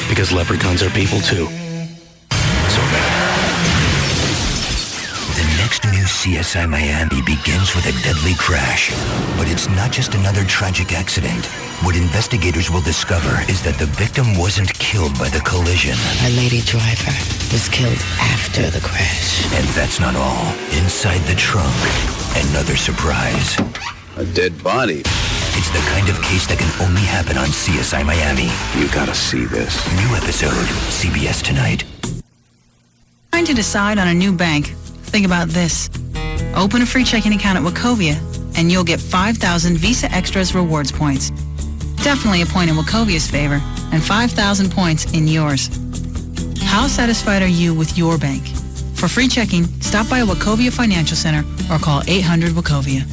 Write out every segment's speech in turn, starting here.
Because leprechauns are people too. So bad. The next new CSI Miami begins with a deadly crash. But it's not just another tragic accident. What investigators will discover is that the victim wasn't killed by the collision. A lady driver was killed after the crash. And that's not all. Inside the trunk, another surprise. A dead body. It's the kind of case that can only happen on CSI Miami. You gotta see this. New episode, CBS tonight. Trying to decide on a new bank? Think about this. Open a free checking account at Wachovia, and you'll get 5,000 Visa Extras rewards points. Definitely a point in Wachovia's favor, and 5,000 points in yours. How satisfied are you with your bank? For free checking, stop by a Wachovia Financial Center or call 800-WACHOVIA.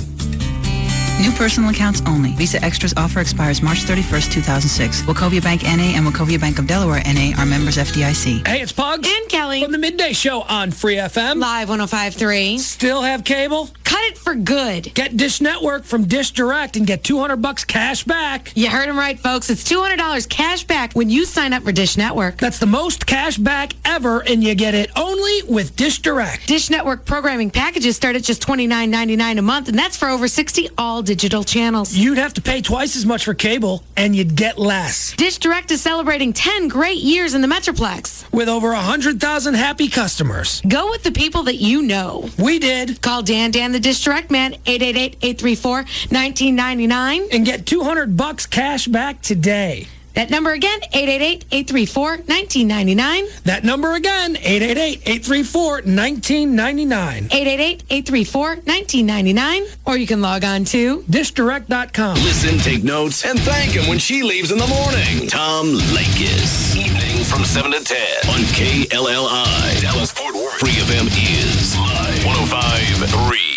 New personal accounts only. Visa Extras offer expires March 31st, 2006. Wachovia Bank N.A. and Wachovia Bank of Delaware N.A. are members FDIC. Hey, it's Pugs. And Kelly. From the Midday Show on Free FM. Live 105.3. Still have cable? Cut it for good. Get Dish Network from Dish Direct and get $200 cash back. You heard him right, folks. It's $200 cash back when you sign up for Dish Network. That's the most cash back ever, and you get it only with Dish Direct. Dish Network programming packages start at just $29.99 a month, and that's for over 60 all-digital channels. You'd have to pay twice as much for cable, and you'd get less. Dish Direct is celebrating 10 great years in the Metroplex. With over 100,000 happy customers. Go with the people that you know. We did. Call Dan the Dish Direct Man, 888-834-1999. And get $200 cash back today. That number again, 888-834-1999. That number again, 888-834-1999. 888-834-1999. Or you can log on to dishdirect.com. Listen, take notes, and thank him when she leaves in the morning. Tom Leykis. Evenings from 7 to 10 on KLLI. Dallas Fort Worth. Free FM is live. 105.3.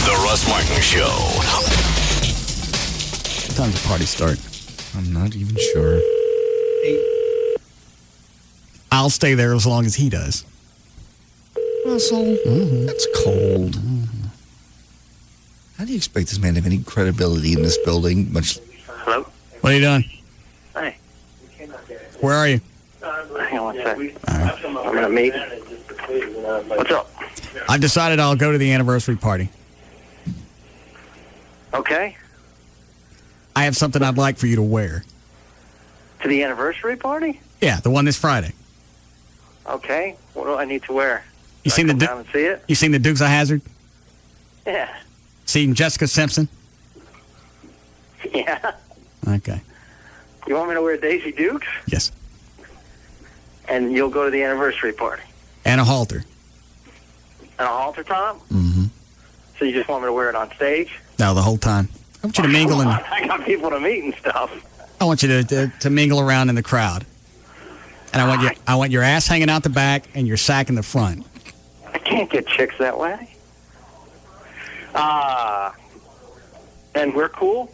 The Russ Martin Show. What time's the party start? I'm not even sure. I'll stay there as long as he does. Russell, that's cold. Mm-hmm. How do you expect this man to have any credibility in this building? Hello? What are you doing? Hey. Where are you? Hang on one sec. Right. I'm going to meet. What's up? I've decided I'll go to the anniversary party. Okay. I have something I'd like for you to wear. To the anniversary party? Yeah, the one this Friday. Okay. What do I need to wear? You seen the down and see it? You seen the Dukes of Hazzard? Yeah. Seen Jessica Simpson? Yeah. Okay. You want me to wear Daisy Dukes? Yes. And you'll go to the anniversary party? And a halter. And a halter top? Mm-hmm. So you just want me to wear it on stage? No, the whole time. I want you to mingle and I got people to meet and stuff. I want you to mingle around in the crowd. And I want your ass hanging out the back and your sack in the front. I can't get chicks that way. And we're cool?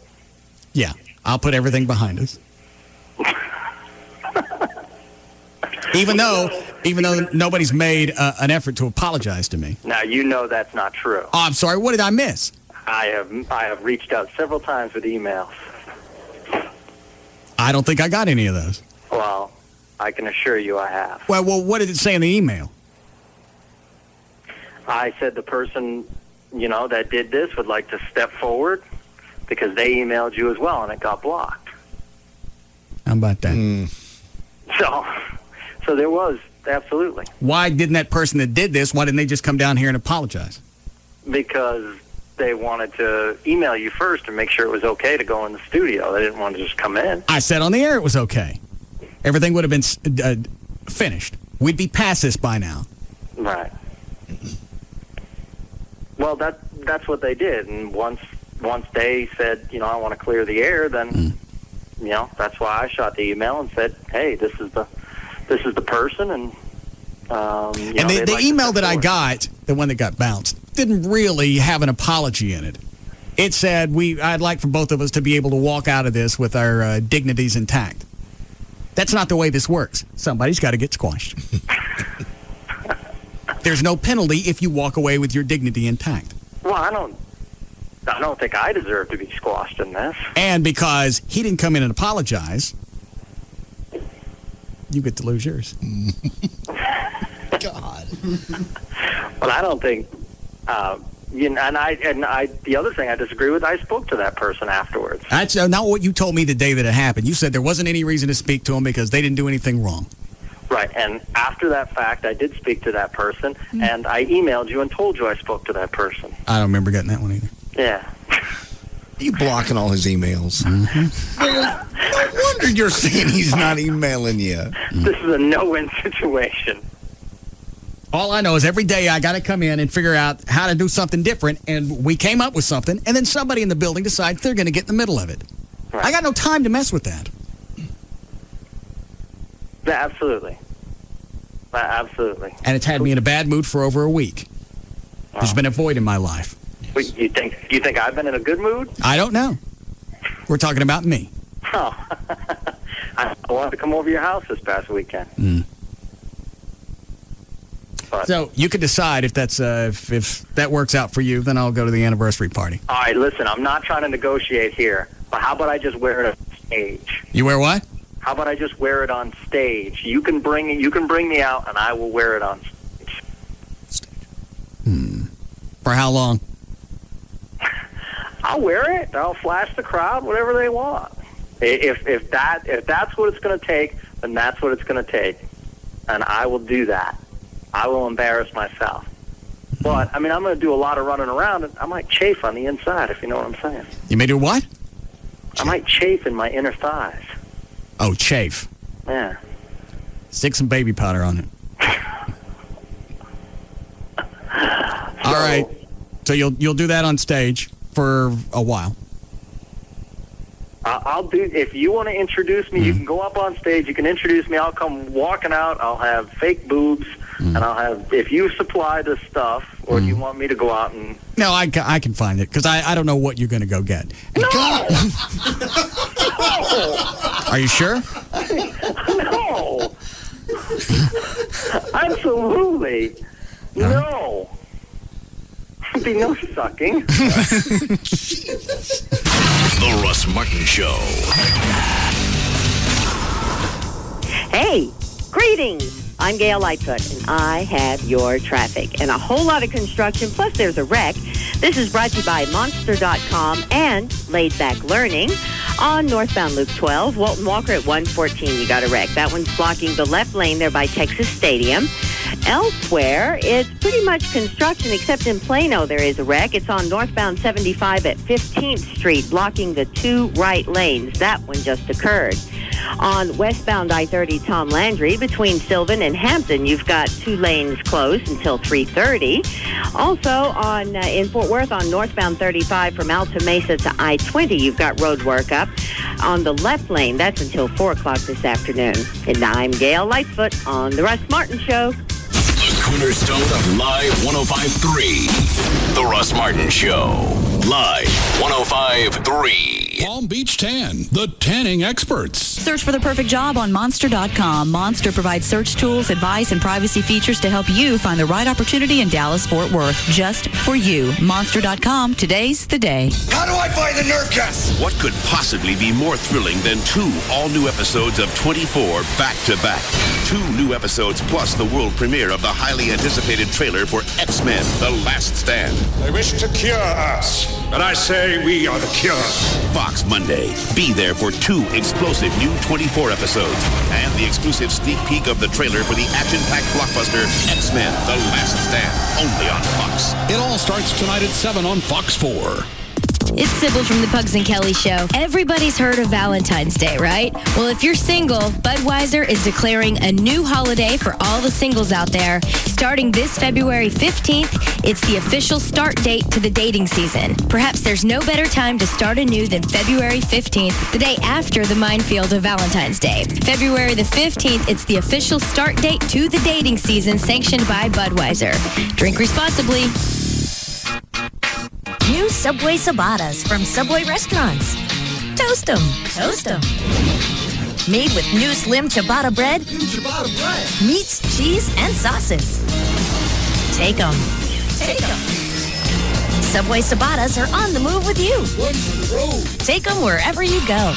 Yeah, I'll put everything behind us. Even though nobody's made an effort to apologize to me. Now, you know that's not true. Oh, I'm sorry. What did I miss? I have reached out several times with emails. I don't think I got any of those. Well, I can assure you I have. Well, what did it say in the email? I said the person, that did this would like to step forward because they emailed you as well and it got blocked. How about that? So there was, absolutely. Why didn't that person that did this, why didn't they just come down here and apologize? Because they wanted to email you first and make sure it was okay to go in the studio. They didn't want to just come in. I said on the air it was okay. Everything would have been finished. We'd be past this by now. Right. Well, that's what they did. And once they said, I want to clear the air, then, that's why I shot the email and said, hey, this is the person. And, and the email that I got, the one that got bounced, didn't really have an apology in it. It said, I'd like for both of us to be able to walk out of this with our dignities intact. That's not the way this works. Somebody's got to get squashed. There's no penalty if you walk away with your dignity intact. Well, I don't think I deserve to be squashed in this. And because he didn't come in and apologize, you get to lose yours. God. But I don't think. The other thing I disagree with, I spoke to that person afterwards. That's not what you told me the day that it happened. You said there wasn't any reason to speak to them because they didn't do anything wrong. Right, and after that fact, I did speak to that person, and I emailed you and told you I spoke to that person. I don't remember getting that one either. Yeah. You blocking all his emails. Mm-hmm. No wonder you're saying he's not emailing you. This is a no-win situation. All I know is every day I got to come in and figure out how to do something different, and we came up with something, and then somebody in the building decides they're going to get in the middle of it. Right. I got no time to mess with that. Yeah, absolutely. Absolutely. And it's had me in a bad mood for over a week. There's been a void in my life. Wait, you think I've been in a good mood? I don't know. We're talking about me. Oh. I wanted to come over to your house this past weekend. So you could decide if that's if that works out for you, then I'll go to the anniversary party. All right, listen, I'm not trying to negotiate here, but how about I just wear it on stage? You wear what? How about I just wear it on stage? You can bring me out, and I will wear it on stage. For how long? I'll wear it. I'll flash the crowd, whatever they want. If that's what it's going to take, then that's what it's going to take, and I will do that. I will embarrass myself. But, I mean, I'm going to do a lot of running around, and I might chafe on the inside, if you know what I'm saying. You may do what? I might chafe in my inner thighs. Oh, chafe. Yeah. Stick some baby powder on it. All right. So you'll do that on stage for a while. I'll do. If you want to introduce me, you can go up on stage. You can introduce me. I'll come walking out. I'll have fake boobs, and I'll have. If you supply the stuff, or do you want me to go out and? No, I can find it because I don't know what you're going to go get. No. Are you sure? No. Absolutely. No. There'd be no sucking. The Russ Martin Show. Hey, greetings. I'm Gail Lightfoot, and I have your traffic and a whole lot of construction, plus there's a wreck. This is brought to you by Monster.com and Laid Back Learning. On northbound Loop 12, Walton Walker at 114, you got a wreck. That one's blocking the left lane there by Texas Stadium. Elsewhere, it's pretty much construction, except in Plano there is a wreck. It's on northbound 75 at 15th Street, blocking the two right lanes. That one just occurred. On westbound I-30 Tom Landry, between Sylvan and Hampton, you've got two lanes closed until 3:30. Also, in Fort Worth, on northbound 35 from Alta Mesa to I-20, you've got road work up. On the left lane, that's until 4 o'clock this afternoon. And I'm Gail Lightfoot on The Russ Martin Show. The cornerstone of Live 105.3. The Russ Martin Show. Live 105.3. Palm Beach Tan, the tanning experts. Search for the perfect job on Monster.com. Monster provides search tools, advice, and privacy features to help you find the right opportunity in Dallas-Fort Worth. Just for you. Monster.com. Today's the day. How do I find the Nerf guts? What could possibly be more thrilling than 2 all-new episodes of 24 back-to-back? 2 new episodes plus the world premiere of the highly anticipated trailer for X-Men: The Last Stand. They wish to cure us, but I say we are the cure. Fox Monday. Be there for 2 explosive new 24 episodes and the exclusive sneak peek of the trailer for the action-packed blockbuster X-Men: The Last Stand, only on Fox. It all starts tonight at 7 on Fox 4. It's Sybil from the Pugs and Kelly Show. Everybody's heard of Valentine's Day, right? Well, if you're single, Budweiser is declaring a new holiday for all the singles out there. Starting this February 15th, it's the official start date to the dating season. Perhaps there's no better time to start anew than February 15th, the day after the minefield of Valentine's Day. February the 15th, it's the official start date to the dating season sanctioned by Budweiser. Drink responsibly. New Subway Ciabattas from Subway restaurants. Toast them. Toast them. Made with new slim ciabatta bread. New ciabatta bread. Meats, cheese, and sauces. Take them. Take them. Subway Ciabattas are on the move with you. One's on the road. Take them wherever you go.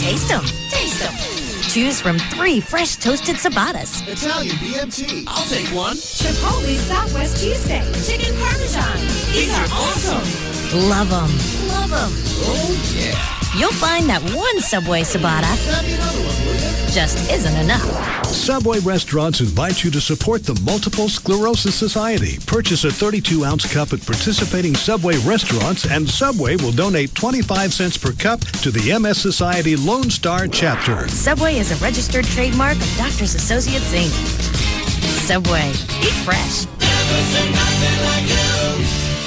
Taste them. Taste them. Choose from 3 fresh toasted ciabattas. Italian BMT. I'll take one. Chipotle Southwest Cheesesteak. Chicken Parmesan. These are awesome. Love them. Love them. Oh, yeah. You'll find that one Subway ciabatta just isn't enough. Subway restaurants invite you to support the Multiple Sclerosis Society. Purchase a 32-ounce cup at participating Subway restaurants, and Subway will donate 25 cents per cup to the MS Society Lone Star chapter. Subway is a registered trademark of Doctors Associates, Inc. Subway. Eat fresh.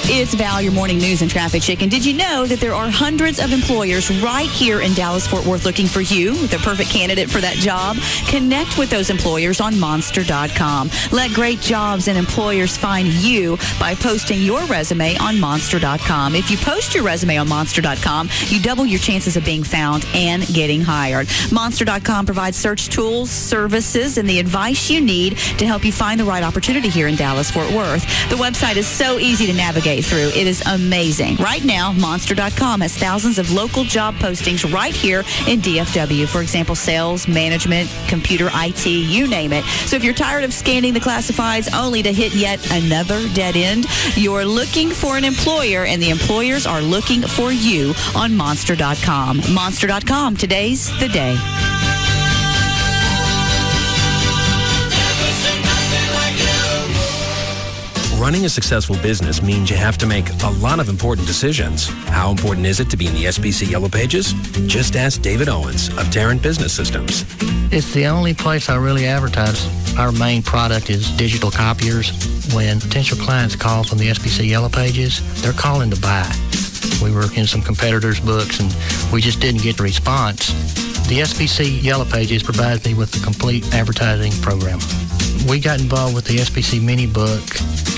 It's Val, your morning news and traffic chick. And did you know that there are hundreds of employers right here in Dallas-Fort Worth looking for you, the perfect candidate for that job? Connect with those employers on Monster.com. Let great jobs and employers find you by posting your resume on Monster.com. If you post your resume on Monster.com, you double your chances of being found and getting hired. Monster.com provides search tools, services, and the advice you need to help you find the right opportunity here in Dallas-Fort Worth. The website is so easy to navigate through. It is amazing. Right now, Monster.com has thousands of local job postings right here in DFW. For example, sales, management, computer IT, you name it. So if you're tired of scanning the classifieds only to hit yet another dead end, you're looking for an employer, and the employers are looking for you on Monster.com. Monster.com. Today's the day. Running a successful business means you have to make a lot of important decisions. How important is it to be in the SBC Yellow Pages? Just ask David Owens of Tarrant Business Systems. It's the only place I really advertise. Our main product is digital copiers. When potential clients call from the SBC Yellow Pages, they're calling to buy. We were in some competitors' books and we just didn't get the response. The SBC Yellow Pages provides me with the complete advertising program. We got involved with the SBC mini book.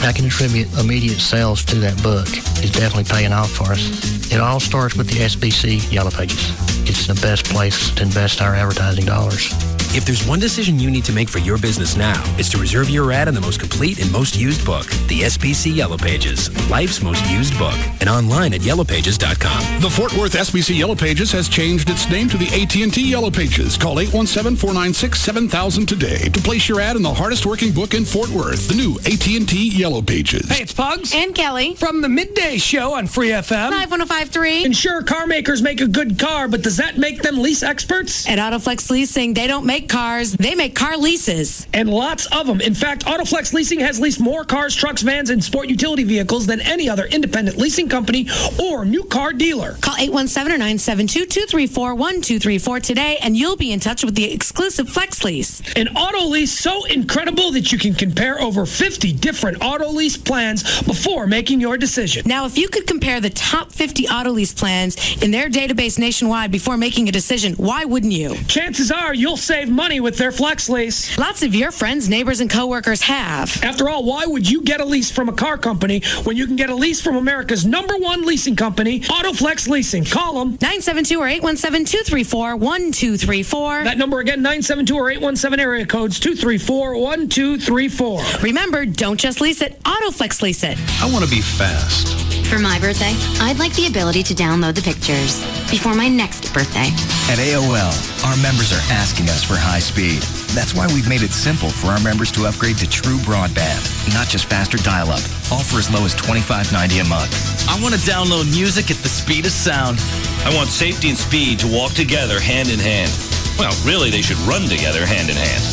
I can attribute immediate sales to that book. It's definitely paying off for us. It all starts with the SBC Yellow Pages. It's the best place to invest our advertising dollars. If there's one decision you need to make for your business now, it's to reserve your ad in the most complete and most used book, the SBC Yellow Pages, life's most used book, and online at yellowpages.com. The Fort Worth SBC Yellow Pages has changed its name to the AT&T Yellow Pages. Call 817-496-7000 today to place your ad in the hardest working book in Fort Worth, the new AT&T Yellow Pages. Hey, it's Pugs. And Kelly. From the Midday Show on Free FM. 9153. And sure, car makers make a good car, but does that make them lease experts? At Autoflex Leasing, they don't make cars, they make car leases. And lots of them. In fact, Autoflex Leasing has leased more cars, trucks, vans, and sport utility vehicles than any other independent leasing company or new car dealer. Call 817-972-234-1234 today, and you'll be in touch with the exclusive Flex Lease. An auto lease so incredible that you can compare over 50 different auto lease plans before making your decision. Now, if you could compare the top 50 auto lease plans in their database nationwide before making a decision, why wouldn't you? Chances are you'll save money with their Flex Lease. Lots of your friends, neighbors, and coworkers have. After all, why would you get a lease from a car company when you can get a lease from America's #1 leasing company, Autoflex Leasing? Call them. 972 or 817-234-1234. That number again, 972 or 817 area codes 234-1234. Remember, don't just lease it, Autoflex Lease it. I want to be fast. For my birthday, I'd like the ability to download the pictures before my next birthday. At AOL, our members are asking us for high speed. That's why we've made it simple for our members to upgrade to true broadband, not just faster dial-up, all for as low as $25.90 a month. I want to download music at the speed of sound. I want safety and speed to walk together hand in hand. Well, really, they should run together hand in hand.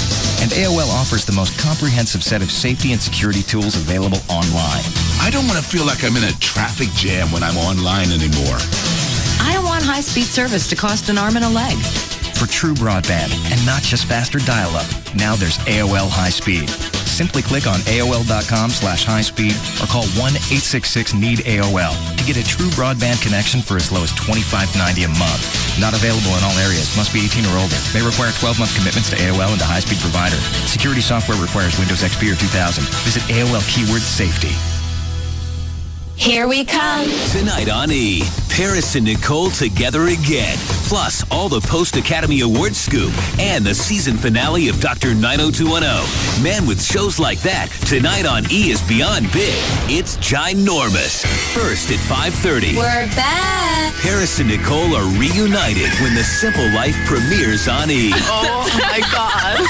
And AOL offers the most comprehensive set of safety and security tools available online. I don't want to feel like I'm in a traffic jam when I'm online anymore. I don't want high-speed service to cost an arm and a leg. For true broadband and not just faster dial-up, now there's AOL High Speed. Simply click on AOL.com/highspeed or call 1-866-NEED-AOL to get a true broadband connection for as low as $25.90 a month. Not available in all areas. Must be 18 or older. May require 12-month commitments to AOL and a high-speed provider. Security software requires Windows XP or 2000. Visit AOL keyword safety. Here we come. Tonight on E, Paris and Nicole together again. Plus, all the post-Academy Awards scoop and the season finale of Dr. 90210. Man, with shows like that, tonight on E is beyond big. It's ginormous. First at 5:30. We're back. Paris and Nicole are reunited when The Simple Life premieres on E. Oh my God.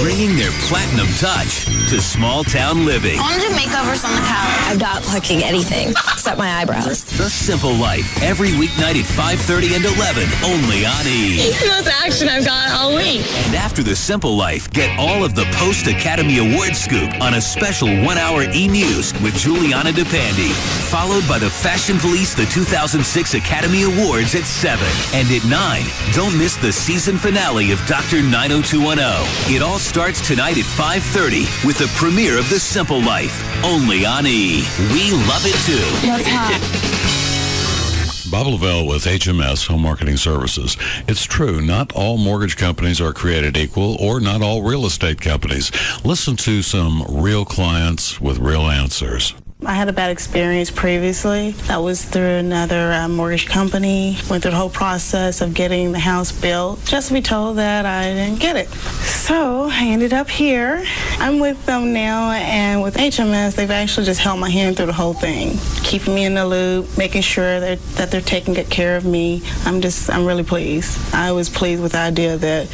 Bringing their platinum touch to small town living. I want to do makeovers on the couch. I'm not looking anything except my eyebrows. The Simple Life, every weeknight at 5:30 and 11, only on E. It's the most action I've got all week. And after The Simple Life, get all of the post-Academy Awards scoop on a special 1-hour E! News with Juliana DePandy, followed by the Fashion Police, the 2006 Academy Awards at 7. And at 9, don't miss the season finale of Dr. 90210. It all starts tonight at 5:30 with the premiere of The Simple Life, only on E! We love it too. What's hot? Bob Lavelle with HMS Home Marketing Services. It's true, not all mortgage companies are created equal, or not all real estate companies. Listen to some real clients with real answers. I had a bad experience previously. That was through another mortgage company. Went through the whole process of getting the house built, just to be told that I didn't get it. So I ended up here. I'm with them now, and with HMS, they've actually just held my hand through the whole thing, keeping me in the loop, making sure that they're taking good care of me. I'm really pleased. I was pleased with the idea that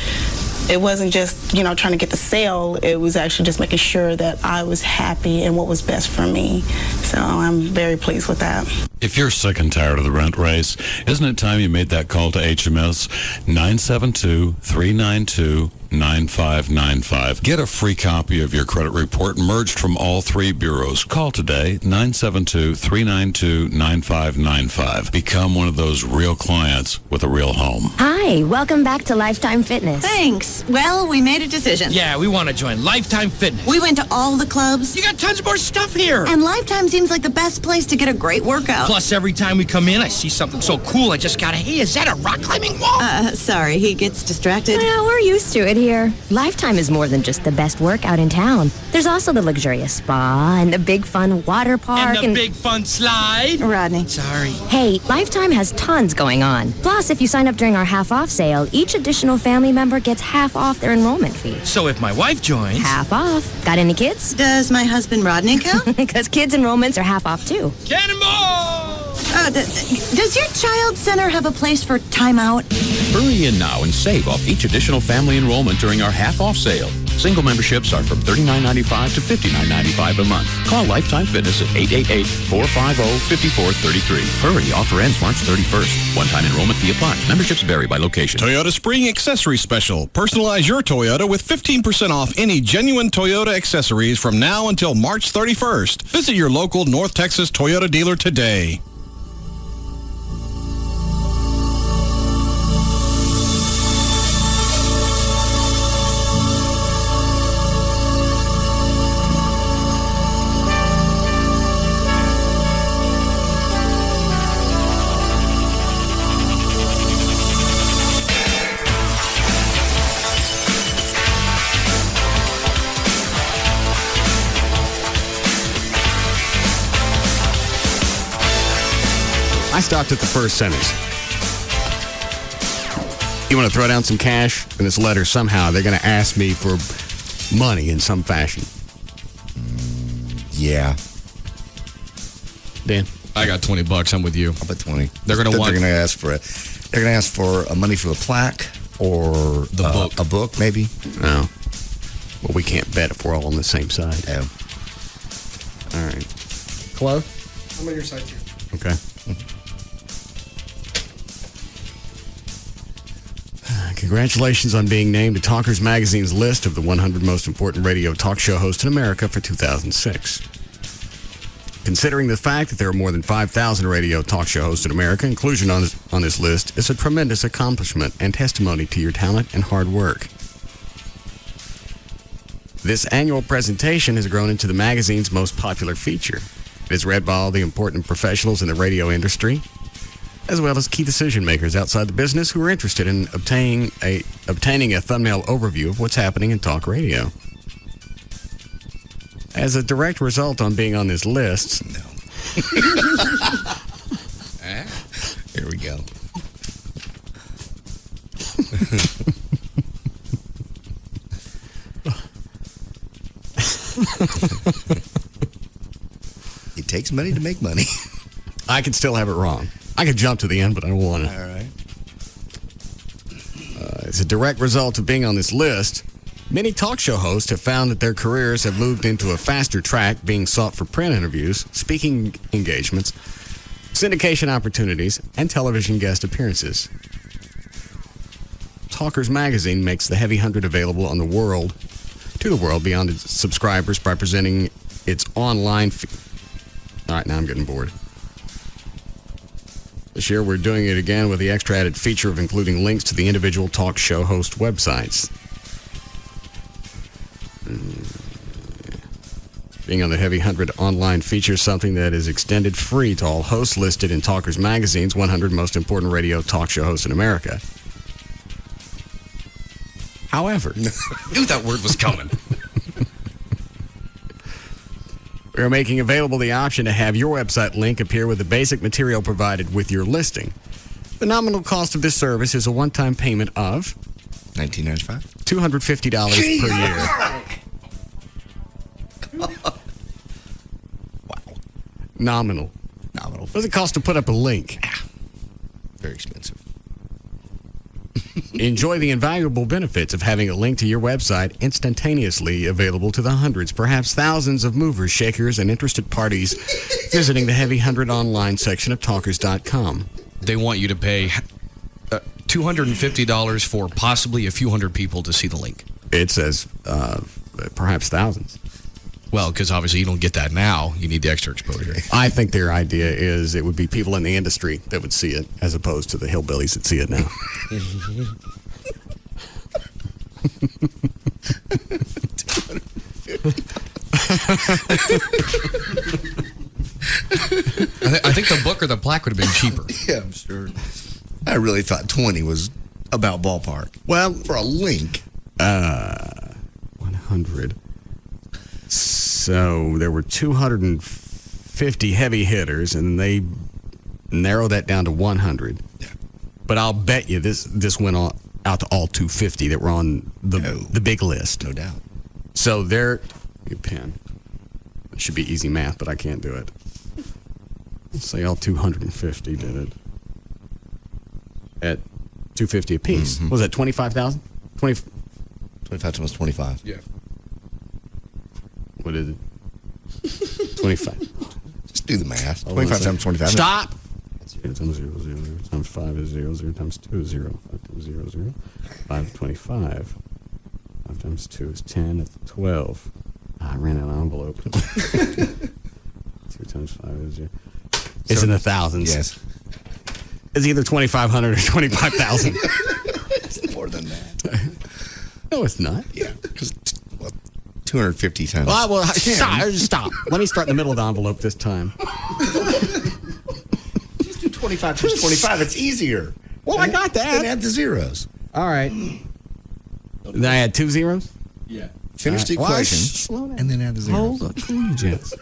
it wasn't just, trying to get the sale. It was actually just making sure that I was happy and what was best for me. So I'm very pleased with that. If you're sick and tired of the rent race, isn't it time you made that call to HMS? 972-392-9595. Get a free copy of your credit report merged from all three bureaus. Call today, 972-392-9595. Become one of those real clients with a real home. Hi, welcome back to Lifetime Fitness. Thanks. Well, we made a decision. Yeah, we want to join Lifetime Fitness. We went to all the clubs. You got tons more stuff here. And Lifetime seems like the best place to get a great workout. Plus, every time we come in, I see something so cool, I just gotta, hey, is that a rock climbing wall? Sorry, he gets distracted. Well, we're used to it here. Lifetime is more than just the best workout in town. There's also the luxurious spa and the big fun water park. And the big fun slide. Rodney. Sorry. Hey, Lifetime has tons going on. Plus, if you sign up during our half-off sale, each additional family member gets half off their enrollment fee. So if my wife joins... Half off. Got any kids? Does my husband Rodney count? Because kids' enrollments are half off, too. Cannonball! Does your child center have a place for timeout? Hurry in now and save off each additional family enrollment during our half-off sale. Single memberships are from $39.95 to $59.95 a month. Call Lifetime Fitness at 888-450-5433. Hurry, offer ends March 31st. One-time enrollment fee applies. Memberships vary by location. Toyota Spring Accessory Special. Personalize your Toyota with 15% off any genuine Toyota accessories from now until March 31st. Visit your local North Texas Toyota dealer today. I stopped at the first sentence. You want to throw down some cash? In this letter, somehow, they're going to ask me for money in some fashion. Yeah. Dan? I got $20. I'm with you. I'll bet 20. They're going to want... They're going to ask for it. They're going to ask for money for a plaque or the book. A book, maybe. No. Well, we can't bet if we're all on the same side. Yeah. All right. Chloe? I'm on your side, too. Okay. Congratulations on being named to Talkers Magazine's list of the 100 most important radio talk show hosts in America for 2006. Considering the fact that there are more than 5,000 radio talk show hosts in America, inclusion on this list is a tremendous accomplishment and testimony to your talent and hard work. This annual presentation has grown into the magazine's most popular feature. It is read by all the important professionals in the radio industry, as well as key decision makers outside the business who are interested in obtaining a thumbnail overview of what's happening in talk radio. As a direct result on being on this list... No. Here we go. It takes money to make money. I could still have it wrong. I could jump to the end, but I don't want it. All right. As a direct result of being on this list, many talk show hosts have found that their careers have moved into a faster track, being sought for print interviews, speaking engagements, syndication opportunities, and television guest appearances. Talkers Magazine makes the Heavy 100 available to the world beyond its subscribers by presenting its online... All right, now I'm getting bored. This year, we're doing it again with the extra added feature of including links to the individual talk show host websites. Being on the Heavy 100 online features something that is extended free to all hosts listed in Talkers Magazine's 100 most important radio talk show hosts in America. However, knew that word was coming. We are making available the option to have your website link appear with the basic material provided with your listing. The nominal cost of this service is a one-time payment of $19.95. $250 per year. Wow. Nominal. What does it cost to put up a link? Very expensive. Enjoy the invaluable benefits of having a link to your website instantaneously available to the hundreds, perhaps thousands of movers, shakers, and interested parties visiting the Heavy 100 online section of Talkers.com. They want you to pay $250 for possibly a few hundred people to see the link. It says perhaps thousands. Well, because obviously you don't get that now. You need the extra exposure. I think their idea is it would be people in the industry that would see it as opposed to the hillbillies that see it now. I think the book or the plaque would have been cheaper. Yeah, I'm sure. I really thought 20 was about ballpark. Well, for a link. 100. So there were 250 heavy hitters, and they narrowed that down to 100. Yeah. But I'll bet you this went out to all 250 that were on the big list. No doubt. So there, your pen. It should be easy math, but I can't do it. Let's say all 250 did it at $250 apiece. Mm-hmm. Was that 25,000? 25 times 25. Yeah. What is it? 25. Just do the math. 25 times 25. Stop! 0 times 0, 0, 0 times 5 is 0, 0 times 2 is 0, 5 times 0 is 0, 5 is 25. 5 times 2 is 10, that's 12. I ran out of envelope. 2 times 5 is 0. It's in the thousands. Yes. It's either 2,500 or 25,000. It's more than that. No, it's not. Yeah, because 250 times. Well, stop. Let me start in the middle of the envelope this time. Just do 25 times 25. It's easier. Well, I got that. Then add the zeros. All right. Then I had 2 zeros? Yeah. Finish the equation, slow down. and then add the zeros. Hold on. Cool, gents.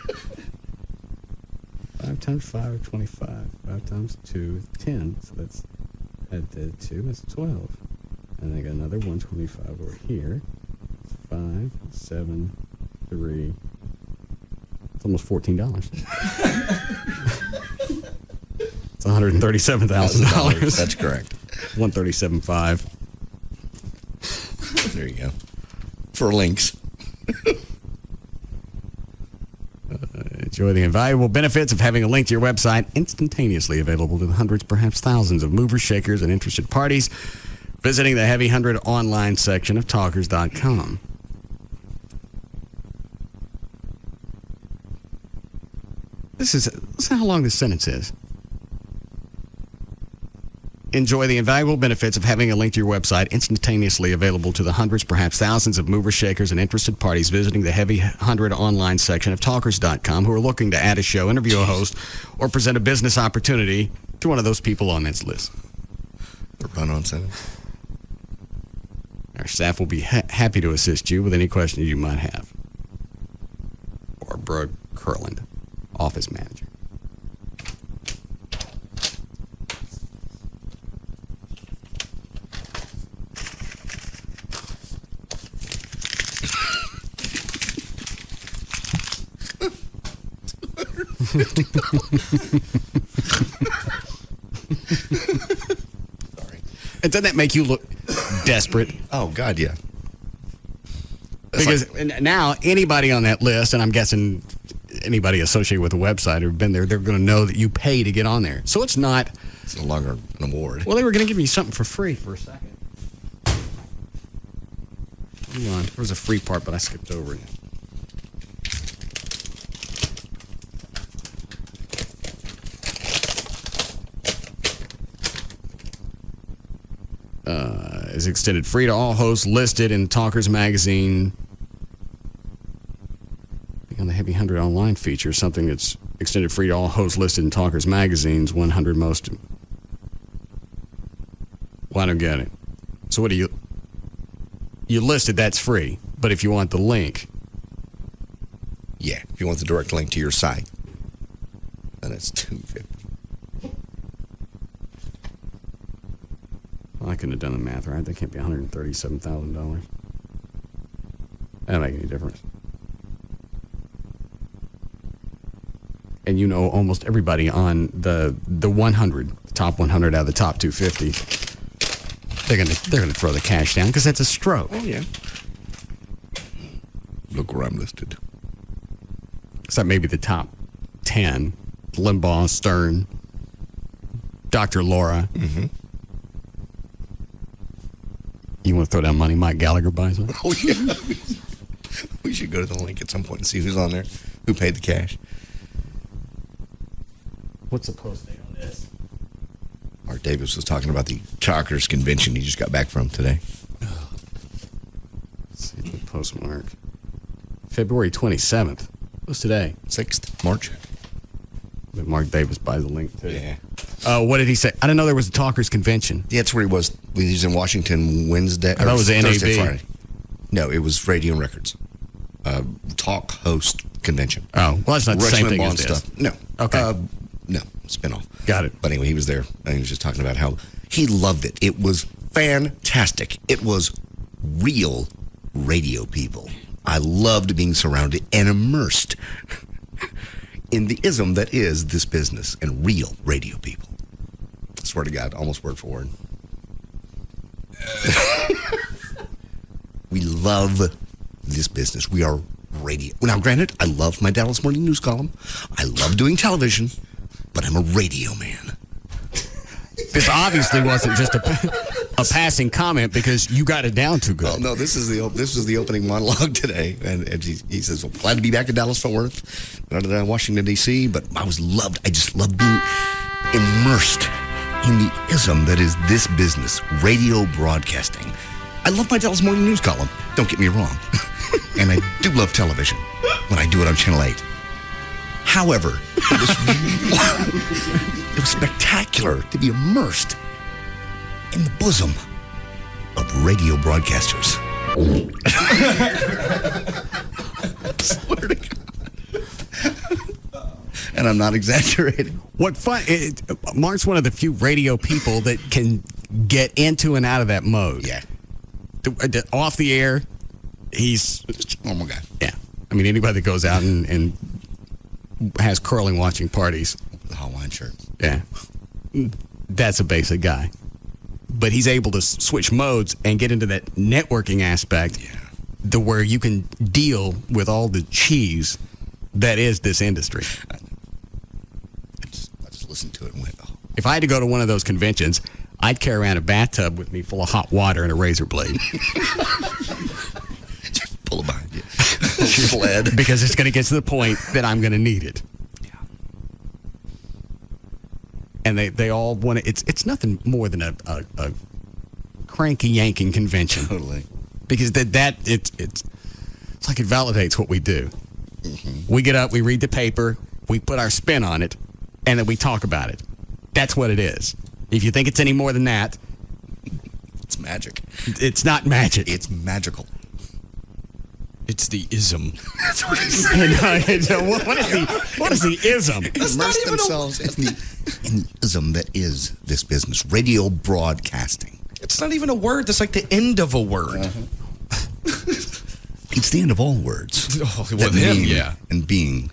5 times 5 is 25. 5 times 2 is 10. So that's add the 2, that's 12. And I got another 125 over here. 5, 7, 3. It's almost $14. It's $137,000. That's correct. 137.5. There you go. For links. Enjoy the invaluable benefits of having a link to your website instantaneously available to the hundreds, perhaps thousands of movers, shakers, and interested parties visiting the Heavy 100 online section of Talkers.com. Listen how long this sentence is. Enjoy the invaluable benefits of having a link to your website instantaneously available to the hundreds, perhaps thousands of movers, shakers, and interested parties visiting the Heavy 100 online section of Talkers.com who are looking to add a show, interview a host, or present a business opportunity to one of those people on this list. The run-on sentence. Our staff will be happy to assist you with any questions you might have. Barbara Kurland, office manager. Sorry. And doesn't that make you look desperate? Oh, God, yeah. Because now anybody on that list, and I'm guessing anybody associated with the website who've been there, they're going to know that you pay to get on there. So it's not... It's no longer an award. Well, they were going to give me something for free for a second. Hold on. There was a free part, but I skipped over it. Is extended free to all hosts listed in Talkers Magazine. On the Heavy 100 online feature, something that's extended free to all hosts listed in Talkers Magazine's 100 most. Well, I don't get it. So what do you listed, that's free. But if you want the link. Yeah, if you want the direct link to your site, then it's $250. Well, I couldn't have done the math right. That can't be $137,000. That don't make any difference. And you know almost everybody on the 100, the top 100 out of the top 250, they're gonna throw the cash down because that's a stroke. Oh yeah. Look where I'm listed. Except maybe the top 10: Limbaugh, Stern, Dr. Laura. Mm-hmm. You want to throw down money? Mike Gallagher buys one. Oh yeah. We should go to the link at some point and see who's on there, who paid the cash. What's the post date on this? Mark Davis was talking about the Talkers convention he just got back from today. Let's see the postmark. February 27th. What's today? 6th, March. But Mark Davis buys the link too. Yeah. What did he say? I didn't know there was a Talkers convention. Yeah, that's where he was. He was in Washington Wednesday. I thought it was the Thursday, NAB. Friday. No, it was Radio and Records. Talk host convention. Oh, well, that's not the Rush same thing Limbaugh as this. stuff. No. Okay. No, spinoff. Got it. But anyway, he was there, and he was just talking about how he loved it. It was fantastic. It was real radio people. I loved being surrounded and immersed in the ism that is this business and real radio people. I swear to God, almost word for word. We love this business. We are radio. Now, granted, I love my Dallas Morning News column. I love doing television, but I'm a radio man. This obviously wasn't just a passing comment because you got it down too good. Well, no, this was the opening monologue today, and he says, "Well, glad to be back in Dallas Fort Worth, Washington D.C." But I just loved being immersed in the ism that is this business, radio broadcasting. I love my Dallas Morning News column. Don't get me wrong, and I do love television when I do it on Channel 8. However, it was spectacular to be immersed in the bosom of radio broadcasters. I swear to God. And I'm not exaggerating. What fun! Mark's one of the few radio people that can get into and out of that mode. Yeah. Off the air, he's just a normal guy. Yeah. I mean, anybody that goes out and has curling watching parties. The Hawaiian shirt. Yeah. That's a basic guy. But he's able to switch modes and get into that networking aspect where you can deal with all the cheese that is this industry. I just listened to it and went, oh. If I had to go to one of those conventions, I'd carry around a bathtub with me full of hot water and a razor blade. Just pull it behind you. Sled. Because it's going to get to the point that I'm going to need it. Yeah. And they all want to. It's nothing more than a cranky yanking convention. Totally. Because it's like it validates what we do. Mm-hmm. We get up, we read the paper, we put our spin on it, and then we talk about it. That's what it is. If you think it's any more than that, it's magic. It's not magic. It's magical. It's the ism. That's what he said. What is the ism? Immerse themselves in the ism that is this business. Radio broadcasting. It's not even a word. That's like the end of a word. Uh-huh. It's the end of all words. Oh, with him, yeah. And being.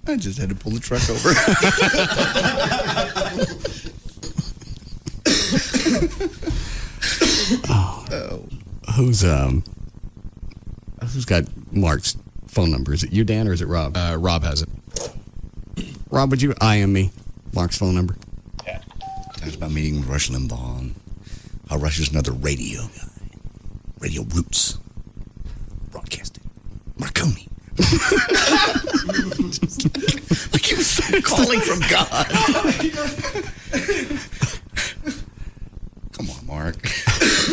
I just had to pull the truck over. Who's got Mark's phone number? Is it you, Dan, or is it Rob? Rob has it. Rob, would you IM me Mark's phone number? Yeah. Talks about meeting with Rush Limbaugh and how Rush is another radio guy. Radio Roots. Broadcasting. Marconi. Like he was calling from God. Come on, Mark.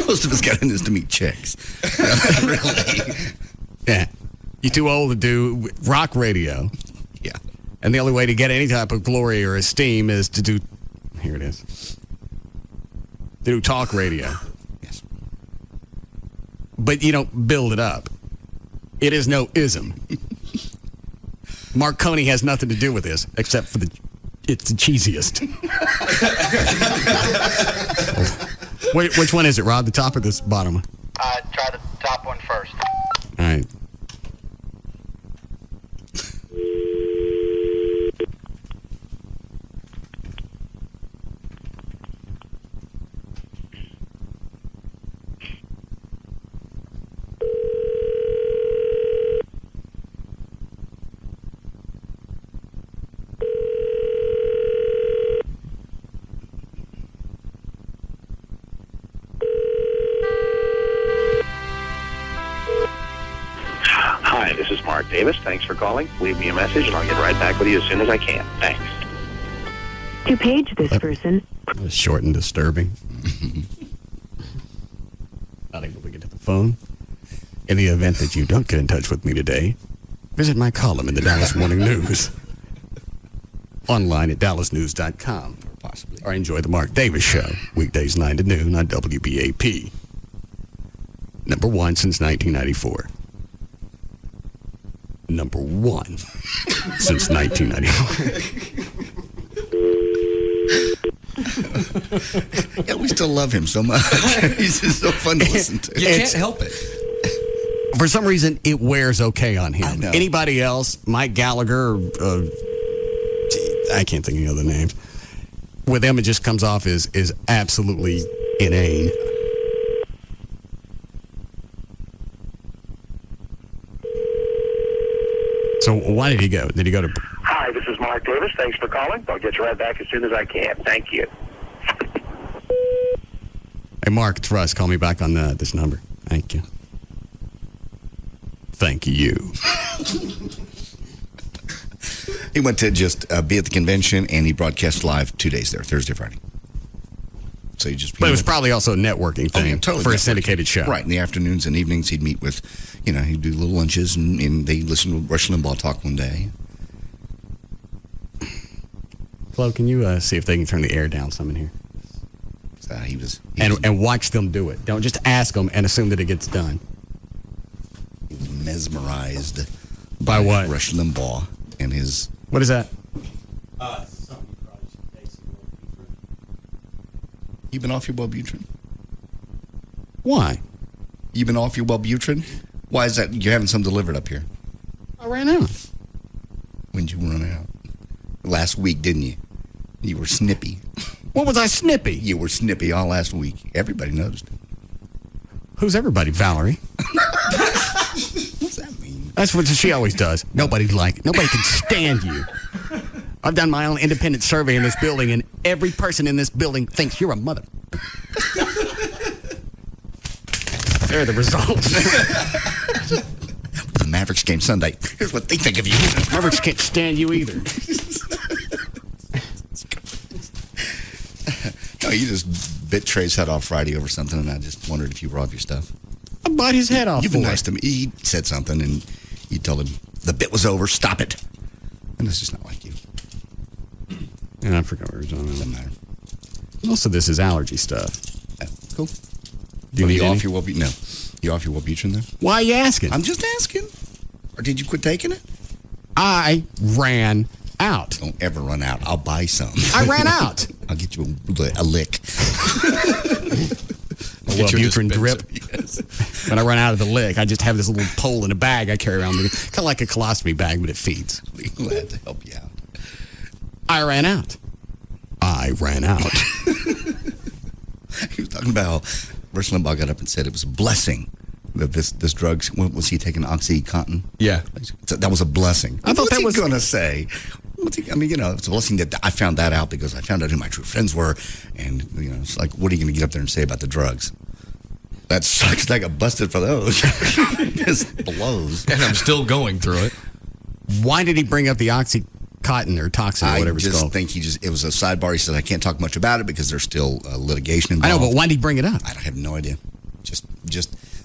Most of us got in this to meet chicks. Really? Yeah. You're too old to do rock radio. Yeah. And the only way to get any type of glory or esteem is to do, here it is, to do talk radio. Yes. But you don't build it up. It is no ism. Marconi has nothing to do with this, except for it's the cheesiest. Which one is it, Rob? The top or this bottom one? Try the top one first. All right. Hi, this is Mark Davis. Thanks for calling. Leave me a message and I'll get right back with you as soon as I can. Thanks. To page this person. Short and disturbing. Not able to get to the phone. In the event that you don't get in touch with me today, visit my column in the Dallas Morning News. Online at dallasnews.com. Possibly. Or enjoy the Mark Davis Show, weekdays 9 to noon on WBAP. Number one since 1994. Number one since 1994. Yeah, we still love him so much. He's just so fun to listen to. You can't help it. For some reason, it wears okay on him. I know. Anybody else, Mike Gallagher, I can't think of any other names. With them, it just comes off as absolutely inane. So why did he go? Did he go to... Hi, this is Mark Davis. Thanks for calling. I'll get you right back as soon as I can. Thank you. Hey, Mark, it's Russ. Call me back on this number. Thank you. Thank you. He went to just be at the convention, and he broadcast live 2 days there, Thursday, Friday. So he just... But it was probably also a networking thing totally for networking. a syndicated show. Right. In the afternoons and evenings, he'd meet with, he'd do little lunches, and they listened to Rush Limbaugh talk one day. Flo, can you see if they can turn the air down some in here? He was and watch them do it. Don't just ask them and assume that it gets done. Mesmerized by what? Rush Limbaugh and his... What is that? You been off your Wellbutrin? Why? You been off your Wellbutrin? Why is that? You're having some delivered up here. I ran out. When'd you run out? Last week, didn't you? You were snippy. What was I snippy? You were snippy all last week. Everybody noticed it. Who's everybody? Valerie? What's that mean? That's what she always does. Nobody can stand you. I've done my own independent survey in this building, and every person in this building thinks you're a mother. There are the results. The Mavericks game Sunday. Here's what they think of you. Mavericks can't stand you either. No, you just bit Trey's head off Friday over something, and I just wondered if you were off your stuff. I bite his head off. You've been nice to me. He said something, and you told him the bit was over. Stop it. And it's just not like you. And I forgot what we were talking about. Doesn't matter. Most of this is allergy stuff. Yeah, cool. Do you need off your Wellbutrin? No. You off your Wellbutrin then? Why are you asking? I'm just asking. Or did you quit taking it? I ran out. Don't ever run out. I'll buy some. I ran out. I'll get you a lick. A Wellbutrin drip. Yes. When I run out of the lick, I just have this little pole in a bag I carry around with me. Kind of like a colostomy bag, but it feeds. Glad to help you out. I ran out. He was talking about how Rush Limbaugh got up and said it was a blessing that this drug, was he taking OxyContin? Yeah. So that was a blessing. I thought What's that was going to say? I mean, it's a blessing that I found that out because I found out who my true friends were. And, it's like, what are you going to get up there and say about the drugs? That sucks. I got busted for those. Just blows. And I'm still going through it. Why did he bring up the OxyContin or toxin or whatever it's called? I just think it was a sidebar. He said, I can't talk much about it because there's still litigation involved. I know, but why did he bring it up? I have no idea. Just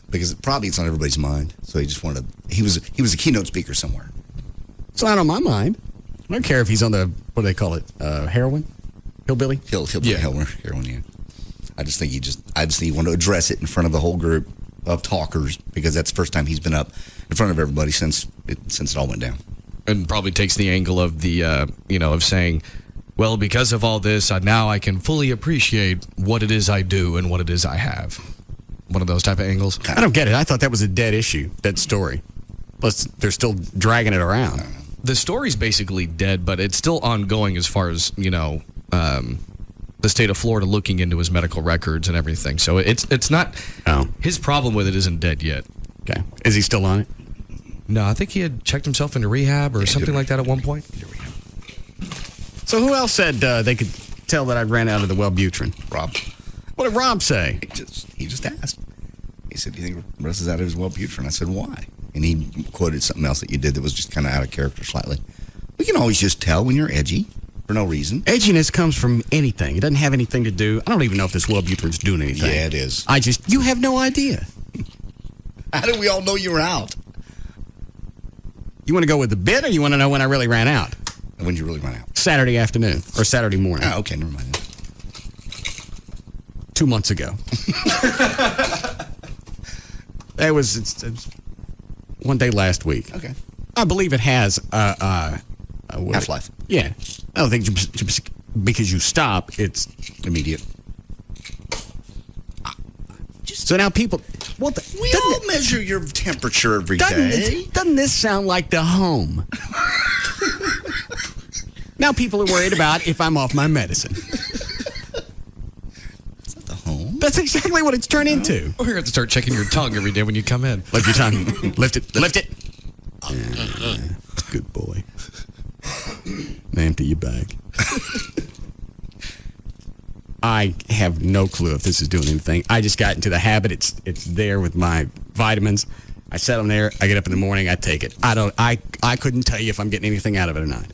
because it's on everybody's mind. So he just wanted to, he was a keynote speaker somewhere. It's not on my mind. I don't care if he's on the, what do they call it, heroin? Hillbilly? Heroin, yeah. I just think he wanted to address it in front of the whole group of talkers because that's the first time he's been up in front of everybody since it all went down. And probably takes the angle of the, of saying, well, because of all this, now I can fully appreciate what it is I do and what it is I have. One of those type of angles. I don't get it. I thought that was a dead issue, dead story. Plus, they're still dragging it around. The story's basically dead, but it's still ongoing as far as, the state of Florida looking into his medical records and everything. So it's not, his problem with it isn't dead yet. Okay. Is he still on it? No, I think he had checked himself into rehab or something like that at one point. So who else said they could tell that I ran out of the Wellbutrin? Rob. What did Rob say? He just asked. He said, do you think Russ is out of his Wellbutrin? I said, why? And he quoted something else that you did that was just kind of out of character slightly. We can always just tell when you're edgy for no reason. Edginess comes from anything. It doesn't have anything to do. I don't even know if this Wellbutrin's doing anything. Yeah, it is. You have no idea. How did we all know you were out? You want to go with the bit or you want to know when I really ran out? When did you really run out? Saturday afternoon or Saturday morning. Oh, okay, never mind. 2 months ago. It was one day last week. Okay. I believe it has half-life. Yeah. I don't think because you stop, it's immediate. So now people... We all measure your temperature every day. Doesn't this sound like the home? Now people are worried about if I'm off my medicine. Is that the home? That's exactly what it's turned into. We're going to have to start checking your tongue every day when you come in. Lift your tongue. Lift it. Lift it. Good boy. Empty your bag. I have no clue if this is doing anything. I just got into the habit. It's there with my vitamins. I set them there. I get up in the morning. I take it. I couldn't tell you if I'm getting anything out of it or not.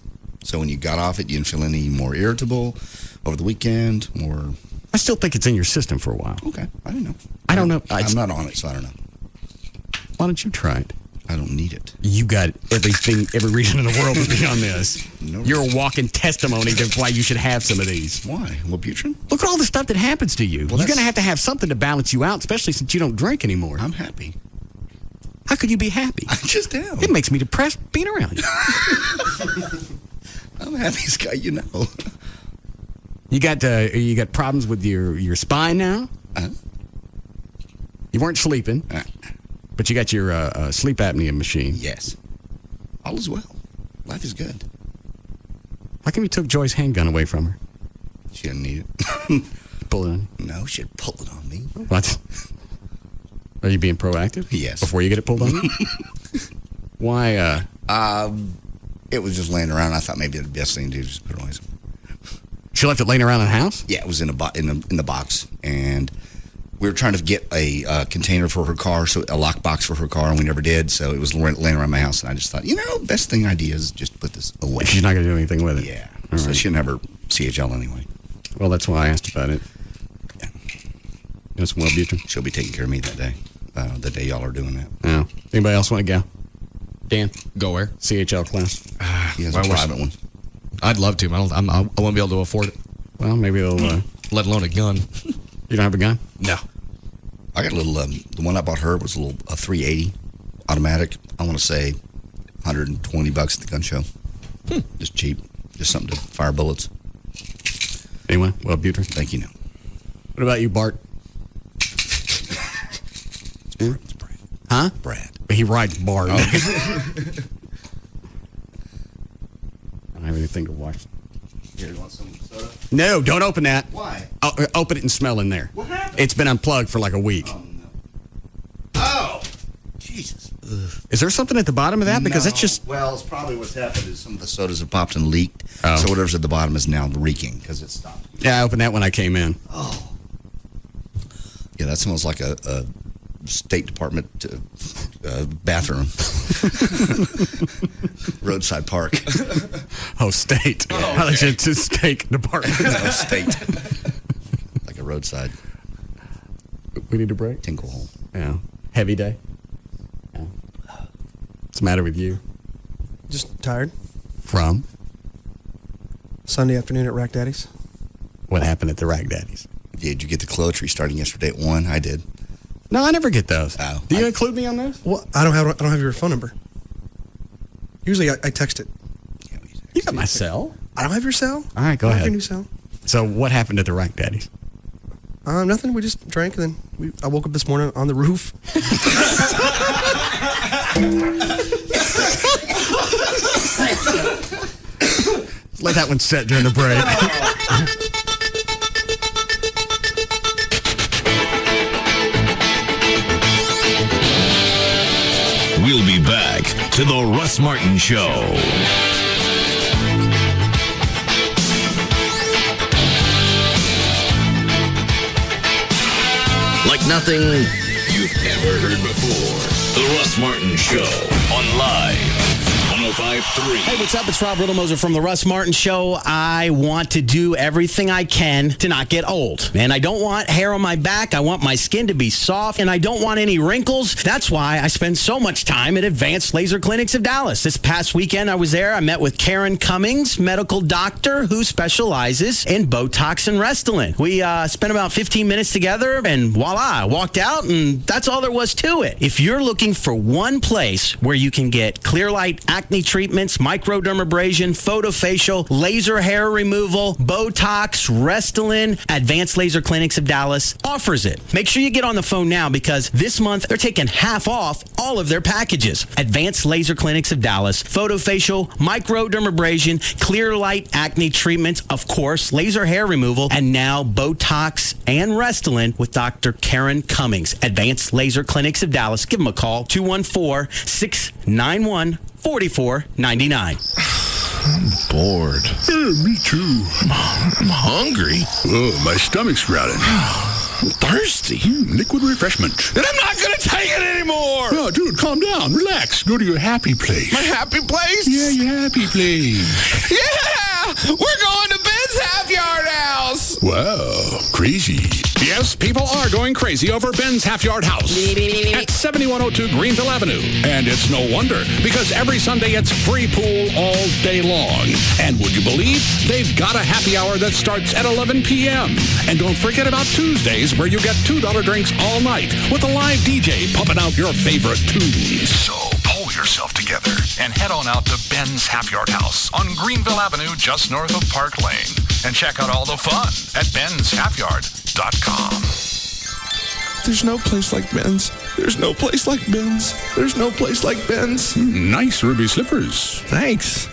So when you got off it, you didn't feel any more irritable over the weekend? More? I still think it's in your system for a while. Okay. I don't know. I don't know. I'm not on it, so I don't know. Why don't you try it? I don't need it. You got every reason in the world to be on this. No. You're a walking testimony to why you should have some of these. Why? Wellbutrin? Look at all the stuff that happens to you. You're going to have something to balance you out, especially since you don't drink anymore. I'm happy. How could you be happy? I just am. It makes me depressed being around you. I'm the happiest guy you know. You got problems with your spine now? You weren't sleeping. But you got your sleep apnea machine. Yes. All is well. Life is good. How come you took Joy's handgun away from her? She didn't need it. Pull it on? No, she'd pull it on me. What? Are you being proactive? Yes. Before you get it pulled on you? Why? It was just laying around. I thought maybe the best thing to do is just put it away somewhere. She left it laying around in the house? Yeah, it was in the box, and we were trying to get a container for her car, so a lock box for her car, and we never did. So it was laying around my house, and I just thought, best idea is just put this away. She's not going to do anything with it. Yeah. All so right. she didn't have her CHL anyway. Well, that's why I asked about it. Yeah. That's Wellbutrin. She'll be taking care of me that day. The day y'all are doing that. Yeah. Anybody else want to go? Dan? Go where? CHL class. He has a private one. I'd love to. I won't be able to afford it. Well, maybe they'll... Let alone a gun. You don't have a gun? No. I got a little... the one I bought her was a 380 automatic. I want to say $120 at the gun show. Just cheap. Just something to fire bullets. Anyway, Wellbutrin. Thank you. No. What about you, Bart? It's Brad. Huh? Brad. He rides Bart. Oh. everything to wash. Here, you want some soda? No, don't open that. Why? Open it and smell in there. What happened? It's been unplugged for like a week. Oh, Jesus. Is there something at the bottom of that? Because No. that's just... Well, it's probably what's happened is some of the sodas have popped and leaked. Oh. So whatever's at the bottom is now reeking because it's stopped. Yeah, I opened that when I came in. Oh. Yeah, that smells like a State Department bathroom. Roadside park. Oh, state. Oh, I thought you said to State Department. No, state. Like a roadside. We need a break? Tinkle hole. Yeah. Heavy day? Yeah. What's the matter with you? Just tired. From? Sunday afternoon at Rack Daddy's. What happened at the Rack Daddy's? Did you get the Cloetry starting yesterday at 1? I did. No, I never get those. Oh, Do you include me on those? Well, I don't have your phone number. Usually I text it. You got my cell. I don't have your cell. All right, go I don't have ahead. your new cell. So what happened at the Rack Daddy's? Nothing. We just drank, and then I woke up this morning on the roof. Let that one set during the break. We'll be back to the Russ Martin Show. Like nothing you've ever heard before. The Russ Martin Show on Live 105.3. Hey, what's up? It's Rob Riddlemoser from The Russ Martin Show. I want to do everything I can to not get old. And I don't want hair on my back. I want my skin to be soft. And I don't want any wrinkles. That's why I spend so much time at Advanced Laser Clinics of Dallas. This past weekend, I was there. I met with Karen Cummings, medical doctor who specializes in Botox and Restylane. We spent about 15 minutes together, and voila, I walked out, and that's all there was to it. If you're looking for one place where you can get clear light acne treatments, microdermabrasion, photofacial, laser hair removal, Botox, Restylane, Advanced Laser Clinics of Dallas offers it. Make sure you get on the phone now because this month they're taking half off all of their packages. Advanced Laser Clinics of Dallas, photofacial, microdermabrasion, clear light acne treatments, of course, laser hair removal, and now Botox and Restylane with Dr. Karen Cummings. Advanced Laser Clinics of Dallas. Give them a call, 214-691-4499. I'm bored. Me too. I'm hungry. Oh, my stomach's growling. I'm thirsty. Liquid refreshment. And I'm not going to take it anymore. No, dude, calm down. Relax. Go to your happy place. My happy place? Yeah, your happy place. Yeah! We're going to Ben's Half Yard House. Wow, crazy. Yes, people are going crazy over Ben's Half Yard House at 7102 Greenville Avenue. And it's no wonder, because every Sunday it's free pool all day long. And would you believe they've got a happy hour that starts at 11 p.m. And don't forget about Tuesdays, where you get $2 drinks all night with a live DJ pumping out your favorite tunes. So pull yourself together and head on out to Ben's Half Yard House on Greenville Avenue, just north of Park Lane. And check out all the fun at benshalfyard.com. There's no place like Ben's. There's no place like Ben's. There's no place like Ben's. Nice ruby slippers. Thanks.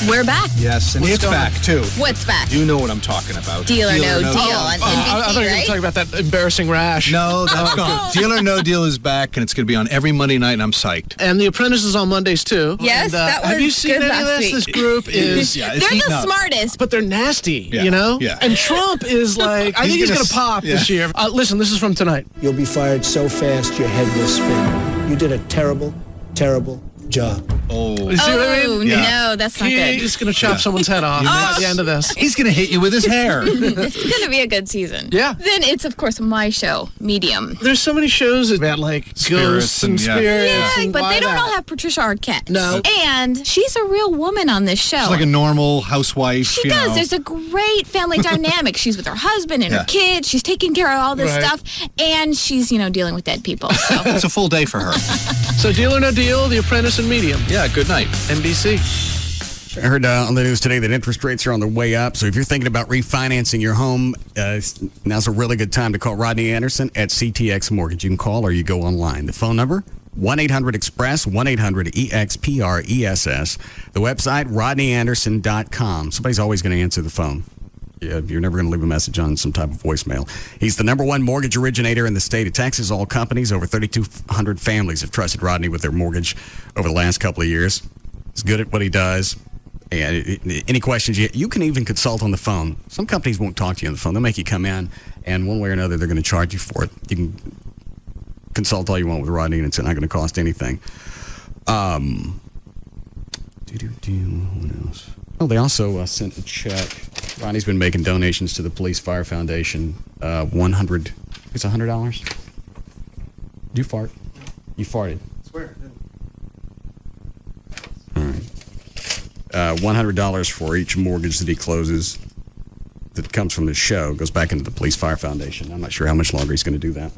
We're back. Yes, and it's back, too. What's back? You know what I'm talking about. Deal or No Deal on NBC, I thought you were going to talk about that embarrassing rash. No, that's gone. Deal or No Deal is back, and it's going to be on every Monday night, and I'm psyched. And The Apprentice is on Mondays, too. Yes, and, that was have you seen good any of last this? week. This group is... Yeah, They're the smartest. But they're nasty, Yeah, you know? yeah. And Trump is like... I think he's going to pop this year. Listen, this is from tonight. You'll be fired so fast your head will spin. You did a terrible, terrible job. Oh. You see what I mean? No, that's not good. He's going to chop someone's head off by the end of this. He's going to hit you with his hair. It's going to be a good season. Yeah. Then it's, of course, my show, Medium. There's so many shows about, like, ghosts and spirits. Yeah, but they don't that? all have Patricia Arquette. No. And she's a real woman on this show. She's like a normal housewife. She does. Know. There's a great family dynamic. She's with her husband and her kids. She's taking care of all this stuff. And she's, dealing with dead people. So. It's a full day for her. So Deal or No Deal, The Apprentice and Medium. Yeah, good night. NBC. I heard on the news today that interest rates are on the way up. So if you're thinking about refinancing your home, now's a really good time to call Rodney Anderson at CTX Mortgage. You can call or you go online. The phone number, 1-800-EXPRESS, 1-800-EXPRESS. The website, RodneyAnderson.com. Somebody's always going to answer the phone. Yeah, you're never going to leave a message on some type of voicemail. He's the #1 mortgage originator in the state of Texas. All companies, over 3,200 families have trusted Rodney with their mortgage over the last couple of years. He's good at what he does. And any questions, you can even consult on the phone. Some companies won't talk to you on the phone. They'll make you come in, and one way or another, they're going to charge you for it. You can consult all you want with Rodney, and it's not going to cost anything. What else? Oh, they also sent a check. Rodney's been making donations to the Police Fire Foundation. $100. It's $100. Did you fart? You farted. I swear. All right. $100 for each mortgage that he closes that comes from the show goes back into the Police Fire Foundation. I'm not sure how much longer he's going to do that.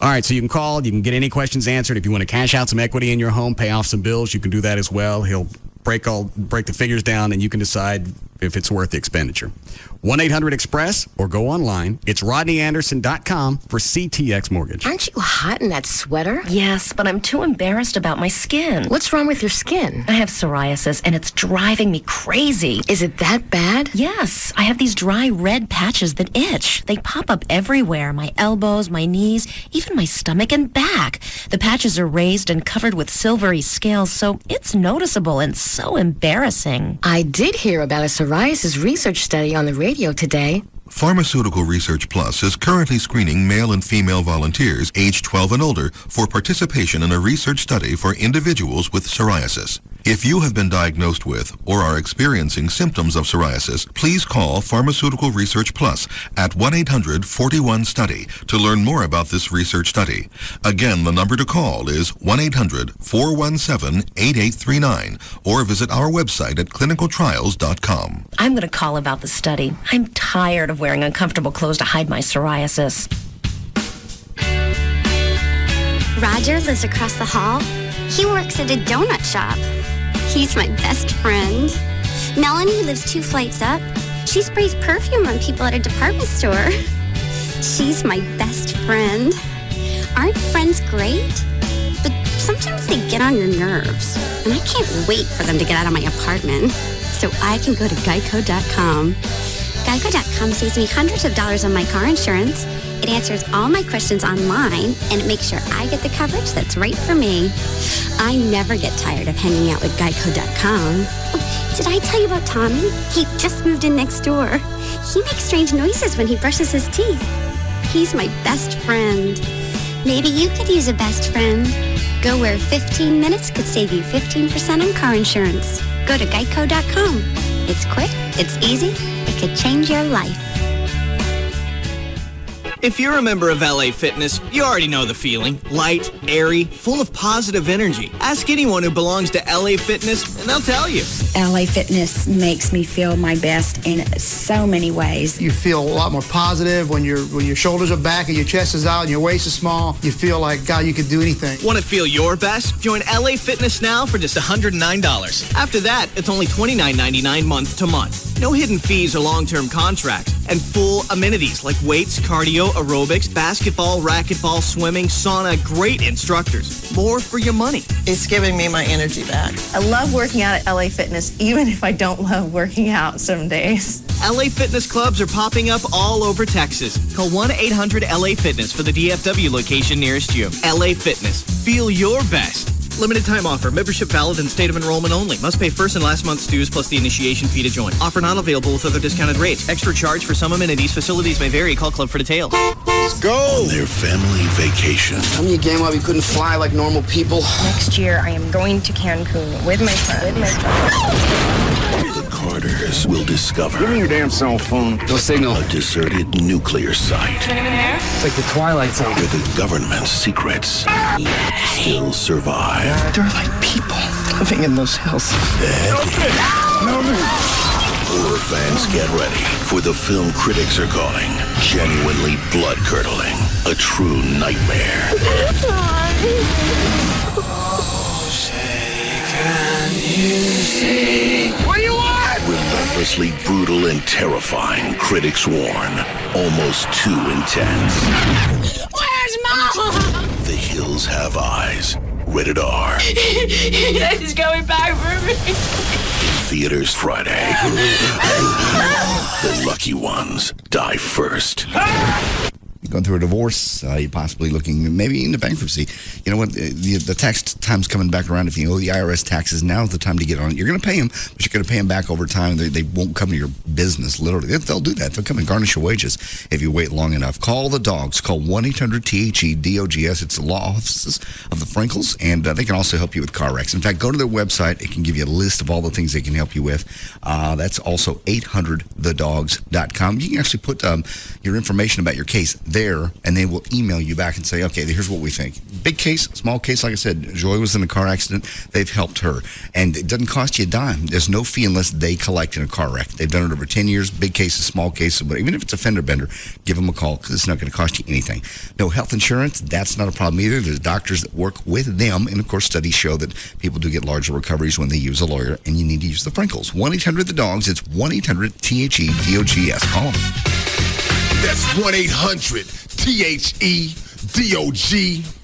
All right, so you can call. You can get any questions answered. If you want to cash out some equity in your home, pay off some bills, you can do that as well. He'll break the figures down, and you can decide if it's worth the expenditure. 1-800-EXPRESS or go online. It's RodneyAnderson.com for CTX Mortgage. Aren't you hot in that sweater? Yes, but I'm too embarrassed about my skin. What's wrong with your skin? I have psoriasis, and it's driving me crazy. Is it that bad? Yes. I have these dry red patches that itch. They pop up everywhere. My elbows, my knees, even my stomach and back. The patches are raised and covered with silvery scales, so it's noticeable and so embarrassing. I did hear about a psoriasis research study on the radio today. Pharmaceutical Research Plus is currently screening male and female volunteers aged 12 and older for participation in a research study for individuals with psoriasis. If you have been diagnosed with or are experiencing symptoms of psoriasis, please call Pharmaceutical Research Plus at 1-800-41-STUDY to learn more about this research study. Again, the number to call is 1-800-417-8839 or visit our website at clinicaltrials.com. I'm going to call about the study. I'm tired of wearing uncomfortable clothes to hide my psoriasis. Roger lives across the hall. He works at a donut shop. He's my best friend. Melanie lives 2 flights up. She sprays perfume on people at a department store. She's my best friend. Aren't friends great? But sometimes they get on your nerves. And I can't wait for them to get out of my apartment so I can go to Geico.com. Geico.com saves me hundreds of dollars on my car insurance. It answers all my questions online, and it makes sure I get the coverage that's right for me. I never get tired of hanging out with Geico.com. Oh, did I tell you about Tommy? He just moved in next door. He makes strange noises when he brushes his teeth. He's my best friend. Maybe you could use a best friend. Go where 15 minutes could save you 15% on car insurance. Go to Geico.com. It's quick, it's easy, it could change your life. If you're a member of LA Fitness, you already know the feeling. Light, airy, full of positive energy. Ask anyone who belongs to LA Fitness and they'll tell you. LA Fitness makes me feel my best in so many ways. You feel a lot more positive when your shoulders are back and your chest is out and your waist is small. You feel like, God, you could do anything. Want to feel your best? Join LA Fitness now for just $109. After that, it's only $29.99 month to month. No hidden fees or long-term contracts. And full amenities like weights, cardio, aerobics, basketball, racquetball, swimming, sauna, great instructors. More for your money. It's giving me my energy back. I love working out at LA Fitness, even if I don't love working out some days. LA Fitness clubs are popping up all over Texas. Call 1-800-LA-FITNESS for the DFW location nearest you. LA Fitness. Feel your best. Limited time offer. Membership valid in state of enrollment only. Must pay first and last month's dues plus the initiation fee to join. Offer not available with other discounted rates. Extra charge for some amenities. Facilities may vary. Call Club for details. Let's go! On their family vacation. Tell me again why we couldn't fly like normal people. Next year, I am going to Cancun with my friend. The Carters will discover. Give me your damn cell phone. No signal. A deserted nuclear site. Is anyone there? It's like the Twilight Zone. Where the government's secrets still survive. They're like people living in those hills. Horror fans, get ready for the film critics are calling genuinely blood-curdling. A true nightmare. What do you want? Relentlessly brutal and terrifying, critics warn. Almost too intense. Where's Mom? The Hills Have Eyes. Rated R. He's coming back for me. Theaters Friday. The lucky ones die first. Going through a divorce, you're possibly looking maybe into bankruptcy. You know what? The tax time's coming back around. If you owe the IRS taxes, now's the time to get on it. You're going to pay them, but you're going to pay them back over time. They won't come to your business, literally. They'll do that. They'll come and garnish your wages if you wait long enough. Call the dogs. Call 1-800-THE-DOGS. It's the law offices of the Frinkles, and they can also help you with car wrecks. In fact, go to their website. It can give you a list of all the things they can help you with. That's also 800thedogs.com. You can actually put your information about your case there, and they will email you back and say, okay, here's what we think. Big case, small case, like I said, Joy was in a car accident. They've helped her. And it doesn't cost you a dime. There's no fee unless they collect in a car wreck. They've done it over 10 years, big cases, small cases, but even if it's a fender bender, give them a call because it's not going to cost you anything. No health insurance, that's not a problem either. There's doctors that work with them, and of course, studies show that people do get larger recoveries when they use a lawyer, and you need to use the Frinkles. 1-800-THE-DOGS. It's 1-800-THE-DOGS. Call them. That's 1-800-THE-DOGS.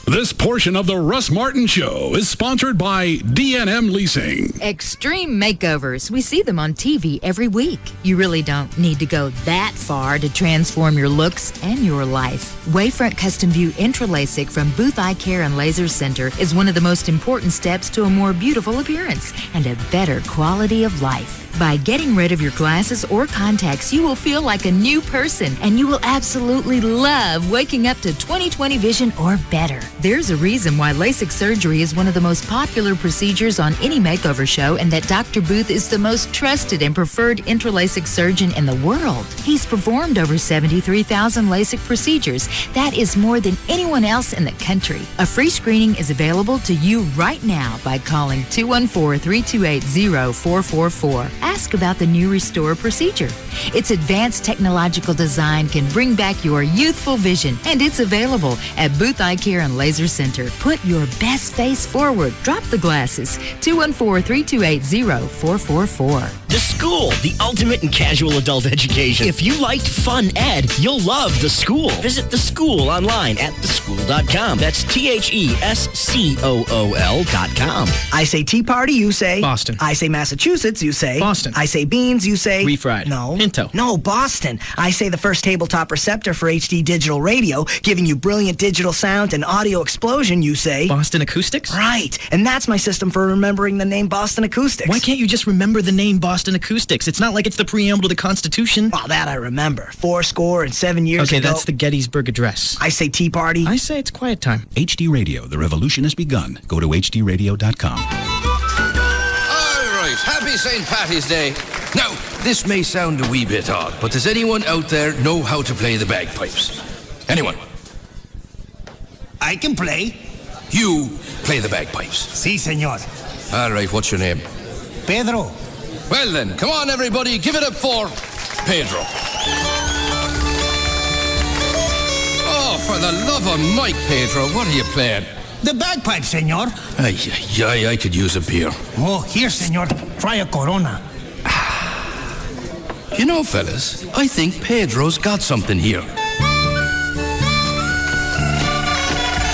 This portion of the Russ Martin Show is sponsored by D&M Leasing. Extreme makeovers. We see them on TV every week. You really don't need to go that far to transform your looks and your life. Wavefront Custom View Intra-LASIK from Booth Eye Care and Laser Center is one of the most important steps to a more beautiful appearance and a better quality of life. By getting rid of your glasses or contacts, you will feel like a new person, and you will absolutely love waking up to 20/20 vision or better. There's a reason why LASIK surgery is one of the most popular procedures on any makeover show, and that Dr. Booth is the most trusted and preferred intra-LASIK surgeon in the world. He's performed over 73,000 LASIK procedures. That is more than anyone else in the country. A free screening is available to you right now by calling 214-328-0444. Ask about the new Restore procedure. Its advanced technological design can bring back your youthful vision, and it's available at Booth Eye Care and Laser Center. Put your best face forward. Drop the glasses. 214-328-0444. The School, the ultimate in casual adult education. If you liked fun ed, you'll love The School. Visit The School online at theschool.com. That's TheSchool.com. I say Tea Party, you say Boston. I say Massachusetts, you say Boston. I say beans, you say refried. No. Pinto. No, Boston. I say the first tabletop receptor for HD digital radio, giving you brilliant digital sound and audio explosion, you say Boston Acoustics? Right. And that's my system for remembering the name Boston Acoustics. Why can't you just remember the name Boston Acoustics? It's not like it's the preamble to the Constitution. Well, that I remember. 7 years ago. Okay, that's the Gettysburg Address. I say Tea Party. I say it's quiet time. HD Radio, the revolution has begun. Go to hdradio.com. All right, happy St. Patty's Day. Now, this may sound a wee bit odd, but does anyone out there know how to play the bagpipes? Anyone? I can play. You play the bagpipes? Si, senor. All right, what's your name? Pedro. Well then, come on everybody, give it up for Pedro. Oh, for the love of Mike, Pedro, what are you playing? The bagpipe, senor. I could use a beer. Oh, here, senor. Try a Corona. You know, fellas, I think Pedro's got something here.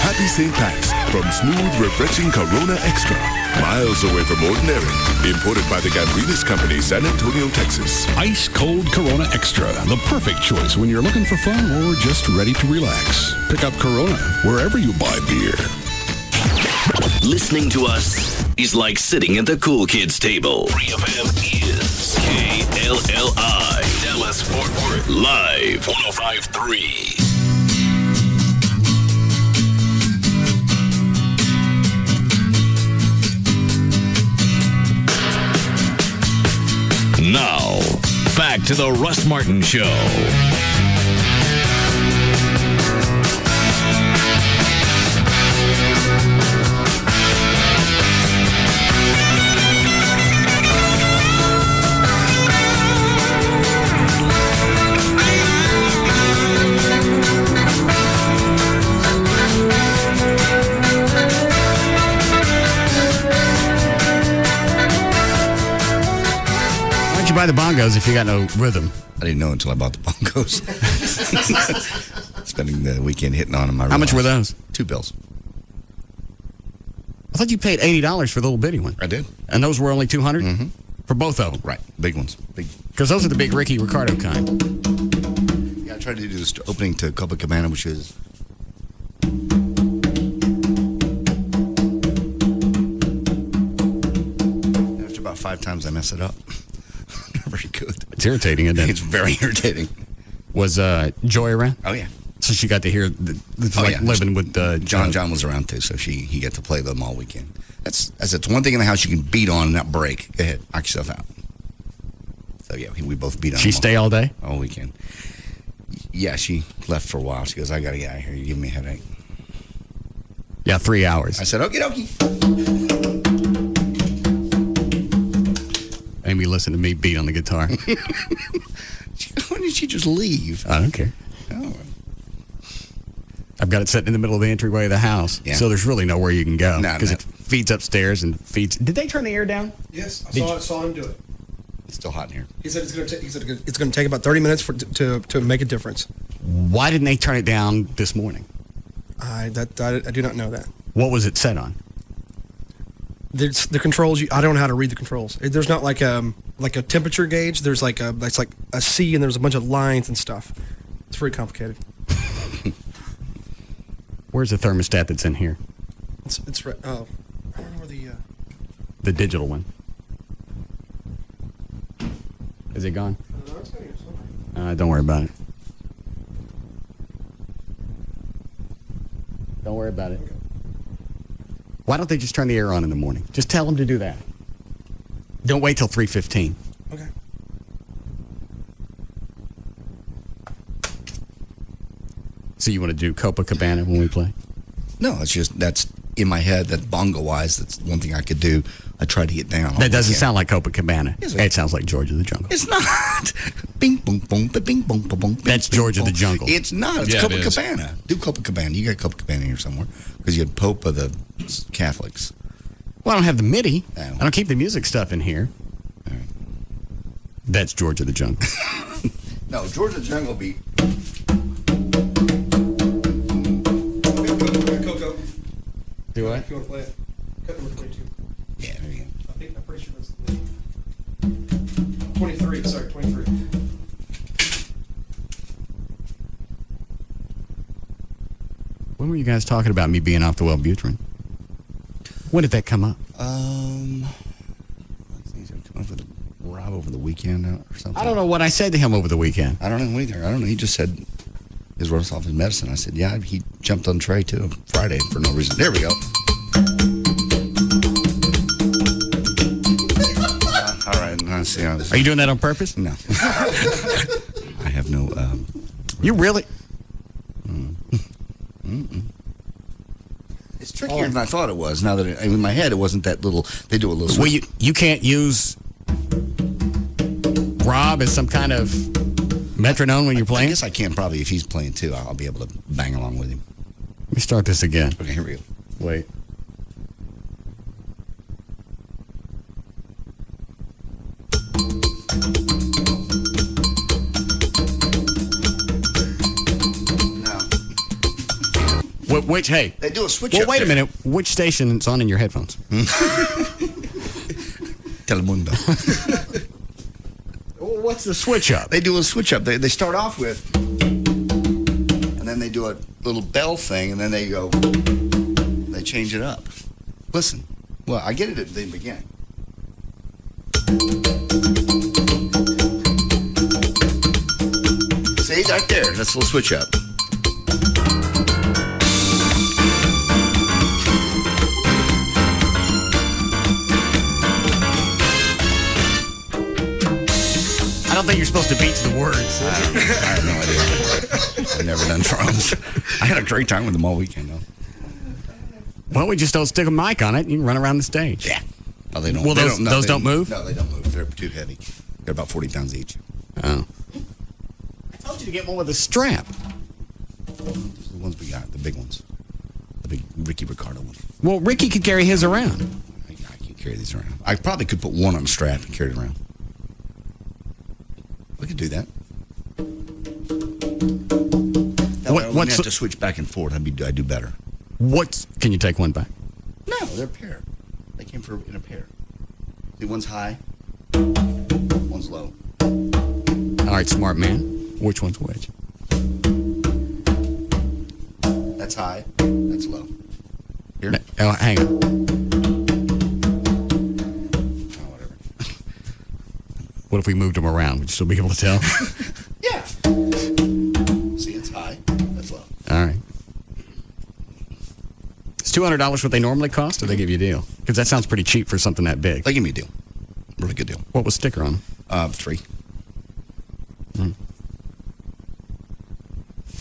Happy St. Pat's from smooth, refreshing Corona Extra. Miles away from ordinary. Imported by the Gambrinus Company, San Antonio, Texas. Ice cold Corona Extra, the perfect choice when you're looking for fun or just ready to relax. Pick up Corona wherever you buy beer. Listening to us is like sitting at the cool kids table. Free FM is KLLI, Dallas Fort Worth, live 105.3. Now, back to the Russ Martin Show. Buy the bongos if you got no rhythm. I didn't know until I bought the bongos. Spending the weekend hitting on them. How much were those? $2 bills. I thought you paid $80 for the little bitty one. I did. And those were only $200? Mm-hmm. For both of them? Right. Big ones. Big. Because those are the big Ricky Ricardo kind. Yeah, I tried to do this opening to Copacabana, which is... After about 5 times, I mess it up. Not very good. It's irritating, isn't it? It's very irritating. Was Joy around? Oh, yeah. So she got to hear living with John. John was around too, so he got to play them all weekend. That's one thing in the house you can beat on and not break. Go ahead, knock yourself out. So yeah, we both beat on. She stay all day? All weekend. Yeah, she left for a while. She goes, I gotta get out of here. You give me a headache. Yeah, 3 hours. I said, okie dokie. Amy listened to me beat on the guitar. Why did she just leave? I don't care. Oh. I've got it set in the middle of the entryway of the house, so there's really nowhere you can go because it feeds upstairs and feeds. Did they turn the air down? Yes, I saw him do it. It's still hot in here. He said it's going to take about 30 minutes to make a difference. Why didn't they turn it down this morning? I do not know that. What was it set on? There's the controls. I don't know how to read the controls. There's not like a temperature gauge. There's it's like a C and there's a bunch of lines and stuff. It's very complicated. Where's the thermostat that's in here? It's I don't know where the digital one. Is it gone? No, it's got here somewhere. Don't worry about it. Don't worry about it. Why don't they just turn the air on in the morning? Just tell them to do that. Don't wait till 3:15. Okay. So you want to do Copacabana when we play? No, it's just that's in my head. That bongo wise, that's one thing I could do. I tried to get down. That doesn't sound like Copacabana. It sounds like George of the Jungle. It's not. Bing boom boom bing boom boom boom. That's George of the Jungle. It's not. It's Copacabana. Do Copacabana. You got Copacabana here somewhere because you had Pope of the Catholics. Well, I don't have the MIDI. I don't keep the music stuff in here. All right. That's George of the Jungle. No, George of the Jungle beat. Coco. Do what? If you want to play it. Cut number 22. Yeah, there you go. I'm pretty sure that's the lead. 23, sorry, 23. When were you guys talking about me being off the Wellbutrin? When did that come up? Rob over the weekend or something. I don't know what I said to him over the weekend. I don't know either. I don't know. He just said his wrote us off his medicine. I said, yeah, he jumped on Trey too Friday for no reason. There we go. All right. Are you doing that on purpose? No. I have no. You really? It's trickier than I thought it was. Now that in my head, it wasn't that little. They do a little. Well, you can't use Rob as some kind of metronome when you're playing? I guess I can probably. If he's playing too, I'll be able to bang along with him. Let me start this again. Okay, here we go. Wait. Which, hey. They do a switch Well, up wait there. a minute. Which station is on in your headphones? Telemundo. What's the switch up? They do a switch up. They start off with, and then they do a little bell thing, and then they go, they change it up. Listen. Well, I get it at the beginning. See, right there. That's a little switch up. I don't think you're supposed to beat to the words. I don't know. I have no idea. I've never done drums. I had a great time with them all weekend, though. Well, we just don't stick a mic on it and you can run around the stage. Yeah. Oh, they don't. Well, those they don't move? No, they don't move. They're too heavy. They're about 40 pounds each. Oh. I told you to get one with a strap. The ones we got, the big ones. The big Ricky Ricardo one. Well, Ricky could carry his around. I can't carry these around. I probably could put one on a strap and carry it around. We could do that. That way I wouldn't have to switch back and forth. I'd do better. What can you take one back? No, they're a pair. They came in a pair. See, one's high, one's low. All right, smart man. Which one's which? That's high, that's low. Here? No, hang on. What if we moved them around? Would you still be able to tell? Yeah. See, it's high, that's low. All right. Is $200 what they normally cost, or they give you a deal? Because that sounds pretty cheap for something that big. They give me a deal. Really good deal. What was sticker on them? 3.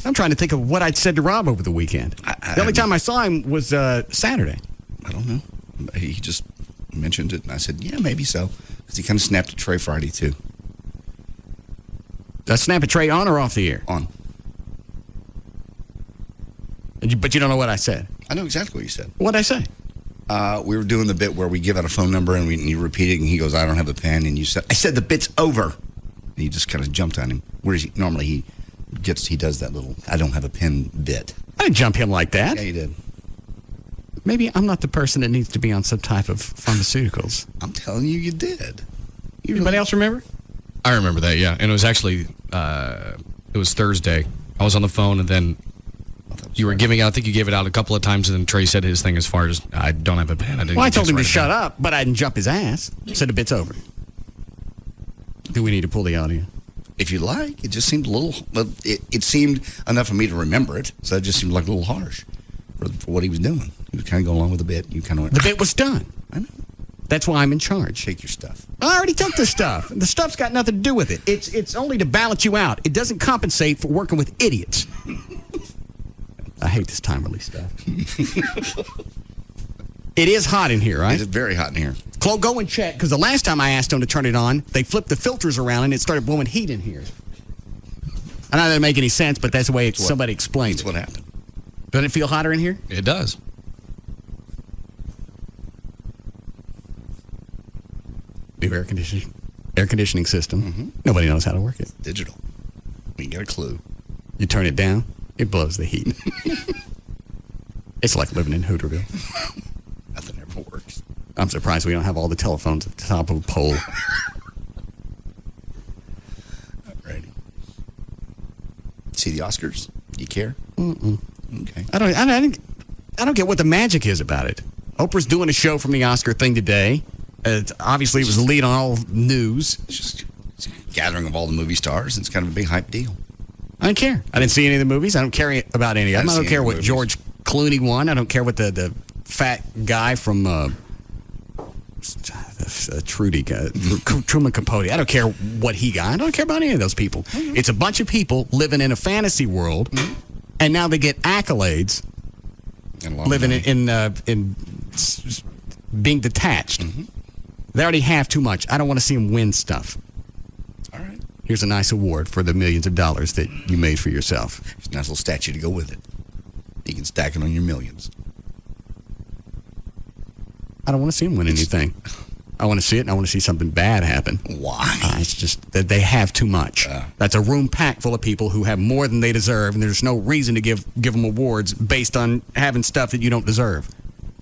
I'm trying to think of what I'd said to Rob over the weekend. The only time I saw him was Saturday. I don't know. He just mentioned it, and I said, yeah, maybe so. Because he kind of snapped a tray Friday, too. Did I snap a tray on or off the air? On. But you don't know what I said? I know exactly what you said. What'd I say? We were doing the bit where we give out a phone number, and you repeat it, and he goes, I don't have a pen. And you said, I said the bit's over. And you just kind of jumped on him. Whereas normally he does that little, I don't have a pen bit. I didn't jump him like that. Yeah, you did. Maybe I'm not the person that needs to be on some type of pharmaceuticals. I'm telling you, you did. Anybody else remember? I remember that, yeah. And it was actually, it was Thursday. I was on the phone, and then you were giving out, I think you gave it out a couple of times, and then Trey said his thing as far as, I don't have a pen. I told him to shut up, but I didn't jump his ass. Said the bit's over. Do we need to pull the audio? If you like. It just seemed a little, it seemed enough for me to remember it, so it just seemed like a little harsh for what he was doing. He was kind of going along with the bit. You kind of went, the bit was done. I know. That's why I'm in charge. Take your stuff. I already took the stuff. The stuff's got nothing to do with it. It's only to balance you out. It doesn't compensate for working with idiots. I hate this time release stuff. It is hot in here, right? It is very hot in here. Chloe, go and check, because the last time I asked them to turn it on, they flipped the filters around and it started blowing heat in here. I know that doesn't make any sense, but that's the way somebody explained it. That's what happened. Doesn't it feel hotter in here? It does. New air conditioning system. Mm-hmm. Nobody knows how to work it. Digital. You get a clue. You turn it down, it blows the heat. It's like living in Hooterville. Nothing ever works. I'm surprised we don't have all the telephones at the top of a pole. Alrighty. See the Oscars? Do you care? Mm-mm. Okay. I don't get what the magic is about it. Oprah's doing a show from the Oscar thing today. Obviously, it was the lead on all news. It's a gathering of all the movie stars. It's kind of a big hype deal. I don't care. I didn't see any of the movies. I don't care about any of them. I don't care what George Clooney won. I don't care what the fat guy from Truman Capote. I don't care what he got. I don't care about any of those people. Mm-hmm. It's a bunch of people living in a fantasy world, and now they get accolades living in being detached. Mm-hmm. They already have too much. I don't want to see them win stuff. All right. Here's a nice award for the millions of dollars that you made for yourself. There's a nice little statue to go with it. You can stack it on your millions. I don't want to see them win anything. I want to see it, and I want to see something bad happen. Why? It's just that they have too much. That's a room packed full of people who have more than they deserve, and there's no reason to give them awards based on having stuff that you don't deserve.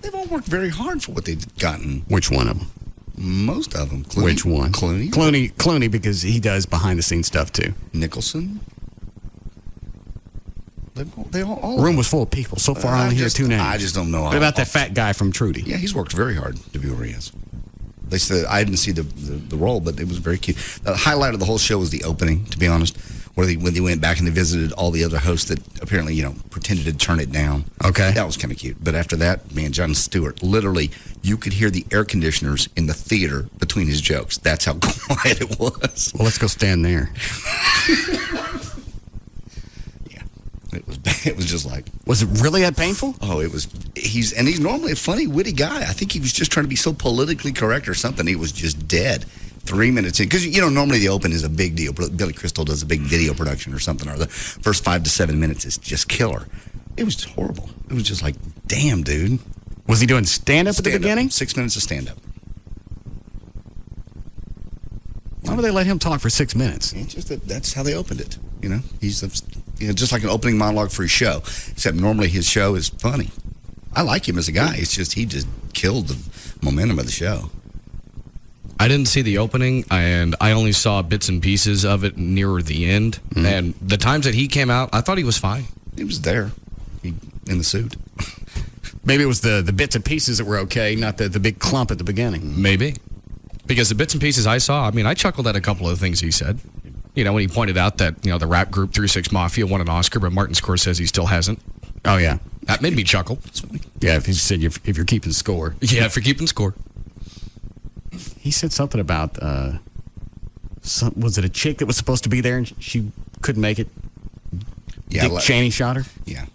They've all worked very hard for what they've gotten. Which one of them? Most of them. Clooney. Which one? Clooney. Clooney, because he does behind-the-scenes stuff, too. Nicholson. They all room was full of people. So far, I only hear two names. I just don't know. What about that fat guy from Trudy? Yeah, he's worked very hard to be where he is. They said I didn't see the role, but it was very cute. The highlight of the whole show was the opening, to be honest, when they went back and they visited all the other hosts that apparently, pretended to turn it down. Okay. That was kind of cute. But after that, man, Jon Stewart, literally, you could hear the air conditioners in the theater between his jokes. That's how quiet it was. Well, let's go stand there. It was just like... Was it really that painful? Oh, it was... He's normally a funny, witty guy. I think he was just trying to be so politically correct or something. He was just dead 3 minutes in. Because, normally the open is a big deal. Billy Crystal does a big video production or something. Or the first 5 to 7 minutes is just killer. It was just horrible. It was just like, damn, dude. Was he doing stand-up at the beginning? 6 minutes of stand-up. Why would they let him talk for 6 minutes? It's just that's how they opened it. He's just like an opening monologue for his show. Except normally his show is funny. I like him as a guy. It's just he just killed the momentum of the show. I didn't see the opening, and I only saw bits and pieces of it nearer the end. Mm-hmm. And the times that he came out, I thought he was fine. He was there in the suit. Maybe it was the bits and pieces that were okay, not the big clump at the beginning. Maybe. Because the bits and pieces I saw, I mean, I chuckled at a couple of the things he said. You know, when he pointed out that, the rap group 3 6 Mafia won an Oscar, but Martin Scorsese still hasn't. Oh, yeah. That made me chuckle. Yeah, if he said if you're keeping score. Yeah, if you're keeping score. He said something about, was it a chick that was supposed to be there and she couldn't make it? Yeah, Dick Cheney shot her? Yeah.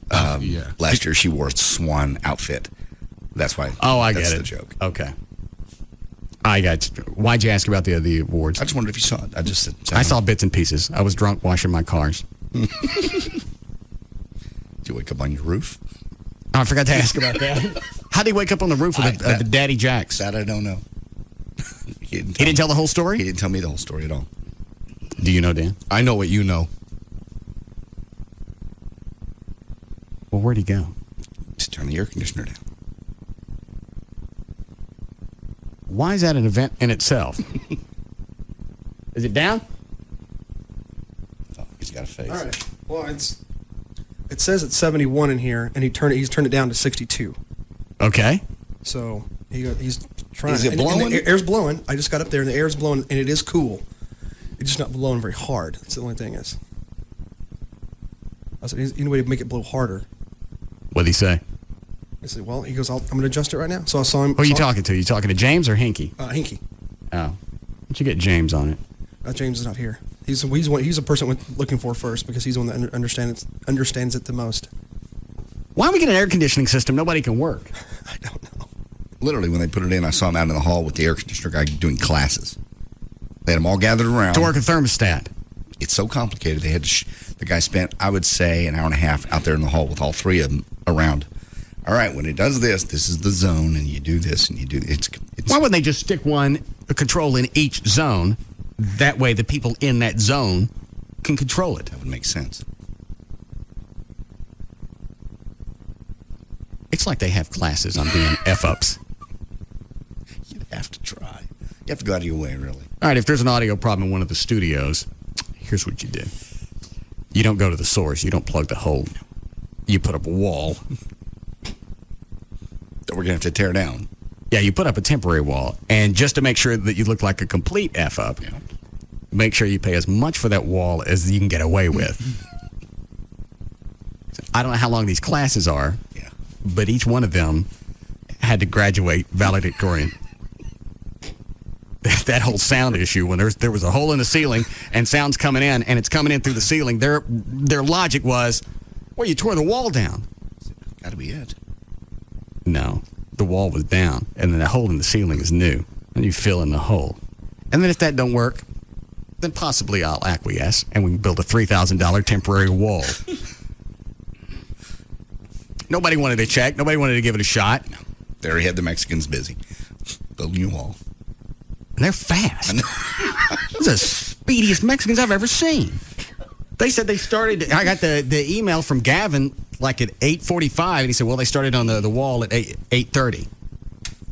Yeah. Last year she wore a swan outfit. That's why. Oh, I that's get it. The joke. Okay. I got you. Why'd you ask about the awards? I just wondered if you saw it. I saw bits and pieces. I was drunk washing my cars. Did you wake up on your roof? Oh, I forgot to ask about that. How did he wake up on the roof of the Daddy Jacks? That I don't know. He didn't tell the whole story? He didn't tell me the whole story at all. Do you know, Dan? I know what you know. Well, where'd he go? Just turn the air conditioner down. Why is that an event in itself? Is it down? Oh, he's got a face. All right. Well, it says it's 71 in here, and he's turned it down to 62. Okay. So he's trying. Is it blowing? And the air's blowing. I just got up there, and the air's blowing, and it is cool. It's just not blowing very hard. That's the only thing is. I said, any way to make it blow harder? What'd he say? I said, well, he goes, I'm going to adjust it right now. So I saw him. Who are you talking to? You talking to James or Hinky? Hinky. Oh. Why don't you get James on it? James is not here. He's a person we're looking for first because he's the one that understands it the most. Why don't we get an air conditioning system nobody can work? I don't know. Literally, when they put it in, I saw him out in the hall with the air conditioner guy doing classes. They had them all gathered around. To work a thermostat. It's so complicated. They had the guy spent, I would say, an hour and a half out there in the hall with all three of them around. All right, when it does this is the zone, and you do this, and you do it's Why wouldn't they just stick a control in each zone? That way the people in that zone can control it. That would make sense. It's like they have classes on being F-ups. You have to try. You have to go out of your way, really. All right, if there's an audio problem in one of the studios, here's what you do. You don't go to the source. You don't plug the hole. You put up a wall. That we're going to have to tear down. Yeah, you put up a temporary wall. And just to make sure that you look like a complete F-up, make sure you pay as much for that wall as you can get away with. I don't know how long these classes are, but each one of them had to graduate valedictorian. That whole sound issue, when there was a hole in the ceiling and sound's coming in, and it's coming in through the ceiling, their logic was, well, you tore the wall down. Got to be it. No, the wall was down, and then the hole in the ceiling is new, and you fill in the hole. And then if that don't work, then possibly I'll acquiesce, and we can build a $3,000 temporary wall. Nobody wanted to check. Nobody wanted to give it a shot. No. They already had the Mexicans busy building a wall. And they're fast. Those are the speediest Mexicans I've ever seen. They said they started, I got the email from Gavin like at 8:45, and he said, well, they started on the wall at 8:30.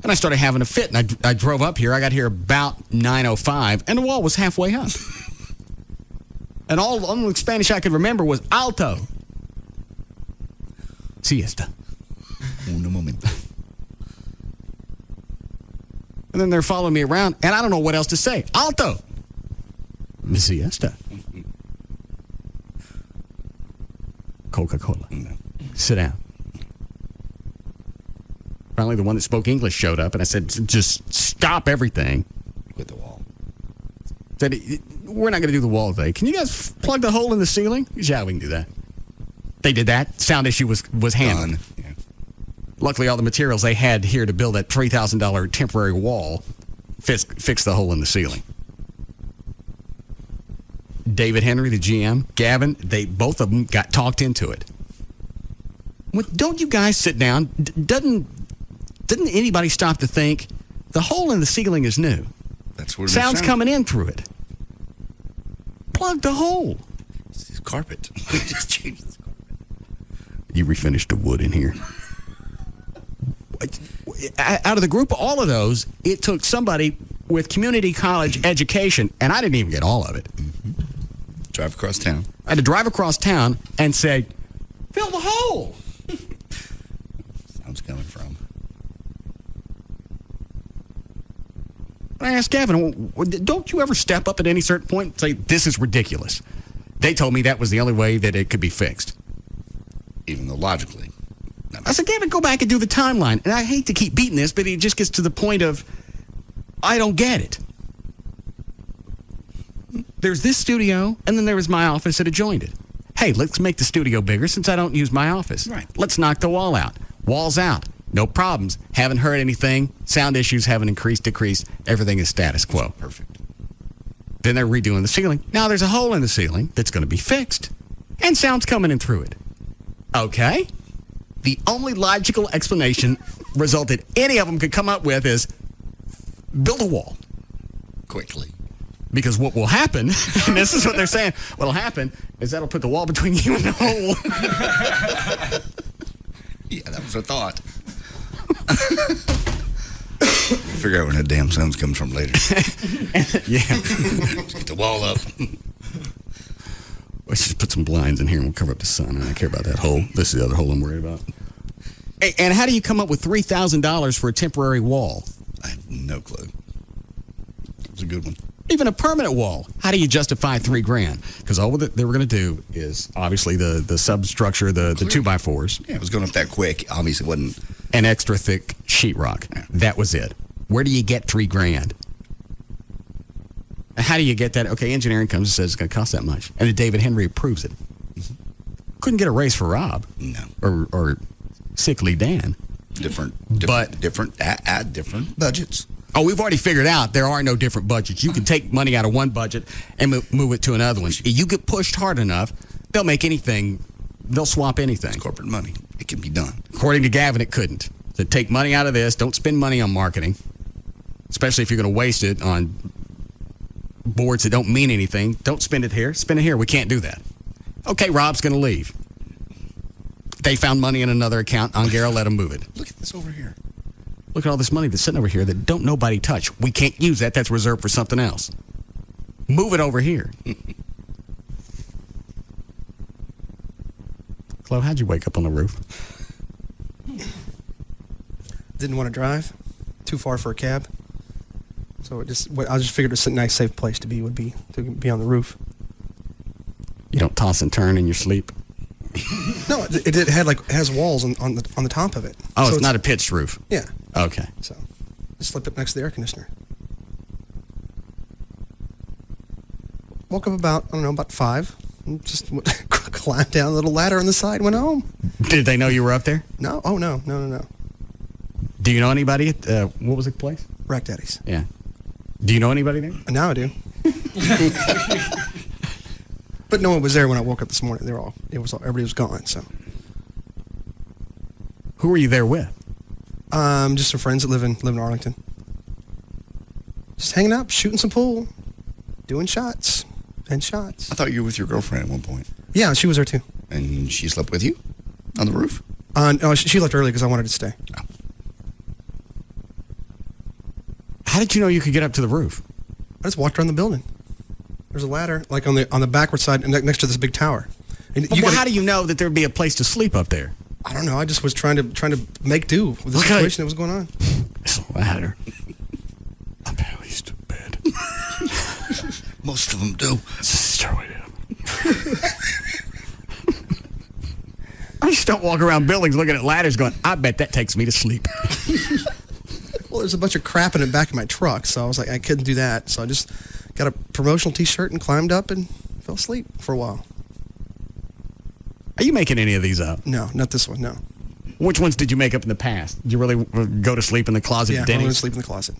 And I started having a fit, and I drove up here. I got here about 9:05, and the wall was halfway up. And all the only Spanish I could remember was alto. Siesta. Un momento. And then they're following me around, and I don't know what else to say. Alto. Siesta. Coca-Cola. No. Sit down. Finally, the one that spoke English showed up, and I said, just stop everything. With the wall. Said, we're not going to do the wall today. Can you guys plug the hole in the ceiling? Yeah, we can do that. They did that. Sound issue was handled. Yeah. Luckily, all the materials they had here to build that $3,000 temporary wall fixed the hole in the ceiling. David Henry, the GM, Gavin, both of them got talked into it. Well, don't you guys sit down? Didn't anybody stop to think the hole in the ceiling is new? That's where sound's coming in through it. Plug the hole. It's carpet. We just changed this carpet. You refinished the wood in here. Out of the group of all of those, it took somebody with community college education, and I didn't even get all of it. Mm-hmm. Drive across town. I had to drive across town and say, fill the hole. Sounds coming from. I asked Gavin, don't you ever step up at any certain point and say, this is ridiculous? They told me that was the only way that it could be fixed. Even though logically. I said, Gavin, go back and do the timeline. And I hate to keep beating this, but it just gets to the point of, I don't get it. There's this studio, and then there was my office that adjoined it. Hey, let's make the studio bigger since I don't use my office. Right. Let's knock the wall out. Wall's out. No problems. Haven't heard anything. Sound issues haven't decreased. Everything is status quo. Perfect. Then they're redoing the ceiling. Now there's a hole in the ceiling that's going to be fixed. And sound's coming in through it. Okay. The only logical explanation result that any of them could come up with is build a wall. Quickly. Because what will happen, and this is what they're saying, what will happen is that'll put the wall between you and the hole. Yeah, that was a thought. Figure out where that damn sound's coming from later. Yeah. Let's get the wall up. Let's just put some blinds in here and we'll cover up the sun. I don't care about that hole. This is the other hole I'm worried about. And how do you come up with $3,000 for a temporary wall? I have no clue. It was a good one. Even a permanent wall. How do you justify $3,000? Because all that they were going to do is obviously the substructure, the 2x4s. Yeah, it was going up that quick. Obviously, it wasn't. An extra thick sheetrock. Yeah. That was it. Where do you get $3,000? How do you get that? Okay, engineering comes and says it's going to cost that much, and then David Henry approves it. Mm-hmm. Couldn't get a raise for Rob. No. Or Sickly Dan. Different budgets. Oh, we've already figured out there are no different budgets. You can take money out of one budget and move it to another one. You get pushed hard enough, they'll make anything. They'll swap anything. It's corporate money. It can be done. According to Gavin, it couldn't. So take money out of this. Don't spend money on marketing, especially if you're going to waste it on boards that don't mean anything. Don't spend it here. Spend it here. We can't do that. Okay, Rob's going to leave. They found money in another account. Angara let him move it. Look at this over here. Look at all this money that's sitting over here that don't nobody touch. We can't use that. That's reserved for something else. Move it over here. Chloe, how'd you wake up on the roof? Didn't want to drive. Too far for a cab. So I just figured a nice, safe place to be would be to be on the roof. You don't toss and turn in your sleep? No, it has walls on the top of it. Oh, so it's not a pitched roof? Yeah. Okay. So just slept up next to the air conditioner. Woke up about 5. And just climbed down a little ladder on the side, went home. Did they know you were up there? No. Oh, no. Do you know anybody at, what was the place? Rack Daddy's. Yeah. Do you know anybody there? Now I do. But no one was there when I woke up this morning. Everybody was gone, so. Who were you there with? Just some friends that live in Arlington. Just hanging out, shooting some pool, doing shots. I thought you were with your girlfriend at one point. Yeah, she was there too. And she slept with you on the roof? No, she left early because I wanted to stay. Oh. How did you know you could get up to the roof? I just walked around the building. There's a ladder, like on the backward side, next to this big tower. How do you know that there'd be a place to sleep up there? I don't know. I just was trying to make do with the situation that was going on. It's a ladder. I barely used to bed. Most of them do. Stairway down. I just don't walk around buildings looking at ladders going, I bet that takes me to sleep. Well, there's a bunch of crap in the back of my truck, so I was like, I couldn't do that. So I just got a promotional T-shirt and climbed up and fell asleep for a while. Are you making any of these up? No, not this one, no. Which ones did you make up in the past? Did you really go to sleep in the closet? Yeah, I went to sleep in the closet.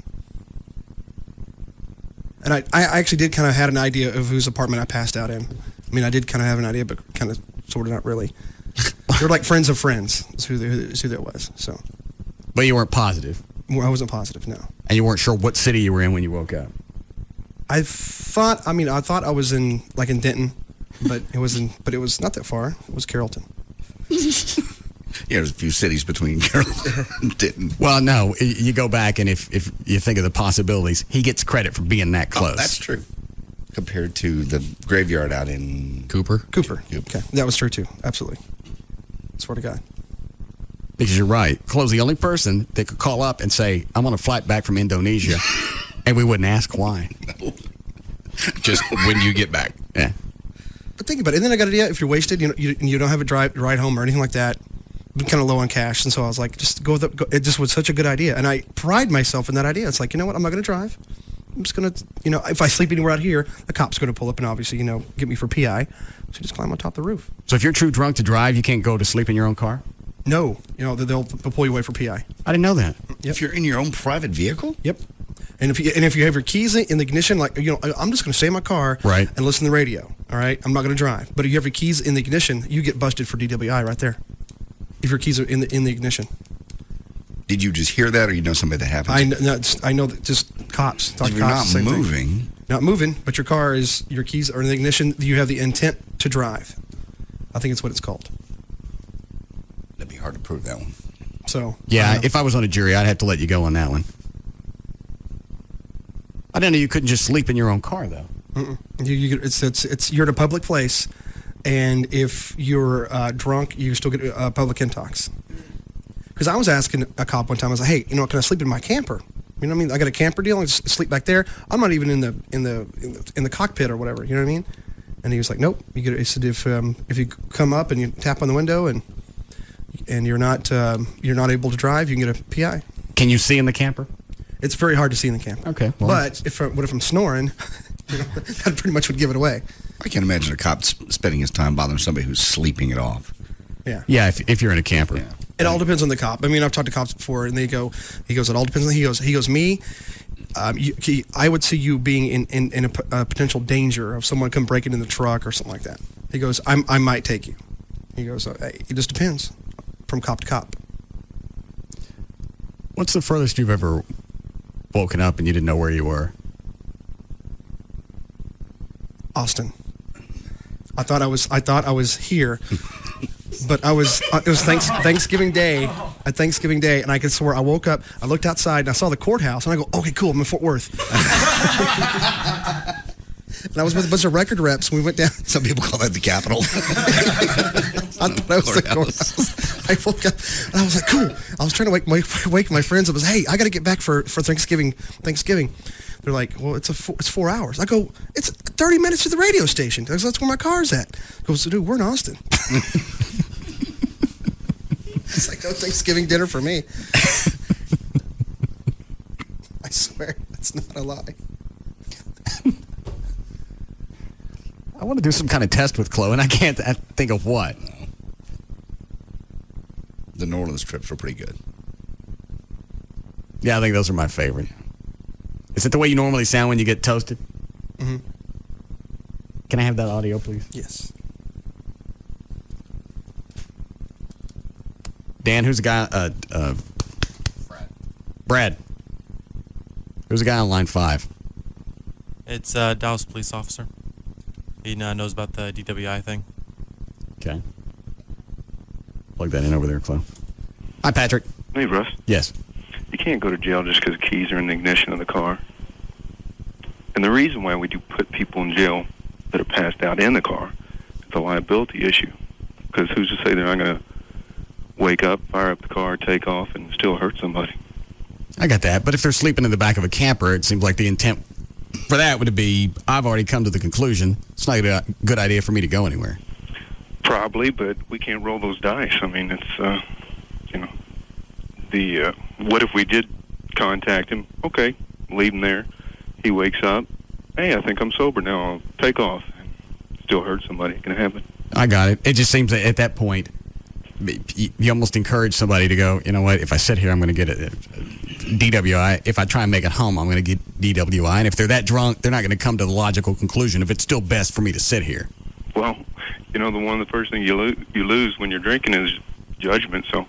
And I actually did kind of had an idea of whose apartment I passed out in. I mean, I did kind of have an idea, but kind of sort of not really. They're like friends of friends is who that was. So. But you weren't positive? I wasn't positive, no. And you weren't sure what city you were in when you woke up? I thought I was in Denton, but it was not that far. It was Carrollton. Yeah, there's a few cities between Carroll and Denton. Well, no, you go back, and if you think of the possibilities, he gets credit for being that close. Oh, that's true. Compared to the graveyard out in Cooper. Okay, that was true too. Absolutely. Swear to God. Because you're right. Chloe's the only person that could call up and say, I'm on a flight back from Indonesia, and we wouldn't ask why. No. Just when you get back. Yeah. But think about it. And then I got an idea. If you're wasted, you don't have a ride home or anything like that, I'm kind of low on cash. And so I was like, just go with it. It just was such a good idea. And I pride myself in that idea. It's like, you know what? I'm not going to drive. I'm just going to, if I sleep anywhere out here, the cop's going to pull up and obviously, get me for PI. So just climb on top of the roof. So if you're too drunk to drive, you can't go to sleep in your own car? No. They'll pull you away for PI. I didn't know that. Yep. If you're in your own private vehicle? Yep. And if you have your keys in the ignition, I'm just going to stay in my car and listen to the radio. All right, I'm not going to drive. But if you have your keys in the ignition, you get busted for DWI right there. If your keys are in the ignition. Did you just hear that, or you know somebody that happened? I know that just cops. If you're not moving. Not moving, but your keys are in the ignition. You have the intent to drive. I think it's what it's called. That'd be hard to prove that one. So yeah, if I was on a jury, I'd have to let you go on that one. I didn't know you couldn't just sleep in your own car, though. You're in a public place, and if you're drunk, you still get public intox. Because I was asking a cop one time, I was like, "Hey, can I sleep in my camper? You know what I mean? I got a camper deal, and just sleep back there. I'm not even in the cockpit or whatever. You know what I mean?" And he was like, "Nope." He said, "If you come up and you tap on the window and you're not able to drive, you can get a PI." Can you see in the camper? It's very hard to see in the camper. Okay. Well, but if I'm snoring, that pretty much would give it away. I can't imagine a cop spending his time bothering somebody who's sleeping it off. Yeah. Yeah, if you're in a camper. Yeah. It all depends on the cop. I mean, I've talked to cops before, and he goes, it all depends on, he goes, me, I would see you being in a potential danger of someone come breaking in the truck or something like that. He goes, I might take you. He goes, it just depends from cop to cop. What's the furthest you've ever woken up and you didn't know where you were? Austin. I thought I was here. But it was Thanksgiving Day, and I could swear I woke up, I looked outside, and I saw the courthouse, and I go, okay, cool, I'm in Fort Worth. And I was with a bunch of record reps, and we went down. Some people call that the Capitol. I thought I was the courthouse. I woke up, and I was like, cool. I was trying to wake my friends. I was, hey, I got to get back for Thanksgiving. They're like, well, it's 4 hours. I go, it's 30 minutes to the radio station. That's where my car's at. He goes, dude, we're in Austin. It's like no Thanksgiving dinner for me. I swear, that's not a lie. I want to do some kind of test with Chloe, and I can't think of what. The New Orleans trips were pretty good. Yeah, I think those are my favorite. Is it the way you normally sound when you get toasted? Mm-hmm. Can I have that audio, please? Yes. Dan, who's the guy? Brad. Who's the guy on line 5? It's Dallas police officer. He knows about the DWI thing. Okay. Plug that in over there, Chloe. Hi, Patrick. Hey, Russ. Yes. You can't go to jail just because keys are in the ignition of the car. And the reason why we do put people in jail that are passed out in the car is a liability issue. Because who's to say they're not going to wake up, fire up the car, take off, and still hurt somebody? I got that. But if they're sleeping in the back of a camper, it seems like the intent for that would be, I've already come to the conclusion, it's not a good idea for me to go anywhere. Probably, but we can't roll those dice. I mean, it's, what if we did contact him? Okay, leave him there. He wakes up. Hey, I think I'm sober now. I'll take off. Still hurt somebody. It can happen. I got it. It just seems that at that point, you almost encourage somebody to go, you know what, if I sit here, I'm going to get a DWI. If I try and make it home, I'm going to get DWI. And if they're that drunk, they're not going to come to the logical conclusion if it's still best for me to sit here. Well, the first thing you lose when you're drinking is judgment, so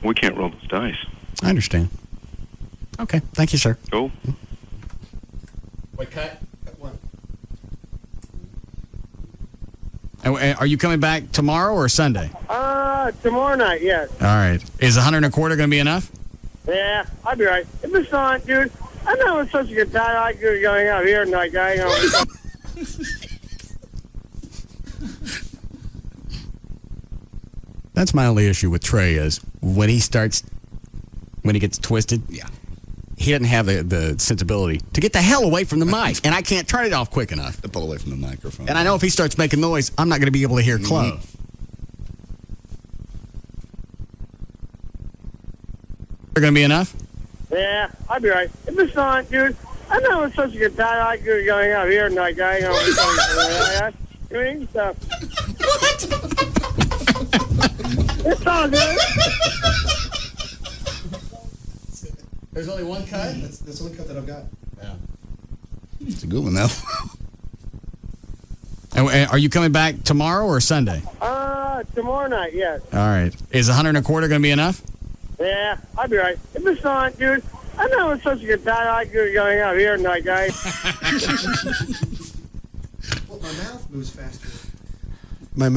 we can't roll those dice. I understand. Okay. Thank you, sir. Cool. Wait, cut. What? And are you coming back tomorrow or Sunday? Tomorrow night, yes. All right. Is 125 going to be enough? Yeah, I'll be right. If it's not, dude, I know it's such a good time. I could going out here and like, That's my only issue with Trey is when he gets twisted, he doesn't have the sensibility to get the hell away from the mic, and I can't turn it off quick enough. To pull away from the microphone. And I know if he starts making noise, I'm not going to be able to hear Chloe. They're going to be enough? Yeah, I'll be right. If it's not, dude, I know it's such a good time. I could going out here and like, doing stuff. What? It's all good. There's only one cut? That's the only cut that I've got. Yeah. It's a good one, though. And are you coming back tomorrow or Sunday? Tomorrow night, yes. All right. Is 125 going to be enough? Yeah, I'll be right. If it's not, dude, I know it's such a good time. I could going out here and like, Well, my mouth moves faster. My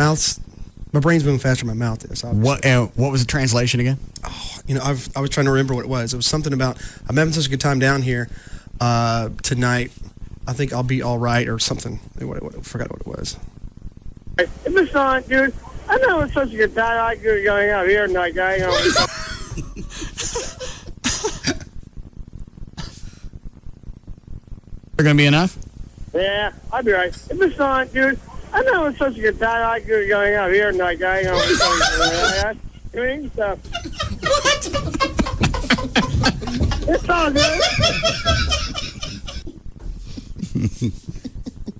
brain's moving faster than my mouth is. Obviously. What was the translation again? Oh, I was trying to remember what it was. It was something about I'm having such a good time down here tonight. I think I'll be all right or something. I forgot what it was. If it's not, dude, I know it's such a good time. I could going out here and like, They're going to be enough? Yeah, I'll be right. If it's not, dude, I know it's such a good time. I could going out here and like, doing stuff. What? It's all good.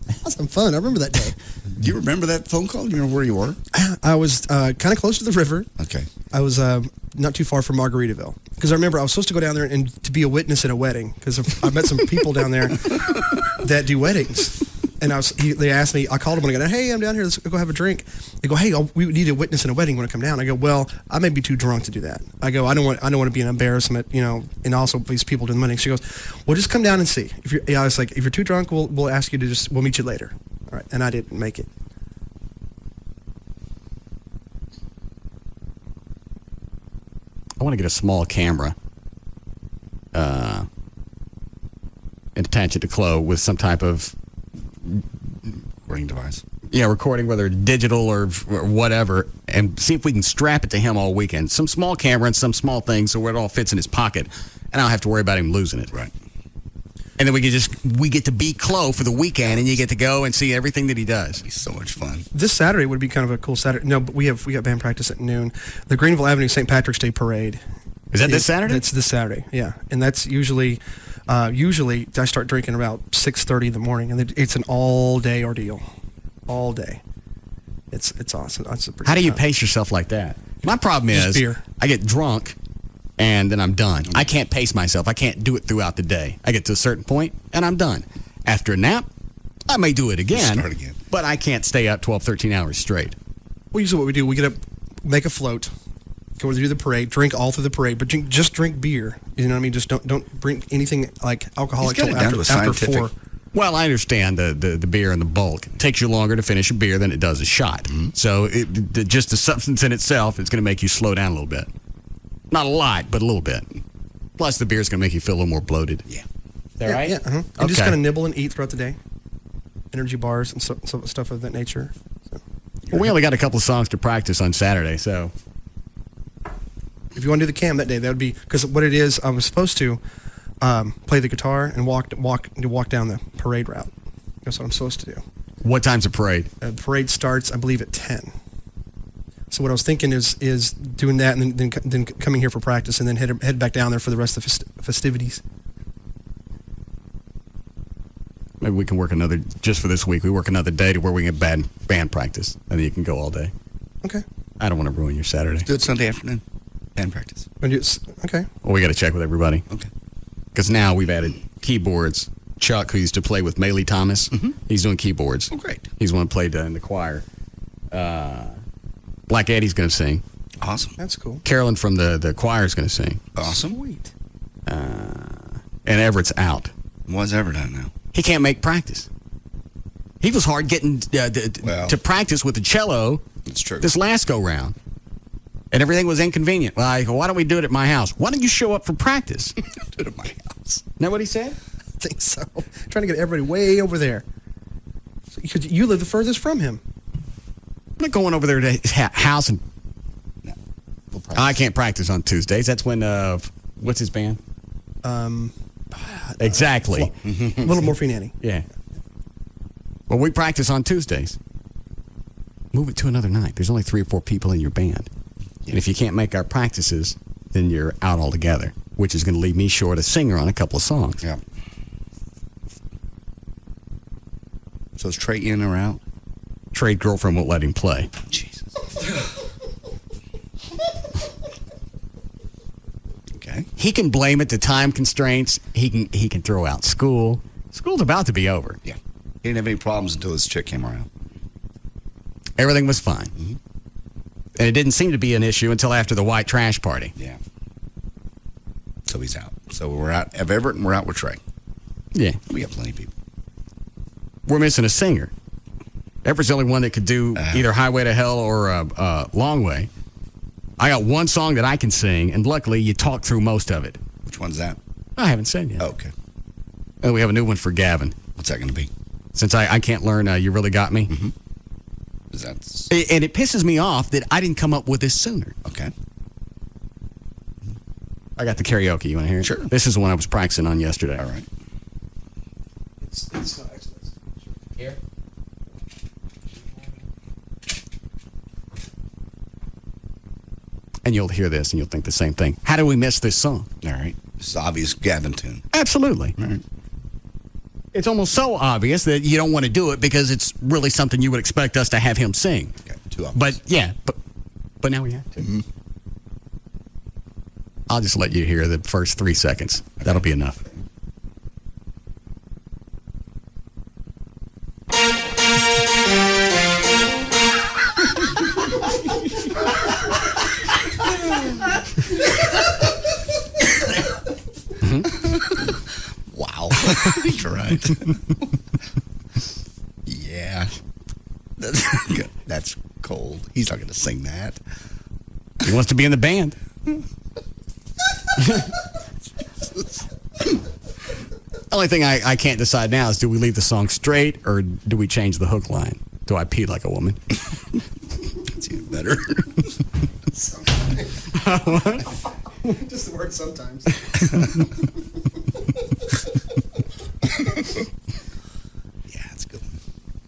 That was some fun. I remember that day. Do you remember that phone call? Do you remember where you were? I was kind of close to the river. Okay. I was not too far from Margaritaville. Because I remember I was supposed to go down there and to be a witness at a wedding. Because I met some people down there that do weddings. And they asked me, I called them and I go, hey, I'm down here. Let's go have a drink. They go, hey, we need a witness in a wedding when I come down. I go, well, I may be too drunk to do that. I go, I don't want to be an embarrassment, and also these people doing the wedding. She goes, well, just come down and see. I was like, if you're too drunk, we'll ask you to we'll meet you later. All right. And I didn't make it. I want to get a small camera and attach it to Chloe with some type of recording device. Yeah, recording, whether digital or whatever, and see if we can strap it to him all weekend. Some small camera and some small thing so where it all fits in his pocket, and I don't have to worry about him losing it. Right. And then we get to be Chloe for the weekend, and you get to go and see everything that he does. It'd be so much fun. This Saturday would be kind of a cool Saturday. No, but we got band practice at noon. The Greenville Avenue St. Patrick's Day Parade. Is that this Saturday? It's this Saturday, yeah. And that's usually I start drinking about 6:30 in the morning, and it's an all-day ordeal. All day. It's awesome. That's How do you pace yourself like that? My problem is beer. I get drunk, and then I'm done. I can't pace myself. I can't do it throughout the day. I get to a certain point, and I'm done. After a nap, I may do it again, Start again. but I can't stay up 12, 13 hours straight. Well, usually what we do, we get up, make a float, go through the parade, drink all through the parade, but just drink beer. You know what I mean? Just don't bring anything like alcoholic He's got it down to a after scientific. 4. Well, I understand the beer and the bulk. It takes you longer to finish a beer than it does a shot. Mm-hmm. So just the substance in itself is going to make you slow down a little bit. Not a lot, but a little bit. Plus, the beer is going to make you feel a little more bloated. Yeah. Is that right? Yeah. Uh-huh. And just kind of nibble and eat throughout the day. Energy bars and stuff of that nature. So. Well, we only got a couple of songs to practice on Saturday, so. If you want to do the cam that day, that would be, because what it is, I was supposed to play the guitar and walk down the parade route. That's what I'm supposed to do. What time's the parade? The parade starts, I believe, at 10. So what I was thinking is doing that and then coming here for practice and then head back down there for the rest of the festivities. Maybe we can work just for this week, we work another day to where we can get band practice, and then you can go all day. Okay. I don't want to ruin your Saturday. Let's do it Sunday afternoon. Band practice. Okay. Well, we got to check with everybody. Okay. Because now we've added keyboards. Chuck, who used to play with Maley Thomas, he's doing keyboards. Oh, great. He's one who played in the choir. Black Eddie's going to sing. Awesome. That's cool. Carolyn from the choir is going to sing. Awesome. Sweet. And Everett's out. Why's Everett out now? He can't make practice. He was hard getting to practice with the cello. That's true. This last go round. And everything was inconvenient. Well, I go, why don't we do it at my house? Why don't you show up for practice? Do it at my house. Isn't that what he said? I think so. Trying to get everybody way over there. Because you live the furthest from him. I'm not going over there to his house and... No. I can't practice on Tuesdays. That's when, what's his band? Exactly. Little Morphine Annie. Yeah. Well, we practice on Tuesdays. Move it to another night. There's only 3 or 4 people in your band. And if you can't make our practices, then you're out altogether, which is going to leave me short a singer on a couple of songs. Yeah. So is Trey in or out? Trey's girlfriend won't let him play. Jesus. Okay. He can blame it to time constraints. He can throw out school. School's about to be over. Yeah. He didn't have any problems until his chick came around. Everything was fine. Mm-hmm. And it didn't seem to be an issue until after the white trash party. Yeah. So he's out. So we're out of Everett and we're out with Trey. Yeah. We got plenty of people. We're missing a singer. Everett's the only one that could do either Highway to Hell or Long Way. I got one song that I can sing, and luckily you talked through most of it. Which one's that? I haven't said yet. Oh, okay. And we have a new one for Gavin. What's that going to be? Since I can't learn You Really Got Me. Mm-hmm. And it pisses me off that I didn't come up with this sooner. Okay. I got the karaoke. You want to hear it? Sure. This is the one I was practicing on yesterday. All right. It's excellent. Here. And you'll hear this and you'll think the same thing. How do we miss this song? All right. This is obvious Gavin tune. Absolutely. All right. It's almost so obvious that you don't want to do it because it's really something you would expect us to have him sing. Okay, too obvious. But now we have to. Mm-hmm. I'll just let you hear the first 3 seconds. Okay. That'll be enough. Wow. You're right. Yeah. That's cold. He's not going to sing that. He wants to be in the band. Only thing I can't decide now is do we leave the song straight or do we change the hook line? Do I pee like a woman? That's even better. Just the word sometimes. Yeah, it's good.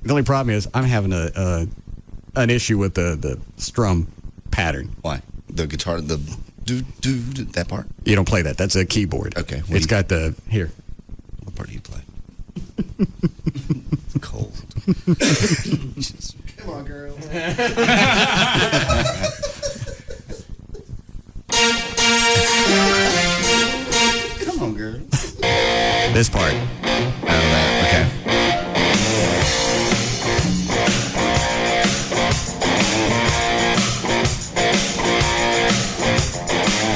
The only problem is I'm having an issue with the strum pattern. Why? The guitar, the that part? You don't play that. That's a keyboard. Okay. It's got the here. What part do you play? Cold. Come on, girl. Come on, girl. This part. Oh, that. Okay.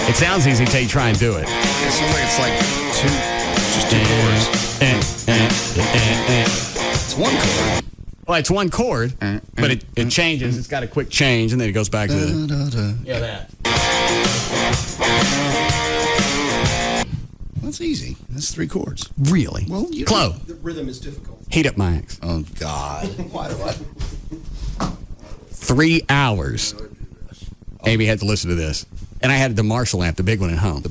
It sounds easy until you try and do it. It seems like it's like just two chords. It's one chord. Well, it's one chord, but it changes. It's got a quick change, and then it goes back to that. That's easy. That's 3 chords. Really? Well, Chloe. The rhythm is difficult. Heat up my ex. Oh, God. Why do I? 3 hours. Amy had to listen to this. And I had the Marshall amp, the big one at home.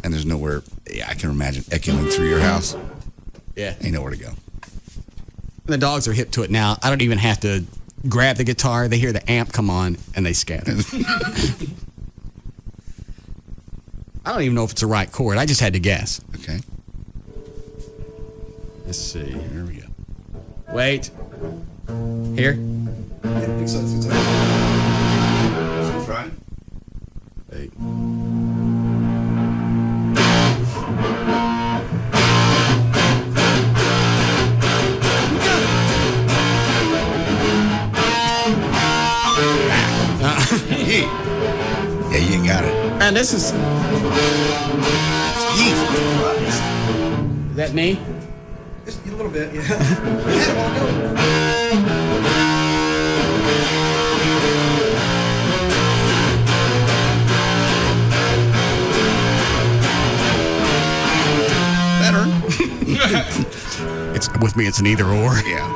And there's nowhere, I can imagine, echoing through your house. Yeah. Ain't nowhere to go. The dogs are hip to it now. I don't even have to grab the guitar. They hear the amp come on, and they scatter. I don't even know if it's the right chord. I just had to guess. Okay. Let's see. Here we go. Wait. Here? I think so. It's right. Wait. Yeah, you ain't got it. And this is... Jesus Christ. Is that me? a little little bit, yeah. Had it all go. Better. It's with me. It's an either or. Yeah.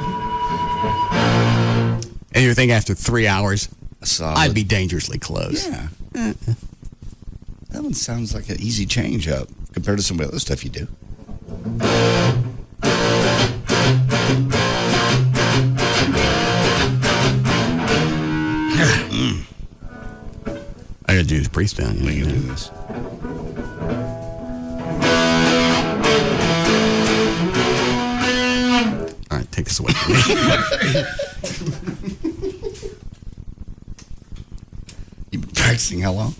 And you think after 3 hours, Solid. I'd be dangerously close. Yeah. That one sounds like an easy change up compared to some of the other stuff you do. I gotta do this priest down. We can do this. All right, take this away from me. You've been practicing how long?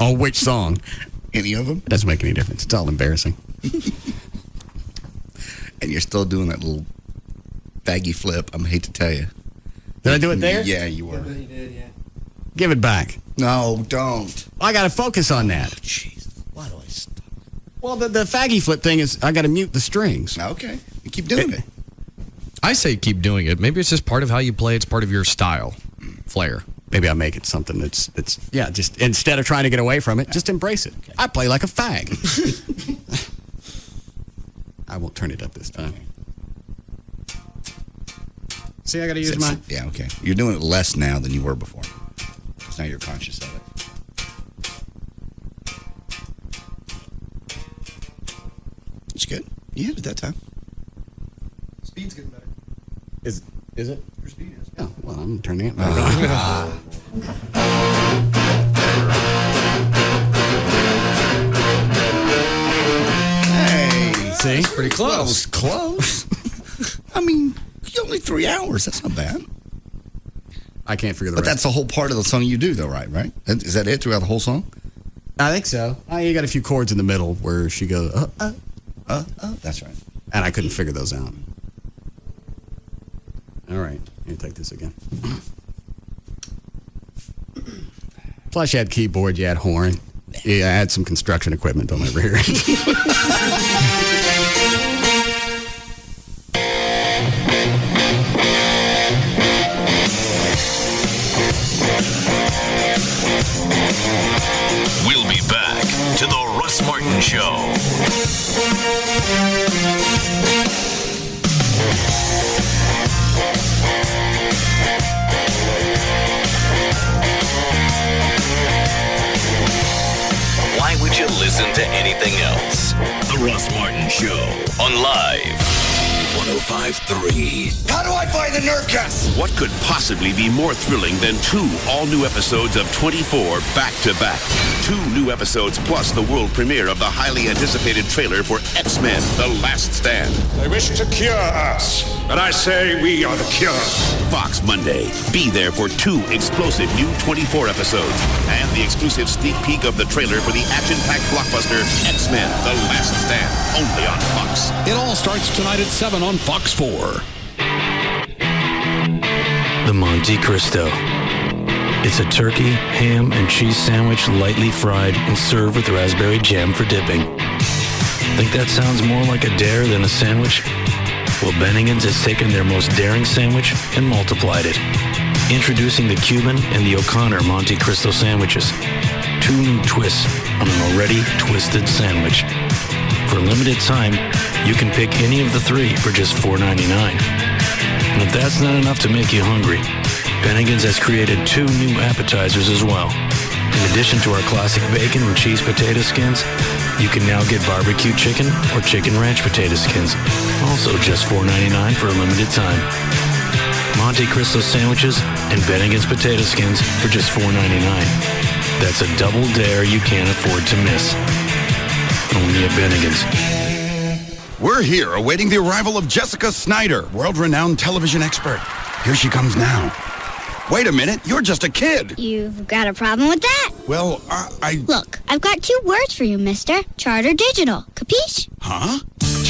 Oh, which song? Any of them? It doesn't make any difference. It's all embarrassing. And you're still doing that little baggy flip. I hate to tell you. Did I do it there? Yeah, you were. You did, yeah. Give it back. No, don't. I gotta focus on that. Jeez, why do I stop? Well, the faggy flip thing is I gotta mute the strings. Okay, you keep doing it. I say keep doing it. Maybe it's just part of how you play. It's part of your style, flair. Maybe I'll make it something that's yeah, just instead of trying to get away from it, just embrace it. Okay. I play like a fag. I won't turn it up this time. See, I got to use mine. Yeah, okay. You're doing it less now than you were before. So now you're conscious of it. It's good. You had it that time. Speed's getting better. Is it? Your speed is. Oh, well, I'm turning it back on. Hey. See? Pretty close. Close. I mean, only 3 hours. That's not bad. I can't figure the But rest. that's the whole part of the song you do, though, right? Is that it throughout the whole song? I think so. You got a few chords in the middle where she goes, that's right. and I couldn't figure those out. All right, let me take this again. Plus, you had keyboard, you had horn. Yeah, I had some construction equipment on my rear end. We'll be back to the Russ Martin Show. Why would you listen to anything else? The Russ Martin Show on Live 105.3. How do I find the Nerdcast? What could possibly be more thrilling than 2 all-new episodes of 24 back-to-back? 2 new episodes plus the world premiere of the highly anticipated trailer for X-Men: The Last Stand. They wish to cure us, but I say we are the cure. Fox Monday. Be there for 2 explosive new 24 episodes and the exclusive sneak peek of the trailer for the action-packed blockbuster X-Men: The Last Stand. Only on Fox. It all starts tonight at 7 on Fox 4. The Monte Cristo. It's a turkey, ham, and cheese sandwich lightly fried and served with raspberry jam for dipping. Think that sounds more like a dare than a sandwich? Well, Bennigan's has taken their most daring sandwich and multiplied it. Introducing the Cuban and the O'Connor Monte Cristo sandwiches. 2 new twists on an already twisted sandwich. For a limited time, you can pick any of the 3 for just $4.99. And if that's not enough to make you hungry, Bennigan's has created 2 new appetizers as well. In addition to our classic bacon and cheese potato skins, you can now get barbecue chicken or chicken ranch potato skins, also just $4.99 for a limited time. Monte Cristo sandwiches and Bennigan's potato skins for just $4.99. That's a double dare you can't afford to miss. Only at Bennigan's. We're here awaiting the arrival of Jessica Snyder, world-renowned television expert. Here she comes now. Wait a minute, you're just a kid. You've got a problem with that? Well, I... Look, I've got 2 words for you, mister. Charter Digital. Capiche? Huh?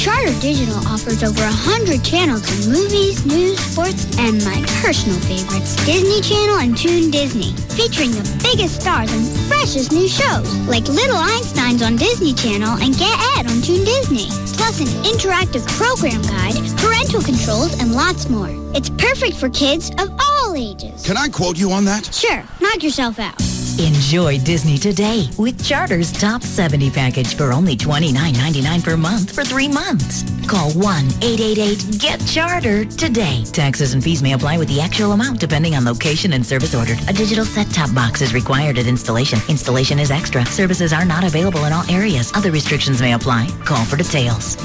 Charter Digital offers over 100 channels of movies, news, sports, and my personal favorites, Disney Channel and Toon Disney, featuring the biggest stars and freshest new shows, like Little Einsteins on Disney Channel and Get Ed on Toon Disney. Plus an interactive program guide, parental controls, and lots more. It's perfect for kids of all ages. Can I quote you on that? Sure, knock yourself out. Enjoy Disney today with Charter's Top 70 package for only $29.99 per month for 3 months. Call 1-888-GET-CHARTER today. Taxes and fees may apply with the actual amount depending on location and service ordered. A digital set-top box is required at installation. Installation is extra. Services are not available in all areas. Other restrictions may apply. Call for details.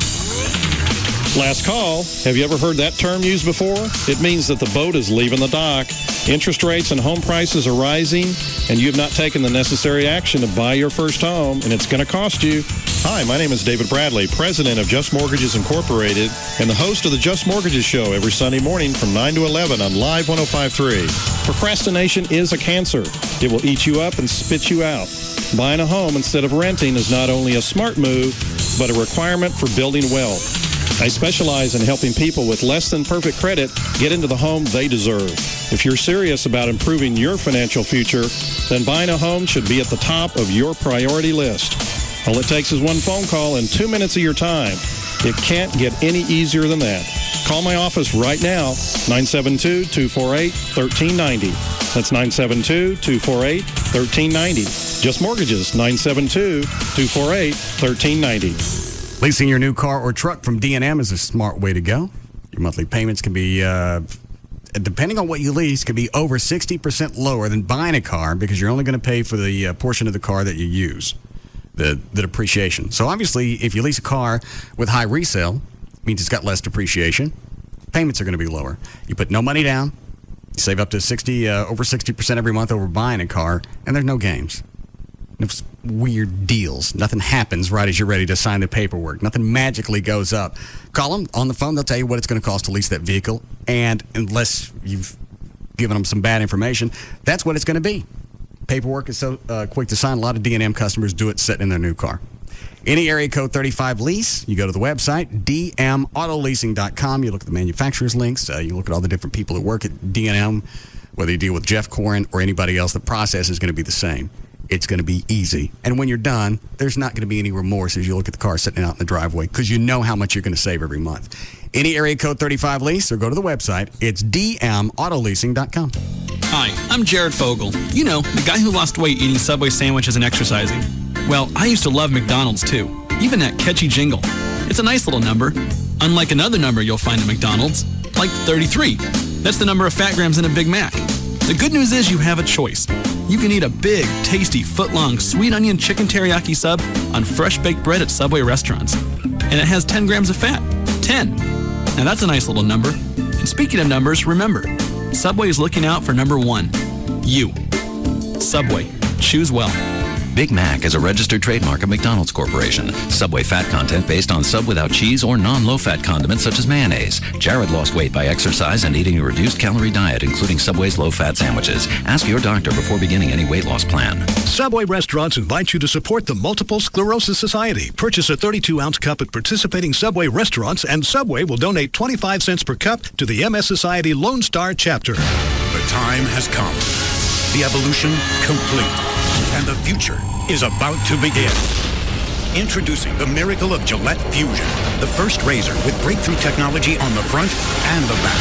Last call. Have you ever heard that term used before? It means that the boat is leaving the dock. Interest rates and home prices are rising, and you have not taken the necessary action to buy your first home, and it's going to cost you. Hi, my name is David Bradley, president of Just Mortgages Incorporated, and the host of the Just Mortgages Show every Sunday morning from 9 to 11 on Live 105.3. Procrastination is a cancer. It will eat you up and spit you out. Buying a home instead of renting is not only a smart move, but a requirement for building wealth. I specialize in helping people with less than perfect credit get into the home they deserve. If you're serious about improving your financial future, then buying a home should be at the top of your priority list. All it takes is one phone call and 2 minutes of your time. It can't get any easier than that. Call my office right now, 972-248-1390. That's 972-248-1390. Just Mortgages, 972-248-1390. Leasing your new car or truck from D&M is a smart way to go. Your monthly payments can be, depending on what you lease, can be over 60% lower than buying a car because you're only going to pay for the portion of the car that you use, the depreciation. So obviously, if you lease a car with high resale, it means it's got less depreciation. Payments are going to be lower. You put no money down, you save up to over 60% every month over buying a car, and there's no games. No weird deals. Nothing happens right as you're ready to sign the paperwork. Nothing magically goes up. Call them on the phone. They'll tell you what it's going to cost to lease that vehicle. And unless you've given them some bad information, that's what it's going to be. Paperwork is so quick to sign. A lot of D&M customers do it sitting in their new car. Any area code 35 lease, you go to the website, dmautoleasing.com. You look at the manufacturer's links. You look at all the different people who work at D&M, whether you deal with Jeff Corin or anybody else, the process is going to be the same. It's going to be easy. And when you're done, there's not going to be any remorse as you look at the car sitting out in the driveway because you know how much you're going to save every month. Any area code 35 lease or go to the website. It's dmautoleasing.com. Hi, I'm Jared Fogle. You know, the guy who lost weight eating Subway sandwiches and exercising. Well, I used to love McDonald's too, even that catchy jingle. It's a nice little number, unlike another number you'll find at McDonald's, like 33. That's the number of fat grams in a Big Mac. The good news is you have a choice. You can eat a big, tasty, foot-long sweet onion chicken teriyaki sub on fresh baked bread at Subway restaurants. And it has 10 grams of fat. 10. Now that's a nice little number. And speaking of numbers, remember, Subway is looking out for number 1. You. Subway. Choose well. Big Mac is a registered trademark of McDonald's Corporation. Subway fat content based on sub without cheese or non-low-fat condiments such as mayonnaise. Jared lost weight by exercise and eating a reduced-calorie diet, including Subway's low-fat sandwiches. Ask your doctor before beginning any weight loss plan. Subway restaurants invite you to support the Multiple Sclerosis Society. Purchase a 32-ounce cup at participating Subway restaurants, and Subway will donate 25 cents per cup to the MS Society Lone Star chapter. The time has come. The evolution complete. And the future is about to begin. Introducing the miracle of Gillette Fusion, the first razor with breakthrough technology on the front and the back.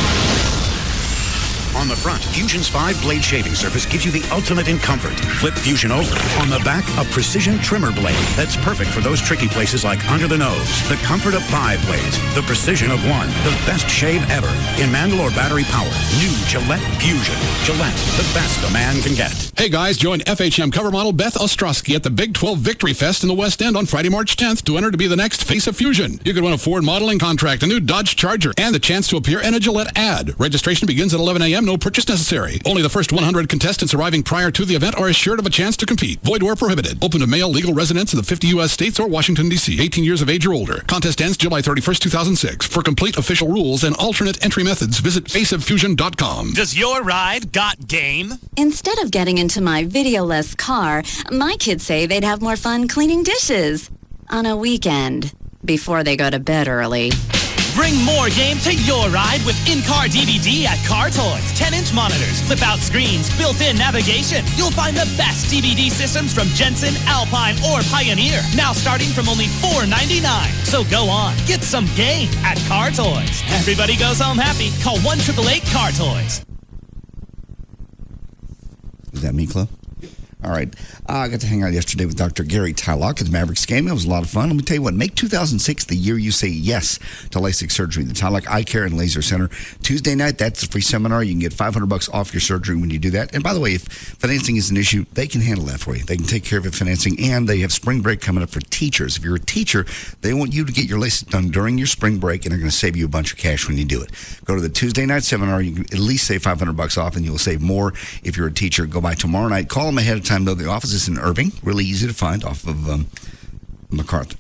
On the front, Fusion's 5-blade shaving surface gives you the ultimate in comfort. Flip Fusion over. On the back, a precision trimmer blade that's perfect for those tricky places like under the nose. The comfort of 5 blades, the precision of 1, the best shave ever. In manual or battery power, new Gillette Fusion. Gillette, the best a man can get. Hey guys, join FHM cover model Beth Ostrowski at the Big 12 Victory Fest in the West End on Friday, March 10th to enter to be the next face of Fusion. You could win a Ford modeling contract, a new Dodge Charger, and the chance to appear in a Gillette ad. Registration begins at 11 a.m. No purchase necessary. Only the first 100 contestants arriving prior to the event are assured of a chance to compete. Void where prohibited. Open to male legal residents in the 50 U.S. states or Washington, D.C. 18 years of age or older. Contest ends July 31st, 2006. For complete official rules and alternate entry methods, visit faceoffusion.com. Does your ride got game? Instead of getting into my videoless car, my kids say they'd have more fun cleaning dishes on a weekend. before they go to bed early. Bring more game to your ride with in-car DVD at Car Toys. 10-inch monitors, flip-out screens, built-in navigation. You'll find the best DVD systems from Jensen, Alpine, or Pioneer. Now starting from only $4.99. So go on, get some game at Car Toys. Everybody goes home happy. Call 1-888-CAR Toys. Is that me, Chloe? All right. I got to hang out yesterday with Dr. Gary Tylock at the Mavericks game. It was a lot of fun. Let me tell you what, make 2006 the year you say yes to LASIK surgery. The Tylock Eye Care and Laser Center. Tuesday night, that's a free seminar. You can get $500 off your surgery when you do that. And by the way, if financing is an issue, they can handle that for you. They can take care of your financing, and they have spring break coming up for teachers. If you're a teacher, they want you to get your LASIK done during your spring break, and they're going to save you a bunch of cash when you do it. Go to the Tuesday night seminar. You can at least save $500 off, and you'll save more if you're a teacher. Go by tomorrow night. Call them ahead of time, though. The office is in Irving, really easy to find off of O'Connor.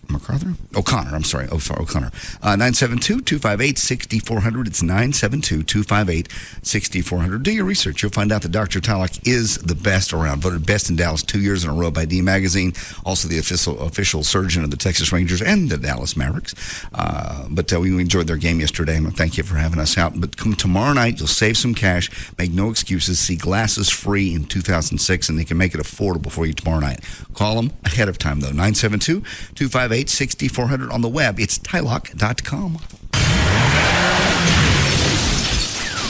972-258-6400. It's 972-258-6400. Do your research. You'll find out that Dr. Tylock is the best around. Voted best in Dallas 2 years in a row by D Magazine. Also the official surgeon of the Texas Rangers and the Dallas Mavericks. But we enjoyed their game yesterday, and thank you for having us out. But come tomorrow night, you'll save some cash. Make no excuses. See glasses free in 2006, and they can make it affordable for you tomorrow night. Call them ahead of time, though. 972-258-6400 on the web. It's tylock.com.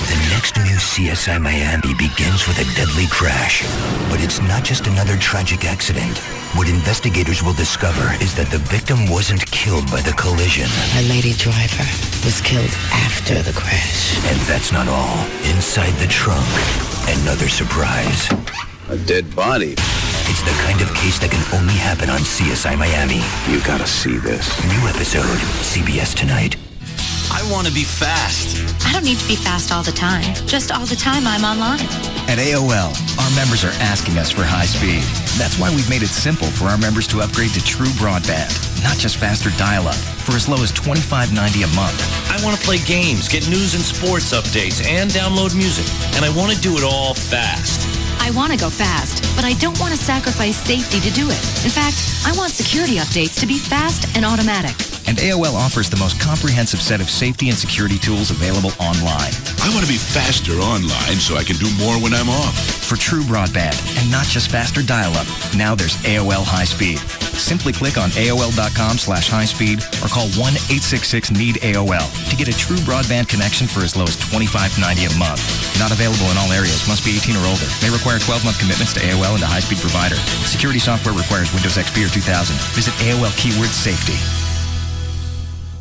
The next new CSI Miami begins with a deadly crash. But it's not just another tragic accident. What investigators will discover is that the victim wasn't killed by the collision. A lady driver was killed after the crash. And that's not all. Inside the trunk, another surprise. A dead body. It's the kind of case that can only happen on CSI Miami. You gotta see this. New episode, CBS tonight. I want to be fast. I don't need to be fast all the time. Just all the time I'm online. At AOL, our members are asking us for high speed. That's why we've made it simple for our members to upgrade to true broadband, not just faster dial-up, for as low as $25.90 a month. I want to play games, get news and sports updates, and download music. And I want to do it all fast. I want to go fast, but I don't want to sacrifice safety to do it. In fact, I want security updates to be fast and automatic. And AOL offers the most comprehensive set of safety and security tools available online. I want to be faster online so I can do more when I'm off. For true broadband, and not just faster dial-up, now there's AOL High Speed. Simply click on AOL.com/highspeed or call 1-866-NEED-AOL to get a true broadband connection for as low as $25.90 a month. Not available in all areas. Must be 18 or older. May require 12-month commitments to AOL and a high-speed provider. Security software requires Windows XP or 2000. Visit AOL keyword safety.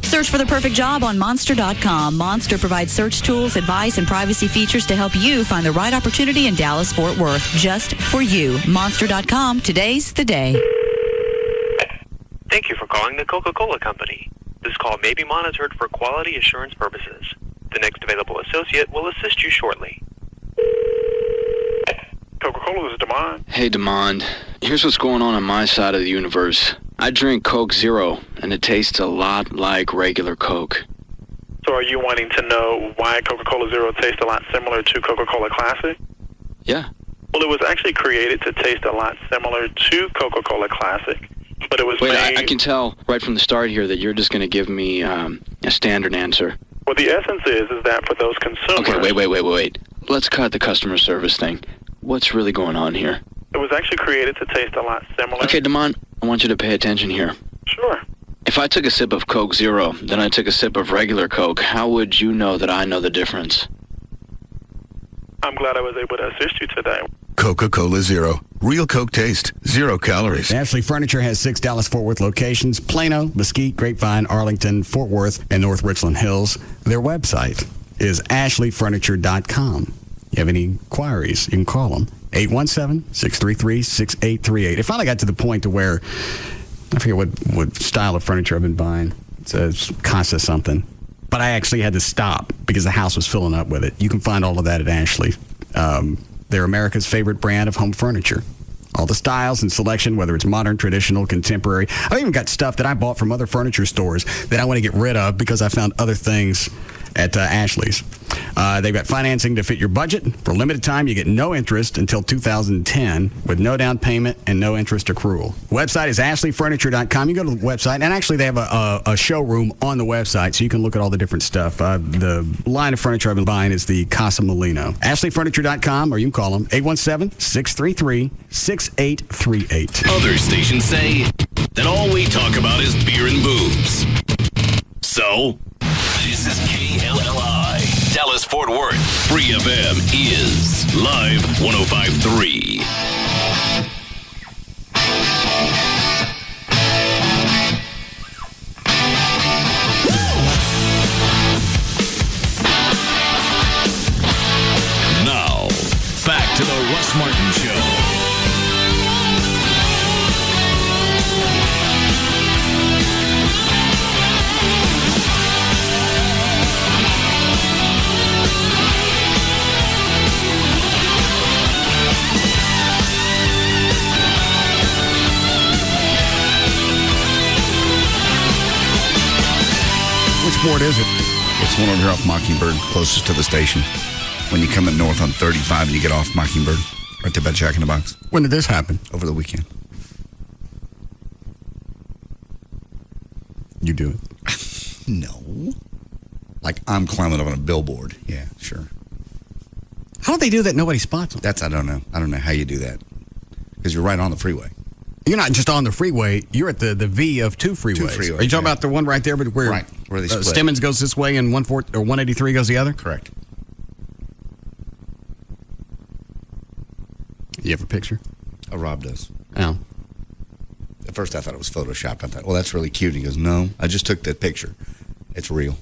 Search for the perfect job on Monster.com. Monster provides search tools, advice, and privacy features to help you find the right opportunity in Dallas-Fort Worth. Just for you. Monster.com. Today's the day. Thank you for calling the Coca-Cola Company. This call may be monitored for quality assurance purposes. The next available associate will assist you shortly. Coca-Cola, this is Demond. Hey, Demond. Here's what's going on my side of the universe. I drink Coke Zero, and it tastes a lot like regular Coke. So are you wanting to know why Coca-Cola Zero tastes a lot similar to Coca-Cola Classic? Yeah. Well, it was actually created to taste a lot similar to Coca-Cola Classic, but it was made... I can tell right from the start here that you're just going to give me a standard answer. Well, the essence is that for those consumers... Okay, wait. Let's cut the customer service thing. What's really going on here? It was actually created to taste a lot similar... Okay, Demond, I want you to pay attention here. Sure. If I took a sip of Coke Zero, then I took a sip of regular Coke, how would you know that I know the difference? I'm glad I was able to assist you today. Coca-Cola Zero. Real Coke taste. 0 calories. Ashley Furniture has 6 Dallas-Fort Worth locations: Plano, Mesquite, Grapevine, Arlington, Fort Worth, and North Richland Hills. Their website is ashleyfurniture.com. You have any inquiries, you can call them. 817-633-6838. It finally got to the point to where, I forget what style of furniture I've been buying. It's a Casa something. But I actually had to stop because the house was filling up with it. You can find all of that at Ashley. They're America's favorite brand of home furniture. All the styles and selection, whether it's modern, traditional, contemporary. I've even got stuff that I bought from other furniture stores that I want to get rid of because I found other things at Ashley's. They've got financing to fit your budget. For a limited time, you get no interest until 2010 with no down payment and no interest accrual. Website is ashleyfurniture.com. You go to the website, and actually they have a showroom on the website, so you can look at all the different stuff. The line of furniture I've been buying is the Casa Molino. ashleyfurniture.com, or you can call them 817-633-6838. Other stations say that all we talk about is beer and boobs. So, this is KLLI, Dallas Fort Worth. Free FM is Live 105.3. Now, back to the Russ Martin Show. Which board is it? It's one over here off Mockingbird, closest to the station. When you come in north on 35 and you get off Mockingbird, right there by Jack in the Box. When did this happen? Over the weekend. You do it? No. Like I'm climbing up on a billboard. Yeah, sure. How do they do that? Nobody spots them. I don't know. I don't know how you do that. Because you're right on the freeway. You're not just on the freeway. You're at the V of two freeways. Are you talking about the one right there, but where they split? Stemmons goes this way and 183 goes the other? Correct. You have a picture? Oh, Rob does. Oh. At first I thought it was photoshopped. I thought, well, that's really cute. He goes, no, I just took that picture. It's real.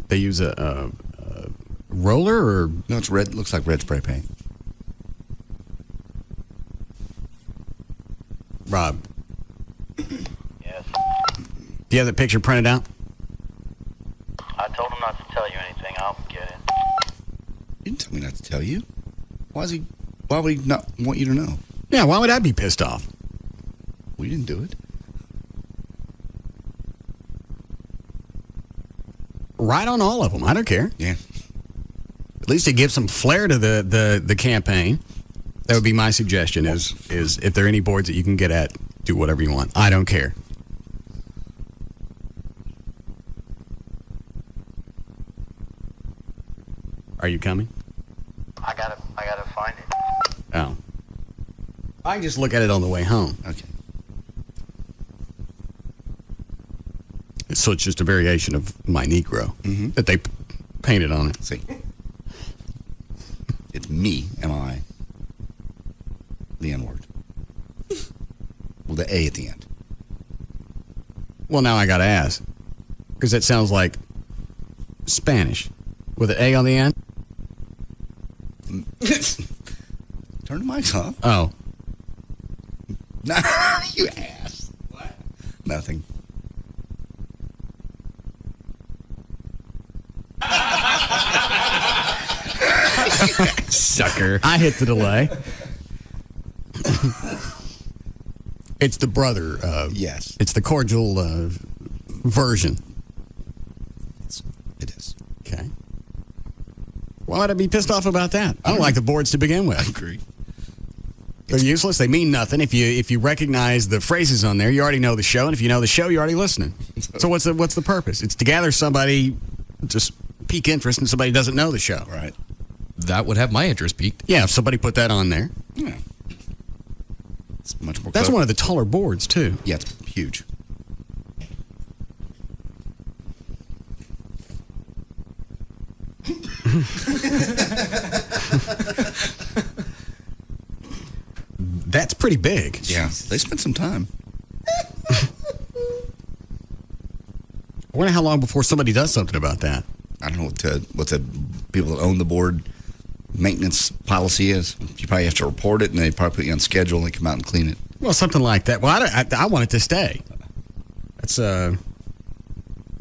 They use a roller or? No, it's red. Looks like red spray paint. Rob. Yes. Do you have the picture printed out? I told him not to tell you anything. I'll get it. He didn't tell me not to tell you. Why would he not want you to know? Yeah, why would I be pissed off? We didn't do it. Right on all of them. I don't care. Yeah. At least it gives some flair to the campaign. That would be my suggestion is if there are any boards that you can get at, do whatever you want. I don't care. Are you coming? I gotta find it. Oh. I can just look at it on the way home. Okay. So it's just a variation of My Negro that they painted on it. See. It's me, M-I. The N-word. With the A at the end. Well, now I got to ask. Because that sounds like Spanish. With an A on the end? Turn the mics off. Oh. No, you ass. What? Nothing. Sucker. I hit the delay. It's the brother. Yes. It's the cordial version. It is. Okay. Why would I be pissed off about that? I don't like the boards to begin with. I agree. They're useless. They mean nothing. If you recognize the phrases on there, you already know the show. And if you know the show, you're already listening. So what's the purpose? It's to gather somebody, just pique interest in somebody who doesn't know the show. Right. That would have my interest piqued. Yeah, if somebody put that on there. Yeah. It's much more. That's one of the taller boards, too. Yeah, it's huge. That's pretty big. Yeah, they spent some time. I wonder how long before somebody does something about that. I don't know what the people that own the board maintenance policy is. You probably have to report it, and they probably put you on schedule, and they come out and clean it. Well, something like that. Well, I want it to stay. That's is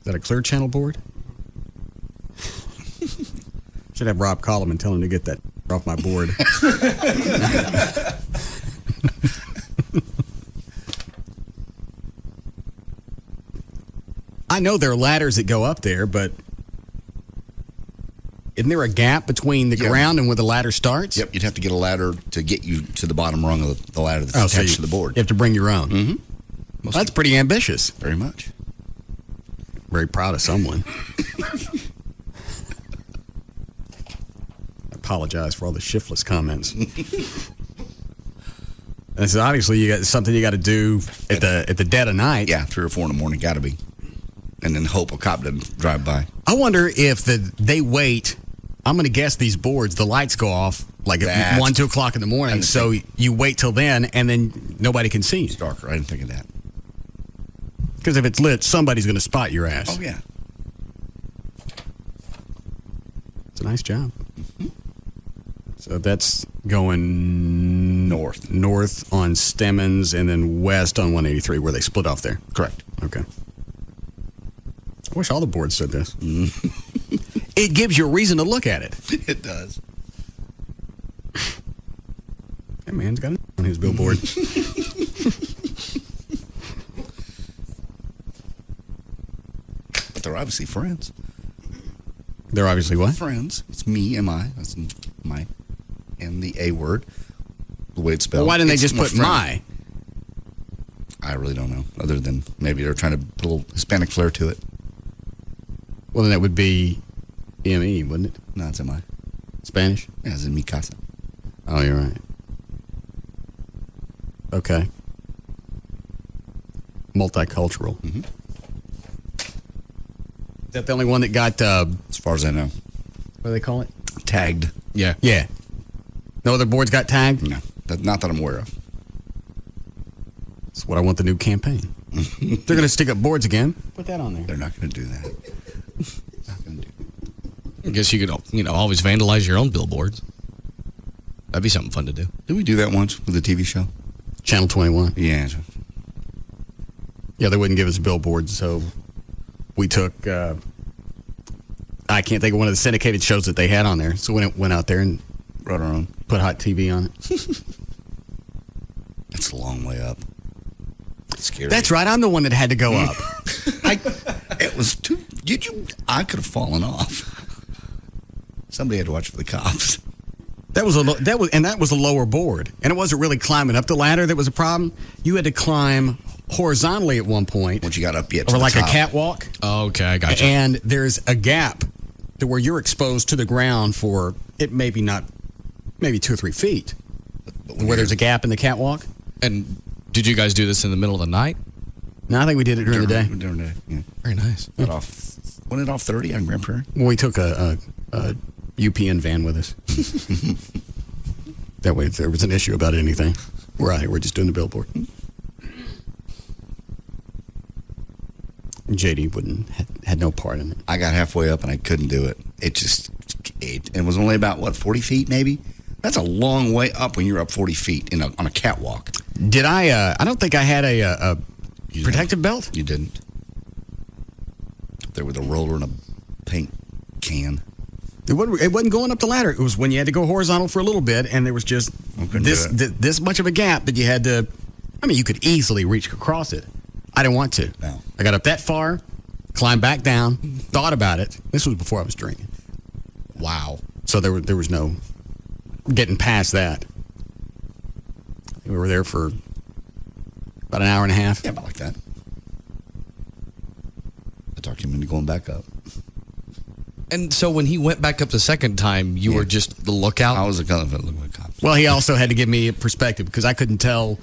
that a Clear Channel board? Should have Rob call him and tell him to get that off my board. I know there are ladders that go up there, but isn't there a gap between the ground and where the ladder starts? Yep, you'd have to get a ladder to get you to the bottom rung of the ladder that's attached to the board. You have to bring your own. Mm-hmm. Well, that's pretty ambitious. Very much. Very proud of someone. I apologize for all the shiftless comments. And so obviously you got something you got to do at the dead of night. Yeah, 3 or 4 in the morning, got to be. And then hope a cop doesn't drive by. I wonder if they wait. I'm going to guess these boards, the lights go off like at 1, 2 o'clock in the morning. So you wait till then, and then nobody can see you. It's darker. I didn't think of that. Because if it's lit, somebody's going to spot your ass. Oh, yeah. It's a nice job. Mm-hmm. So that's going north on Stemmons and then west on 183 where they split off there. Correct. Okay. I wish all the boards said this. It gives you a reason to look at it. It does. That man's got it on his billboard. But they're obviously friends. They're obviously what? Friends. It's me and my. That's my. And the A word. The way it's spelled. Well, why didn't they just put my? I really don't know. Other than maybe they're trying to put a little Hispanic flair to it. Well, then that would be M-E, wouldn't it? No, it's M-I. Spanish? Yeah, it's in mi casa. Oh, you're right. Okay. Multicultural. Mm-hmm. Is that the only one that got... as far as I know. What do they call it? Tagged. Yeah. Yeah. No other boards got tagged? No. Not that I'm aware of. That's what I want the new campaign. They're going to stick up boards again. Put that on there. They're not going to do that. Not going to do I guess you could, always vandalize your own billboards. That'd be something fun to do. Did we do that once with the TV show? Channel 21. Yeah. Yeah, they wouldn't give us billboards, so we took... I can't think of one of the syndicated shows that they had on there. So we went out there and... Wrote our own. Put Hot TV on it. That's a long way up. That's scary. That's right. I'm the one that had to go up. It was too... I could have fallen off. Somebody had to watch for the cops. That was a lower board, and it wasn't really climbing up the ladder that was a problem. You had to climb horizontally at one point. Once you got up yet, or like top. A catwalk. Oh, okay, I got you. And there's a gap to where you're exposed to the ground for it maybe 2 or 3 feet, where there's a gap in the catwalk. And did you guys do this in the middle of the night? No, I think we did it during the day. During the day, yeah. Very nice. Went it off 30 on Grand Prairie? Well, we took a UPN van with us. That way, if there was an issue about anything, we're out here. We're just doing the billboard. JD had no part in it. I got halfway up and I couldn't do it. It was only about 40 feet maybe. That's a long way up when you're up 40 feet on a catwalk. Did I? I don't think I had a protective belt. You didn't. There with a roller and a paint can. It wasn't going up the ladder. It was when you had to go horizontal for a little bit, and there was just this much of a gap that you had to. I mean, you could easily reach across it. I didn't want to. No. I got up that far, climbed back down, thought about it. This was before I was drinking. Wow. So there was no getting past that. We were there for about an hour and a half. Yeah, about like that. I talked him into going back up. And so when he went back up the second time, you were just the lookout? I was a kind of lookout cop. Well, he also had to give me a perspective because I couldn't tell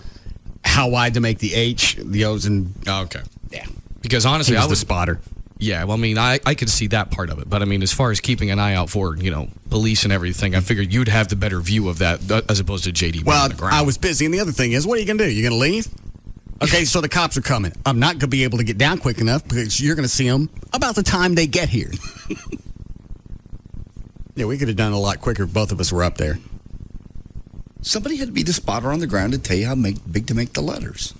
how wide to make the H, the O's, and... Oh, okay. Yeah. Because honestly, I was the spotter. Yeah, well, I mean, I could see that part of it. But, I mean, as far as keeping an eye out for, police and everything, I figured you'd have the better view of that as opposed to JD being on the ground. I was busy. And the other thing is, what are you going to do? You going to leave? Okay, so the cops are coming. I'm not going to be able to get down quick enough because you're going to see them about the time they get here. Yeah, we could have done it a lot quicker if both of us were up there. Somebody had to be the spotter on the ground to tell you how big to make the letters.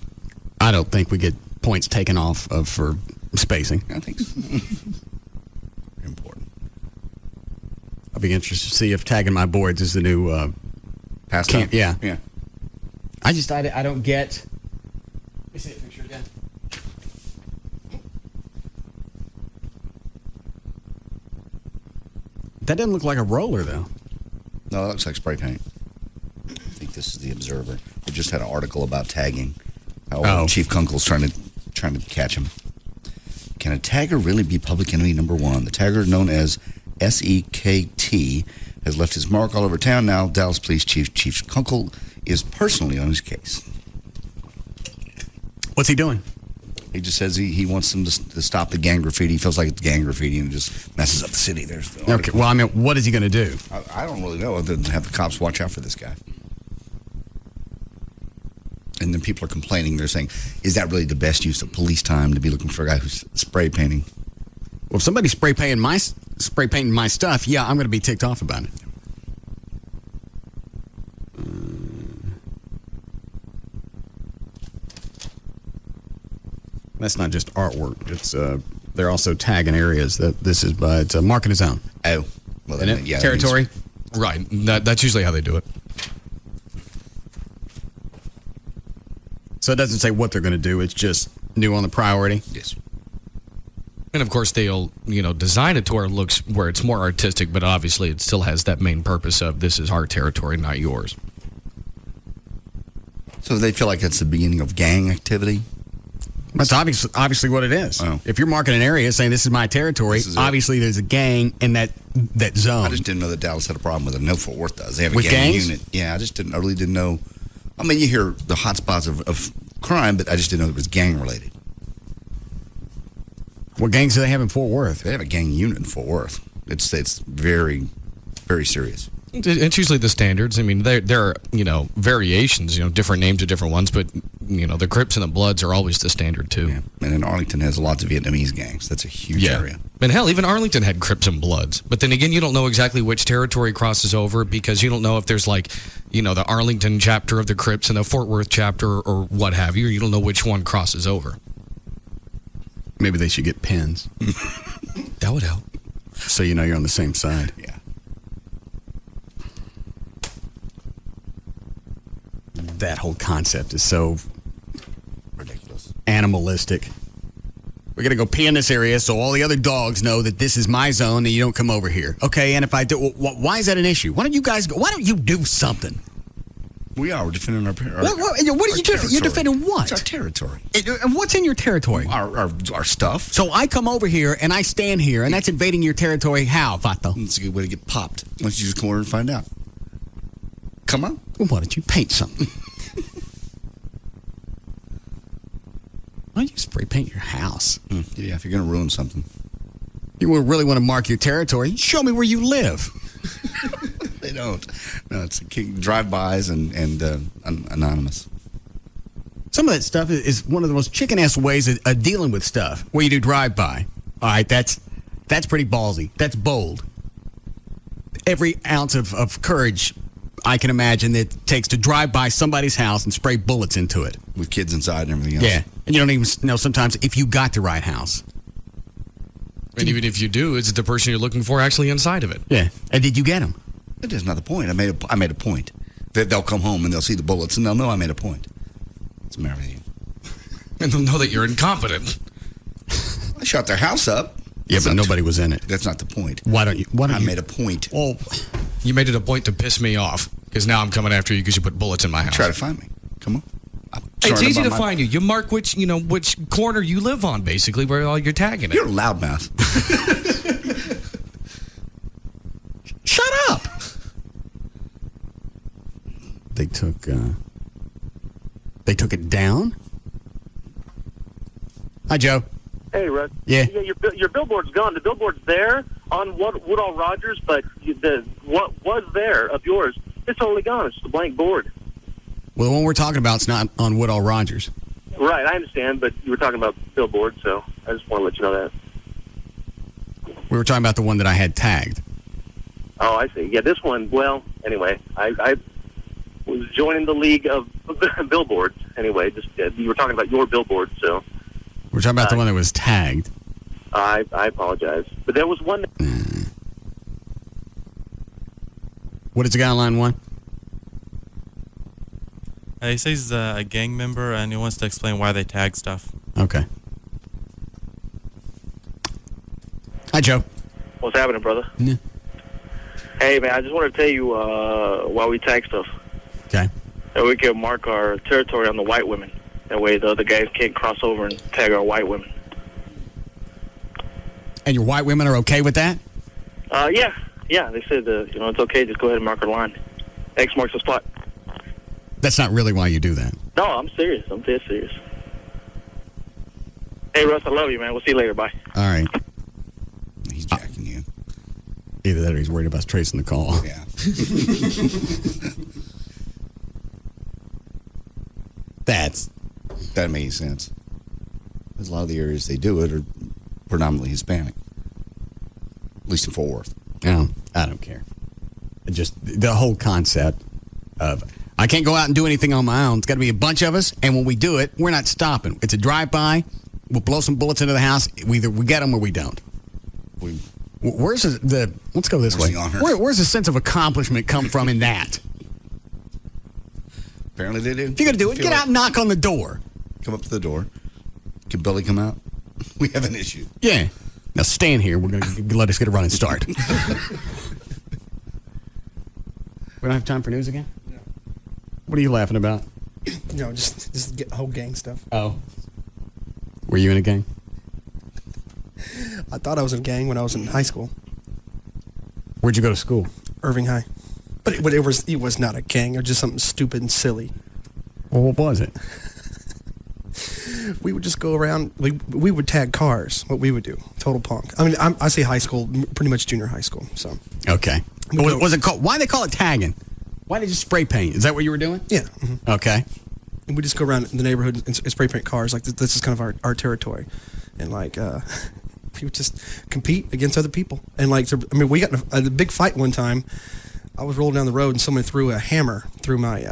I don't think we get points taken off for spacing. I think so. Very important. I'll be interested to see if tagging my boards is the new pastime. Yeah. Yeah. I don't get. Let me see a picture again. That doesn't look like a roller, though. No, that looks like spray paint. I think this is the Observer. They just had an article about tagging. How Chief Kunkel's trying to catch him. Can a tagger really be public enemy number one? The tagger, known as SEKT, has left his mark all over town. Now, Dallas Police Chief Kunkel is personally on his case. What's he doing? He just says he wants them to stop the gang graffiti. He feels like it's gang graffiti and it just messes up the city. There's the okay. Well, I mean, what is he going to do? I don't really know other than have the cops watch out for this guy. And then people are complaining. They're saying, is that really the best use of police time to be looking for a guy who's spray painting? Well, if somebody's spray painting my stuff, yeah, I'm going to be ticked off about it. That's not just artwork. It's they're also tagging areas. That this is by it's marking his own. Oh, well, then, yeah, territory. Right. That's usually how they do it. So it doesn't say what they're going to do. It's just new on the priority. Yes. And of course, they'll design it to where it looks where it's more artistic, but obviously it still has that main purpose of this is our territory, not yours. So they feel like it's the beginning of gang activity. That's obviously what it is. Oh. If you're marking an area saying this is my territory, obviously there's a gang in that zone. I just didn't know that Dallas had a problem with it. No, Fort Worth does. They have a with gang gangs? unit. Yeah, I really didn't know. I mean, you hear the hot spots of crime, but I just didn't know it was gang related. What gangs do they have in Fort Worth? They have a gang unit in Fort Worth. It's very, very serious. It's usually the standards. I mean, there are, variations, different names of different ones, but, the Crips and the Bloods are always the standard, too. Yeah. And then Arlington has lots of Vietnamese gangs. That's a huge area. And hell, even Arlington had Crips and Bloods. But then again, you don't know exactly which territory crosses over because you don't know if there's the Arlington chapter of the Crips and the Fort Worth chapter or what have you. You don't know which one crosses over. Maybe they should get pins. That would help. So you know you're on the same side. Yeah. That whole concept is so ridiculous, animalistic. We're gonna go pee in this area so all the other dogs know that this is my zone and you don't come over here. Okay, and if I do, why is that an issue? Why don't you guys go? Why don't you do something? We're defending our what are you doing? You're defending what? It's our territory. And what's in your territory? Our stuff. So I come over here and I stand here and that's invading your territory. How, Vato? It's a good way to get popped. Why don't you just come over and find out? Come on. Well, why don't you paint something? Why don't you spray paint your house? Yeah, if you're going to ruin something. You really want to mark your territory? Show me where you live. They don't. No, it's drive-bys and anonymous. Some of that stuff is one of the most chicken-ass ways of dealing with stuff, where you do drive-by. All right, that's pretty ballsy. That's bold. Every ounce of courage I can imagine that it takes to drive by somebody's house and spray bullets into it. With kids inside and everything else. Yeah. And you don't even know sometimes if you got the right house. And even if you do, is it the person you're looking for actually inside of it? Yeah. And did you get them? That is not the point. I made a point. They'll come home and they'll see the bullets and they'll know I made a point. It's a matter of you. And they'll know that you're incompetent. I shot their house up. Yeah, but nobody was in it. That's not the point. Why don't you? I made a point. Oh, you made it a point to piss me off because now I'm coming after you because you put bullets in my house. Try to find me. Come on. It's easy to find you. You mark which corner you live on, basically, where all you're tagging it. You're a loudmouth. Shut up. They took it down. Hi, Joe. Hey, Russ. Yeah. Your billboard's gone. The billboard's there on Woodall Rogers, but what was there of yours, it's totally gone. It's the blank board. Well, the one we're talking about is not on Woodall Rogers. Right, I understand, but you were talking about billboard, so I just want to let you know that. We were talking about the one that I had tagged. Oh, I see. Yeah, this one, well, anyway, I was joining the league of billboards. Anyway, just you were talking about your billboard, so. We're talking about the one that was tagged. I apologize. But there was one. What is the guy on line one? He says he's a gang member and he wants to explain why they tag stuff. Okay. Hi, Joe. What's happening, brother? Yeah. Hey, man, I just want to tell you while we tag stuff. Okay. That we can mark our territory on the white women. That way the other guys can't cross over and tag our white women. And your white women are okay with that? Yeah. Yeah, they said, it's okay. Just go ahead and mark our line. X marks the spot. That's not really why you do that. No, I'm serious. I'm dead serious. Hey, Russ, I love you, man. We'll see you later. Bye. All right. He's jacking you. Either that or he's worried about us tracing the call. Yeah. That makes sense. Because a lot of the areas they do it are predominantly Hispanic. At least in Fort Worth. No, I don't care. Just the whole concept of I can't go out and do anything on my own. It's got to be a bunch of us, and when we do it, we're not stopping. It's a drive-by. We'll blow some bullets into the house. Either we get them or we don't. Where's the let's go this way. Where's the sense of accomplishment come from in that? Apparently they do. If you're going to do it, get out and knock on the door. Come up to the door. Can Billy come out? We have an issue. Yeah. Now stand here. We're going to let us get a running start. We don't have time for news again? No. What are you laughing about? No, just get whole gang stuff. Oh. Were you in a gang? I thought I was in a gang when I was in high school. Where'd you go to school? Irving High. But it was not a gang. It was just something stupid and silly. Well, what was it? We would just go around. We would tag cars. What we would do, total punk. I mean, I say high school, pretty much junior high school. So okay. Was it called? Why they call it tagging? Why did you spray paint? Is that what you were doing? Yeah. Mm-hmm. Okay. And we just go around in the neighborhood and spray paint cars. Like this is kind of our territory, and like we would just compete against other people. And like, we got in a big fight one time. I was rolling down the road and someone threw a hammer through my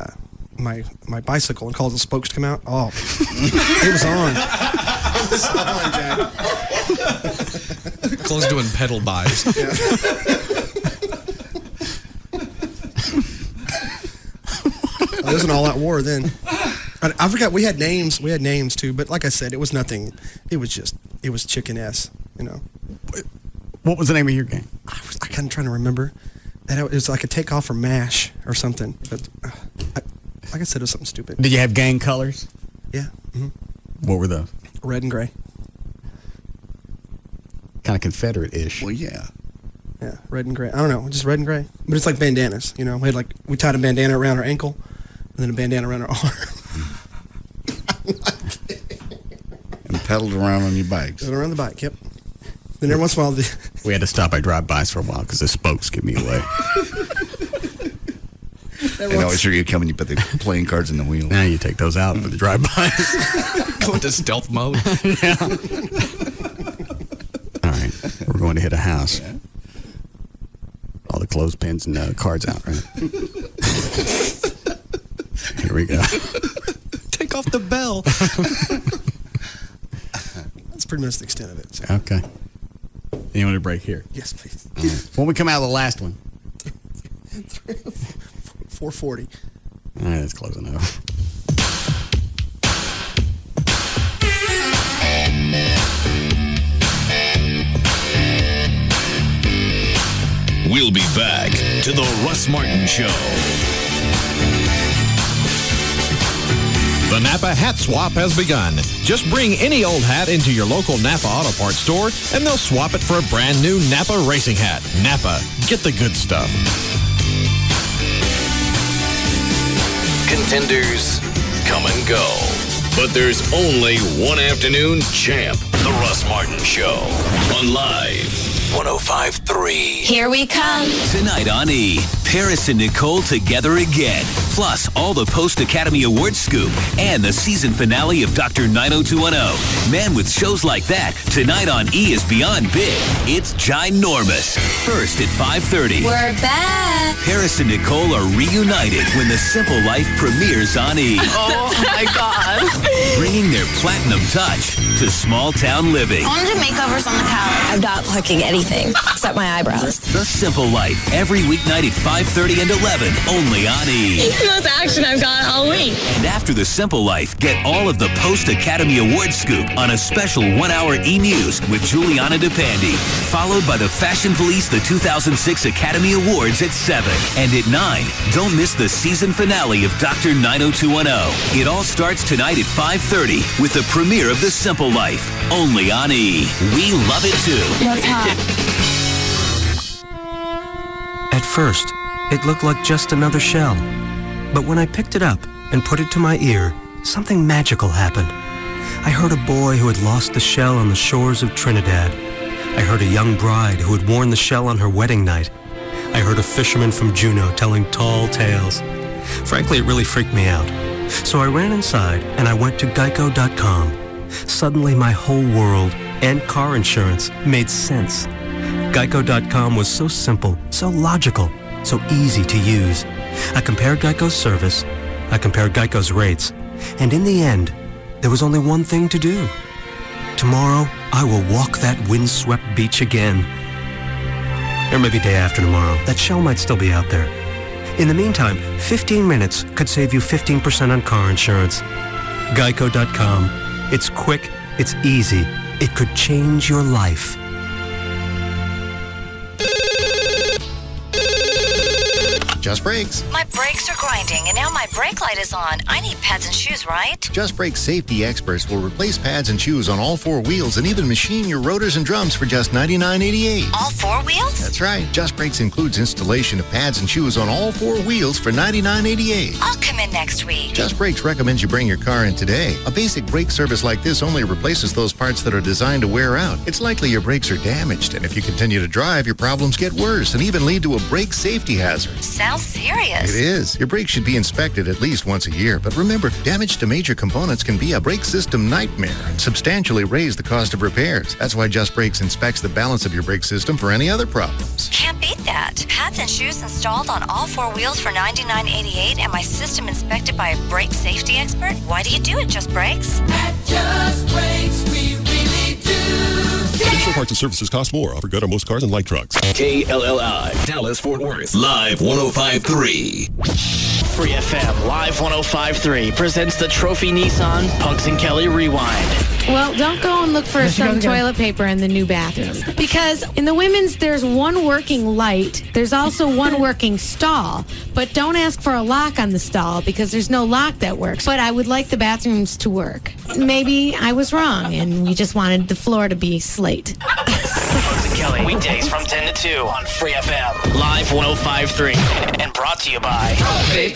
my bicycle and caused the spokes to come out. Oh, it was on. It was on, Jack. Close doing pedal buys. Yeah. It was an all-out war then. I forgot we had names. We had names too, but like I said, it was nothing. It was chicken ass. What was the name of your game? I kind of trying to remember. It was like a takeoff from MASH or something. But like I said, it was something stupid. Did you have gang colors? Yeah. Mm-hmm. What were those? Red and gray. Kind of Confederate-ish. Well, yeah. Yeah, red and gray. I don't know, just red and gray. But it's like bandanas, we tied a bandana around our ankle, and then a bandana around our arm. And pedaled around on your bikes. Pedaled around the bike, yep. Then every once in a while, we had to stop by drive-bys for a while because the spokes give me away. And always sure you come and you put the playing cards in the wheel. Now you take those out for the drive-bys. Go into stealth mode. Yeah. All right, we're going to hit a house. Yeah. All the clothespins and cards out, right? Here we go. Take off the bell. That's pretty much the extent of it. So. Okay. You want to break here? Yes, please. When we come out of the last one? 4:40. All right, that's close enough. We'll be back to the Russ Martin Show. The Napa Hat Swap has begun. Just bring any old hat into your local Napa Auto Parts store, and they'll swap it for a brand new Napa racing hat. Napa, get the good stuff. Contenders come and go. But there's only one afternoon champ. The Russ Martin Show. On Live 105.3. Here we come. Tonight on E, Paris and Nicole together again. Plus, all the post-Academy Awards scoop and the season finale of Dr. 90210. Man, with shows like that, tonight on E is beyond big. It's ginormous. First at 5:30. We're back. Paris and Nicole are reunited when The Simple Life premieres on E. Oh, my God. Bringing their platinum touch to small-town living. I want to do makeovers on the couch. I'm not plucking anything except my eyebrows. The Simple Life, every weeknight at 5 5:30 and 11, only on E! It's the most action I've got all week. And after The Simple Life, get all of the Post-Academy Awards scoop on a special 1-hour E-News with Juliana DePandy, followed by the Fashion Police the 2006 Academy Awards at 7. And at 9, don't miss the season finale of Dr. 90210. It all starts tonight at 5:30 with the premiere of The Simple Life, only on E! We love it too. What's hot? At first, it looked like just another shell. But when I picked it up and put it to my ear, something magical happened. I heard a boy who had lost the shell on the shores of Trinidad. I heard a young bride who had worn the shell on her wedding night. I heard a fisherman from Juneau telling tall tales. Frankly, it really freaked me out. So I ran inside and I went to Geico.com. Suddenly my whole world and car insurance made sense. Geico.com was so simple, so logical, so easy to use. I compared Geico's service, I compared Geico's rates, and in the end, there was only one thing to do. Tomorrow, I will walk that windswept beach again. Or maybe day after tomorrow. That shell might still be out there. In the meantime, 15 minutes could save you 15% on car insurance. Geico.com. It's quick, it's easy. It could change your life. Just Brakes. My brakes are grinding, and now my brake light is on. I need pads and shoes, right? Just Brakes safety experts will replace pads and shoes on all 4 wheels and even machine your rotors and drums for just $99.88. All 4 wheels? That's right. Just Brakes includes installation of pads and shoes on all 4 wheels for $99.88. I'll come in next week. Just Brakes recommends you bring your car in today. A basic brake service like this only replaces those parts that are designed to wear out. It's likely your brakes are damaged, and if you continue to drive, your problems get worse and even lead to a brake safety hazard. Sounds serious. It is. Your brakes should be inspected at least once a year. But remember, damage to major components can be a brake system nightmare and substantially raise the cost of repairs. That's why Just Brakes inspects the balance of your brake system for any other problems. Can't beat that. Pads and shoes installed on all 4 wheels for $99.88 and my system inspected by a brake safety expert? Why do you do it, Just Brakes? At Just Brakes, we really do. Additional parts and services cost more. Offer good on most cars and light trucks. KLLI, Dallas Fort Worth, Live 105.3. Free FM Live 105.3 presents the Trophy Nissan Punks and Kelly Rewind. Well, don't go and look for some toilet paper in the new bathroom. Because in the women's, there's one working light. There's also one working stall. But don't ask for a lock on the stall because there's no lock that works. But I would like the bathrooms to work. Maybe I was wrong and we just wanted the floor to be slate. Punks and Kelly, weekdays from 10 to 2 on Free FM Live 105.3. And brought to you by Trophy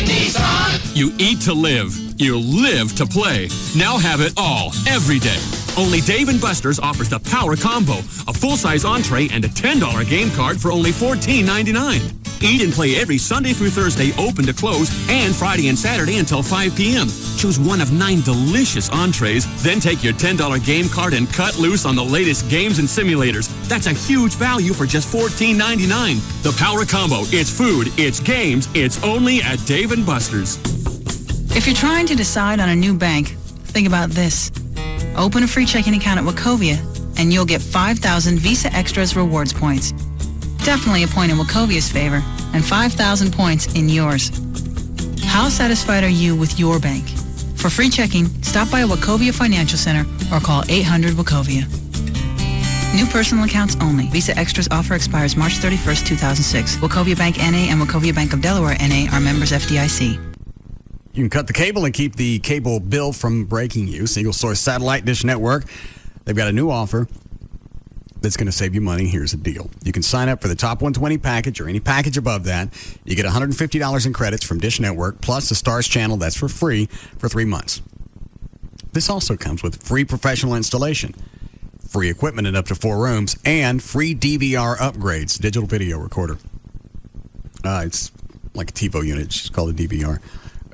Nissan. You eat to live. You live to play. Now have it all, every day. Only Dave & Buster's offers the Power Combo, a full-size entree and a $10 game card for only $14.99. Eat and play every Sunday through Thursday, open to close, and Friday and Saturday until 5 p.m. Choose one of 9 delicious entrees, then take your $10 game card and cut loose on the latest games and simulators. That's a huge value for just $14.99. The Power Combo. It's food, it's games, it's only at Dave & Buster's. If you're trying to decide on a new bank, think about this. Open a free checking account at Wachovia, and you'll get 5,000 Visa Extras rewards points. Definitely a point in Wachovia's favor, and 5,000 points in yours. How satisfied are you with your bank? For free checking, stop by a Wachovia Financial Center or call 800-WACHOVIA. New personal accounts only. Visa Extras offer expires March 31st, 2006. Wachovia Bank N.A. and Wachovia Bank of Delaware N.A. are members FDIC. You can cut the cable and keep the cable bill from breaking you. Single Source Satellite Dish Network. They've got a new offer that's going to save you money. Here's the deal. You can sign up for the top 120 package or any package above that. You get $150 in credits from Dish Network plus the Stars channel. That's for free for 3 months. This also comes with free professional installation, free equipment in up to 4 rooms, and free DVR upgrades, digital video recorder. It's like a TiVo unit. It's just called a DVR.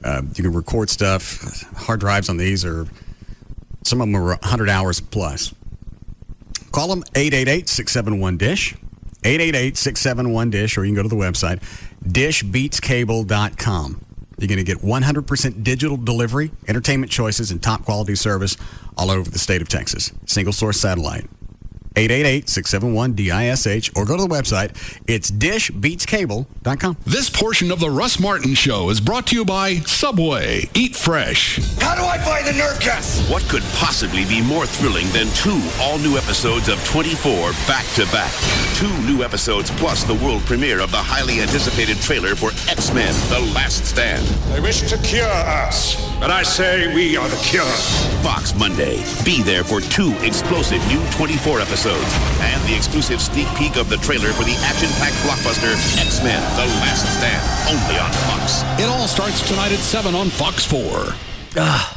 You can record stuff. Hard drives on these are, some of them are 100 hours plus. Call them 888-671-DISH, 888-671-DISH, or you can go to the website, dishbeatscable.com. You're going to get 100% digital delivery, entertainment choices, and top quality service all over the state of Texas. Single source satellite. 888-671-DISH, or go to the website. It's dishbeatscable.com. This portion of the Russ Martin Show is brought to you by Subway. Eat fresh. How do I find the nerve gas? What could possibly be more thrilling than 2 all-new episodes of 24 back-to-back? 2 new episodes plus the world premiere of the highly anticipated trailer for X-Men: The Last Stand. They wish to cure us, but I say we are the cure. Fox Monday. Be there for 2 explosive new 24 episodes and the exclusive sneak peek of the trailer for the action-packed blockbuster X-Men: The Last Stand, only on Fox. It all starts tonight at 7 on Fox 4.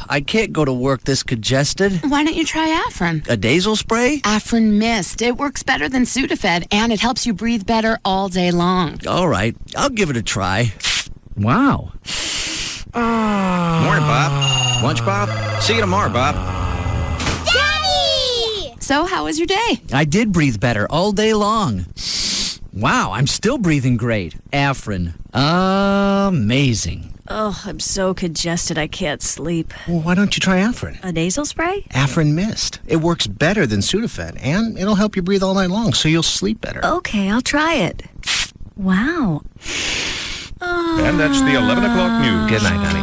I can't go to work this congested. Why don't you try Afrin? A nasal spray? Afrin Mist. It works better than Sudafed, and it helps you breathe better all day long. All right, I'll give it a try. Wow. Morning, Bob. Lunch, Bob? See you tomorrow, Bob. Daddy! So, how was your day? I did breathe better all day long. Wow, I'm still breathing great. Afrin. Amazing. Oh, I'm so congested I can't sleep. Well, why don't you try Afrin? A nasal spray? Afrin Mist. It works better than Sudafed, and it'll help you breathe all night long, so you'll sleep better. Okay, I'll try it. Wow. And that's the 11 o'clock news. Good night, honey.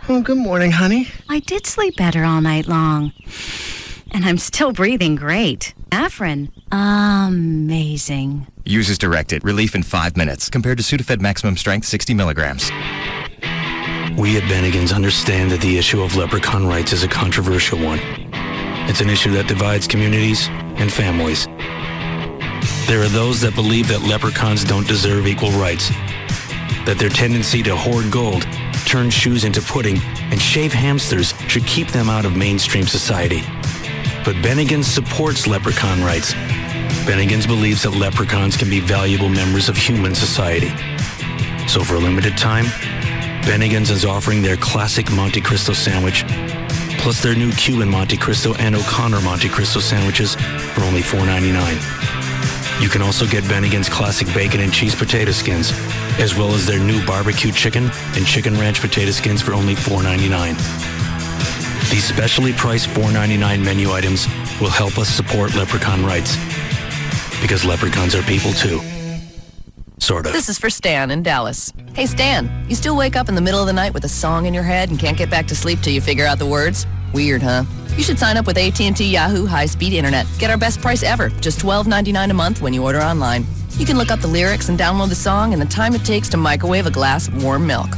Oh, good morning, honey. I did sleep better all night long. And I'm still breathing great. Afrin. Amazing. Use as directed. Relief in 5 minutes. Compared to Sudafed maximum strength 60 milligrams. We at Bennigan's understand that the issue of leprechaun rights is a controversial one. It's an issue that divides communities and families. There are those that believe that leprechauns don't deserve equal rights, that their tendency to hoard gold, turn shoes into pudding, and shave hamsters should keep them out of mainstream society. But Bennigan's supports leprechaun rights. Bennigan's believes that leprechauns can be valuable members of human society. So for a limited time, Bennigan's is offering their classic Monte Cristo sandwich, plus their new Cuban Monte Cristo and O'Connor Monte Cristo sandwiches for only $4.99. You can also get Bennigan's classic bacon and cheese potato skins, as well as their new barbecue chicken and chicken ranch potato skins for only $4.99. These specially priced $4.99 menu items will help us support leprechaun rights. Because leprechauns are people too. Sort of. This is for Stan in Dallas. Hey, Stan, you still wake up in the middle of the night with a song in your head and can't get back to sleep till you figure out the words? Weird, huh? You should sign up with AT&T Yahoo high-speed internet. Get our best price ever, just $12.99 a month when you order online. You can look up the lyrics and download the song in the time it takes to microwave a glass of warm milk.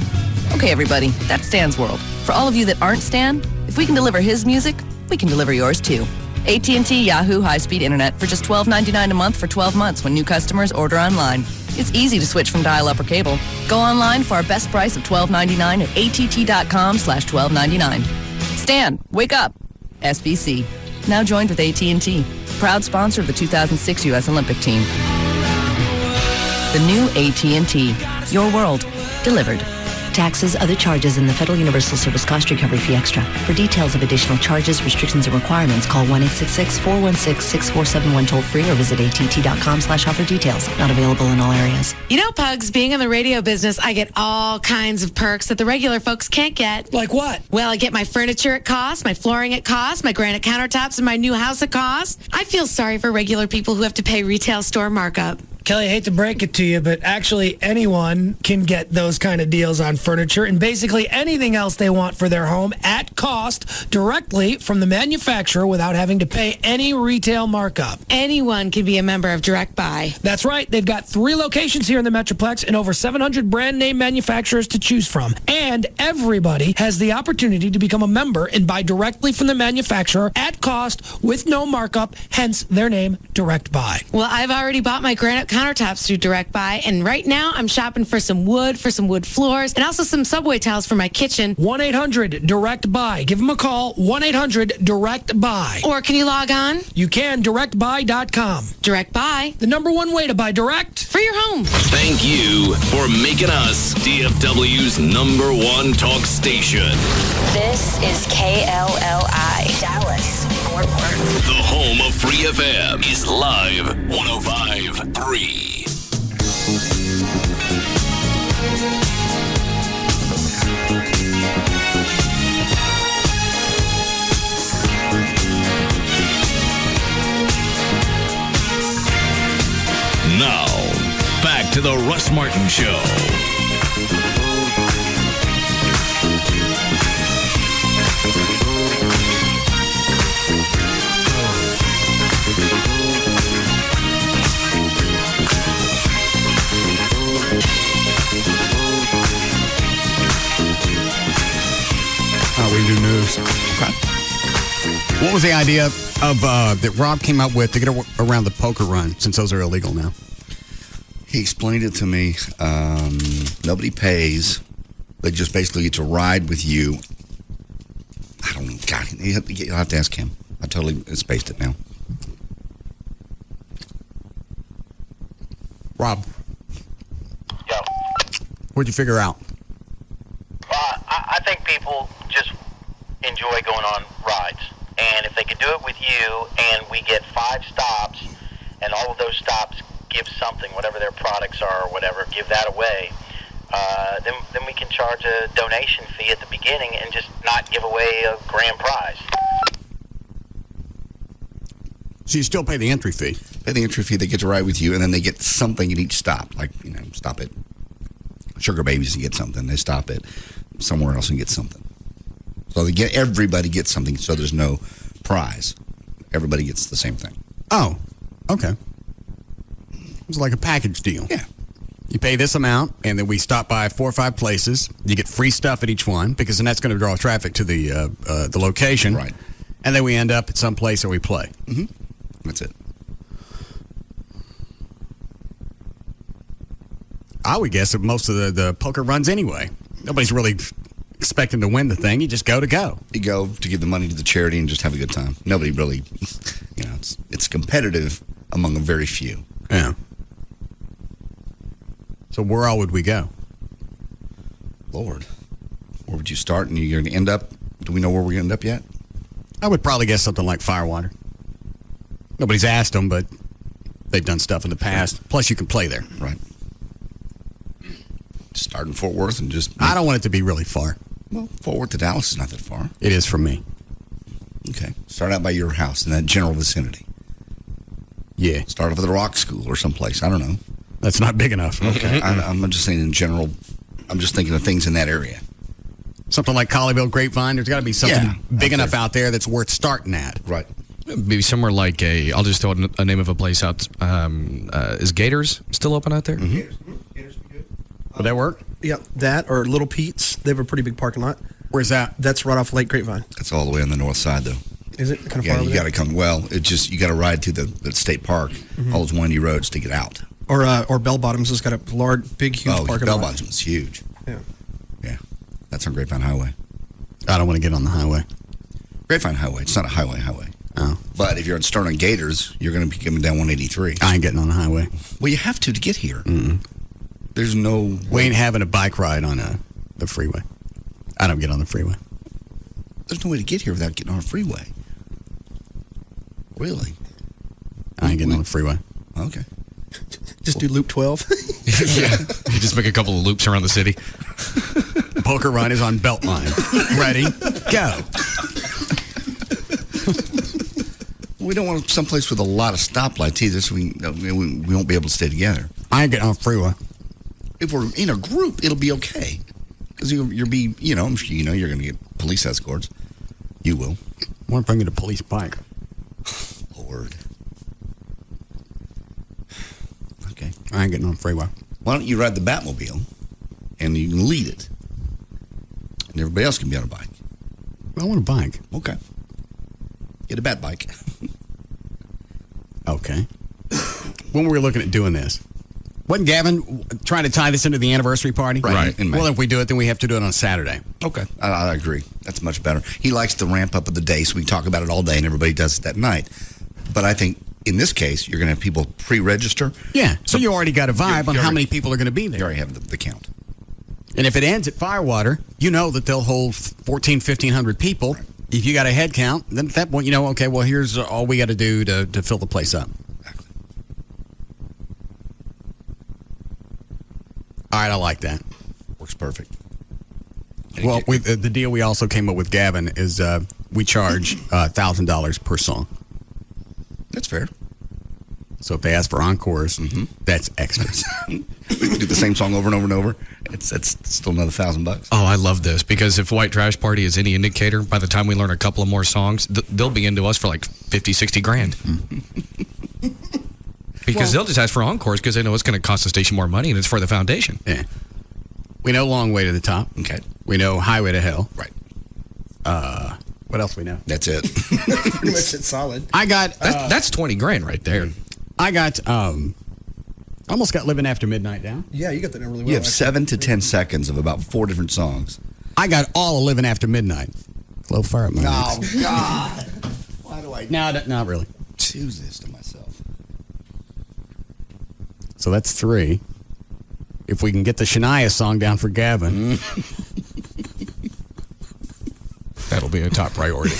Okay, everybody, that's Stan's world. For all of you that aren't Stan, if we can deliver his music, we can deliver yours too. AT&T Yahoo high-speed internet for just $12.99 a month for 12 months when new customers order online. It's easy to switch from dial-up or cable. Go online for our best price of $12.99 at att.com/$12.99. Stan, wake up. SBC. Now joined with AT&T. Proud sponsor of the 2006 U.S. Olympic team. The new AT&T. Your world. Delivered. Taxes, other charges, and the Federal Universal Service Cost Recovery Fee Extra. For details of additional charges, restrictions, and requirements, call 1-866-416-6471 toll-free or visit att.com/offer details. Not available in all areas. You know, Pugs, being in the radio business, I get all kinds of perks that the regular folks can't get. Like what? Well, I get my furniture at cost, my flooring at cost, my granite countertops in my new house at cost. I feel sorry for regular people who have to pay retail store markup. Kelly, I hate to break it to you, but actually anyone can get those kind of deals on furniture and basically anything else they want for their home at cost directly from the manufacturer without having to pay any retail markup. Anyone can be a member of Direct Buy. That's right. They've got 3 locations here in the Metroplex and over 700 brand name manufacturers to choose from. And everybody has the opportunity to become a member and buy directly from the manufacturer at cost with no markup, hence their name, Direct Buy. Well, I've already bought my granite countertops through Direct Buy, and right now I'm shopping for some wood floors, and also some subway tiles for my kitchen. 1-800-DIRECT-BUY. Give them a call, 1-800-DIRECT-BUY. Or can you log on? You can, directbuy.com. Direct Buy. The #1 way to buy direct. For your home. Thank you for making us DFW's #1 talk station. This is KLLI, Dallas, Fort Worth. The home of Free FM is live 105.3. Now, back to the Russ Martin Show. We do news. Okay. What was the idea of that Rob came up with to get around the poker run, since those are illegal now? He explained it to me. Nobody pays. They just basically get to ride with you. I don't know. God, you'll have to ask him. I totally spaced it now. Rob. Yo. What'd you figure out? I think people just enjoy going on rides. And if they could do it with you and we get 5 stops and all of those stops give something, whatever their products are or whatever, give that away, then we can charge a donation fee at the beginning and just not give away a grand prize. So you still pay the entry fee? Pay the entry fee, they get to ride with you, and then they get something at each stop. Like, stop at Sugar Babies and get something. They stop at somewhere else and get something. So everybody gets something, so there's no prize. Everybody gets the same thing. Oh, okay. It's like a package deal. Yeah. You pay this amount, and then we stop by 4 or 5 places. You get free stuff at each one, because then that's going to draw traffic to the location. Right. And then we end up at some place where we play. Mm-hmm. That's it. I would guess that most of the poker runs anyway. Nobody's really expecting to win the thing. You just go to go. You go to give the money to the charity and just have a good time. Nobody really, it's competitive among a very few. Yeah. So where all would we go? Lord, where would you start and you're going to end up? Do we know where we're going to end up yet? I would probably guess something like Firewater. Nobody's asked them, but they've done stuff in the past. Plus, you can play there. Right. Start in Fort Worth and just... I don't want it to be really far. Well, Fort Worth to Dallas is not that far. It is from me. Okay. Start out by your house in that general vicinity. Yeah. Start off at the rock school or someplace. I don't know. That's not big enough. Okay. I'm just saying in general, I'm just thinking of things in that area. Something like Colleyville Grapevine. There's got to be something big enough out there that's worth starting at. Right. Maybe somewhere like I'll just throw a name of a place out. Is Gators still open out there? Mm-hmm. Would that work? Yeah, that or Little Pete's. They have a pretty big parking lot. Where's that? That's right off Lake Grapevine. That's all the way on the north side, though. Is it kind of yeah, far? You got to come. Well, it's just you got to ride through the state park, all those windy roads to get out. Or Bell Bottoms has got a large, big, huge parking Bell lot. Bottoms is huge. Yeah. Yeah, that's on Grapevine Highway. I don't want to get on the highway. Grapevine Highway. It's not a highway. Oh. But if you're at Stern and Gators, you're going to be coming down 183. I ain't getting on the highway. Well, you have to get here. Mm-mm. There's no... We ain't having a bike ride on the freeway. I don't get on the freeway. There's no way to get here without getting on a freeway. Really? I ain't getting on the freeway. Okay. Just do Loop 12. Yeah. You just make a couple of loops around the city. Poker run is on Beltline. Ready? Go. We don't want someplace with a lot of stoplights either, so we won't be able to stay together. I ain't getting on the freeway. If we're in a group, it'll be okay. Because I'm sure you're going to get police escorts. You will. I want to bring you the police bike. Lord. Okay. I ain't getting on the freeway. Why don't you ride the Batmobile and you can lead it? And everybody else can be on a bike. I want a bike. Okay. Get a bat bike. Okay. When were we looking at doing this? Wasn't Gavin trying to tie this into the anniversary party? Right. Well, if we do it, then we have to do it on Saturday. Okay. I agree. That's much better. He likes the ramp up of the day, so we talk about it all day, and everybody does it that night. But I think in this case, you're going to have people pre-register. Yeah. So you already got a vibe on how many people are going to be there. You already have the count. And if it ends at Firewater, you know that they'll hold 1,500 people. Right. If you got a head count, then at that point, you know, okay, well, here's all we got to do to fill the place up. Exactly. All right, I like that. Works perfect. Well, the deal we also came up with, Gavin, is we charge $1,000 per song. That's fair. So if they ask for encores, that's extras. We can do the same song over and over and over. That's still another $1,000. Oh, I love this because if White Trash Party is any indicator, by the time we learn a couple of more songs, they'll be into us for like 50, 60 grand. Because they'll just ask for encores because they know it's going to cost the station more money and it's for the foundation. Yeah. We know Long Way to the Top. Okay. We know Highway to Hell. Right. What else we know? That's it. Pretty much it's solid. I got... that's 20 grand right there. I got... almost got Living After Midnight down. Yeah, you got that really well. You have 7 to 10 seconds of about 4 different songs. I got all of Living After Midnight. Glow Fire at my Oh, God. Why do I... No, not really. choose this to myself? So that's 3. If we can get the Shania song down for Gavin, that'll be a top priority.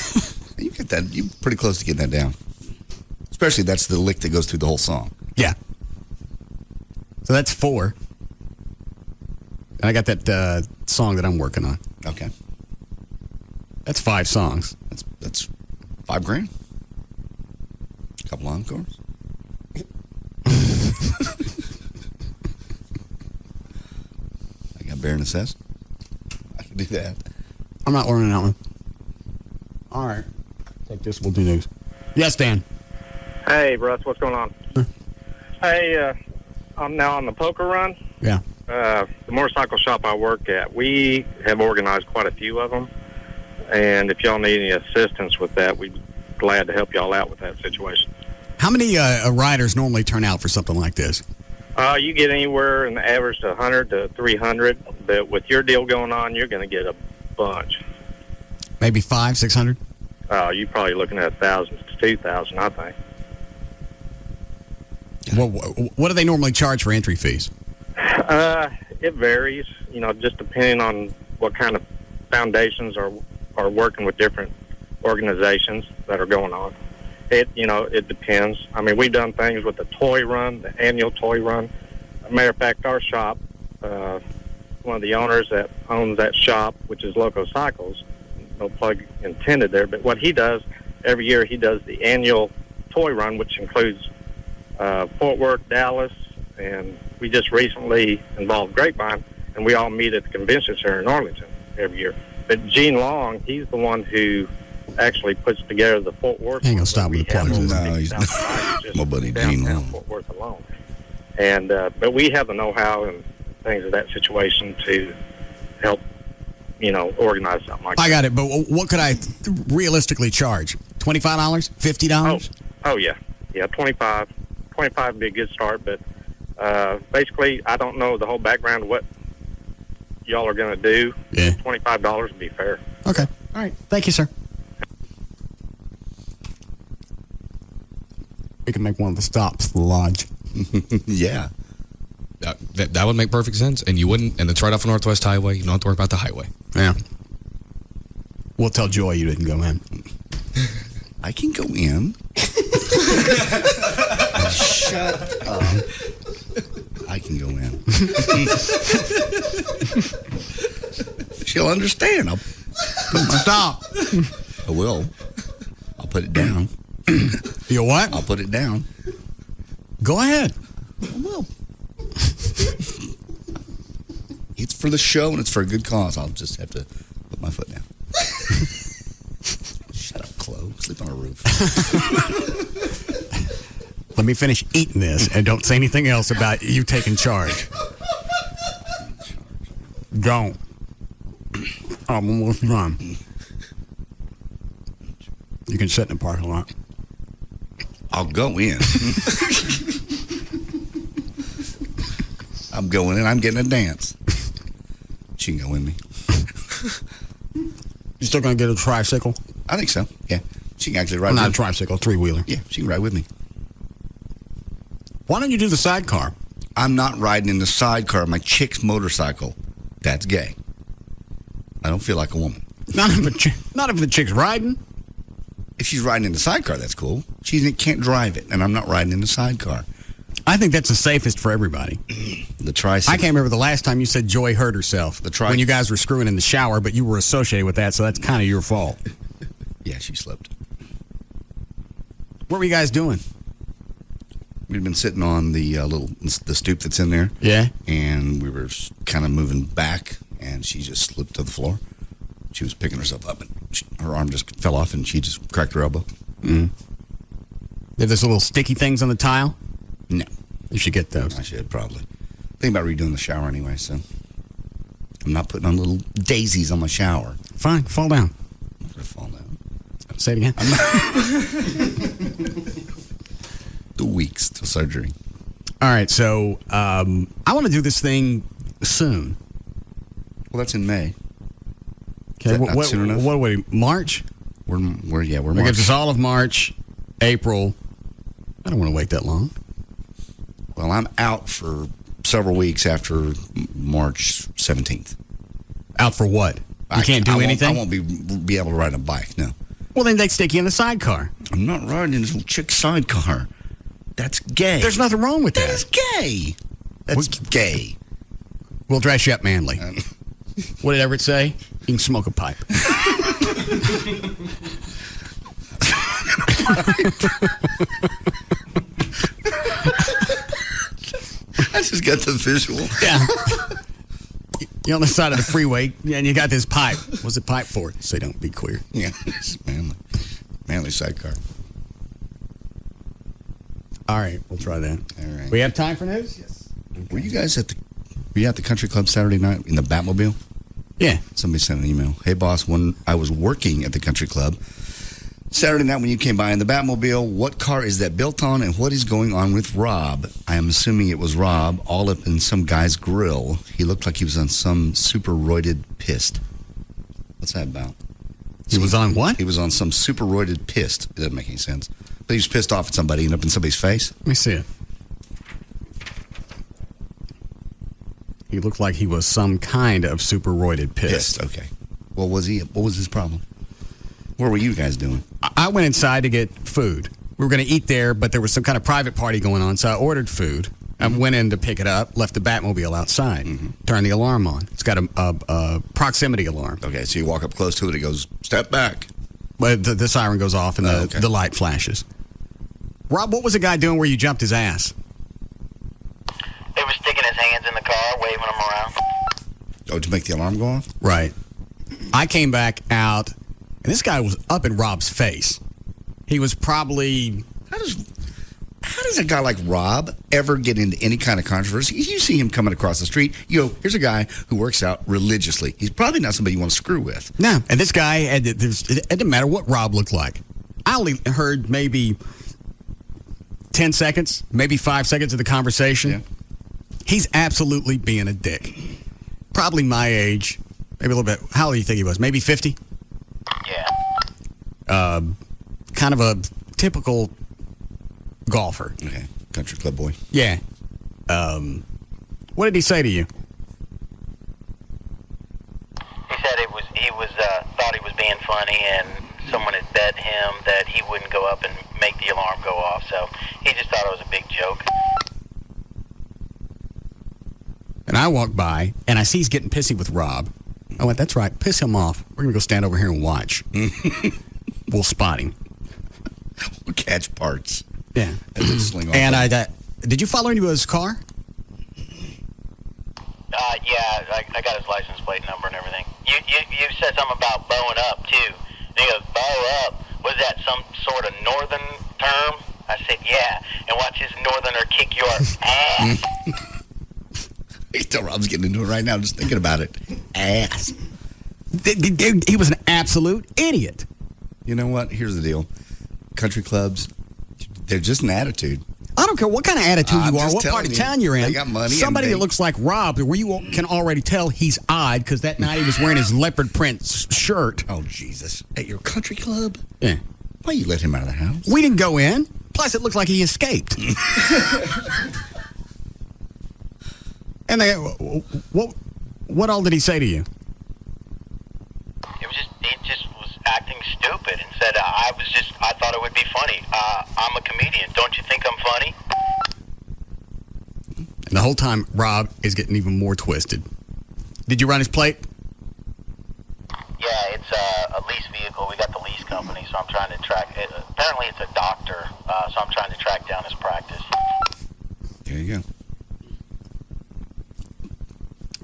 You get that. You're pretty close to getting that down. Especially that's the lick that goes through the whole song. Yeah. So that's 4. And I got that song that I'm working on. Okay. That's 5 songs. That's $5 grand. A couple encores. I got Bare Necessity. I can do that. I'm not learning that one. All right. Take this. We'll do news. Yes, Dan. Hey, Russ. What's going on? Hey, I'm now on the poker run. Yeah. The motorcycle shop I work at, we have organized quite a few of them. And if y'all need any assistance with that, we'd be glad to help y'all out with that situation. How many riders normally turn out for something like this? You get anywhere in the average to 100 to 300, but with your deal going on, you're going to get a bunch. Maybe 500, 600? You're probably looking at 1,000 to 2,000, I think. What do they normally charge for entry fees? It varies, just depending on what kind of foundations are working with different organizations that are going on. It depends. I mean, we've done things with the toy run, the annual toy run. As a matter of fact, our shop, one of the owners that owns that shop, which is Loco Cycles, no plug intended there, but what he does, every year he does the annual toy run, which includes Fort Worth, Dallas, and we just recently involved Grapevine, and we all meet at the convention center in Arlington every year. But Gene Long, he's the one who actually puts together the Fort Worth. Ain't gonna stop with the plugs. No, he's not. My buddy Gene Long. Fort Worth alone. And but we have the know-how and things of that situation to help, organize something like that. I got it, but what could I realistically charge? $25? $50? Oh yeah, 25. 25 would be a good start, but basically, I don't know the whole background of what y'all are going to do. Yeah. $25 would be fair. Okay. All right. Thank you, sir. We can make one of the stops, the lodge. Yeah. That would make perfect sense, and you wouldn't, and it's right off of Northwest Highway. You don't have to worry about the highway. Yeah. We'll tell Joy you didn't go in. I can go in. Shut up. I can go in. She'll understand. I'll put my stop. I will. I'll put it down. You what? I'll put it down. Go ahead. I will. It's for the show and it's for a good cause. I'll just have to put my foot down. Shut up, Chloe. Sleep on a roof. Let me finish eating this and don't say anything else about you taking charge. Don't. I'm almost done. You can sit in the parking lot. I'll go in. I'm going in. I'm getting a dance. She can go with me. You still going to get a tricycle? I think so. Yeah. She can actually ride. Not a tricycle, a 3-wheeler. Yeah, she can ride with me. Why don't you do the sidecar? I'm not riding in the sidecar of my chick's motorcycle. That's gay. I don't feel like a woman. Not if the chick's riding. If she's riding in the sidecar, that's cool. She can't drive it, and I'm not riding in the sidecar. I think that's the safest for everybody. The tricycle. I can't remember the last time you said Joy hurt herself. When you guys were screwing in the shower, but you were associated with that, so that's kind of your fault. Yeah, she slipped. What were you guys doing? We'd been sitting on the the stoop that's in there. Yeah. And we were kind of moving back, and she just slipped to the floor. She was picking herself up, and her arm just fell off, and she just cracked her elbow. Mm. Are those little sticky things on the tile? No. You should get those. I should, probably. Think about redoing the shower anyway, so I'm not putting on little daisies on my shower. Fine, fall down. I'm going to fall down. Say it again. 2 weeks till surgery. All right, so I want to do this thing soon. Well, that's in May. Okay, not soon enough? What are we, March? We're March. That gives us all of March, April. I don't want to wait that long. Well, I'm out for several weeks after March 17th. Out for what? You can't do anything? I won't be able to ride a bike, no. Well, then they'd stick you in the sidecar. I'm not riding in this little chick sidecar. That's gay. There's nothing wrong with that. That is gay. That's gay. We'll dress you up manly. What did Everett say? You can smoke a pipe. I just got the visual. Yeah. You're on the side of the freeway, and you got this pipe. What's the pipe for? So don't be queer. Yeah, it's manly sidecar. All right, we'll try that. All right. We have time for news? Yes. Okay. Were you guys at the country club Saturday night in the Batmobile? Yeah. Somebody sent an email. Hey, boss, when I was working at the country club Saturday night when you came by in the Batmobile, what car is that built on, and what is going on with Rob? I am assuming it was Rob, all up in some guy's grill. He looked like he was on some super roided pissed. What's that about? He was on what? He was on some super roided pissed. It doesn't make any sense. But he was pissed off at somebody and up in somebody's face. Let me see it. He looked like he was some kind of super roided pissed. Okay. What was his problem? What were you guys doing? I went inside to get food. We were going to eat there, but there was some kind of private party going on, so I ordered food. I went in to pick it up, left the Batmobile outside, turned the alarm on. It's got a proximity alarm. Okay, so you walk up close to it, it goes, step back. But the siren goes off and the light flashes. Rob, what was the guy doing where you jumped his ass? He was sticking his hands in the car, waving them around. Oh, to make the alarm go off? Right. I came back out, and this guy was up in Rob's face. He was probably... How does a guy like Rob ever get into any kind of controversy? You see him coming across the street, you go, here's a guy who works out religiously. He's probably not somebody you want to screw with. No, and this guy, it didn't matter what Rob looked like. I only heard maybe 10 seconds, maybe 5 seconds of the conversation. Yeah. He's absolutely being a dick. Probably my age, maybe a little bit. How old do you think he was? Maybe 50? Yeah. Kind of a typical golfer. Okay. Country club boy. Yeah. What did he say to you? He said he was thought he was being funny, and someone had bet him that he wouldn't go up and make the alarm go off, so he just thought it was a big joke. And I walked by, and I see he's getting pissy with Rob. I went, that's right, piss him off. We're going to go stand over here and watch. We'll spot him. We'll catch parts. Yeah. And sling off. And did you follow into his car? Yeah, I got his license plate number and everything. You said something about bowing up, too. And he goes, bow up? Was that some sort of northern term? I said, yeah. And watch his northerner kick your ass. You tell Rob's getting into it right now just thinking about it. Ass. He was an absolute idiot. You know what? Here's the deal. Country clubs, they're just an attitude. I don't care what kind of attitude you are, what part of town you're in. They got money. Somebody that looks like Rob, where you can already tell he's odd because that night he was wearing his leopard print shirt. Oh, Jesus. At your country club? Yeah. Why you let him out of the house? We didn't go in. Plus, it looked like he escaped. And what all did he say to you? He just was acting stupid and said, I thought it would be funny. I'm a comedian. Don't you think I'm funny? And the whole time, Rob is getting even more twisted. Did you run his plate? Yeah, it's a lease vehicle. We got the lease company, so I'm trying to track it. Apparently, it's a doctor, so I'm trying to track down his practice.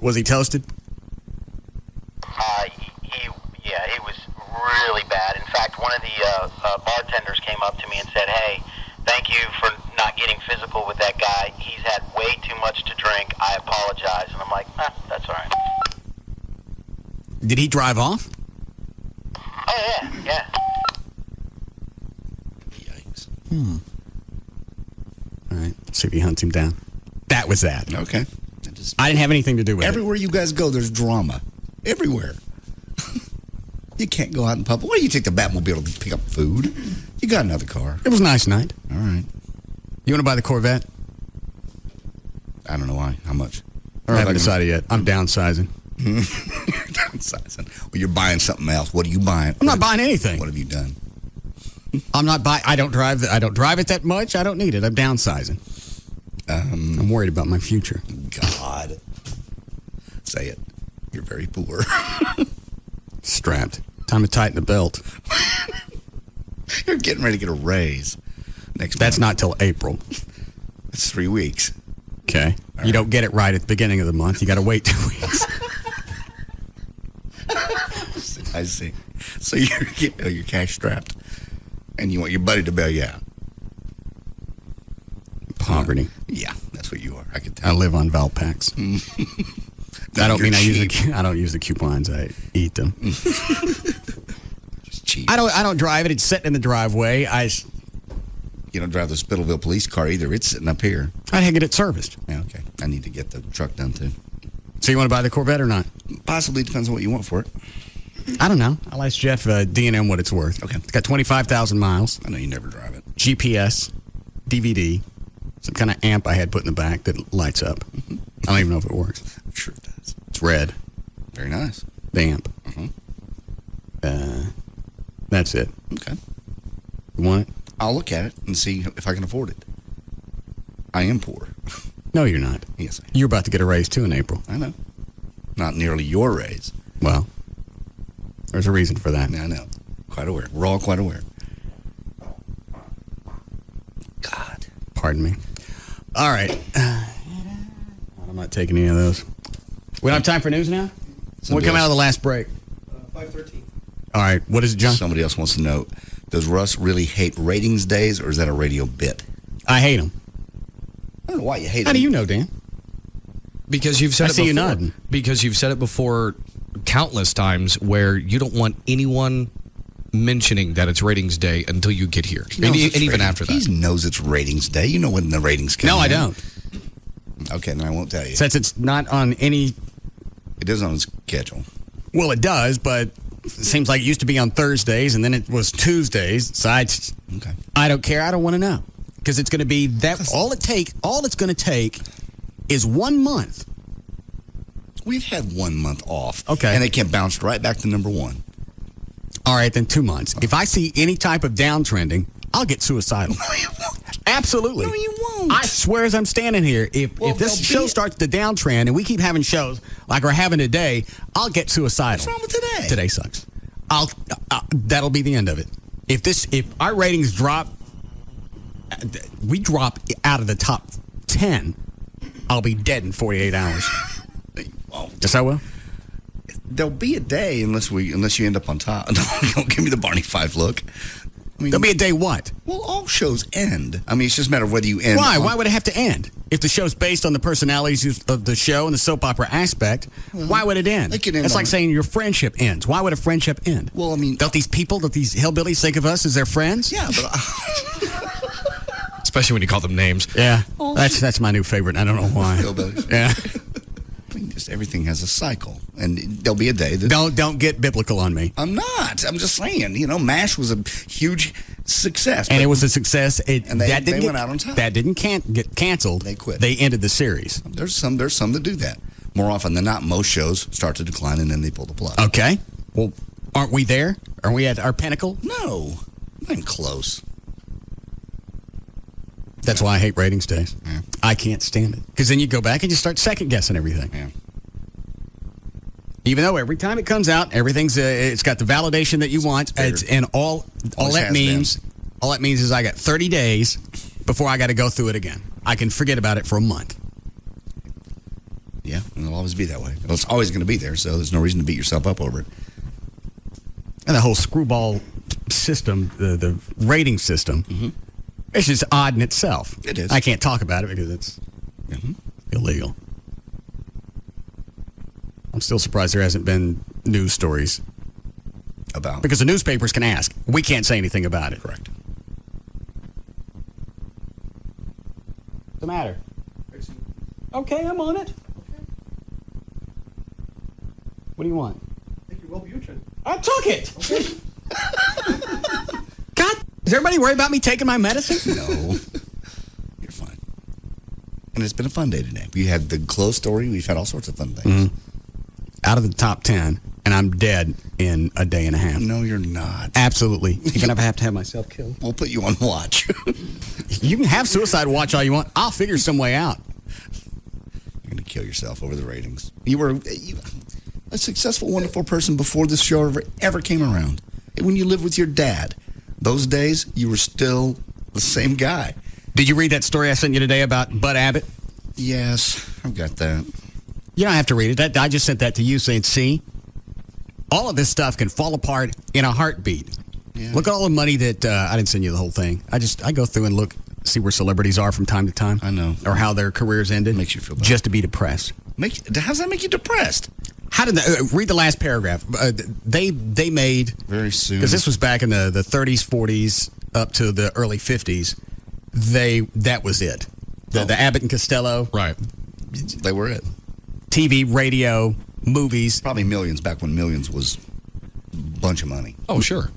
Was he toasted? He was really bad. In fact, one of the bartenders came up to me and said, "Hey, thank you for not getting physical with that guy. He's had way too much to drink. I apologize." And I'm like, that's all right. Did he drive off? Oh, yeah. Yikes. All right, see if he hunts him down. That was that. Okay. I didn't have anything to do with Everywhere you guys go, there's drama. Everywhere. You can't go out in public. Why do you take the Batmobile to pick up food? You got another car. It was a nice night. All right. You want to buy the Corvette? I don't know why. How much? I haven't decided yet. I'm downsizing. You're downsizing. Well, you're buying something else. What are you buying? I'm not buying anything. What have you done? I'm not buying. I don't drive it that much. I don't need it. I'm downsizing. I'm worried about my future. God. Say it. You're very poor. Strapped. Time to tighten the belt. You're getting ready to get a raise next That's month. not till April. It's 3 weeks. Okay. You don't get it right at the beginning of the month. You got to wait 2 weeks. I see. So you're cash strapped, and you want your buddy to bail you out. Poverty. Yeah, that's what you are. I can tell. I live on Valpax. I don't mean I use the coupons. I eat them. Cheap. I don't drive it. It's sitting in the driveway. You don't drive the Spittleville police car either. It's sitting up here. I'd get it serviced. Yeah, okay. I need to get the truck done too. So you want to buy the Corvette or not? Possibly. Depends on what you want for it. I don't know. I'll ask Jeff D&M what it's worth. Okay. It's got 25,000 miles. I know you never drive it. GPS, DVD, some kind of amp I had put in the back that lights up. I don't even know if it works. I'm sure it does. It's red. Very nice. The amp. That's it. Okay. You want it? I'll look at it and see if I can afford it. I am poor. No, you're not. Yes, I am. You're about to get a raise, too, in April. I know. Not nearly your raise. Well, there's a reason for that. Yeah, I know. Quite aware. We're all quite aware. God. Pardon me. All right. I'm not taking any of those. We don't have time for news now? When we come out of the last break. 5:13. All right. What is it, John? Somebody else wants to know, does Russ really hate ratings days, or is that a radio bit? I hate them. I don't know why you hate them. How do you know, Dan? Because you've said I it see before. you nodding. Because you've said it before countless times where you don't want anyone mentioning that it's ratings day until you get here. And even after that. He knows it's ratings day. You know when the ratings come No, I in. don't. Okay, then I won't tell you. Since it's not on any... It is on his schedule. Well, it does, but it seems like it used to be on Thursdays, and then it was Tuesdays. So I don't care. I don't want to know. Because it's going to be that... All it's going to take is 1 month. We've had 1 month off. Okay. And it can bounce right back to number one. All right, then 2 months. If I see any type of downtrending, I'll get suicidal. No, you won't. Absolutely. No, you won't. I swear as I'm standing here, if this show starts to downtrend and we keep having shows like we're having today, I'll get suicidal. What's wrong with today? Today sucks. That'll be the end of it. If our ratings drop, we drop out of the top 10, I'll be dead in 48 hours. Yes, I will. There'll be a day unless you end up on top. Don't give me the Barney Fife look. I mean, There'll be a day what? Well, all shows end. I mean, it's just a matter of whether you end. Why? Why would it have to end? If the show's based on the personalities of the show and the soap opera aspect, why would it end? It's like saying your friendship ends. Why would a friendship end? Well, I mean... Don't these hillbillies think of us as their friends? Yeah, but... Especially when you call them names. Yeah. That's my new favorite. I don't know why. Hillbillies. Yeah. I mean, just everything has a cycle, and there'll be a day that... Don't get biblical on me. I'm not. I'm just saying, MASH was a huge success. And it was a success. They went out on top. That didn't get canceled. They quit. They ended the series. There's some that do that. More often than not, most shows start to decline, and then they pull the plug. Okay. Well, aren't we there? Are we at our pinnacle? No. Not even close. That's why I hate ratings days. Yeah. I can't stand it. Because then you go back and you start second-guessing everything. Yeah. Even though every time it comes out, everything's it's got the validation that you want. And all that means is I got 30 days before I got to go through it again. I can forget about it for a month. Yeah, and it'll always be that way. It's always going to be there, so there's no reason to beat yourself up over it. And the whole screwball system, the rating system, it's just odd in itself. It is. I can't talk about it because it's illegal. I'm still surprised there hasn't been news stories about. Because the newspapers can ask. We can't say anything about it. Correct. What's the matter? Okay, I'm on it. What do you want? I think you're Wellbutrin. I took it. Okay. God, is everybody worried about me taking my medicine? No. You're fine. And it's been a fun day today. We had the clothes story. We've had all sorts of fun things. Out of the top 10, and I'm dead in a day and a half. No, you're not. Absolutely. Even if I have to have myself killed. We'll put you on watch. You can have suicide watch all you want. I'll figure some way out. You're going to kill yourself over the ratings. You were a successful, wonderful person before this show ever came around. When you lived with your dad, those days, you were still the same guy. Did you read that story I sent you today about Bud Abbott? Yes, I've got that. You don't have to read it. I just sent that to you saying, see, all of this stuff can fall apart in a heartbeat. Yeah. Look at all the money that, I didn't send you the whole thing. I go through and look, see where celebrities are from time to time. I know. Or how their careers ended. Makes you feel bad. Just to be depressed. How does that make you depressed? How did that, read the last paragraph. They made, very soon, because this was back in the 30s, 40s, up to the early 50s. That was it. The Abbott and Costello. Right. They were it. TV, radio, movies. Probably millions back when millions was a bunch of money. Oh, sure.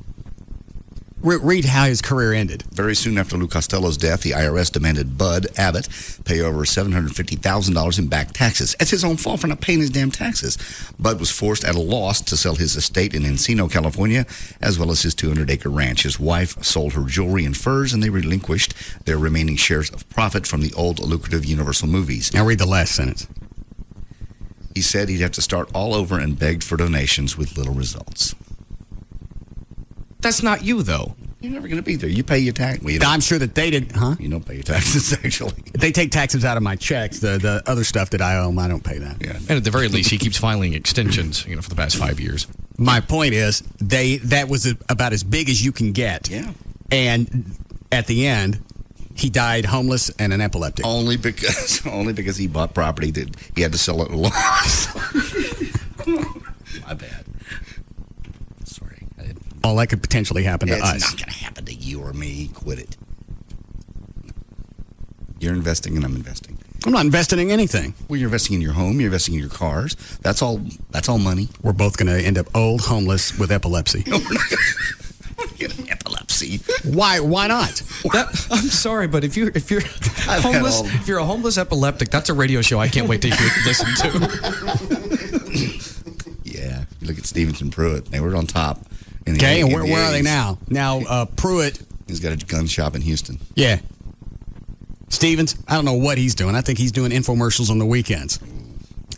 Read how his career ended. Very soon after Lou Costello's death, the IRS demanded Bud Abbott pay over $750,000 in back taxes. It's his own fault for not paying his damn taxes. Bud was forced at a loss to sell his estate in Encino, California, as well as his 200-acre ranch. His wife sold her jewelry and furs, and they relinquished their remaining shares of profit from the old lucrative Universal movies. Now read the last sentence. He said he'd have to start all over and begged for donations with little results. That's not you, though. You're never going to be there. You pay your tax. Well, I'm sure that they did, huh? You don't pay your taxes, actually. If they take taxes out of my checks, the other stuff that I owe them, I don't pay that. Yeah. And at the very least, he keeps filing extensions, for the past 5 years. My point is, that was about as big as you can get. Yeah. And at the end, he died homeless and an epileptic. Only because he bought property that he had to sell at a loss. My bad. Sorry. All that could potentially happen to us. It's not going to happen to you or me. Quit it. You're investing and I'm investing. I'm not investing in anything. Well, you're investing in your home. You're investing in your cars. That's all money. We're both going to end up old, homeless, with epilepsy. No, we're not getting epilepsy. Why not? I'm sorry, but if you're homeless, if you're a homeless epileptic, that's a radio show I can't wait to listen to. Yeah, you look at Stevenson Pruitt. They were on top. Okay, and where are they now? Now Pruitt, he's got a gun shop in Houston. Yeah. Stevens, I don't know what he's doing. I think he's doing infomercials on the weekends.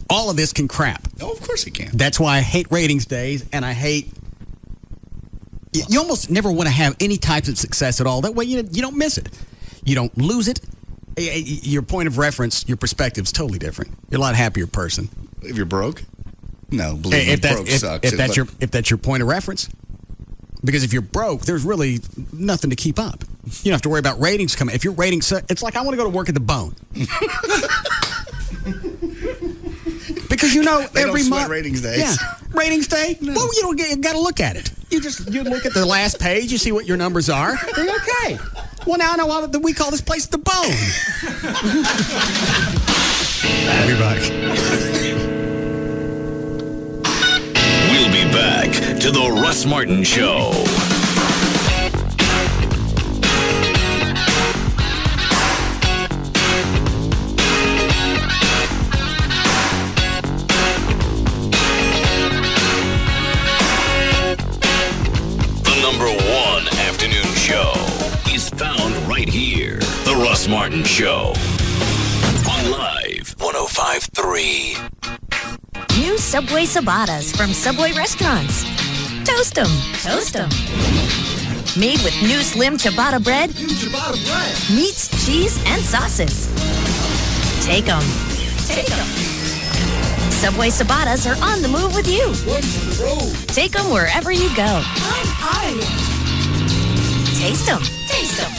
All of this can crap. Oh, of course it can. That's why I hate ratings days, and I hate. You almost never want to have any types of success at all. That way you don't miss it. You don't lose it. Your point of reference, your perspective's totally different. You're a lot happier person. If you're broke? No, believe me, broke sucks. If that's your point of reference. Because if you're broke, there's really nothing to keep up. You don't have to worry about ratings coming. If your ratings suck, it's like I want to go to work at the Bone. Because they every don't month ratings days. Yeah, ratings day. No. Well, you got to look at it. You look at the last page. You see what your numbers are. You're okay. Well, now I know why we call this place the Bone. I'll be back. We'll be back to the Russ Martin Show. #1 afternoon show is found right here. The Russ Martin Show. On Live 105.3. New Subway Ciabattas from Subway restaurants. Toast them. Toast them. Made with new slim ciabatta bread. Meats, cheese, and sauces. Take them. Take them. Subway Ciabattas are on the move with you. Take them wherever you go. Taste them. Taste them.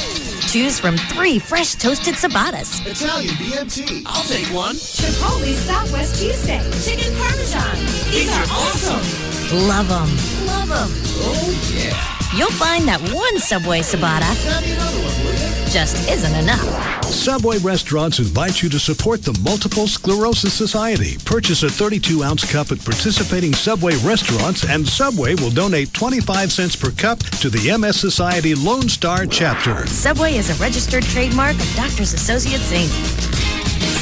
Choose from 3 fresh toasted ciabattas. Italian BMT. I'll take one. Chipotle Southwest Cheesesteak. Chicken Parmesan. These are awesome. Love them. Love them. Oh, yeah. You'll find that one Subway ciabatta just isn't enough. Subway restaurants invite you to support the Multiple Sclerosis Society. Purchase a 32-ounce cup at participating Subway restaurants, and Subway will donate 25 cents per cup to the MS Society Lone Star chapter. Subway is a registered trademark of Doctors Associates, Inc.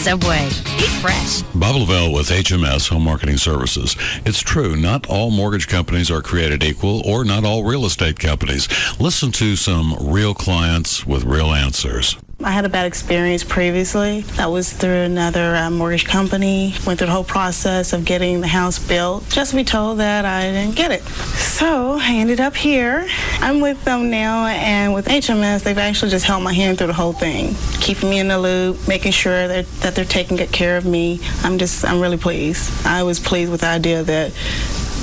Subway. Eat fresh. Bob Lavelle with HMS Home Marketing Services. It's true, not all mortgage companies are created equal, or not all real estate companies. Listen to some real clients with real answers. I had a bad experience previously. That was through another mortgage company. Went through the whole process of getting the house built. Just to be told that I didn't get it. So I ended up here. I'm with them now, and with HMS, they've actually just held my hand through the whole thing, keeping me in the loop, making sure that they're taking good care of me. I'm really pleased. I was pleased with the idea that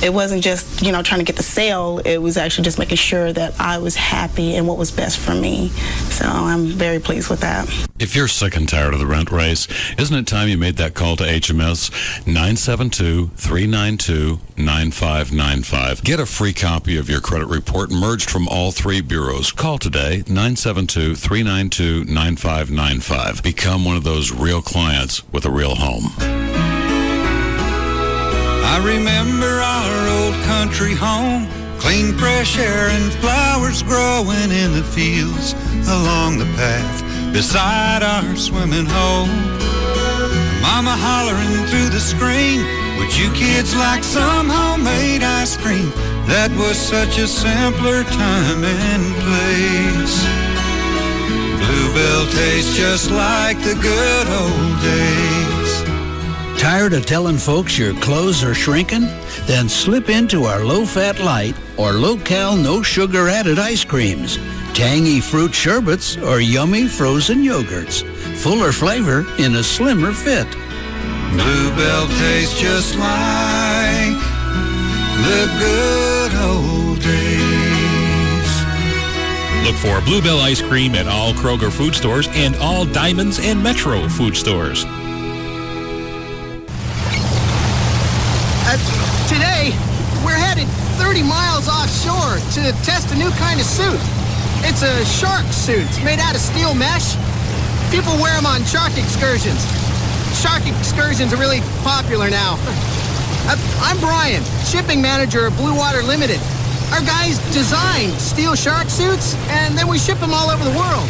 it wasn't just, trying to get the sale. It was actually just making sure that I was happy and what was best for me. So I'm very pleased with that. If you're sick and tired of the rent race, isn't it time you made that call to HMS? 972-392-9595. Get a free copy of your credit report merged from all 3 bureaus. Call today, 972-392-9595. Become one of those real clients with a real home. I remember our old country home, clean fresh air and flowers growing in the fields along the path beside our swimming hole. Mama hollering through the screen, would you kids like some homemade ice cream? That was such a simpler time and place. Bluebell tastes just like the good old days. Tired of telling folks your clothes are shrinking? Then slip into our low-fat light or low-cal, no-sugar added ice creams, tangy fruit sherbets, or yummy frozen yogurts. Fuller flavor in a slimmer fit. Bluebell tastes just like the good old days. Look for Bluebell ice cream at all Kroger food stores and all Diamonds and Metro food stores. Today, we're headed 30 miles offshore to test a new kind of suit. It's a shark suit. It's made out of steel mesh. People wear them on shark excursions. Shark excursions are really popular now. I'm Brian, shipping manager of Blue Water Limited. Our guys design steel shark suits, and then we ship them all over the world.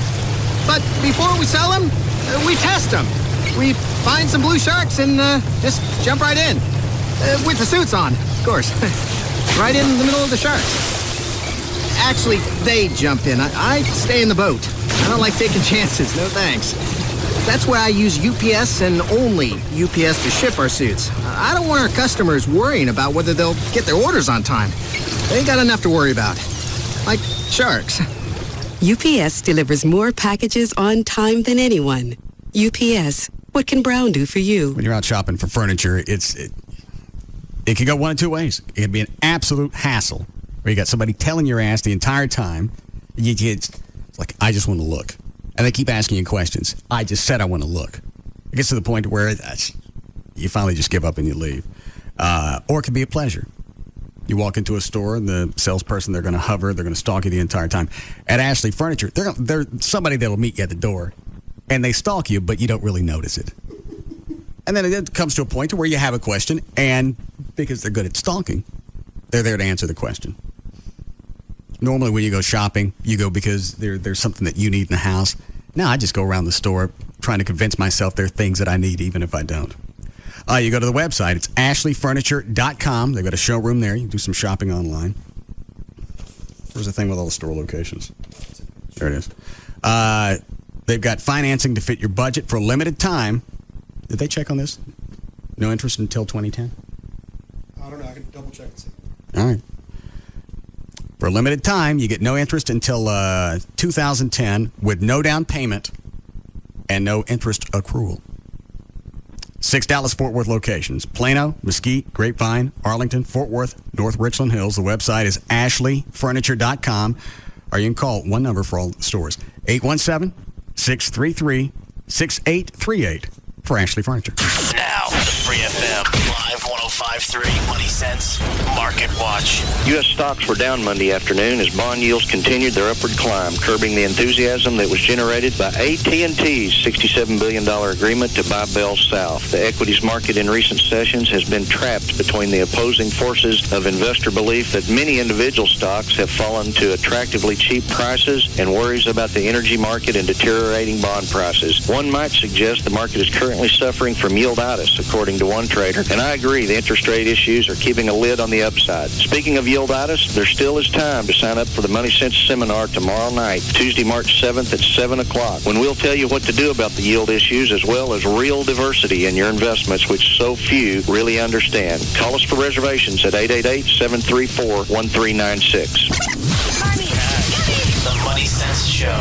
But before we sell them, we test them. We find some blue sharks and just jump right in. With the suits on, of course. Right in the middle of the sharks. Actually, they jump in. I stay in the boat. I don't like taking chances. No thanks. That's why I use UPS and only UPS to ship our suits. I don't want our customers worrying about whether they'll get their orders on time. They got enough to worry about. Like sharks. UPS delivers more packages on time than anyone. UPS. What can Brown do for you? When you're out shopping for furniture, it can go one of 2 ways. It can be an absolute hassle, where you got somebody telling your ass the entire time. It's like, I just want to look. And they keep asking you questions. I just said I want to look. It gets to the point where you finally just give up and you leave. Or it can be a pleasure. You walk into a store and the salesperson, they're going to hover, they're going to stalk you the entire time. At Ashley Furniture, they're somebody that'll meet you at the door. And they stalk you, but you don't really notice it. And then it comes to a point where you have a question, and because they're good at stalking, they're there to answer the question. Normally when you go shopping, you go because there's something that you need in the house. Now I just go around the store trying to convince myself there are things that I need even if I don't. You go to the website. It's ashleyfurniture.com. They've got a showroom there. You can do some shopping online. Where's the thing with all the store locations? There it is. They've got financing to fit your budget for a limited time. Did they check on this? No interest until 2010? I don't know. I can double check and see. All right. For a limited time, you get no interest until 2010 with no down payment and no interest accrual. 6 Dallas-Fort Worth locations: Plano, Mesquite, Grapevine, Arlington, Fort Worth, North Richland Hills. The website is ashleyfurniture.com, or you can call one number for all the stores, 817-633-6838 for Ashley Furniture. Now, the Free FM Live 105.3 Money Sense Market Watch. U.S. stocks were down Monday afternoon as bond yields continued their upward climb, curbing the enthusiasm that was generated by AT&T's $67 billion agreement to buy Bell South. The equities market in recent sessions has been trapped between the opposing forces of investor belief that many individual stocks have fallen to attractively cheap prices and worries about the energy market and deteriorating bond prices. One might suggest the market is currently suffering from yielditis, according to one trader, and I agree the interest rate issues are keeping a lid on the upside. Speaking of yielditis, there still is time to sign up for the Money Sense seminar tomorrow night, Tuesday, March 7th at 7 o'clock, when we'll tell you what to do about the yield issues as well as real diversity in your investments, which so few really understand. Call us for reservations at 888-734-1396. The Money Sense Show.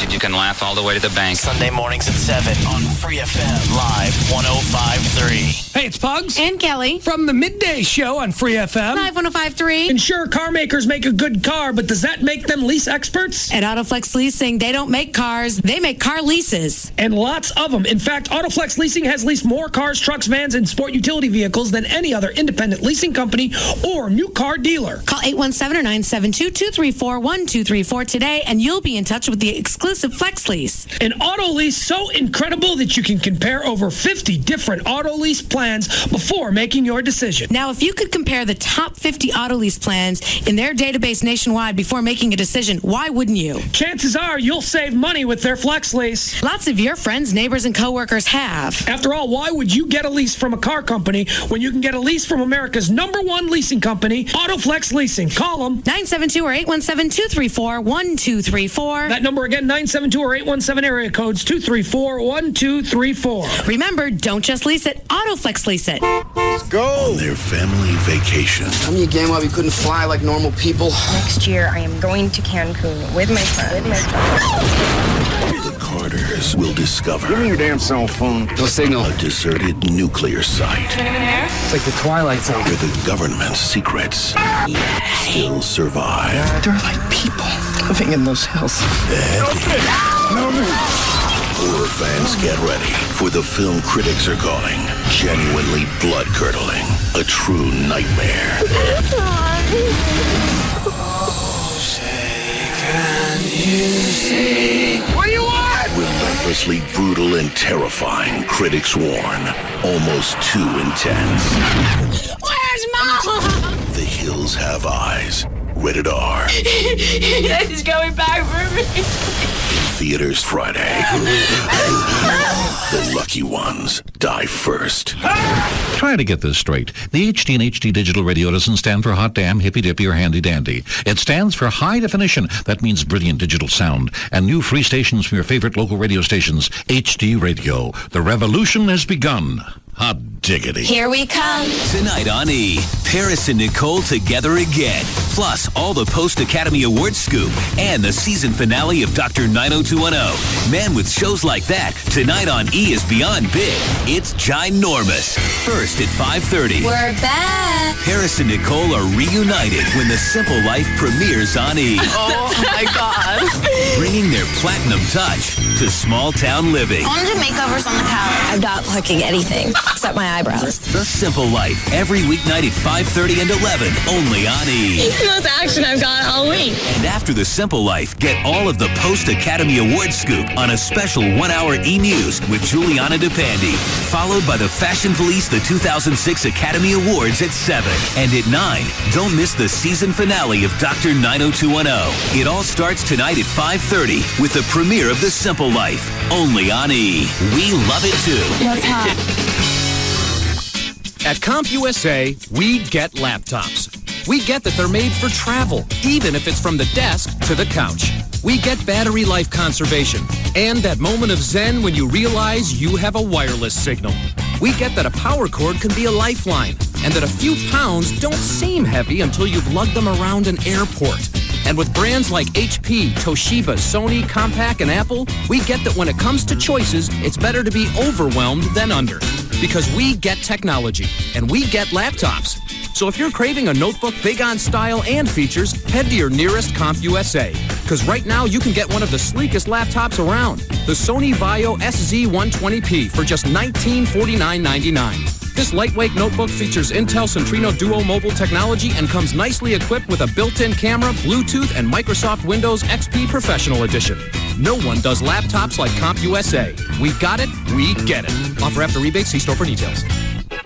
You can laugh all the way to the bank. Sunday mornings at 7 on Free FM Live 105.3. Hey, it's Pugs. And Kelly. From the Midday Show on Free FM. Live 105.3. And sure, car makers make a good car, but does that make them lease experts? At Autoflex Leasing, they don't make cars, they make car leases. And lots of them. In fact, Autoflex Leasing has leased more cars, trucks, vans, and sport utility vehicles than any other independent leasing company or new car dealer. Call 817 or 972-234-1234 today, and you'll be in touch with the exclusive Flex Lease. An auto lease so incredible that you can compare over 50 different auto lease plans before making your decision. Now, if you could compare the top 50 auto lease plans in their database nationwide before making a decision, why wouldn't you? Chances are you'll save money with their Flex Lease. Lots of your friends, neighbors, and coworkers have. After all, why would you get a lease from a car company when you can get a lease from America's #1 leasing company, Autoflex Leasing? Call them. 972 or 817-234-1234. That number again, 972 or 817 area codes 234-1234. Remember, don't just lease it, Autoflex lease it. Let's go. On their family vacation. Tell me again why we couldn't fly like normal people. Next year, I am going to Cancun with my friend. The Carters will discover. Give me your damn cell phone. No signal. A deserted nuclear site. It's like the Twilight Zone. Where the government's secrets still survive. They're like people living in those hills. No, Horror fans, get ready for the film critics are calling genuinely blood-curdling, a true nightmare. What do you want? Relentlessly brutal and terrifying, critics warn. Almost too intense. Where's Mom? The Hills Have Eyes. Rated R. He's going back for me. Theaters Friday. The lucky ones die first. Try to get this straight. The HD and HD digital radio doesn't stand for hot damn, hippy dippy, or handy dandy. It stands for high definition. That means brilliant digital sound. And new free stations from your favorite local radio stations. HD Radio. The revolution has begun. Hot diggity. Here we come. Tonight on E, Paris and Nicole together again. Plus, all the post-Academy Awards scoop and the season finale of Dr. 90210. Man, with shows like that, tonight on E is beyond big. It's ginormous. First at 5:30. We're back. Paris and Nicole are reunited when The Simple Life premieres on E. Oh, my God. Bringing their platinum touch to small-town living. I want to do makeovers on the couch. I'm not looking anything except my eyebrows. The Simple Life, every weeknight at 5:30 and 11, only on E. It's the most action I've got all week. And after The Simple Life, get all of the post-Academy Awards scoop on a special 1-hour E! News with Juliana DePandy, followed by the Fashion Police, the 2006 Academy Awards at 7. And at 9, don't miss the season finale of Dr. 90210. It all starts tonight at 5:30 with the premiere of The Simple Life, only on E! We love it too. What's hot? At CompUSA, we get laptops. We get that they're made for travel, even if it's from the desk to the couch. We get battery life conservation and that moment of zen when you realize you have a wireless signal. We get that a power cord can be a lifeline and that a few pounds don't seem heavy until you've lugged them around an airport. And with brands like HP, Toshiba, Sony, Compaq, and Apple, we get that when it comes to choices, it's better to be overwhelmed than under. Because we get technology, and we get laptops. So if you're craving a notebook big on style and features, head to your nearest CompUSA. Because right now you can get one of the sleekest laptops around, the Sony Vaio SZ120p for just $1949.99. This lightweight notebook features Intel Centrino Duo mobile technology and comes nicely equipped with a built-in camera, Bluetooth, and Microsoft Windows XP Professional Edition. No one does laptops like CompUSA. We got it, we get it. Offer after rebate, see store for details.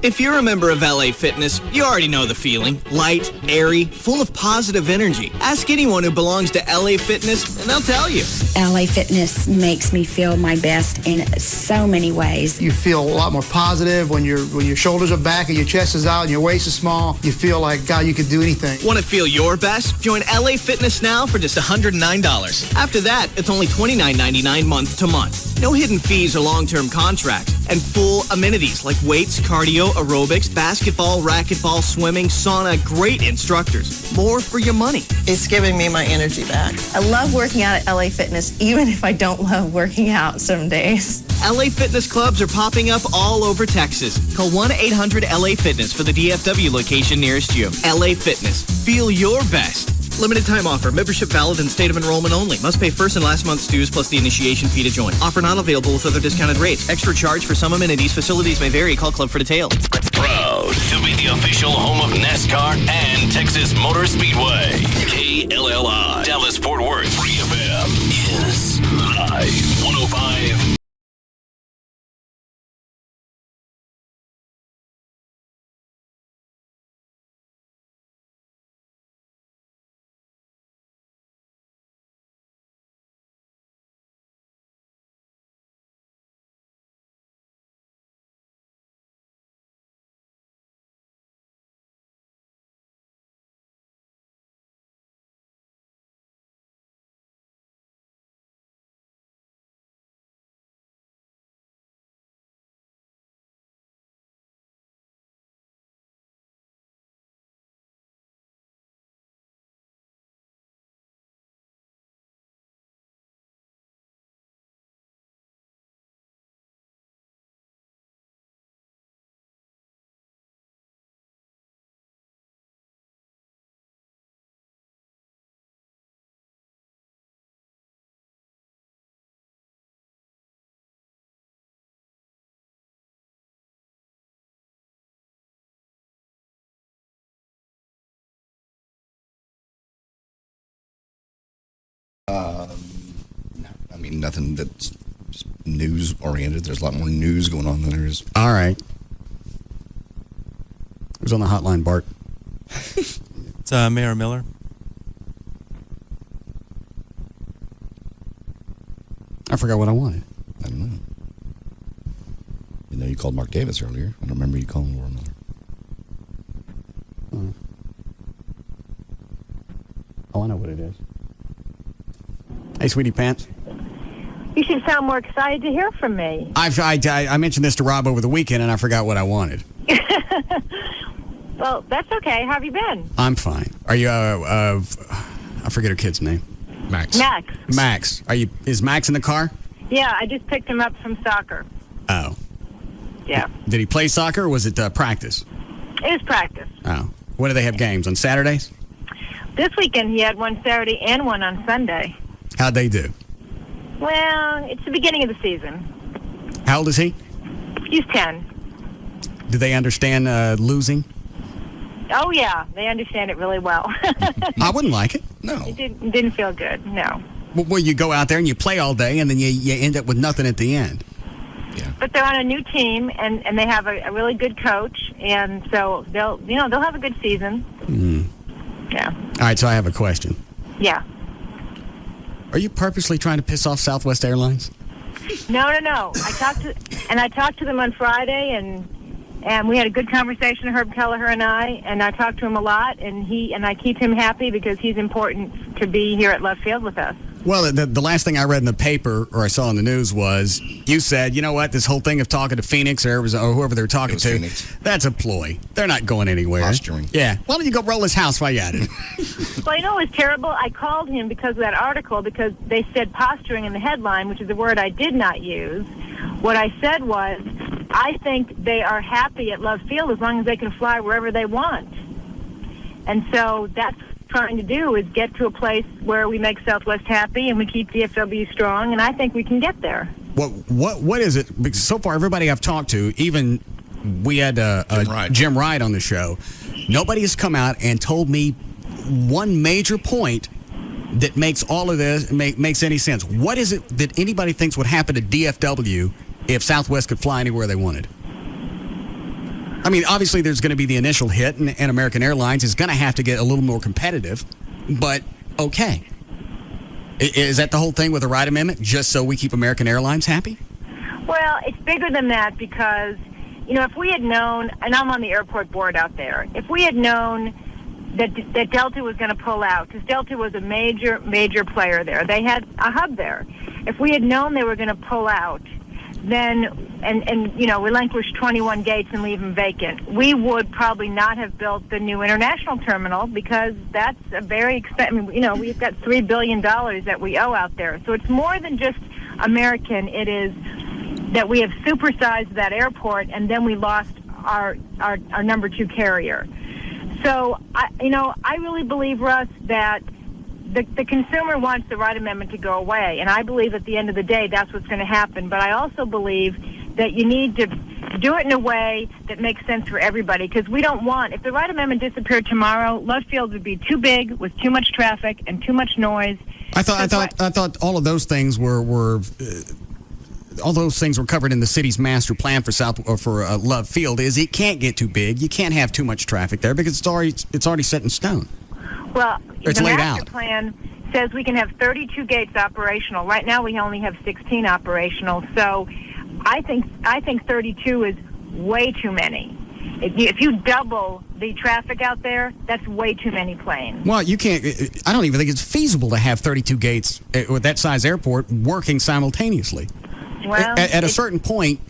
If you're a member of LA Fitness, you already know the feeling. Light, airy, full of positive energy. Ask anyone who belongs to LA Fitness and they'll tell you. LA Fitness makes me feel my best in so many ways. You feel a lot more positive when your shoulders are back and your chest is out and your waist is small. You feel like, God, you could do anything. Want to feel your best? Join LA Fitness now for just $109. After that, it's only $29.99 month to month. No hidden fees or long-term contracts. And full amenities like weights, cardio, aerobics, basketball, racquetball, swimming, sauna, great instructors. More for your money. It's giving me my energy back. I love working out at LA Fitness, even if I don't love working out some days. LA Fitness clubs are popping up all over Texas. Call 1-800-LA-FITNESS for the DFW location nearest you. LA Fitness. Feel your best. Limited time offer. Membership valid in state of enrollment only. Must pay first and last month's dues plus the initiation fee to join. Offer not available with other discounted rates. Extra charge for some amenities. Facilities may vary. Call Club for details. Proud to be the official home of NASCAR and Texas Motor Speedway. KLLI. Dallas Fort Worth. Free FM is live. 105. I mean, nothing that's just news oriented. There's a lot more news going on than there is. All right. Who's on the hotline, Bart? It's Mayor Miller. I forgot what I wanted. I don't know. You know, you called Mark Davis earlier. I don't remember you calling Laura Miller. Oh, I know what it is. Hey, Sweetie Pants. You should sound more excited to hear from me. I mentioned this to Rob over the weekend, and I forgot what I wanted. Well, that's okay. How have you been? I'm fine. Are you, I forget her kid's name. Max. Max. Is Max in the car? Yeah, I just picked him up from soccer. Oh. Yeah. Did he play soccer, or was it practice? It was practice. Oh. When do they have games? On Saturdays? This weekend he had one Saturday and one on Sunday. How'd they do? Well, it's the beginning of the season. How old is he? He's 10. Do they understand losing? Oh, yeah. They understand it really well. I wouldn't like it. No. It didn't feel good, no. Well, you go out there and you play all day, and then you end up with nothing at the end. Yeah. But they're on a new team, and they have a really good coach, and so they'll have a good season. Yeah. All right, so I have a question. Yeah. Are you purposely trying to piss off Southwest Airlines? No. I talked to them on Friday, and we had a good conversation, Herb Kelleher and I talked to him a lot, and I keep him happy because he's important to be here at left field with us. Well, the last thing I read in the paper or I saw in the news was you said, you know what, this whole thing of talking to Phoenix or whoever they're talking to, Phoenix. That's a ploy. They're not going anywhere. Posturing. Yeah. Why don't you go roll his house while you're at it? Well, you know what was terrible? I called him because of that article because they said posturing in the headline, which is a word I did not use. What I said was I think they are happy at Love Field as long as they can fly wherever they want. And so that's what we're trying to do, is get to a place where we make Southwest happy and we keep DFW strong, and I think we can get there. What is it? Because so far, everybody I've talked to, even we had Jim Wright on the show, nobody has come out and told me one major point that makes all of this makes any sense. What is it that anybody thinks would happen to DFW if Southwest could fly anywhere they wanted? I mean, obviously there's going to be the initial hit, and American Airlines is going to have to get a little more competitive, but okay. Is that the whole thing with the Wright Amendment, just so we keep American Airlines happy? Well, it's bigger than that because, if we had known, and I'm on the airport board out there, if we had known that Delta was going to pull out, because Delta was a major player there. They had a hub there. If we had known they were going to pull out, then, and relinquish 21 gates and leave them vacant, we would probably not have built the new international terminal, because that's a very expensive, we've got $3 billion that we owe out there. So it's more than just American. It is that we have supersized that airport, and then we lost our number 2 carrier. So, I really believe, Russ, that the consumer wants the Wright Amendment to go away, and I believe at the end of the day that's what's going to happen. But I also believe that you need to do it in a way that makes sense for everybody, because we don't want, if the Wright Amendment disappeared tomorrow, Love Field would be too big with too much traffic and too much noise. I thought all of those things were all those things were covered in the city's master plan for Love Field. Is it can't get too big, you can't have too much traffic there because it's already set in stone. Well, it's the laid master out. plan says we can have 32 gates operational. Right now we only have 16 operational. So I think 32 is way too many. If you double the traffic out there, that's way too many planes. Well, you can't. I don't even think it's feasible to have 32 gates with that size airport working simultaneously. Well, at a certain point,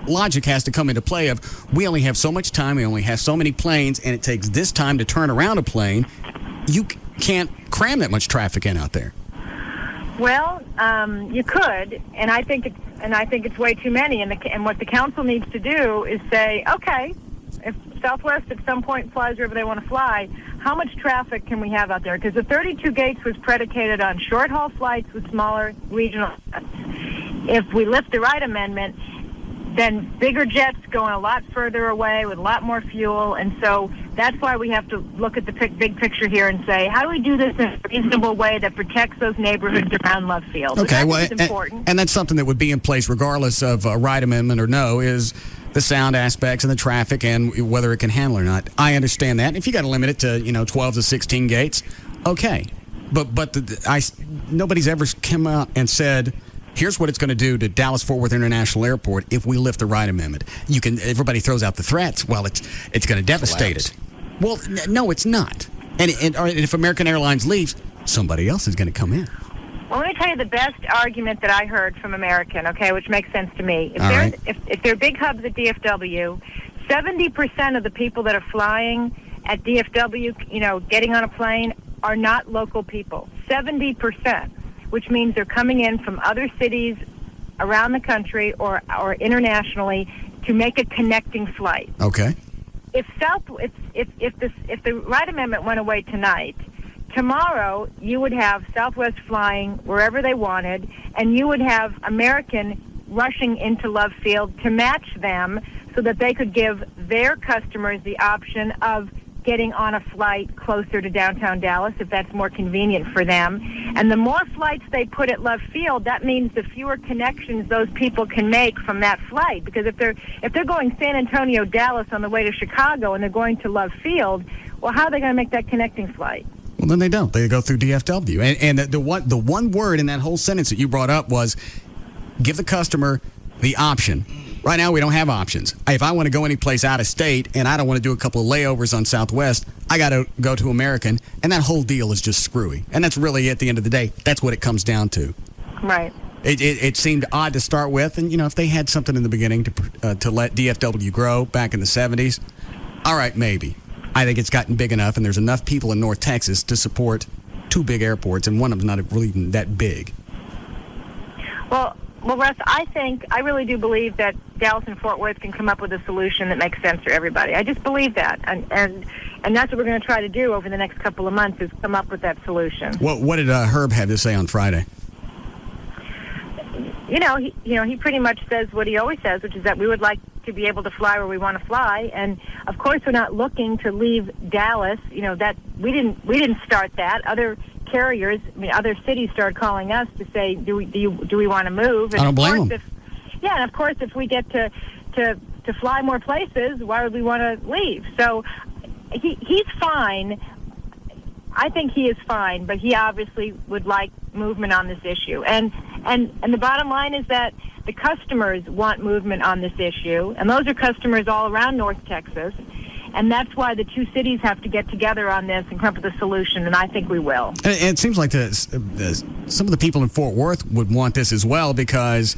logic has to come into play of we only have so much time, we only have so many planes, and it takes this time to turn around a plane. You can't cram that much traffic in out there. Well, you could, and I think it's way too many. And what the council needs to do is say, okay, if Southwest at some point flies wherever they want to fly, how much traffic can we have out there? Because the 32 gates was predicated on short-haul flights with smaller regional jets. If we lift the Wright Amendment, then bigger jets going a lot further away with a lot more fuel, and so that's why we have to look at the big picture here and say, how do we do this in a reasonable way that protects those neighborhoods around Love Field? Okay, well, it's important. And that's something that would be in place regardless of a Wright Amendment or no, is the sound aspects and the traffic and whether it can handle or not. I understand that. If you got to limit it to 12 to 16 gates, okay. But nobody's ever come out and said, here's what it's going to do to Dallas-Fort Worth International Airport if we lift the Wright Amendment. Everybody throws out the threats. Well, it's going to devastate it. Well, no, it's not. And if American Airlines leaves, somebody else is going to come in. Well, let me tell you the best argument that I heard from American, okay, which makes sense to me. If they're big hubs at DFW, 70% of the people that are flying at DFW, getting on a plane, are not local people. 70%. Which means they're coming in from other cities around the country or internationally to make a connecting flight. Okay. If the Wright Amendment went away tonight, tomorrow you would have Southwest flying wherever they wanted, and you would have American rushing into Love Field to match them so that they could give their customers the option of getting on a flight closer to downtown Dallas if that's more convenient for them. And the more flights they put at Love Field, that means the fewer connections those people can make from that flight. Because if they're going San Antonio, Dallas on the way to Chicago and they're going to Love Field, well, how are they going to make that connecting flight? Well, then they don't. They go through DFW. And the one word in that whole sentence that you brought up was give the customer the option. Right now, we don't have options. If I want to go any place out of state and I don't want to do a couple of layovers on Southwest, I got to go to American, and that whole deal is just screwy. And that's really, at the end of the day, that's what it comes down to. Right. It seemed odd to start with, and, if they had something in the beginning to let DFW grow back in the 70s, all right, maybe. I think it's gotten big enough, and there's enough people in North Texas to support 2 big airports, and one of them's not really that big. Well, Russ, I really do believe that Dallas and Fort Worth can come up with a solution that makes sense for everybody. I just believe that, and that's what we're going to try to do over the next couple of months is come up with that solution. What did Herb have to say on Friday? He pretty much says what he always says, which is that we would like to be able to fly where we want to fly, and of course we're not looking to leave Dallas. That we didn't start that. Other carriers, other cities started calling us to say, do we want to move? And I don't blame them. And of course, if we get to fly more places, why would we want to leave? So he's fine. I think he is fine, but he obviously would like movement on this issue. And the bottom line is that the customers want movement on this issue, and those are customers all around North Texas. And that's why the two cities have to get together on this and come up with a solution, and I think we will. And it seems like some of the people in Fort Worth would want this as well, because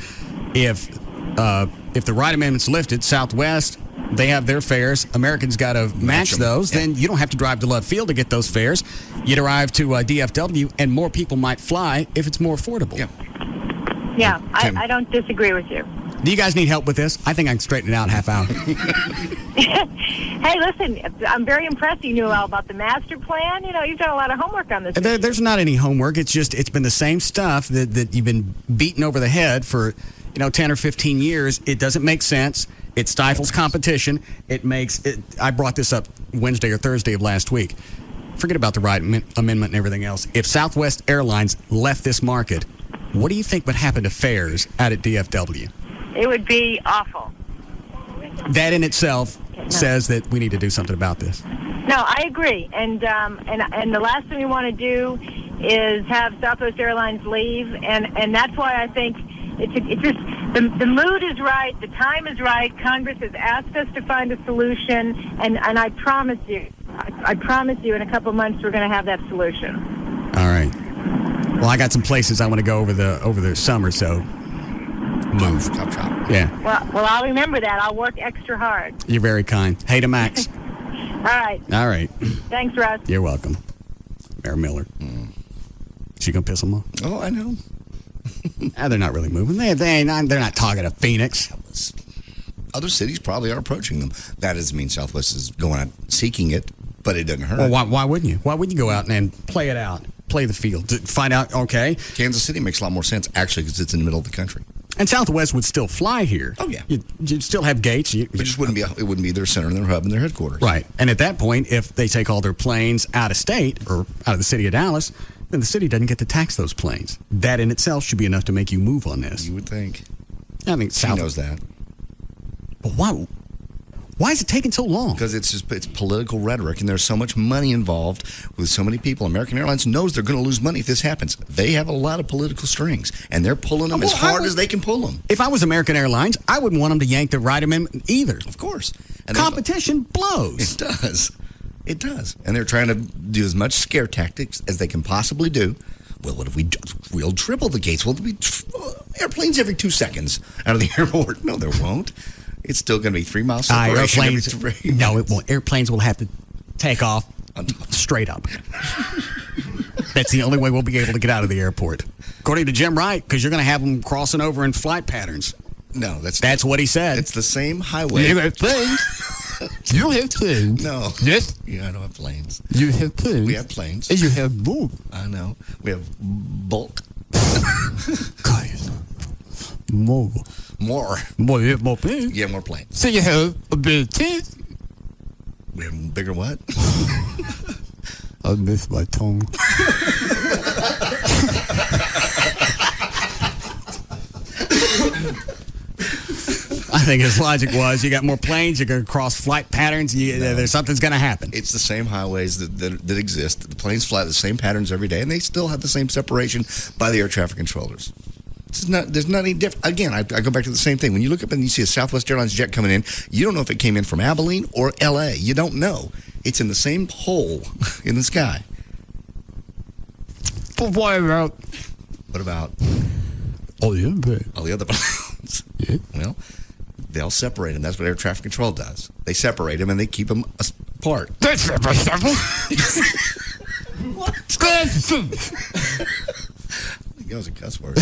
if the ride amendment's lifted, Southwest, they have their fares. Americans got to match those. Yeah. Then you don't have to drive to Love Field to get those fares. You drive to DFW, and more people might fly if it's more affordable. Yeah, I don't disagree with you. Do you guys need help with this? I think I can straighten it out in half hour. Hey, listen, I'm very impressed you knew all about the master plan. You've done a lot of homework on this. There's not any homework. It's been the same stuff that you've been beating over the head for 10 or 15 years. It doesn't make sense. It stifles competition. I brought this up Wednesday or Thursday of last week. Forget about the ride amendment and everything else. If Southwest Airlines left this market, what do you think would happen to fares out at DFW? It would be awful. That in itself says that we need to do something about this. No, I agree. And the last thing we want to do is have Southwest Airlines leave. And that's why I think it's just the mood is right, the time is right. Congress has asked us to find a solution, and I promise you, in a couple of months we're going to have that solution. All right. Well, I got some places I want to go over the summer, so move. Chop. Yeah. Well, I'll remember that. I'll work extra hard. You're very kind. Hey to Max. All right. Thanks, Russ. You're welcome. Mayor Miller. She gonna piss them off? Oh, I know. They're not really moving. They're not talking to Phoenix. Other cities probably are approaching them. That doesn't mean Southwest is going out seeking it, but it doesn't hurt. Well, why wouldn't you? Why wouldn't you go out and play it out? Play the field. To find out, okay. Kansas City makes a lot more sense, actually, because it's in the middle of the country. And Southwest would still fly here. Oh, yeah. You'd still have gates. It just wouldn't be their center and their hub and their headquarters. Right. And at that point, if they take all their planes out of state or out of the city of Dallas, then the city doesn't get to tax those planes. That in itself should be enough to make you move on this. You would think. I mean, she knows that. But why is it taking so long? Because it's political rhetoric, and there's so much money involved with so many people. American Airlines knows they're going to lose money if this happens. They have a lot of political strings, and they're pulling them as hard as they can pull them. If I was American Airlines, I wouldn't want them to yank the ride amendment either. Of course. And competition blows. It does. It does. And they're trying to do as much scare tactics as they can possibly do. Well, what if we'll triple the gates? Well, there'll be airplanes every 2 seconds out of the airport. No, there won't. It's still going to be 3 miles separation. No, it won't. Airplanes will have to take off straight up. That's the only way we'll be able to get out of the airport. According to Jim Wright, because you're going to have them crossing over in flight patterns. No, that's what he said. It's the same highway. You have planes. You don't have planes. No. Yes. Yeah, I don't have planes. You have planes. We have planes. And you have bulk. I know. We have bulk. Guys. More. You have more planes. Yeah, more planes. So you have a bigger tent. We have bigger what? I missed my tongue. I think his logic was you got more planes, you're going to cross flight patterns, there's something's going to happen. It's the same highways that exist. The planes fly the same patterns every day, and they still have the same separation by the air traffic controllers. There's not any different. Again, I go back to the same thing. When you look up and you see a Southwest Airlines jet coming in, you don't know if it came in from Abilene or L.A. You don't know. It's in the same hole in the sky. But what about all the other planes? Yeah. Well, they'll separate them. That's what air traffic control does. They separate them and they keep them apart. What? That was a cuss word.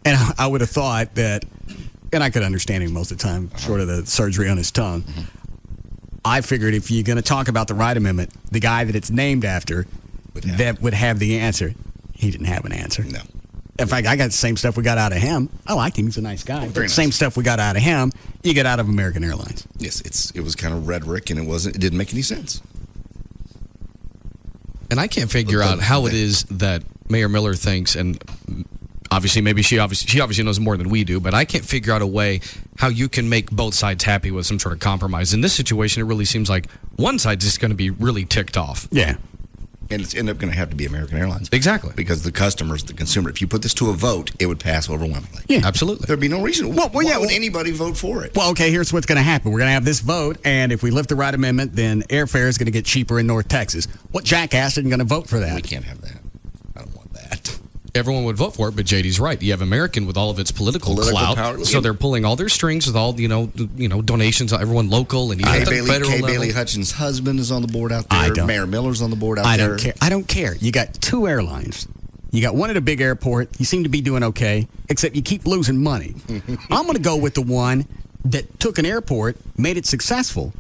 And I would have thought that, and I could understand him most of the time, short of the surgery on his tongue. I figured if you're going to talk about the Wright Amendment, the guy that it's named after would have the answer. He didn't have an answer. No. In fact, I got the same stuff we got out of him. I liked him. He's a nice guy. Very nice. Same stuff we got out of him, you get out of American Airlines. Yes, it was kind of rhetoric, and it didn't make any sense. And I can't figure out how it is that Mayor Miller thinks, and obviously she obviously knows more than we do, but I can't figure out a way how you can make both sides happy with some sort of compromise. In this situation, it really seems like one side's just going to be really ticked off. Yeah. And it's ended up going to have to be American Airlines. Exactly. Because the customers, the consumer, if you put this to a vote, it would pass overwhelmingly. Yeah, absolutely. There'd be no reason. Why would anybody vote for it? Well, okay, here's what's going to happen. We're going to have this vote, and if we lift the Wright Amendment, then airfare is going to get cheaper in North Texas. What jackass isn't going to vote for that? We can't have that. I don't want that. Everyone would vote for it, but JD's right. You have American with all of its political clout, power. So they're pulling all their strings with all donations. Everyone local and even at the federal level. Bailey Hutchins' husband is on the board out there. Mayor Miller's on the board out there. I don't care. You got two airlines. You got one at a big airport. You seem to be doing okay, except you keep losing money. I'm going to go with the one that took an airport, made it successful.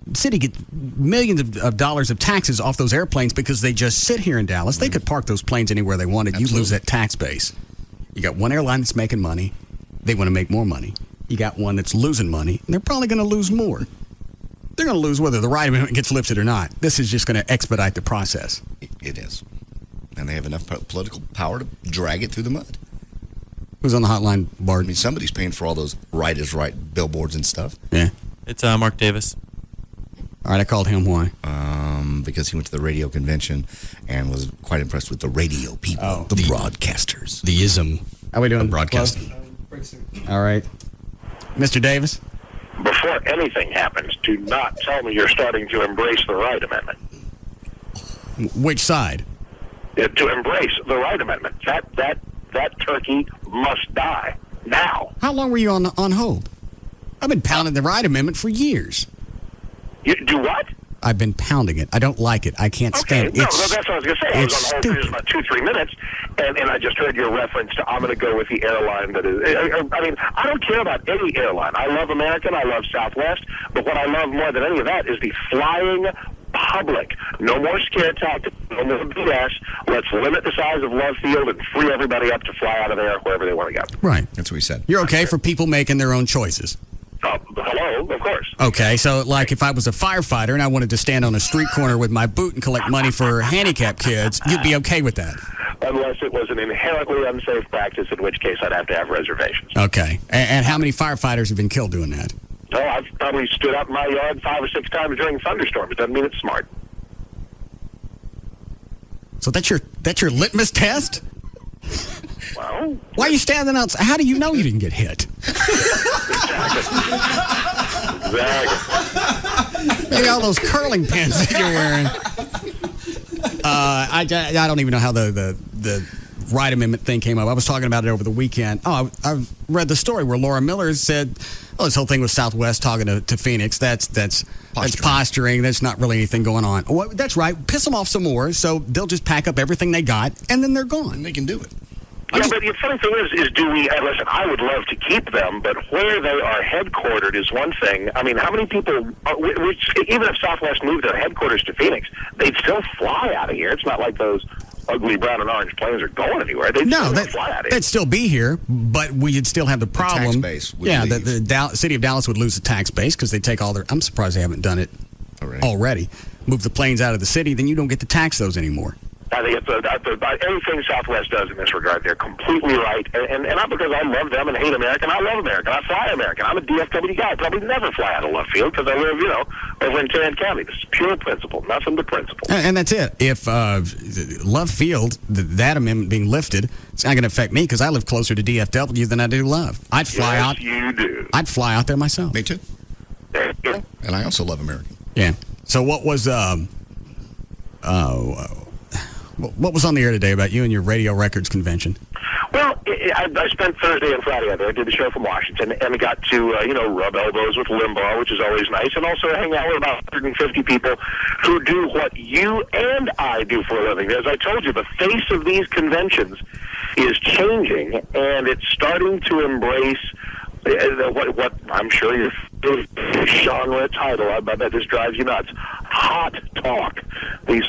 The city gets millions of dollars of taxes off those airplanes because they just sit here in Dallas. They could park those planes anywhere they wanted. Absolutely. You lose that tax base. You got one airline that's making money. They want to make more money. You got one that's losing money, and they're probably going to lose more. They're going to lose whether the Wright Amendment gets lifted or not. This is just going to expedite the process. It is. And they have enough political power to drag it through the mud. Who's on the hotline, Bart? I mean, somebody's paying for all those right is right billboards and stuff. Yeah. It's Mark Davis. All right, I called him. Why? Because he went to the radio convention and was quite impressed with the radio people, the broadcasters. The ism. How we doing? Broadcasting. All right. Mr. Davis? Before anything happens, do not tell me you're starting to embrace the Wright Amendment. Which side? To embrace the Wright Amendment. That turkey must die now. How long were you on hold? I've been pounding the Wright Amendment for years. You do what? I've been pounding it. I don't like it. I can't stand it. No, that's what I was going to say. I was on hold for just about 2-3 minutes, and I just heard your reference to I'm going to go with the airline that is. I mean, I don't care about any airline. I love American. I love Southwest. But what I love more than any of that is the flying public. No more scare tactics. No more BS. Let's limit the size of Love Field and free everybody up to fly out of there wherever they want to go. Right. That's what he said. You're okay for people making their own choices. Hello, of course. Okay, so like if I was a firefighter and I wanted to stand on a street corner with my boot and collect money for handicapped kids, you'd be okay with that? Unless it was an inherently unsafe practice, in which case I'd have to have reservations. Okay. And how many firefighters have been killed doing that? Oh, I've probably stood up in my yard 5 or 6 times during thunderstorms. Doesn't mean it's smart. So that's your litmus test? Well, why are you standing outside? How do you know you didn't get hit? Exactly. Maybe all those curling pins that you're wearing. I don't even know how the Wright Amendment thing came up. I was talking about it over the weekend. I read the story where Laura Miller said, this whole thing with Southwest talking to Phoenix, that's posturing. There's not really anything going on. Well, that's right. Piss them off some more, so they'll just pack up everything they got, and then they're gone. And they can do it. Yeah, but the funny thing is do we, listen, I would love to keep them, but where they are headquartered is one thing. I mean, how many people, even if Southwest moved their headquarters to Phoenix, they'd still fly out of here. It's not like those ugly brown and orange planes are going anywhere. They'd still fly out of here. They'd still be here, but we'd still have the problem. The tax base would leave. The city of Dallas would lose the tax base because they take all their, I'm surprised they haven't done it already. Move the planes out of the city, then you don't get to tax those anymore. I think everything Southwest does in this regard, they're completely right. And not because I love them and hate American. I love American. I fly American. I'm a DFW guy. I probably never fly out of Love Field because I live, over in Tarrant County. This is pure principle, nothing but principle. And that's it. If Love Field, that amendment being lifted, it's not going to affect me because I live closer to DFW than I do Love. I'd fly out. You do. I'd fly out there myself. Me too. And I also love American. Yeah. So what was what was on the air today about you and your Radio Records convention? Well, I spent Thursday and Friday out there. I did the show from Washington, and I got to, rub elbows with Limbaugh, which is always nice, and also hang out with about 150 people who do what you and I do for a living. As I told you, the face of these conventions is changing, and it's starting to embrace what I'm sure your genre title, I bet this drives you nuts, hot talk. The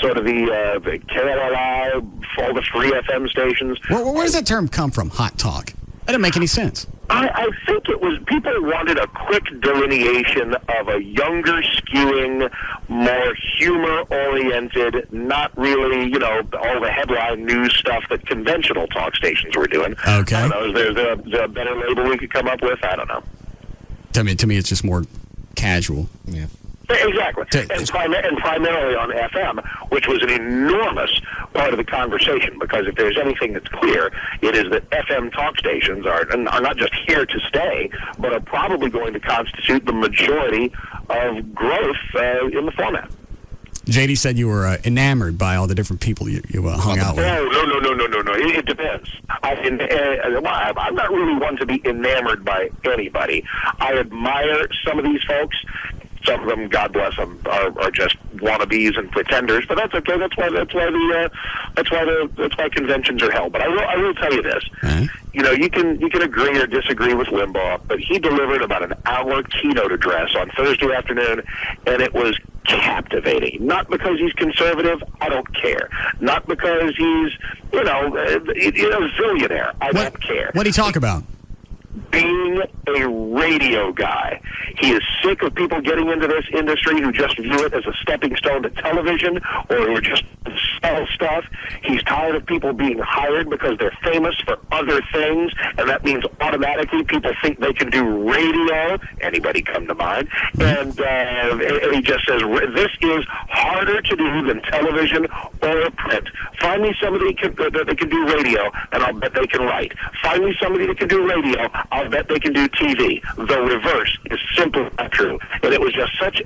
KLLI, all the free FM stations. Where does that term come from, hot talk? That didn't make any sense. I think it was people wanted a quick delineation of a younger skewing, more humor-oriented, not really, all the headline news stuff that conventional talk stations were doing. Okay. I don't know, is there a better label we could come up with? I don't know. To me, it's just more casual. Yeah. Exactly. And primarily on FM, which was an enormous part of the conversation, because if there's anything that's clear, it is that FM talk stations are not just here to stay, but are probably going to constitute the majority of growth in the format. JD said you were enamored by all the different people you hung out with. No. It depends. I'm not really one to be enamored by anybody. I admire some of these folks. Some of them, God bless them, are just wannabes and pretenders. But that's okay. That's why conventions are held. But I will tell you this. Mm-hmm. You can agree or disagree with Limbaugh, but he delivered about an hour keynote address on Thursday afternoon, and it was captivating. Not because he's conservative, I don't care. Not because he's a zillionaire, I don't care. What did he talk about? Being a radio guy. He is sick of people getting into this industry who just view it as a stepping stone to television or who just sell stuff. He's tired of people being hired because they're famous for other things, and that means automatically people think they can do radio. Anybody come to mind? And he just says, this is harder to do than television or print. Find me somebody that can do radio, and I'll bet they can write. Find me somebody that can do radio, I'll bet they can do TV. The reverse is simply not true. And it was just such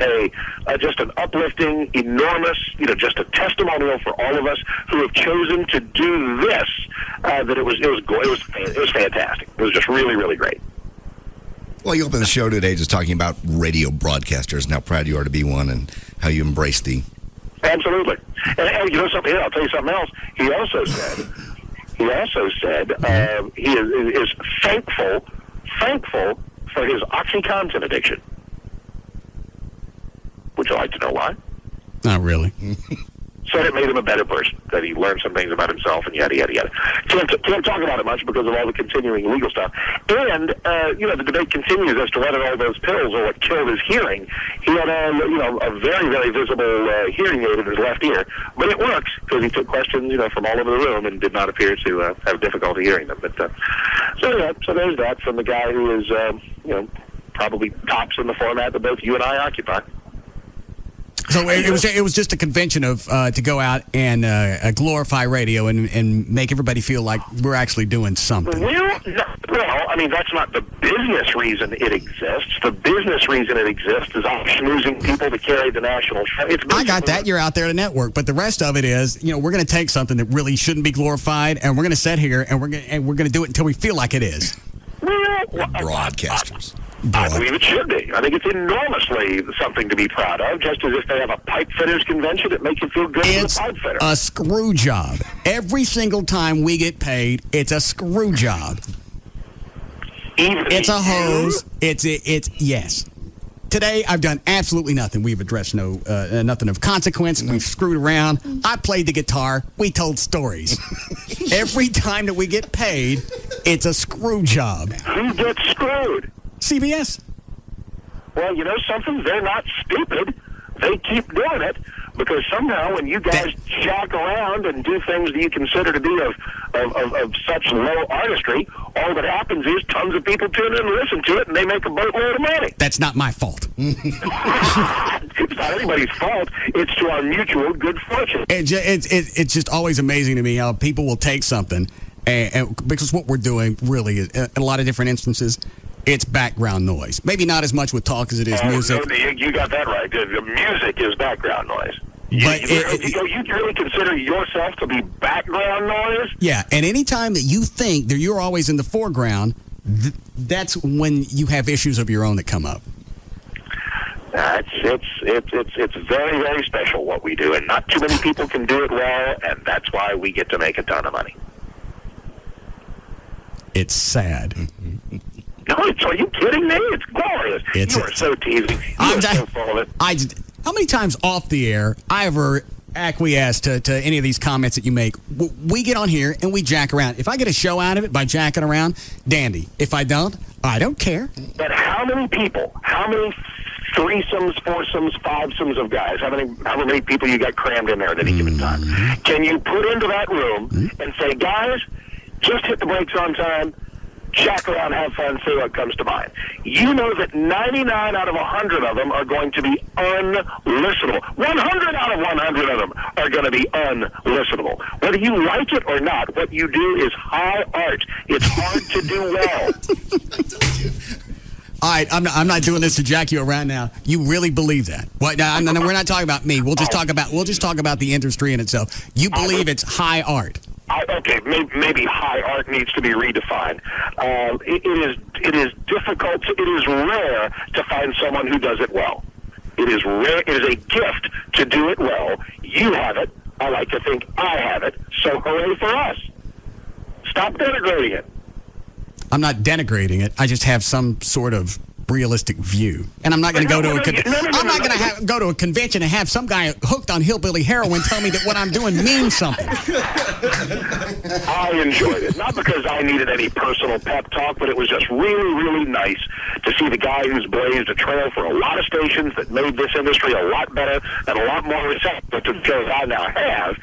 just an uplifting, enormous, just a testimonial for all of us who have chosen to do this. That it was fantastic. It was just really, really great. Well, you opened the show today just talking about radio broadcasters and how proud you are to be one and how you embrace the... Absolutely. And you know something? I'll tell you something else. He also said he is thankful for his OxyContin addiction. Would you like to know why? Not really. Said it made him a better person, that he learned some things about himself and yada, yada, yada. Can't talk about it much because of all the continuing legal stuff. And, the debate continues as to whether all those pills are what killed his hearing. He had a very, very visible hearing aid in his left ear. But it works because he took questions, from all over the room and did not appear to have difficulty hearing them. But so there's that from the guy who is, probably tops in the format that both you and I occupy. So it was just a convention of to go out and glorify radio and make everybody feel like we're actually doing something. Well, that's not the business reason it exists. The business reason it exists is schmoozing people to carry the national show. I got that. You're out there to network, but the rest of it is, we're going to take something that really shouldn't be glorified, and we're going to sit here and we're going to do it until we feel like it is. Broadcasters. I believe it should be. I think it's enormously something to be proud of, just as if they have a pipe fitters convention that makes you feel good as a pipe fitter. It's a screw job. Every single time we get paid, it's a screw job. It's a hose. It's yes. Today, I've done absolutely nothing. We've addressed nothing of consequence. We've screwed around. I played the guitar. We told stories. Every time that we get paid, it's a screw job. Who gets screwed? CBS. Well, you know something? They're not stupid. They keep doing it because somehow when you guys jack around and do things that you consider to be of such low artistry, all that happens is tons of people tune in and listen to it, and they make a boatload of money. That's not my fault. It's not anybody's fault. It's to our mutual good fortune. It's just always amazing to me how people will take something, and because what we're doing really is, in a lot of different instances, it's background noise. Maybe not as much with talk as it is music. No, you got that right. The music is background noise. But you really consider yourself to be background noise? Yeah, and any time that you think that you're always in the foreground, that's when you have issues of your own that come up. It's very, very special what we do, and not too many people can do it well, and that's why we get to make a ton of money. It's sad. No, are you kidding me? It's glorious. You are so teasing. You are so full of it. How many times off the air I ever acquiesce to any of these comments that you make? We get on here and we jack around. If I get a show out of it by jacking around, dandy. If I don't care. But how many people, how many threesomes, foursomes, fivesomes of guys, how many people you got crammed in there at any given time, can you put into that room and say, guys, just hit the brakes on time, jack around, have fun, see what comes to mind? You know that 99 out of 100 of them are going to be unlistenable. 100 out of 100 of them are going to be unlistenable. Whether you like it or not, what you do is high art. It's hard to do well. All right, I'm not doing this to jack you around now. You really believe that? What? No, we're not talking about me. We'll just talk about the industry in itself. You believe it's high art? Okay, maybe high art needs to be redefined. It is difficult. It is rare to find someone who does it well. It is rare. It is a gift to do it well. You have it. I like to think I have it. So hooray for us! Stop denigrating it. I'm not denigrating it. I just have some sort of realistic view, and I'm not going to go to go to a convention and have some guy hooked on hillbilly heroin tell me that what I'm doing means something. I enjoyed it, not because I needed any personal pep talk, but it was just really, really nice to see the guy who's blazed a trail for a lot of stations that made this industry a lot better and a lot more receptive to the shows I now have,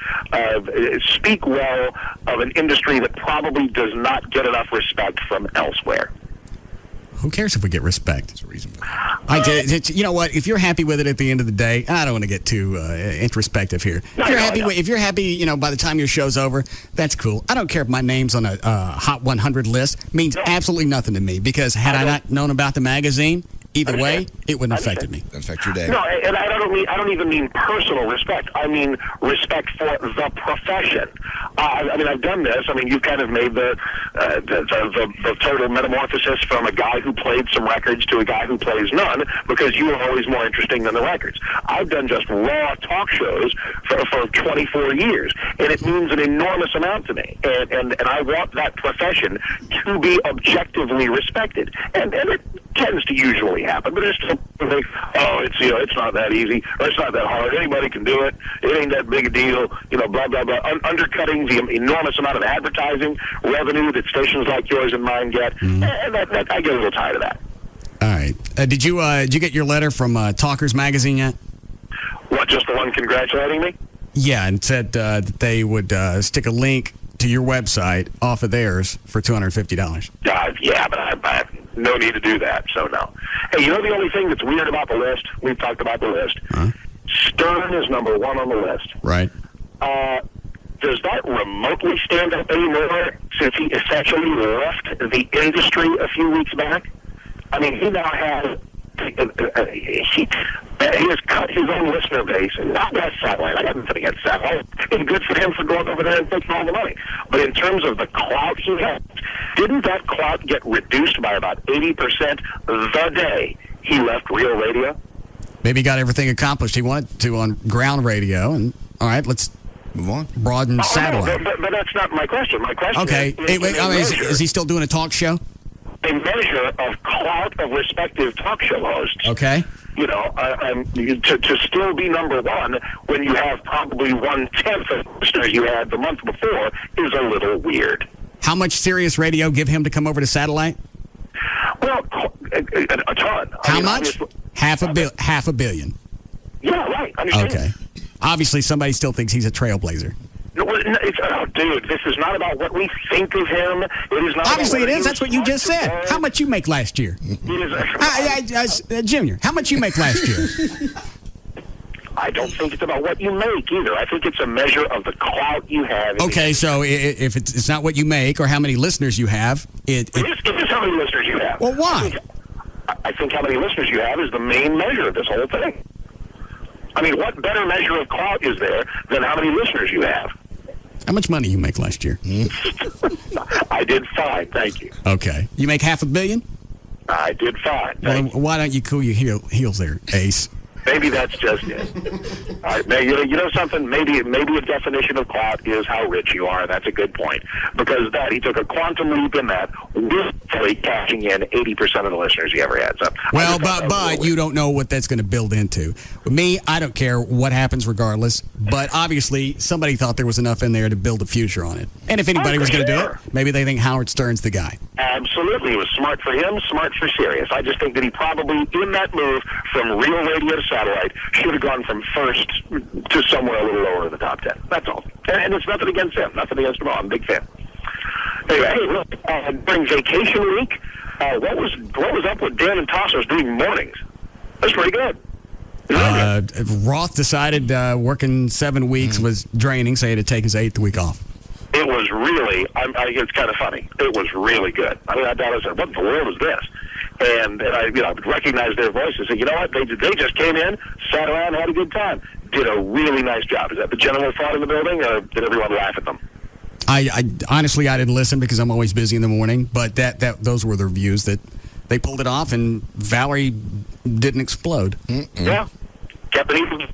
speak well of an industry that probably does not get enough respect from elsewhere. Who cares if we get respect? It's reasonable. You know what? If you're happy with it at the end of the day, I don't want to get too introspective here. If you're happy, by the time your show's over, that's cool. I don't care if my name's on a Hot 100 list. It means absolutely nothing to me because had I not known about the magazine, either way, it wouldn't have affected me. Doesn't affect your day. No, and I don't even mean personal respect. I mean respect for the profession. I've done this. You've kind of made the total metamorphosis from a guy who played some records to a guy who plays none because you are always more interesting than the records. I've done just raw talk shows for 24 years, and it means an enormous amount to me. And I want that profession to be objectively respected. And it tends to usually happen, but it's still like, it's not that easy, or it's not that hard. Anybody can do it. It ain't that big a deal. Blah blah blah. Undercutting the enormous amount of advertising revenue that stations like yours and mine get, and that I get a little tired of that. All right. Did you get your letter from Talkers Magazine yet? What? Just the one congratulating me? Yeah, and said that they would stick a link to your website off of theirs for $250. Yeah, but I have no need to do that, so no. Hey, the only thing that's weird about the list, we've talked about the list, Stern is number one on the list. Right. Does that remotely stand up anymore since he essentially left the industry a few weeks back? He now has... he has cut his own listener base, and not that satellite. I got nothing against satellite. It's good for him for going over there and taking all the money. But in terms of the clout he has, didn't that clout get reduced by about 80% the day he left real radio? Maybe he got everything accomplished he wanted to on ground radio, and all right, let's move on. Broaden satellite. No, but that's not my question. My question is he still doing a talk show? A measure of clout of respective talk show hosts. Okay. To still be number one when you have probably 1/10 of the listeners you had the month before is a little weird. How much Sirius Radio give him to come over to satellite? Well, a ton. How much? Half a billion. Yeah, right. Understand. Okay. Obviously, somebody still thinks he's a trailblazer. Dude, this is not about what we think of him. It is not. Obviously, it is. That's what you just said. How much you make last year? Junior, how much you make last year? I don't think it's about what you make either. I think it's a measure of the clout you have. Okay, so if it's not what you make or how many listeners you have, it is how many listeners you have. Well, why? I think how many listeners you have is the main measure of this whole thing. I mean, what better measure of clout is there than how many listeners you have? How much money you make last year? I did fine, thank you. Okay. You make $500 million? I did fine. Well, why don't you cool your heels there, Ace? Maybe that's just it. All right, you know something? Maybe a definition of clout is how rich you are. That's a good point. Because he took a quantum leap in that, literally cashing in 80% of the listeners he ever had. So well, but you don't know what that's going to build into. With me, I don't care what happens regardless. But obviously, somebody thought there was enough in there to build a future on it. And if anybody was going to do it, maybe they think Howard Stern's the guy. Absolutely. It was smart for him, smart for Sirius. I just think that he probably, in that move from real radio to satellite, should have gone from first to somewhere a little lower in the top 10. That's all. And it's nothing against him. Nothing against him. I'm a big fan. Anyway, hey, look, during vacation week, what was up with Dan and Tassos doing mornings? That's pretty good. Roth decided working 7 weeks was draining, so he had to take his 8th week off. It was really, it's kind of funny. It was really good. I mean, I said, what in the world is this? And I recognized their voices. And you know what? They just came in, sat around, had a good time. Did a really nice job. Is that the general thought in the building, or did everyone laugh at them? I honestly, I didn't listen because I'm always busy in the morning. But those were the reviews that they pulled it off, and Valerie didn't explode. Yeah, kept it even.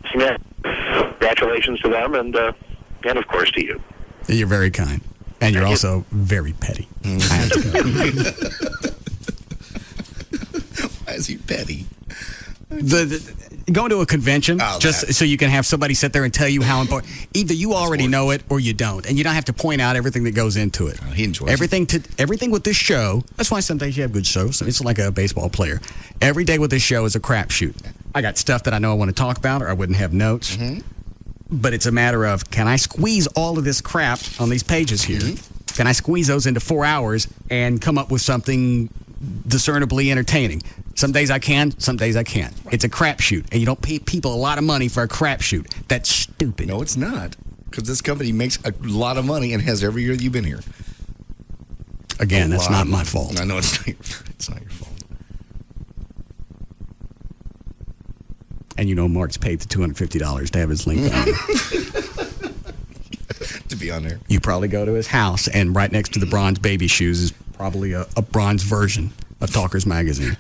Congratulations to them, and of course to you. You're very kind, and you're also very petty. I have to go. Why is he petty? Going to a convention just so you can have somebody sit there and tell you how important. Either you already know it or you don't, and you don't have to point out everything that goes into it. He enjoys everything with this show. That's why some days you have good shows. It's like a baseball player. Every day with this show is a crapshoot. I got stuff that I know I want to talk about, or I wouldn't have notes. But it's a matter of, can I squeeze all of this crap on these pages here? Can I squeeze those into 4 hours and come up with something discernibly entertaining? Some days I can, some days I can't. It's a crapshoot, and you don't pay people a lot of money for a crapshoot. That's stupid. No, it's not, because this company makes a lot of money and has every year that you've been here. Again, that's not my fault. I know it's not your fault. And Mark's paid the $250 to have his link on. To be on there. You probably go to his house, and right next to the bronze baby shoes is probably a bronze version of Talkers Magazine.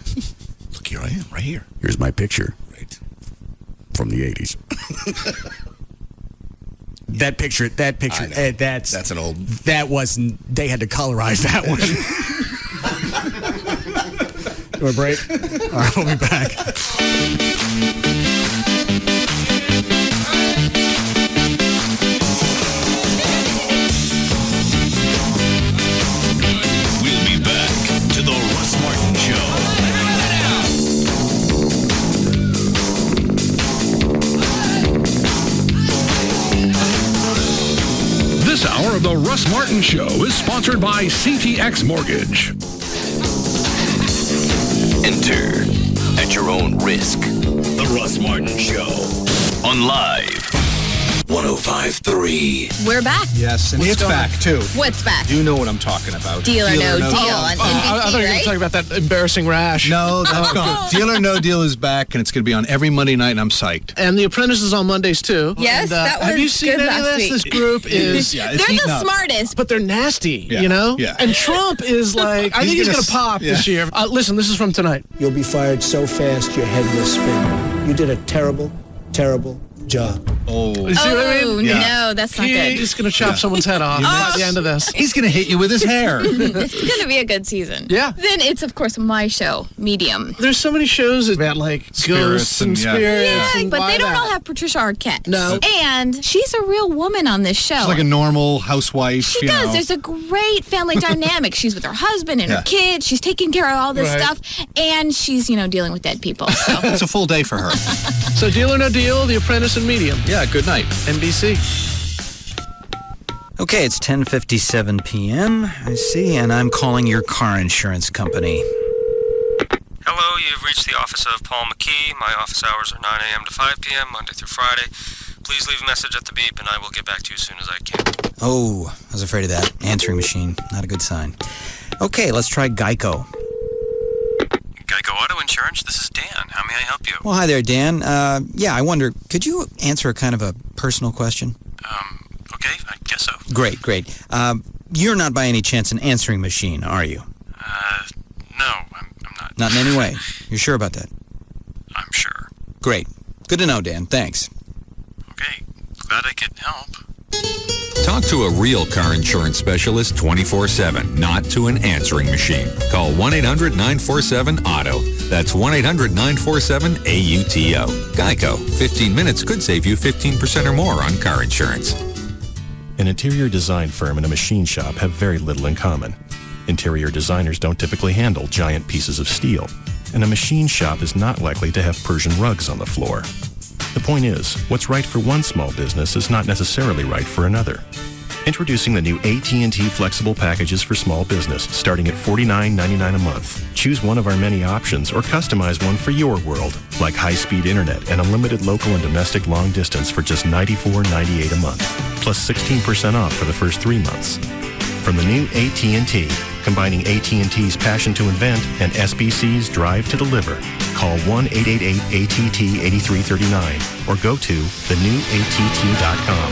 Look, here I am, right here. Here's my picture. Right. From the 80s. That picture, that's an old... That wasn't... They had to colorize that one. You want a break? All right, we'll be back. We'll be back to the Russ Martin Show. This hour of the Russ Martin Show is sponsored by CTX Mortgage. Enter at your own risk. The Russ Martin Show on Live 105.3. We're back. Yes, and it's back, too. What's back? You know what I'm talking about. Deal or No Deal on NBC, I thought you were right? talking about that embarrassing rash. No, that's gone. Deal or No Deal is back, and it's going to be on every Monday night, and I'm psyched. And The Apprentice is on Mondays, too. Yes, and, that was have you seen good any last of this? week. This group is... They're the smartest. But they're nasty, you know? Yeah. And Trump is like... I think he's going to pop this year. Listen, this is from tonight. You'll be fired so fast your head will spin. You did a terrible, terrible job. Oh. You see what I mean? No, that's not good. He's going to chop someone's head off at the end of this. He's going to hit you with his hair. It's going to be a good season. Yeah. Then it's, of course, my show, Medium. There's so many shows about, like, ghosts and spirits. Yeah, and but they don't that. all have Patricia Arquette. No. And she's a real woman on this show. She's like a normal housewife. She does. There's a great family dynamic. She's with her husband and her kids. She's taking care of all this stuff. And she's, dealing with dead people. So. It's a full day for her. So Deal or No Deal, The Apprentice, and Medium. Yeah, good night. NBC. Okay, it's 10:57 p.m. I see, and I'm calling your car insurance company. Hello, you've reached the office of Paul McKee. My office hours are 9 a.m. to 5 p.m., Monday through Friday. Please leave a message at the beep, and I will get back to you as soon as I can. Oh, I was afraid of that. Answering machine. Not a good sign. Okay, let's try Geico. Geico Auto Insurance. This is Dan. How may I help you? Well, hi there, Dan. Yeah, I wonder, could you answer a kind of a personal question? Okay, I guess so. Great. You're not by any chance an answering machine, are you? No, I'm not. Not in any way. You're sure about that? I'm sure. Great. Good to know, Dan. Thanks. Okay, glad I could help. Talk to a real car insurance specialist 24/7, not to an answering machine. Call 1-800-947-AUTO. That's 1-800-947-AUTO. Geico. 15 minutes could save you 15% or more on car insurance. An interior design firm and a machine shop have very little in common. Interior designers don't typically handle giant pieces of steel, and a machine shop is not likely to have Persian rugs on the floor. The point is, what's right for one small business is not necessarily right for another. Introducing the new AT&T flexible packages for small business, starting at $49.99 a month. Choose one of our many options or customize one for your world, like high-speed internet and unlimited local and domestic long distance for just $94.98 a month, plus 16% off for the first 3 months. From the new AT&T, combining AT&T's passion to invent and SBC's drive to deliver, call 1-888-ATT-8339 or go to thenewATT.com.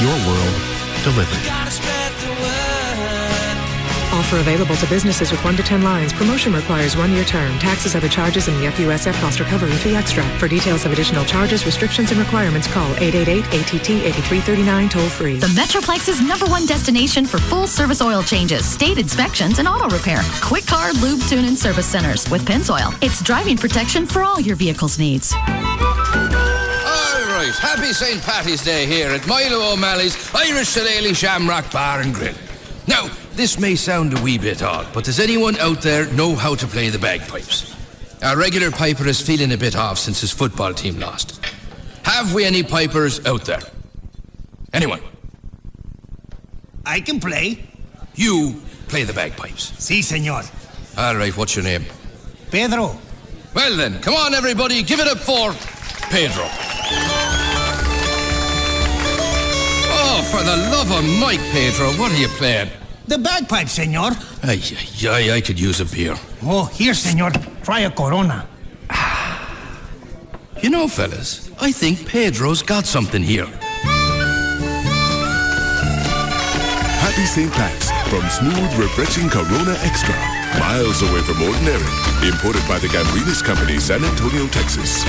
Your world delivered. Offer available to businesses with 1 to 10 lines. Promotion requires 1-year term. Taxes, other charges, and the FUSF cost recovery fee extra. For details of additional charges, restrictions, and requirements, call 888-ATT-8339 toll free. The Metroplex's #1 destination for full-service oil changes, state inspections, and auto repair. Quick Car, Lube, Tune, and Service Centers with Pennzoil. It's driving protection for all your vehicle's needs. All right, happy St. Patty's Day here at Milo O'Malley's Irish Shillelagh Shamrock Bar and Grill. Now, this may sound a wee bit odd, but does anyone out there know how to play the bagpipes? Our regular piper is feeling a bit off since his football team lost. Have we any pipers out there? Anyone? I can play. You play the bagpipes? Si, senor. All right, what's your name? Pedro. Well then, come on everybody, give it up for Pedro. Oh, for the love of Mike, Pedro, what are you playing? The bagpipes, senor. I could use a beer. Oh, here, senor. Try a Corona. You know, fellas, I think Pedro's got something here. Happy St. Pat's from smooth, refreshing Corona Extra. Miles away from ordinary. Imported by the Gambrinus Company, San Antonio, Texas.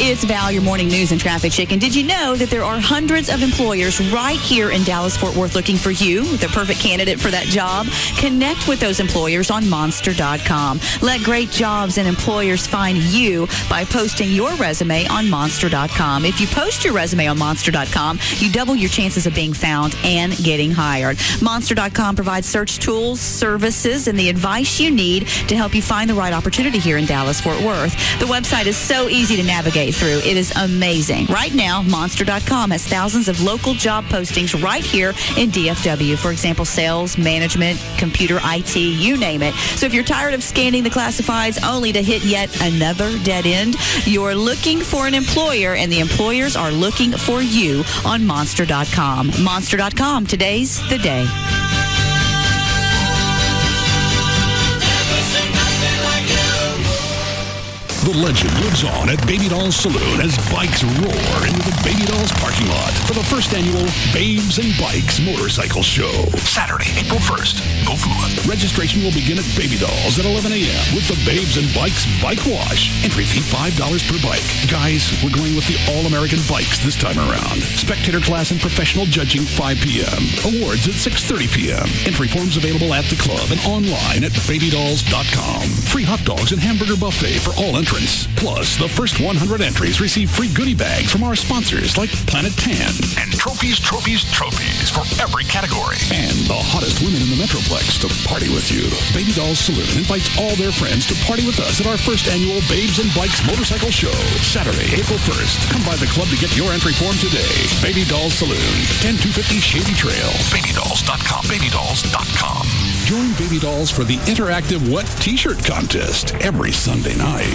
It's Val, your morning news and traffic chick. And did you know that there are hundreds of employers right here in Dallas-Fort Worth looking for you, the perfect candidate for that job? Connect with those employers on Monster.com. Let great jobs and employers find you by posting your resume on Monster.com. If you post your resume on Monster.com, you double your chances of being found and getting hired. Monster.com provides search tools, services, and the advice you need to help you find the right opportunity here in Dallas-Fort Worth. The website is so easy to navigate through. It is amazing. Right now, Monster.com has thousands of local job postings right here in DFW. For example, sales, management, computer IT, you name it. So if you're tired of scanning the classifieds only to hit yet another dead end, you're looking for an employer, and the employers are looking for you on Monster.com. Monster.com, today's the day. The legend lives on at Baby Doll's Saloon as bikes roar into the Baby Doll's parking lot for the first annual Babes and Bikes Motorcycle Show. Saturday, April 1st. Go fluent. Registration will begin at Baby Doll's at 11 a.m. with the Babes and Bikes Bike Wash. Entry fee $5 per bike. Guys, we're going with the All-American bikes this time around. Spectator class and professional judging 5 p.m. Awards at 6:30 p.m. Entry forms available at the club and online at babydolls.com. Free hot dogs and hamburger buffet for all entrants. Plus, the first 100 entries receive free goodie bags from our sponsors like Planet Tan. And trophies for every category. And the hottest women in the Metroplex to party with you. Baby Doll's Saloon invites all their friends to party with us at our first annual Babes and Bikes Motorcycle Show. Saturday, April 1st. Come by the club to get your entry form today. Baby Doll's Saloon, 10250 Shady Trail. BabyDolls.com. BabyDolls.com. Join Baby Dolls for the interactive wet t-shirt contest every Sunday night.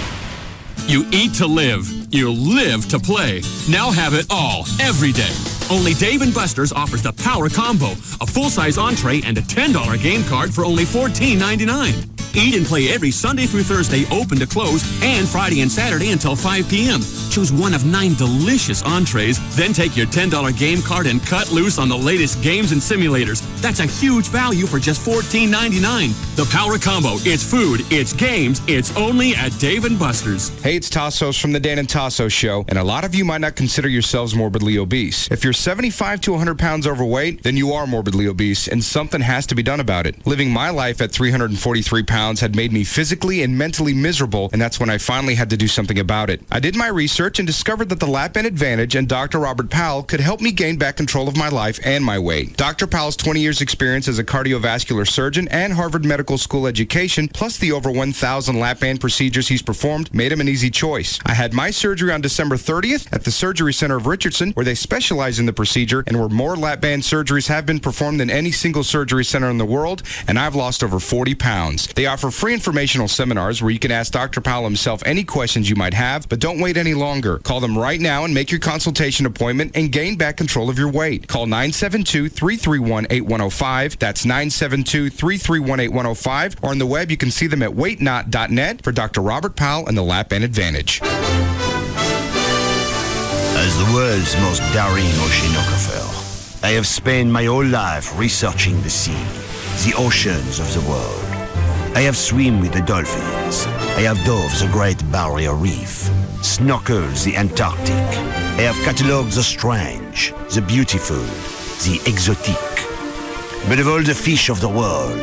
You eat to live. You live to play. Now have it all, every day. Only Dave & Buster's offers the Power Combo, a full-size entree and a $10 game card for only $14.99. Eat and play every Sunday through Thursday, open to close, and Friday and Saturday until 5 p.m. Choose one of 9 delicious entrees, then take your $10 game card and cut loose on the latest games and simulators. That's a huge value for just $14.99. The Power Combo. It's food, it's games, it's only at Dave & Buster's. Hey, it's Tassos from the Dan and Tassos Show, and a lot of you might not consider yourselves morbidly obese. If you're 75 to 100 pounds overweight, then you are morbidly obese, and something has to be done about it. Living my life at 343 pounds had made me physically and mentally miserable, and that's when I finally had to do something about it. I did my research and discovered that the Lap Band Advantage and Dr. Robert Powell could help me gain back control of my life and my weight. Dr. Powell's 20 years experience as a cardiovascular surgeon and Harvard Medical School education, plus the over 1,000 lap band procedures he's performed, made him an easy choice. I had my surgery on December 30th at the Surgery Center of Richardson, where they specialize in the procedure and where more lap band surgeries have been performed than any single surgery center in the world, and I've lost over 40 pounds. They offer free informational seminars where you can ask Dr. Powell himself any questions you might have, but don't wait any longer. Call them right now and make your consultation appointment and gain back control of your weight. Call 972-331-8105. That's 972-331-8105. Or on the web, you can see them at weightnot.net for Dr. Robert Powell and the Lap Band Advantage. As the world's most daring oceanographer, I have spent my whole life researching the sea, the oceans of the world. I have swum with the dolphins. I have dove the Great Barrier Reef, snorkeled the Antarctic. I have catalogued the strange, the beautiful, the exotic. But of all the fish of the world,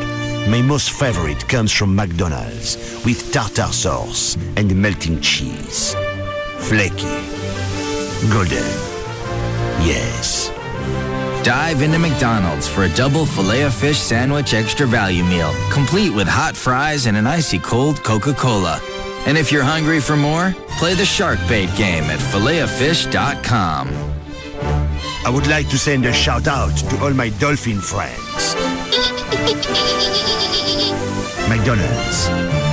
my most favorite comes from McDonald's with tartar sauce and melting cheese. Flaky. Golden. Yes. Dive into McDonald's for a double Filet-O-Fish sandwich extra value meal, complete with hot fries and an icy cold Coca-Cola. And if you're hungry for more, play the Shark Bait game at filetoffish.com. I would like to send a shout out to all my dolphin friends. McDonald's.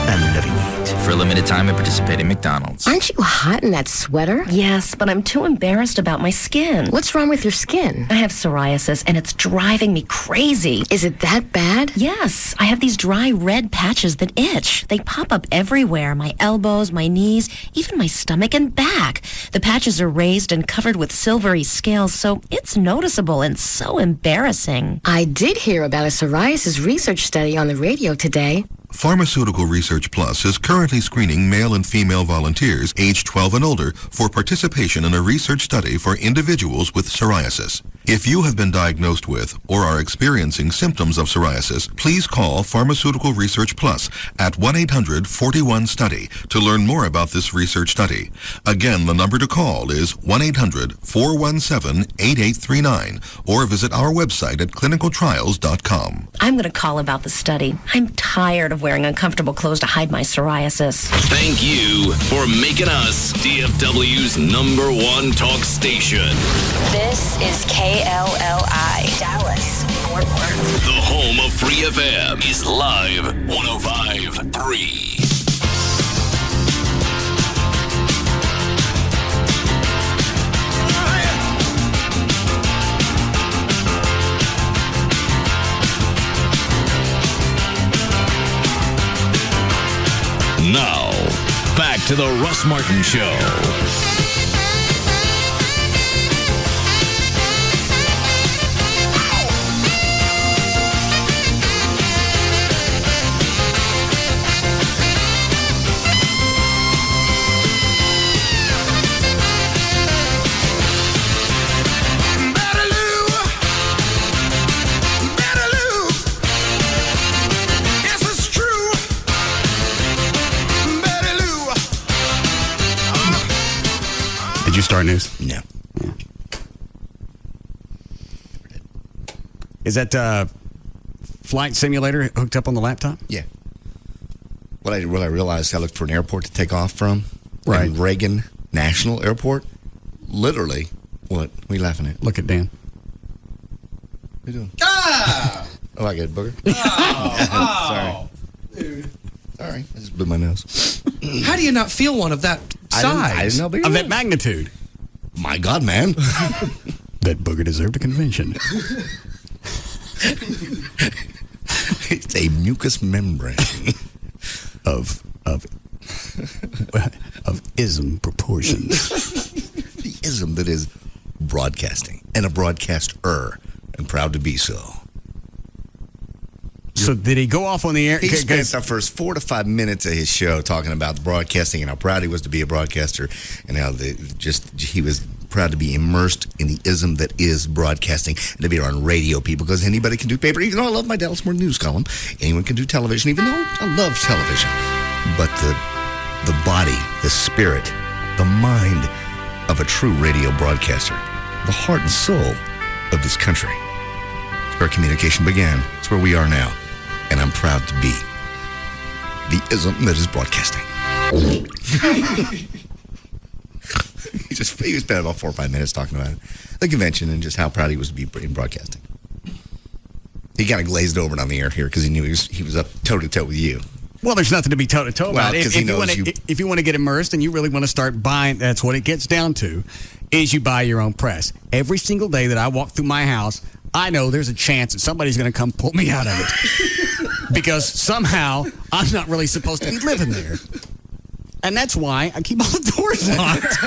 I'm loving it. For a limited time at participating McDonald's. Aren't you hot in that sweater? Yes, but I'm too embarrassed about my skin. What's wrong with your skin? I have psoriasis, and it's driving me crazy. Is it that bad? Yes. I have these dry red patches that itch. They pop up everywhere. My elbows, my knees, even my stomach and back. The patches are raised and covered with silvery scales, so it's noticeable and so embarrassing. I did hear about a psoriasis research study on the radio today. Pharmaceutical Research Plus is currently screening male and female volunteers aged 12 and older for participation in a research study for individuals with psoriasis. If you have been diagnosed with or are experiencing symptoms of psoriasis, please call Pharmaceutical Research Plus at 1-800-41-STUDY to learn more about this research study. Again, the number to call is 1-800-417-8839 or visit our website at clinicaltrials.com. I'm going to call about the study. I'm tired of wearing uncomfortable clothes to hide my psoriasis. Thank you for making us DFW's #1 talk station. This is KLLI, Dallas, Fort Worth. The home of Free FM is Live 105.3. Now, back to the Russ Martin Show. Did you start news? No. Is that flight simulator hooked up on the laptop? Yeah. What I realized, I looked for an airport to take off from. Right. And Reagan National Airport. Literally. What are you laughing at? Look at Dan. What are you doing? Ah! Oh, I got it, booger. Oh, Sorry. Dude. Sorry. I just blew my nose. How do you not feel one of that size? I didn't know Of that magnitude. My God, man. That booger deserved a convention. It's a mucous membrane. of ism proportions. The ism that is broadcasting, and a broadcaster, and proud to be so. So did he go off on the air? He spent the first 4 to 5 minutes of his show talking about broadcasting and how proud he was to be a broadcaster, and how he was proud to be immersed in the ism that is broadcasting and to be on radio, people, because anybody can do paper. Even though I love my Dallas Morning News column, anyone can do television, even though I love television. But the body, the spirit, the mind of a true radio broadcaster, the heart and soul of this country. It's where communication began. It's where we are now. And I'm proud to be the ism that is broadcasting. He spent about 4 or 5 minutes talking about the convention and just how proud he was to be in broadcasting. He kind of glazed over it on the air here because he knew he was up toe-to-toe with you. Well, there's nothing to be toe-to-toe about. Because he knows you. If you want to get immersed and you really want to start buying, that's what it gets down to, is you buy your own press. Every single day that I walk through my house, I know there's a chance that somebody's going to come pull me out of it. Because somehow I'm not really supposed to be living there. And that's why I keep all the doors locked.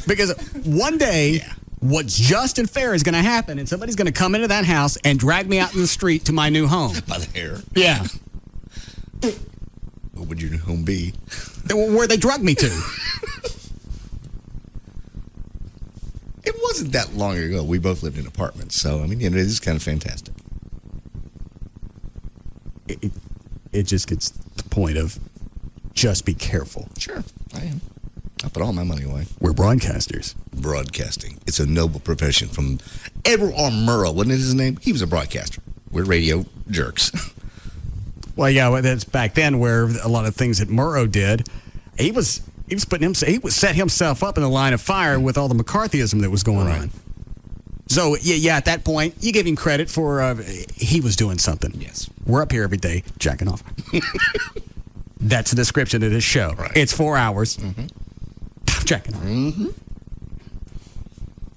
Because one day, what's just and fair is going to happen, and somebody's going to come into that house and drag me out in the street to my new home. By the hair. Yeah. What would your new home be? Where they drug me to. It wasn't that long ago. We both lived in apartments, so I mean, it is kind of fantastic. It just gets to the point of just be careful. Sure, I am. I put all my money away. We're broadcasters. Broadcasting. It's a noble profession. From Edward R. Murrow, wasn't it his name? He was a broadcaster. We're radio jerks. Well, yeah, that's back then where a lot of things that Murrow did, he was set himself up in the line of fire with all the McCarthyism that was going on. So, yeah, at that point, you give him credit for he was doing something. Yes. We're up here every day jacking off. That's the description of this show. Right. It's 4 hours. Mm-hmm. Jacking off. Mm-hmm.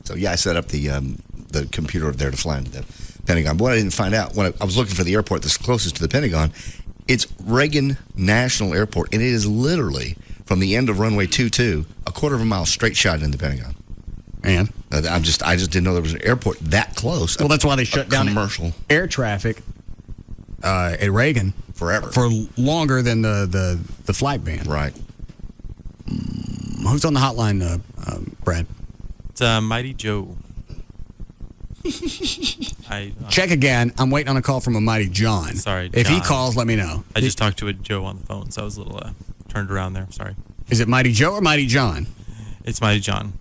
So, yeah, I set up the computer there to fly into the Pentagon. But what I didn't find out, when I was looking for the airport that's closest to the Pentagon, it's Reagan National Airport, and it is literally from the end of runway 22, a quarter of a mile straight shot into the Pentagon. And? I just didn't know there was an airport that close. Well, that's why they shut down commercial air traffic at Reagan forever, for longer than the flight ban. Right. Who's on the hotline, Brad? It's Mighty Joe. Check again. I'm waiting on a call from a Mighty John. Sorry, if he John. calls, let me know. I just talked to a Joe on the phone, so I was a little turned around there. Sorry. Is it Mighty Joe or Mighty John? It's Mighty John.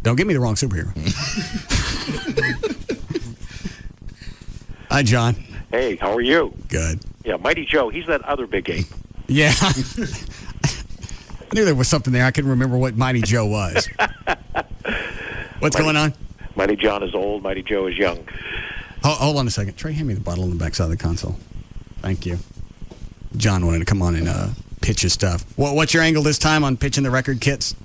Don't give me the wrong superhero. Hi, John. Hey, how are you? Good. Yeah, Mighty Joe, he's that other big ape. Yeah. I knew there was something there. I couldn't remember what Mighty Joe was. What's going on? Mighty John is old, Mighty Joe is young. Hold on a second. Trey, hand me the bottle on the backside of the console. Thank you. John wanted to come on and pitch his stuff. What's your angle this time on pitching the record kits?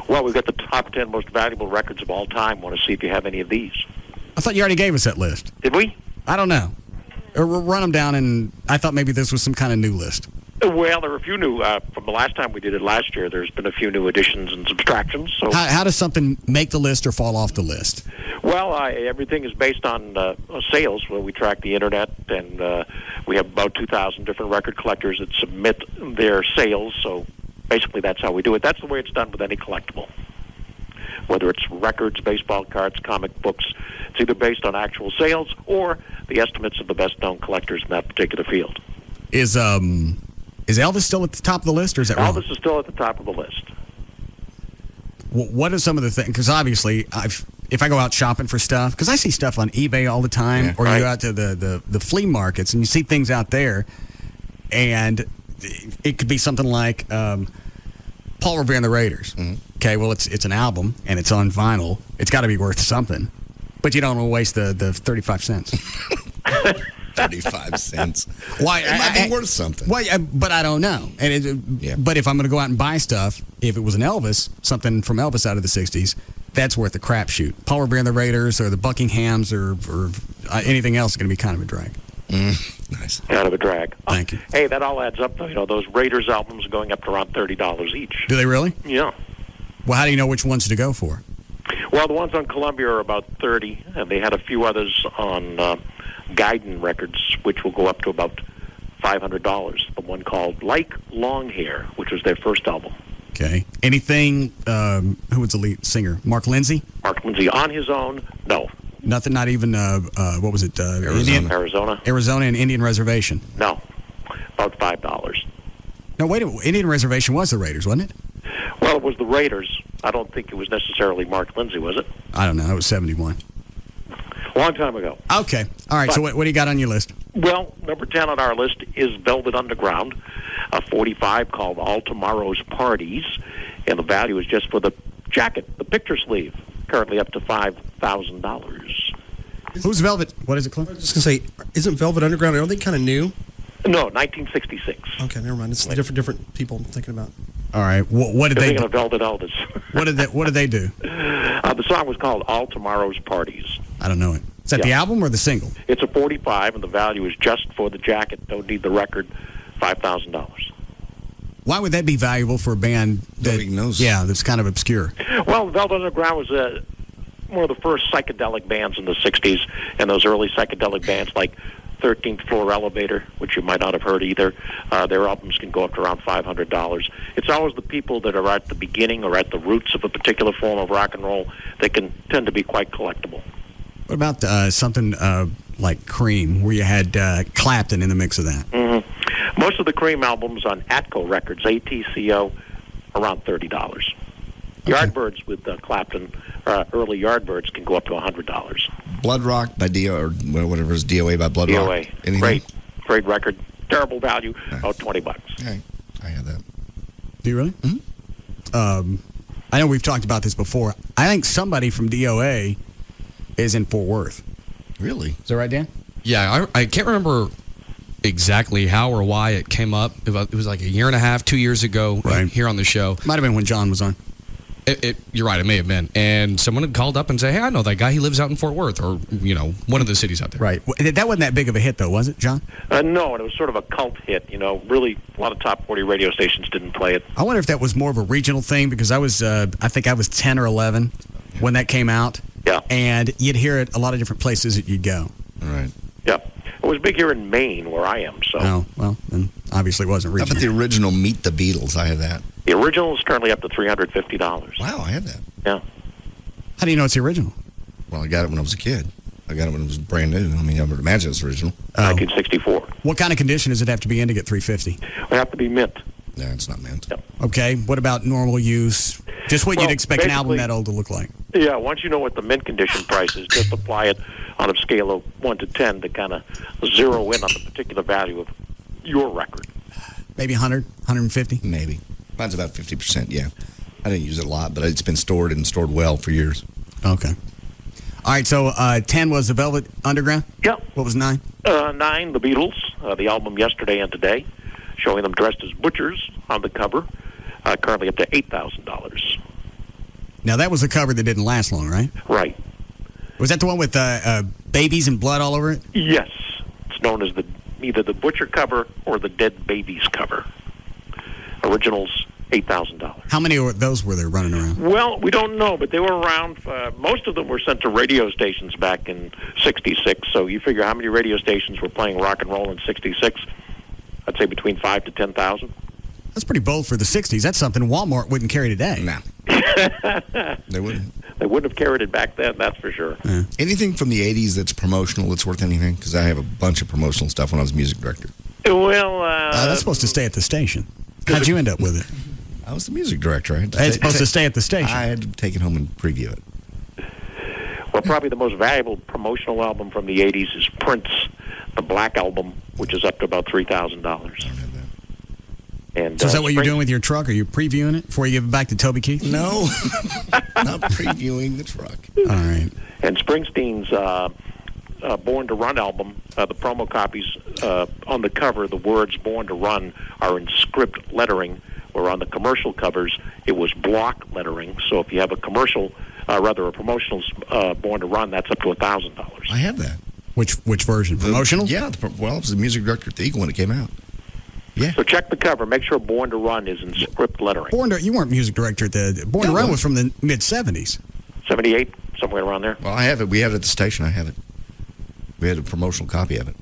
Well, we've got the top 10 most valuable records of all time. Want to see if you have any of these. I thought you already gave us that list. Did we? I don't know. Run them down, and I thought maybe this was some kind of new list. Well, there were a few new, from the last time we did it last year, there's been a few new additions and subtractions. So, how does something make the list or fall off the list? Well, everything is based on sales, where we track the internet, and we have about 2,000 different record collectors that submit their sales, so basically that's how we do it. That's the way it's done with any collectible. Whether it's records, baseball cards, comic books, it's either based on actual sales or the estimates of the best-known collectors in that particular field. Is Elvis still at the top of the list, or is that wrong? Elvis is still at the top of the list. What are some of the things? Because obviously, if I go out shopping for stuff, because I see stuff on eBay all the time, or you go out to the flea markets and you see things out there, and it could be something like Paul Revere and the Raiders. Mm-hmm. Okay, well, it's an album, and it's on vinyl. It's got to be worth something. But you don't want to waste the 35 cents. 35 cents. Why? It might be worth something. Well, but I don't know. But if I'm going to go out and buy stuff, if it was an Elvis, something from Elvis out of the 60s, that's worth a crapshoot. Paul Revere and the Raiders or the Buckinghams or anything else is going to be kind of a drag. Nice. Kind of a drag. Thank you. Hey, that all adds up, though. You know, those Raiders albums are going up to around $30 each. Do they really? Yeah. Well, how do you know which ones to go for? Well, the ones on Columbia are about $30, and they had a few others on Gaiden Records, which will go up to about $500. The one called Like Long Hair, which was their first album. Okay. Anything, who was the lead singer? Mark Lindsay? Mark Lindsay on his own? No. Nothing, not even, what was it? Arizona. Arizona and Indian Reservation. No. About $5. No, wait a minute. Indian Reservation was the Raiders, wasn't it? Well, it was the Raiders. I don't think it was necessarily Mark Lindsay, was it? I don't know. It was 71. A long time ago. Okay. All right. So what do you got on your list? Well, number 10 on our list is Velvet Underground, a 45 called All Tomorrow's Parties, and the value is just for the jacket, the picture sleeve, currently up to $5,000. Who's Velvet? What is it, Clint? I was just going to say, isn't Velvet Underground, are they kind of new? No, 1966. Okay, never mind. It's different people I'm thinking about. All right. What did they do? Of Velvet Elvis. What did they do? The song was called All Tomorrow's Parties. I don't know it. Is that the album or the single? It's a 45, and the value is just for the jacket. Don't need the record, $5,000. Why would that be valuable for a band that nobody knows? Yeah, that's kind of obscure. Well, Velvet Underground was one of the first psychedelic bands in the 60s, and those early psychedelic bands like 13th Floor Elevator, which you might not have heard either, their albums can go up to around $500. It's always the people that are at the beginning or at the roots of a particular form of rock and roll that can tend to be quite collectible. What about something like Cream, where you had Clapton in the mix of that? Mm-hmm. Most of the Cream albums on Atco Records, ATCO, around $30. Okay. Yardbirds with Clapton, early Yardbirds can go up to $100. Blood Rock by DOA, or whatever is DOA by Blood Rock. DOA, great record, terrible value, about $20. Okay, I have that. Do you really? Mm-hmm. I know we've talked about this before. I think somebody from DOA is in Fort Worth. Really? Is that right, Dan? Yeah, I can't remember exactly how or why it came up. It was like a year and a half, 2 years ago, here on the show. Might have been when John was on. You're right, it may have been. And someone had called up and said, hey, I know that guy. He lives out in Fort Worth, or, one of the cities out there. Right. That wasn't that big of a hit, though, was it, John? No, and it was sort of a cult hit. Really, a lot of top 40 radio stations didn't play it. I wonder if that was more of a regional thing, because I think I was 10 or 11 when that came out. Yeah. And you'd hear it a lot of different places that you'd go. All right. Yeah. It was big here in Maine, where I am. So. Oh, well, then obviously it wasn't regional. How about the original Meet the Beatles? I have that. The original is currently up to $350. Wow, I have that. Yeah. How do you know it's the original? Well, I got it when I was a kid. I got it when it was brand new. I mean, I would imagine it's original. 1964. What kind of condition does it have to be in to get $350? It have to be mint. No, it's not mint. Yep. Okay. What about normal use? Just what you'd expect an album that old to look like. Yeah, once you know what the mint condition price is, just apply it on a scale of 1 to 10 to kind of zero in on the particular value of your record. Maybe 100, 150? Maybe. Mine's about 50%, yeah. I didn't use it a lot, but it's been stored and stored well for years. Okay. All right, so 10 was the Velvet Underground? Yep. What was 9? 9, the Beatles, the album Yesterday and Today, showing them dressed as butchers on the cover, currently up to $8,000. Now, that was a cover that didn't last long, right? Right. Was that the one with babies and blood all over it? Yes. It's known as either the Butcher cover or the Dead Babies cover. Originals, $8,000. How many of those were there running around? Well, we don't know, but they were around. Most of them were sent to radio stations back in '66. So you figure how many radio stations were playing rock and roll in '66? I'd say between 5,000 to 10,000. That's pretty bold for the '60s. That's something Walmart wouldn't carry today. No. They wouldn't. They wouldn't have carried it back then, that's for sure. Yeah. Anything from the 80s that's promotional that's worth anything? Because I have a bunch of promotional stuff when I was music director. Well, that's supposed to stay at the station. How'd you end up with it? I was the music director. It's supposed to stay at the station. I had to take it home and preview it. Well, probably the most valuable promotional album from the 80s is Prince, the Black Album, which is up to about $3,000. And, so is that what you're doing with your truck? Are you previewing it before you give it back to Toby Keith? No, not previewing the truck. All right. And Springsteen's Born to Run album, the promo copies on the cover, the words Born to Run are in script lettering, where on the commercial covers it was block lettering. So if you have a commercial, a promotional Born to Run, that's up to $1,000. I have that. Which version? Promotional? Yeah. It was the music director at the Eagle when it came out. Yeah. So check the cover. Make sure Born to Run is in script lettering. You weren't music director at the Born to Run was from the mid-'70s. 78, somewhere around there. Well, I have it. We have it at the station. I have it. We had a promotional copy of it.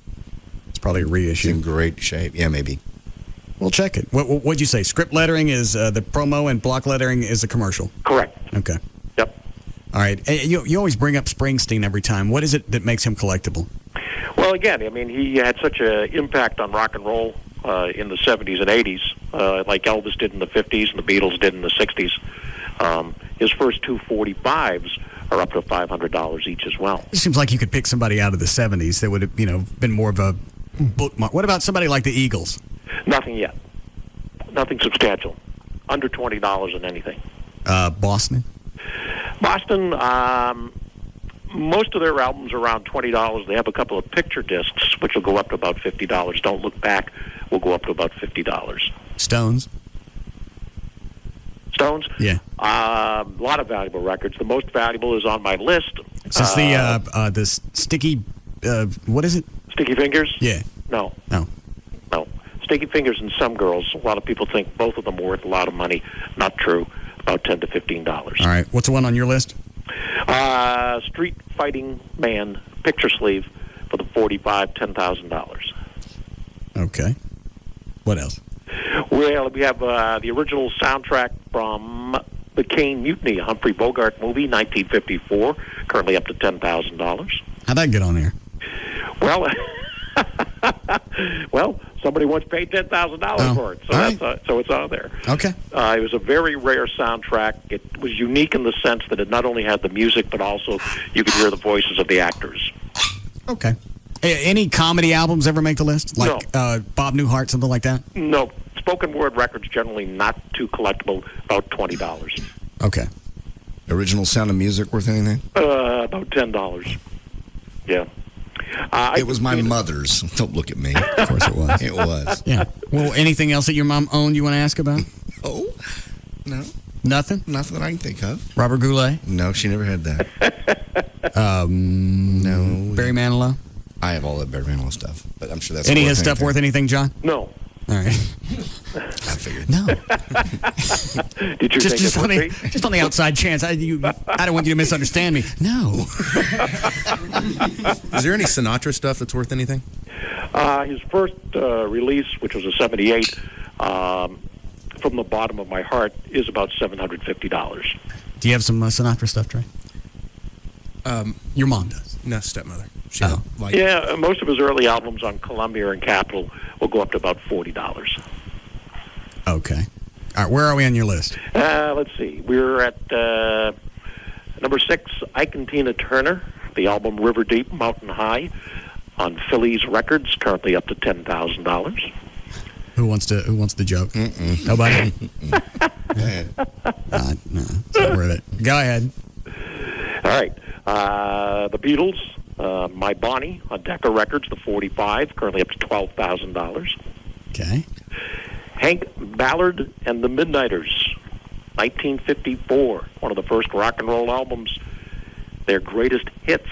It's probably a reissue. It's in great shape. Yeah, maybe. We'll check it. What'd you say? Script lettering is the promo and block lettering is the commercial? Correct. Okay. Yep. All right. You always bring up Springsteen every time. What is it that makes him collectible? Well, again, I mean, he had such an impact on rock and roll in the 70s and 80s, like Elvis did in the 50s and the Beatles did in the 60s. His first two 45s are up to $500 each as well. It seems like you could pick somebody out of the 70s that would have, been more of a bookmark. What about somebody like the Eagles? Nothing yet. Nothing substantial. Under $20 in anything. Boston? Boston, most of their albums are around $20. They have a couple of picture discs, which will go up to about $50. Don't Look Back will go up to about $50. Stones? Yeah. A lot of valuable records. The most valuable is on my list. Is this the Sticky, what is it? Sticky Fingers? Yeah. No. Sticky Fingers and Some Girls. A lot of people think both of them are worth a lot of money. Not true. About $10 to $15. All right. What's the one on your list? Street Fighting Man picture sleeve for the 45, $10,000. Okay. What else? Well, we have the original soundtrack from the Kane Mutiny, a Humphrey Bogart movie, 1954, currently up to $10,000. How'd that get on there? Well, somebody once paid $10,000 for it, so it's on there. Okay. It was a very rare soundtrack. It was unique in the sense that it not only had the music, but also you could hear the voices of the actors. Okay. Any comedy albums ever make the list? Like Bob Newhart, something like that? No. Spoken word records generally not too collectible, about $20. Okay. Original Sound of Music worth anything? About $10. Yeah. It was my mother's. Don't look at me. Of course it was. It was. Yeah. Well, anything else that your mom owned you want to ask about? Oh, no. Nothing? Nothing that I can think of. Robert Goulet? No, she never had that. No. Barry Manilow? I have all that Barry Manilow stuff, but I'm sure that's any of his stuff worth anything, John? No. All right. I figured. No. Did you just on the outside chance. I don't want you to misunderstand me. No. Is there any Sinatra stuff that's worth anything? His first release, which was a 78, From the Bottom of My Heart, is about $750. Do you have some Sinatra stuff, Trey? Your mom does. No, stepmother. Yeah, most of his early albums on Columbia and Capitol will go up to about $40. Okay. All right, where are we on your list? Let's see. We're at number 6, Ike and Tina Turner, the album River Deep, Mountain High, on Phillies Records, currently up to $10,000. Who wants the joke? Mm-mm. Nobody? Go ahead. No, it's not worth it. Go ahead. All right. The Beatles, My Bonnie on Decca Records, the 45, currently up to $12,000. Okay. Hank Ballard and the Midnighters, 1954, one of the first rock and roll albums, their greatest hits,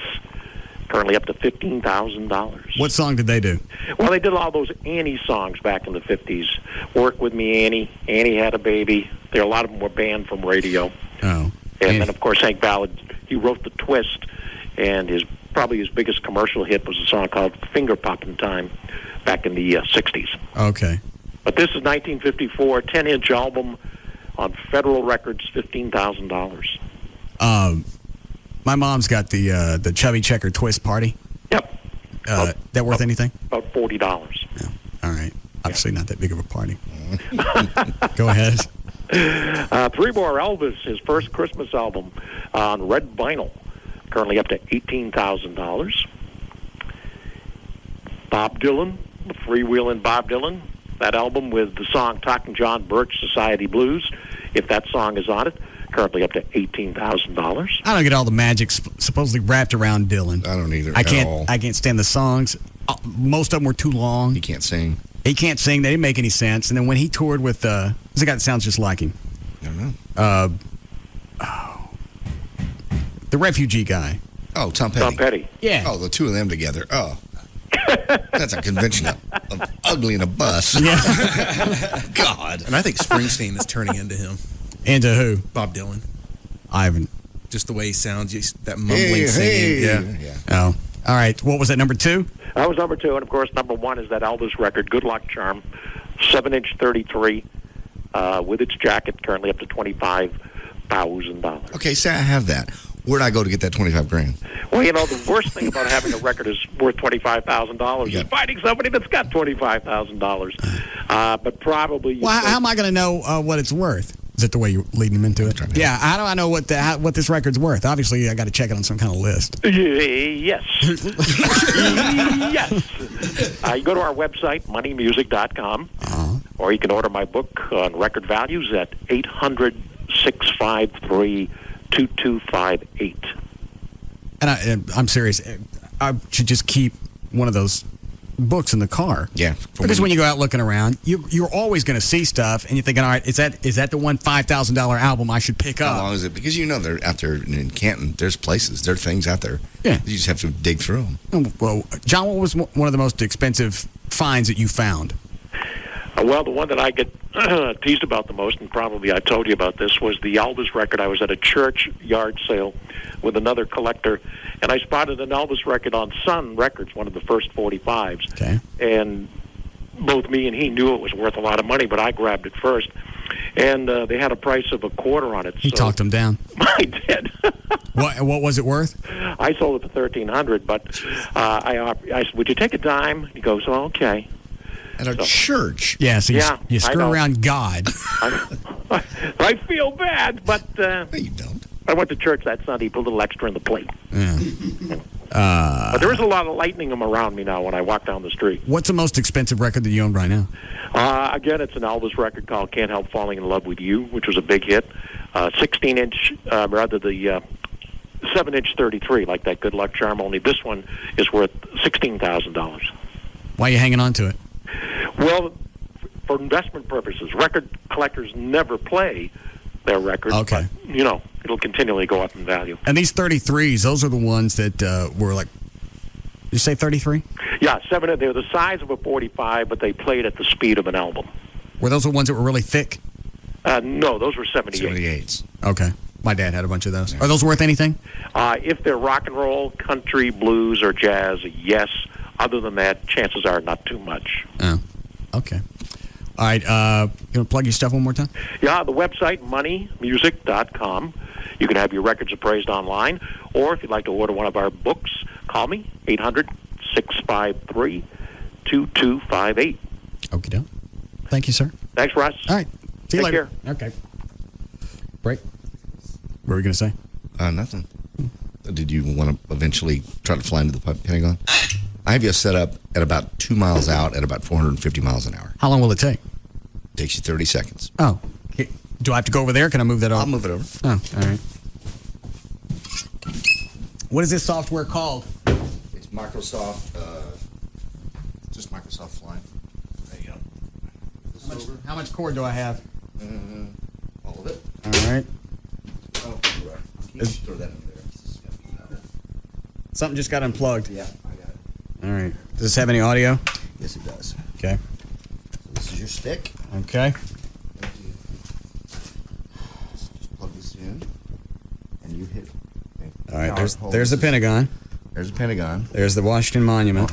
currently up to $15,000. What song did they do? Well, they did all those Annie songs back in the 50s. Work With Me, Annie, Annie Had a Baby. A lot of them were banned from radio. Oh. And then, of course, Hank Ballard, he wrote The Twist, and probably his biggest commercial hit was a song called Finger Poppin' Time back in the 60s. Okay. But this is 1954, 10-inch album on Federal Records, $15,000. My mom's got the Chubby Checker Twist Party. Yep. That worth anything? About $40. Yeah. All right. Obviously not that big of a party. Go ahead. 3 more, Elvis, his first Christmas album on red vinyl, currently up to $18,000. Bob Dylan, the freewheeling Bob Dylan, that album with the song Talking John Birch, Society Blues, if that song is on it, currently up to $18,000. I don't get all the magic supposedly wrapped around Dylan. I don't either. I can't stand the songs. Most of them were too long. He can't sing. He can't sing. They didn't make any sense. And then when he toured with who's the guy that sounds just like him? I don't know. The refugee guy. Oh, Tom Petty. Tom Petty. Yeah. Oh, the two of them together. Oh. That's a convention of ugly in a bus. Yeah. God. And I think Springsteen is turning into him. Into who? Bob Dylan. I haven't. Just the way he sounds, just that mumbling singing. Yeah. Oh. All right. What was that, number 2? That was number 2. And, of course, number 1 is that Elvis record, Good Luck Charm, 7-inch 33, with its jacket, currently up to $25,000. Okay, say I have that. Where'd I go to get that $25,000? Well, the worst thing about having a record is worth $25,000 is finding somebody that's got $25,000. But probably... Well, how am I going to know what it's worth? Is that the way you're leading him into it? Yeah, how do I know what this record's worth? Obviously, I got to check it on some kind of list. Yes. Yes. You go to our website, moneymusic.com, or you can order my book on record values at 800-653-2258. And I'm serious. I should just keep one of those books in the car. Yeah. Because when you go out looking around, you're always going to see stuff, and you're thinking, all right, is that the one $5,000 album I should pick up? How long is it? Because they're out there in Canton. There's places. There are things out there. Yeah. You just have to dig through them. Well, John, what was one of the most expensive finds that you found? Well, the one that I get teased about the most, and probably I told you about this, was the Elvis record. I was at a church yard sale with another collector, and I spotted an Elvis record on Sun Records, one of the first 45s. Okay. And both me and he knew it was worth a lot of money, but I grabbed it first. And they had a price of $0.25 on it. He talked him down. I did. What was it worth? I sold it for $1,300, but I said, would you take a dime? He goes, oh, okay. At a church. Yeah, so you screw around God. I feel bad, but... No, you don't. I went to church that Sunday, put a little extra in the plate. Yeah. But there is a lot of lightning around me now when I walk down the street. What's the most expensive record that you own right now? Again, it's an Elvis record called Can't Help Falling in Love with You, which was a big hit. 16-inch, rather the 7-inch 33, like that Good Luck Charm, only this one is worth $16,000. Why are you hanging on to it? Well, for investment purposes. Record collectors never play their records. Okay. But, it'll continually go up in value. And these 33s, those are the ones that were like, you say 33? Yeah, they're the size of a 45, but they played at the speed of an album. Were those the ones that were really thick? No, those were 78. 78s. Okay. My dad had a bunch of those. Are those worth anything? If they're rock and roll, country, blues, or jazz, yes. Other than that, chances are not too much. Oh, okay. All right, you want to plug your stuff one more time? Yeah, the website, moneymusic.com. You can have your records appraised online, or if you'd like to order one of our books, call me, 800-653-2258. Okie doke. Thank you, sir. Thanks, Russ. All right. See you later. Care. Okay. Break. What were you going to say? Nothing. Did you want to eventually try to fly into the Pentagon? I have you set up at about 2 miles out at about 450 miles an hour. How long will it take? Takes you 30 seconds. Oh. Do I have to go over there? Can I move that over? I'll move it over. Oh, all right. What is this software called? It's Microsoft, just Microsoft Flight. There you go. How much cord do I have? All of it. All right. Oh, right. You should throw that in there. Something just got unplugged. Yeah, I got it. All right. Does this have any audio? Yes, it does. Okay. So this is your stick. Okay. Just plug this in, and you hit. Okay. All right. There's the Pentagon. There's the Pentagon. There's the Washington Monument.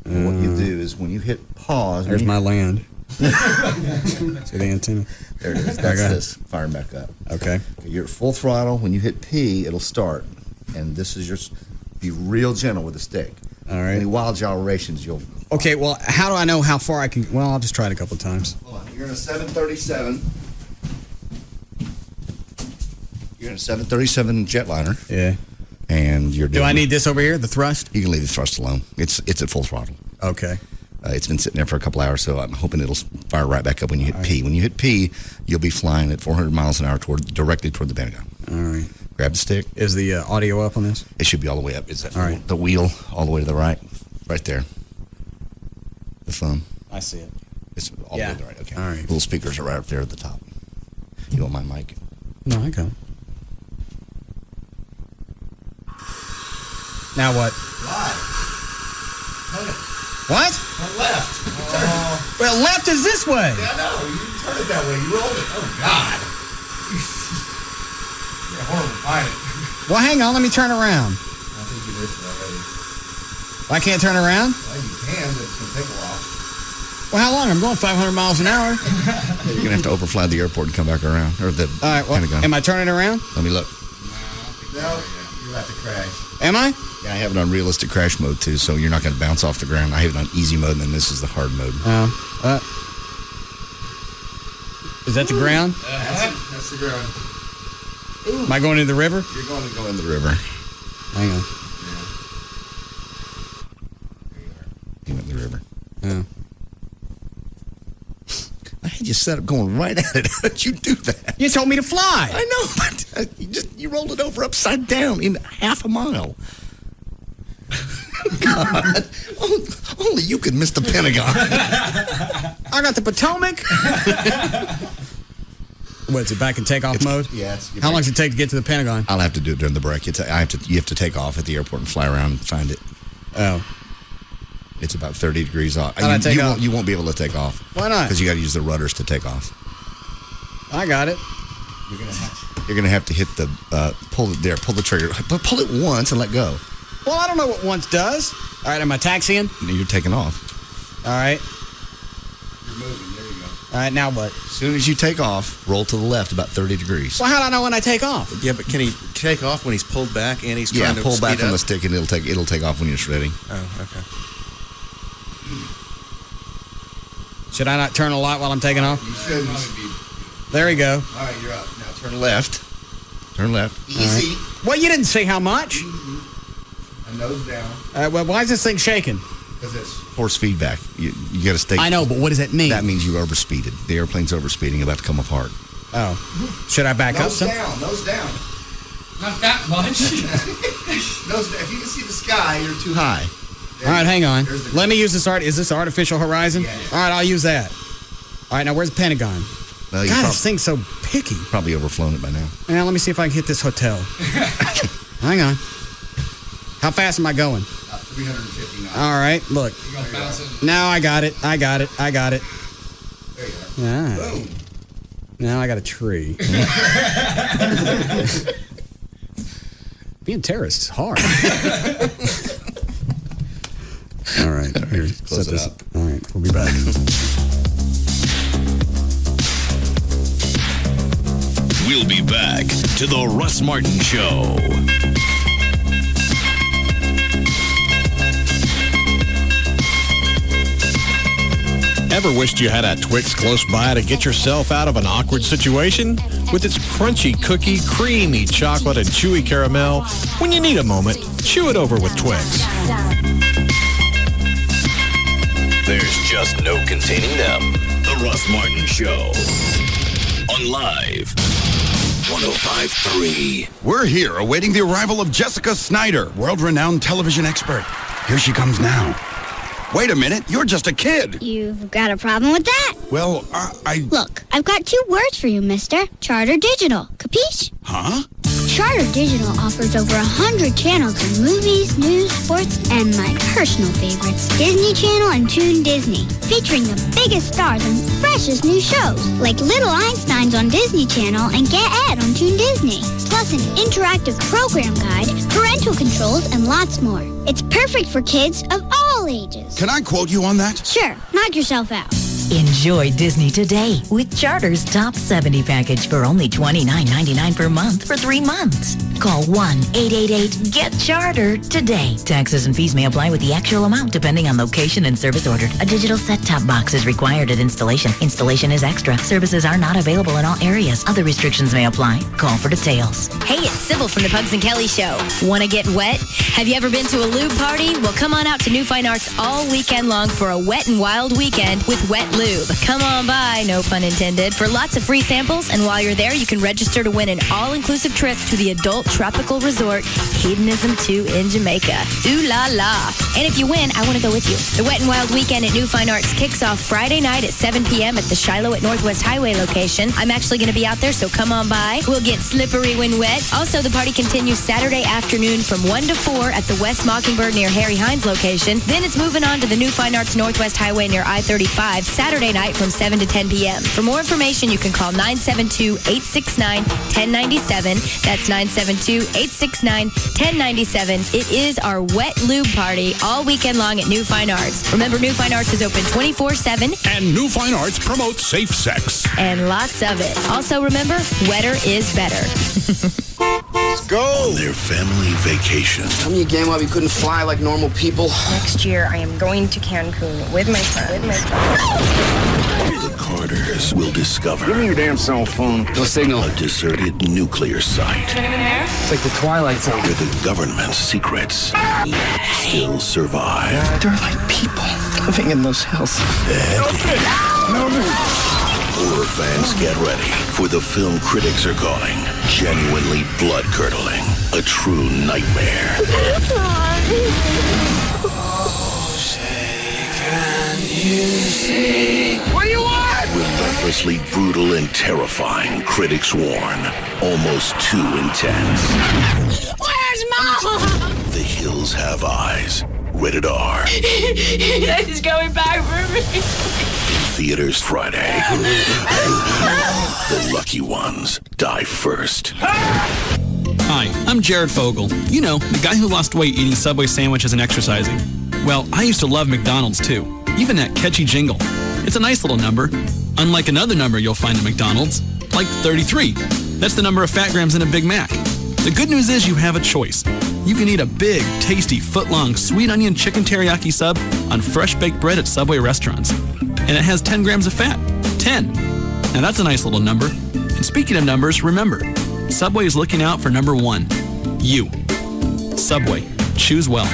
And what you do is when you hit pause. There's my land. See the antenna? There it is. That's this. Firing back up. Okay. You're at full throttle. When you hit P, it'll start. And this is your. Be real gentle with the stick. All right. Any wild gyrations, you'll. Okay. Well, how do I know how far I can? Well, I'll just try it a couple of times. Hold on. You're in a 737. You're in a 737 jetliner. Yeah. And you're. Do I need this over here? The thrust? You can leave the thrust alone. It's at full throttle. Okay. It's been sitting there for a couple hours, so I'm hoping it'll fire right back up when you hit P. When you hit P, you'll be flying at 400 miles an hour directly toward the Pentagon. All right. Grab the stick. Is the audio up on this? It should be all the way up. Is that all right. The wheel all the way to the right? Right there. The thumb. I see it. It's all the way to the right. Okay. All right. Little speakers are right up there at the top. You want my mic? No, I got it. Now what? What? Turn left. Well, left is this way. Yeah, I know. You turn it that way. You rolled it. Oh, God. You're a horrible pilot. Well, hang on. Let me turn around. I think you missed it already. I can't turn around? Well, you can, but it's going to take a while. Well, how long? I'm going 500 miles an hour. You're going to have to overfly the airport and come back around. Or the All right, well, Pentagon. am I turning around? Let me look. No, you're about to crash. Am I? Yeah, I have it on realistic crash mode, too, so you're not going to bounce off the ground. I have it on easy mode, and then this is the hard mode. Is that the ground? That's the ground. Am I going into the river? You're going to go in the river. Hang on. You went in the river. Yeah. I had you set up going right at it. How did you do that? You told me to fly. I know, but you rolled it over upside down in half a mile. God, only you could miss the Pentagon. I got the Potomac. What, is it back in takeoff mode? Yeah. How long does it take to get to the Pentagon? I'll have to do it during the break. You have to take off at the airport and fly around and find it. Oh. It's about 30 degrees off. You won't be able to take off. Why not? Because you got to use the rudders to take off. I got it. You're gonna have to hit the pull the trigger, but pull it once and let go. Well, I don't know what once does. All right, am I taxiing? You're taking off. All right. You're moving. There you go. All right, now what? As soon as you take off, roll to the left about 30 degrees. Well, how do I know when I take off? Yeah, but can he take off when he's pulled back and he's trying to pull back speed on up? the stick and it'll take off when it's ready. Oh, okay. Should I not turn a lot while I'm taking off? You shouldn't. There we go. All right, you're up. Now turn left. Turn left. Easy. Right. Well, you didn't say how much. And nose down. Well, why is this thing shaking? Because it's force feedback. You got to stay. I know, but what does that mean? That means you overspeeded. The airplane's overspeeding, about to come apart. Oh. Should I back up Nose some? down. Nose down. Not that much. Nose down. If you can see the sky, you're too high. All right, hang on. Let me use this Is this artificial horizon? Yeah. All right, I'll use that. All right, now where's the Pentagon? Well, God, this thing's so picky. Probably overflown it by now. Now, let me see if I can hit this hotel. Hang on. How fast am I going? 350 knots. All right, look. Now I got it. I got it. There you are. Boom. Now I got a tree. Being terrorist is hard. All right. Here, Close set it this up. All right. We'll be back. We'll be back to the Russ Martin Show. Ever wished you had a Twix close by to get yourself out of an awkward situation? With its crunchy cookie, creamy chocolate, and chewy caramel, when you need a moment, chew it over with Twix. There's just no containing them. The Russ Martin Show. On Live 105.3. We're here awaiting the arrival of Jessica Snyder, world-renowned television expert. Here she comes now. Wait a minute, you're just a kid. You've got a problem with that? Well, I... Look, I've got 2 words for you, mister. Charter Digital. Capiche? Huh? Charter Digital offers over 100 channels of movies, news, sports, and my personal favorites, Disney Channel and Toon Disney, featuring the biggest stars and freshest new shows, like Little Einsteins on Disney Channel and Get Ed on Toon Disney, plus an interactive program guide, parental controls, and lots more. It's perfect for kids of all ages. Can I quote you on that? Sure, knock yourself out. Enjoy Disney today with Charter's Top 70 package for only $29.99 per month for 3 months. Call 1-888-GET-CHARTER today. Taxes and fees may apply with the actual amount depending on location and service ordered. A digital set-top box is required at installation. Installation is extra. Services are not available in all areas. Other restrictions may apply. Call for details. Hey, it's Sybil from the Pugs and Kelly Show. Want to get wet? Have you ever been to a lube party? Well, come on out to New Fine Arts all weekend long for a wet and wild weekend with Wet Lube. Come on by, no pun intended, for lots of free samples, and while you're there, you can register to win an all-inclusive trip to the adult tropical resort Hedonism 2 in Jamaica. Ooh la la. And if you win, I want to go with you. The Wet and Wild Weekend at New Fine Arts kicks off Friday night at 7 p.m. at the Shiloh at Northwest Highway location. I'm actually going to be out there, so come on by. We'll get slippery when wet. Also, the party continues Saturday afternoon from 1 to 4 at the West Mockingbird near Harry Hines location. Then it's moving on to the New Fine Arts Northwest Highway near I-35 Saturday night from 7 to 10 p.m. For more information, you can call 972-869-1097. That's 972-869-1097. It is our Wet Lube party all weekend long at New Fine Arts. Remember, New Fine Arts is open 24/7. And New Fine Arts promotes safe sex. And lots of it. Also, remember, wetter is better. Let's go. On their family vacation. Tell me again why we couldn't fly like normal people. Next year, I am going to Cancun with my friend. The Carters will discover. Give me your damn cell phone. No signal. A deserted nuclear site. Anyone there? It's like the Twilight Zone. Where the government's secrets still survive. They're like people living in those hills. No. Horror fans, get ready for the film critics are calling genuinely blood-curdling, a true nightmare. What do you want? Relentlessly brutal and terrifying, critics warn. Almost too intense. Where's Mom? The Hills Have Eyes. Rated R. He's going back for me. Theaters Friday. The lucky ones die first. Hi, I'm Jared Fogle. You know, the guy who lost weight eating Subway sandwiches and exercising. Well, I used to love McDonald's too. Even that catchy jingle. It's a nice little number. Unlike another number you'll find at McDonald's, like 33. That's the number of fat grams in a Big Mac. The good news is you have a choice. You can eat a big, tasty, foot-long sweet onion chicken teriyaki sub on fresh baked bread at Subway restaurants. And it has 10 grams of fat. 10. Now that's a nice little number. And speaking of numbers, remember, Subway is looking out for number 1. You. Subway. Choose well.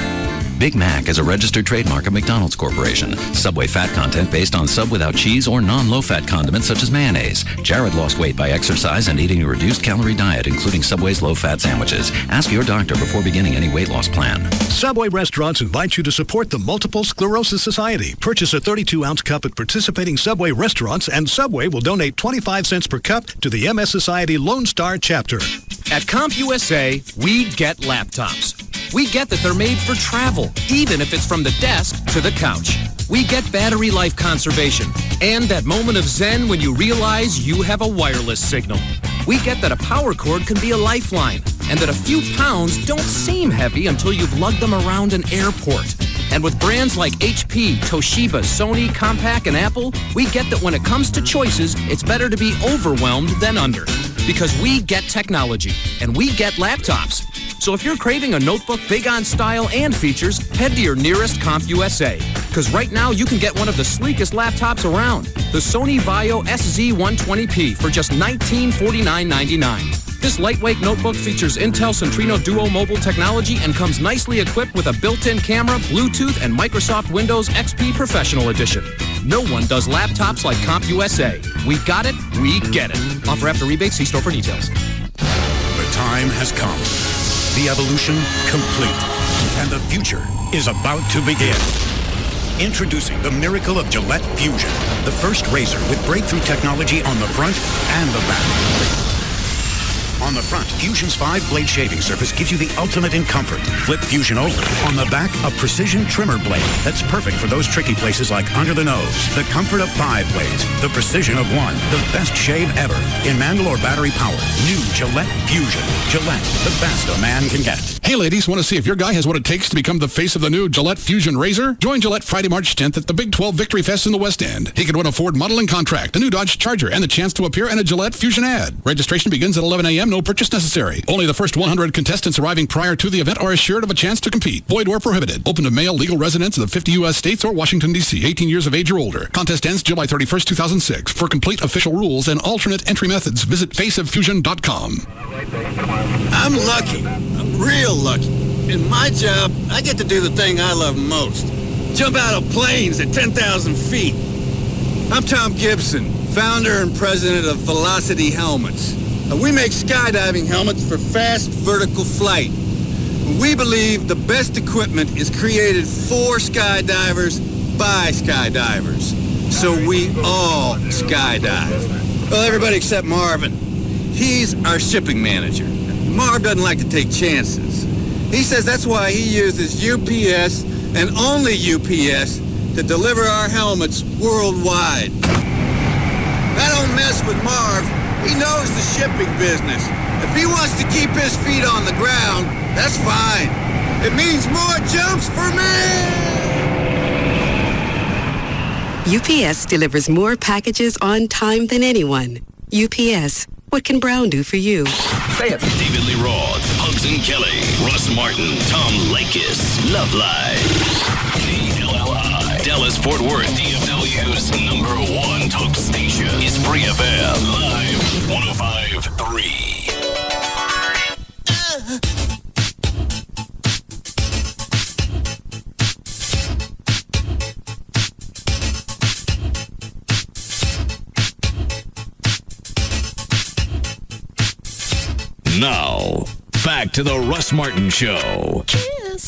Big Mac is a registered trademark of McDonald's Corporation. Subway fat content based on sub without cheese or non-low-fat condiments such as mayonnaise. Jared lost weight by exercise and eating a reduced-calorie diet, including Subway's low-fat sandwiches. Ask your doctor before beginning any weight loss plan. Subway restaurants invite you to support the Multiple Sclerosis Society. Purchase a 32-ounce cup at participating Subway restaurants, and Subway will donate 25 cents per cup to the MS Society Lone Star chapter. At CompUSA, we get laptops. We get that they're made for travel, even if it's from the desk to the couch. We get battery life conservation and that moment of zen when you realize you have a wireless signal. We get that a power cord can be a lifeline and that a few pounds don't seem heavy until you've lugged them around an airport. And with brands like HP, Toshiba, Sony, Compaq, and Apple, we get that when it comes to choices, it's better to be overwhelmed than under. Because we get technology, and we get laptops. So if you're craving a notebook big on style and features, head to your nearest CompUSA. Because right now you can get one of the sleekest laptops around, the Sony Vaio SZ120p for just $1949.99. This lightweight notebook features Intel Centrino Duo mobile technology and comes nicely equipped with a built-in camera, Bluetooth, and Microsoft Windows XP Professional Edition. No one does laptops like CompUSA. We got it, we get it. Offer after rebate, see store for details. The time has come. The evolution complete. And the future is about to begin. Introducing the miracle of Gillette Fusion, the first razor with breakthrough technology on the front and the back. On the front, Fusion's 5-blade shaving surface gives you the ultimate in comfort. Flip Fusion over. On the back, a precision trimmer blade that's perfect for those tricky places like under the nose. The comfort of 5 blades. The precision of 1. The best shave ever. In manual or battery power. New Gillette Fusion. Gillette, the best a man can get. Hey ladies, want to see if your guy has what it takes to become the face of the new Gillette Fusion razor? Join Gillette Friday, March 10th at the Big 12 Victory Fest in the West End. He could win a Ford modeling contract, a new Dodge Charger, and the chance to appear in a Gillette Fusion ad. Registration begins at 11 a.m. No purchase necessary. Only the first 100 contestants arriving prior to the event are assured of a chance to compete. Void or prohibited. Open to male legal residents of the 50 U.S. states or Washington, D.C., 18 years of age or older. Contest ends July 31st, 2006. For complete official rules and alternate entry methods, visit faceoffusion.com. I'm lucky. I'm real lucky. In my job, I get to do the thing I love most. Jump out of planes at 10,000 feet. I'm Tom Gibson, founder and president of Velocity Helmets. We make skydiving helmets for fast vertical flight. We believe the best equipment is created for skydivers by skydivers. So we all skydive. Well, everybody except Marvin. He's our shipping manager. Marv doesn't like to take chances. He says that's why he uses UPS and only UPS to deliver our helmets worldwide. I don't mess with Marv. He knows the shipping business. If he wants to keep his feet on the ground, that's fine. It means more jumps for me! UPS delivers more packages on time than anyone. UPS, what can Brown do for you? Say it. David Lee Roth, Hugs and Kelly, Russ Martin, Tom Lakis, Love Live. KLLI, Dallas-Fort Worth, DFW's #1 talk station is Free FM, Live 105.3. Now, back to the Russ Martin Show. Cheers.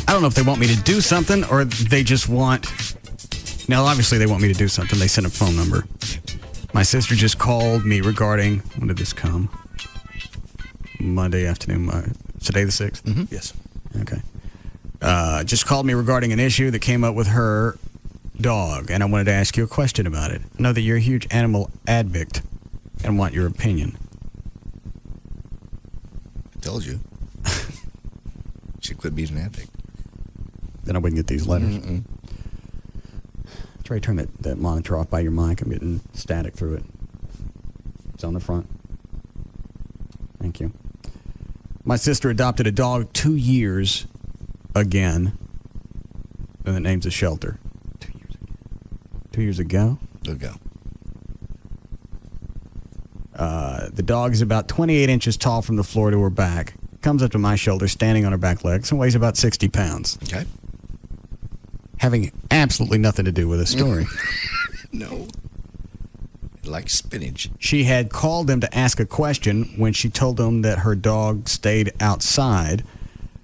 I don't know if they want me to do something or they just want... Now, obviously, they want me to do something. They sent a phone number. My sister just called me regarding... When did this come? Monday afternoon. Today the 6th? Mm-hmm. Yes. Okay. Just called me regarding an issue that came up with her dog, and I wanted to ask you a question about it. I know that you're a huge animal advocate and want your opinion. I told you. Should quit being an addict. Then I wouldn't get these letters. Try to turn that monitor off by your mic. I'm getting static through it. It's on the front. Thank you. My sister adopted a dog 2 years again, and the name's a shelter. 2 years ago. 2 years ago? Ago. The dog is about 28 inches tall from the floor to her back. Comes up to my shoulder, standing on her back legs, and weighs about 60 pounds. Okay. Having absolutely nothing to do with the story. No. Like spinach. She had called them to ask a question when she told them that her dog stayed outside.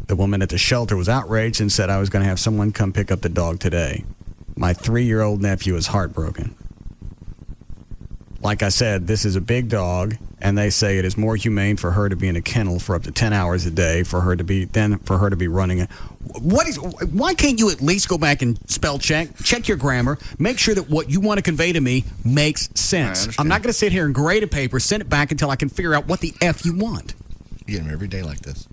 The woman at the shelter was outraged and said I was going to have someone come pick up the dog today. My 3-year-old nephew is heartbroken. Like I said, this is a big dog, and they say it is more humane for her to be in a kennel for up to 10 hours a day for her to be running it. Why can't you at least go back and spell check your grammar, make sure that what you want to convey to me makes sense? I'm not going to sit here and grade a paper, send it back until I can figure out what the F you want. You get them every day like this.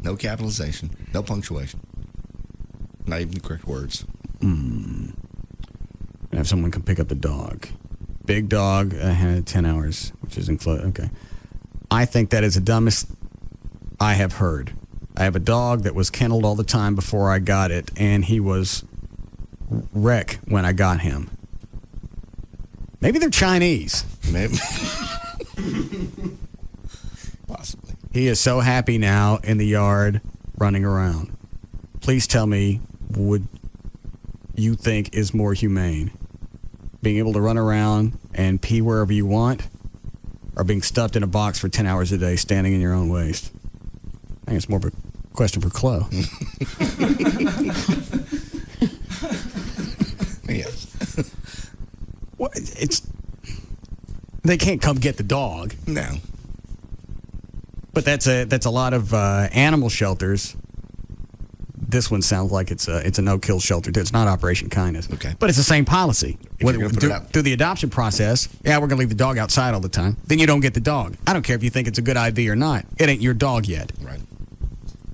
No capitalization, no punctuation, not even the correct words. Have someone come pick up the dog. Big dog, 10 hours, which is included. Okay. I think that is the dumbest I have heard. I have a dog that was kenneled all the time before I got it, and he was wreck when I got him. Maybe they're Chinese. Maybe. Possibly. He is so happy now in the yard running around. Please tell me, would you think is more humane? Being able to run around and pee wherever you want, or being stuffed in a box for 10 hours a day standing in your own waste? I think it's more of a question for Chloe. Yes. Well, they can't come get the dog. No. But that's a lot of animal shelters. This one sounds like it's a no-kill shelter. It's not Operation Kindness. Okay. But it's the same policy. Through the adoption process, we're going to leave the dog outside all the time. Then you don't get the dog. I don't care if you think it's a good idea or not. It ain't your dog yet. Right.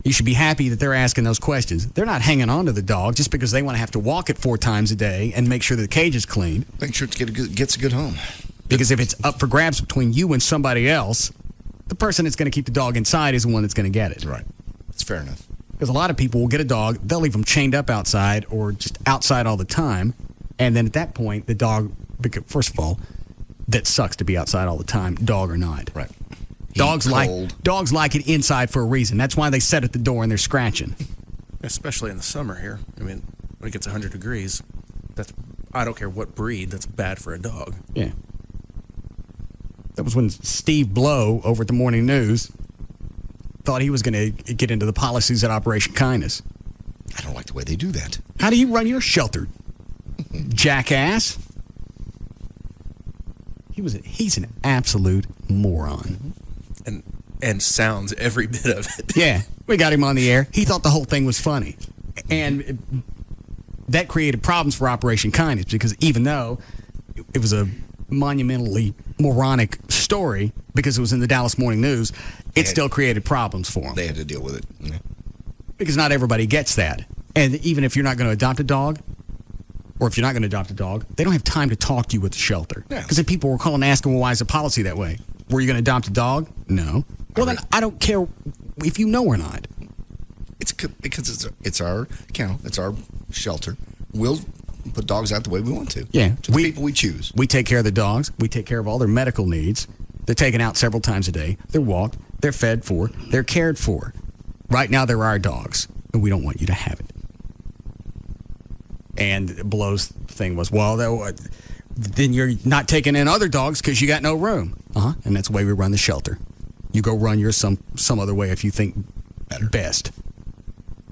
You should be happy that they're asking those questions. They're not hanging on to the dog just because they want to have to walk it 4 times a day and make sure that the cage is clean. Make sure it gets a good home. Because if it's up for grabs between you and somebody else, the person that's going to keep the dog inside is the one that's going to get it. Right. It's fair enough. Because a lot of people will get a dog, they'll leave them chained up outside or just outside all the time. And then at that point, the dog, first of all, that sucks to be outside all the time, dog or not. Right. Dogs like it inside for a reason. That's why they sit at the door and they're scratching. Especially in the summer here. I mean, when it gets 100 degrees, I don't care what breed, that's bad for a dog. Yeah. That was when Steve Blow over at the Morning News thought he was going to get into the policies at Operation Kindness. I don't like the way they do that. How do you run your shelter, jackass? He's an absolute moron. And sounds every bit of it. Yeah, we got him on the air. He thought the whole thing was funny. And that created problems for Operation Kindness because even though it was a monumentally moronic story because it was in the Dallas Morning News, it still created problems for them. They had to deal with it. Yeah. Because not everybody gets that. And even if you're not going to adopt a dog, or if you're not going to adopt a dog, they don't have time to talk to you at the shelter. Because then people were calling asking, well, why is the policy that way? Were you going to adopt a dog? No. Well, then I don't care if you know or not. It's because it's our kennel. It's our shelter. We'll put dogs out the way we want to. Yeah. To the people we choose. We take care of the dogs. We take care of all their medical needs. They're taken out several times a day. They're walked. They're fed for. They're cared for. Right now, they're our dogs, and we don't want you to have it. And Blow's thing was, well, then you're not taking in other dogs because you got no room. And that's the way we run the shelter. You go run yours some other way if you think best.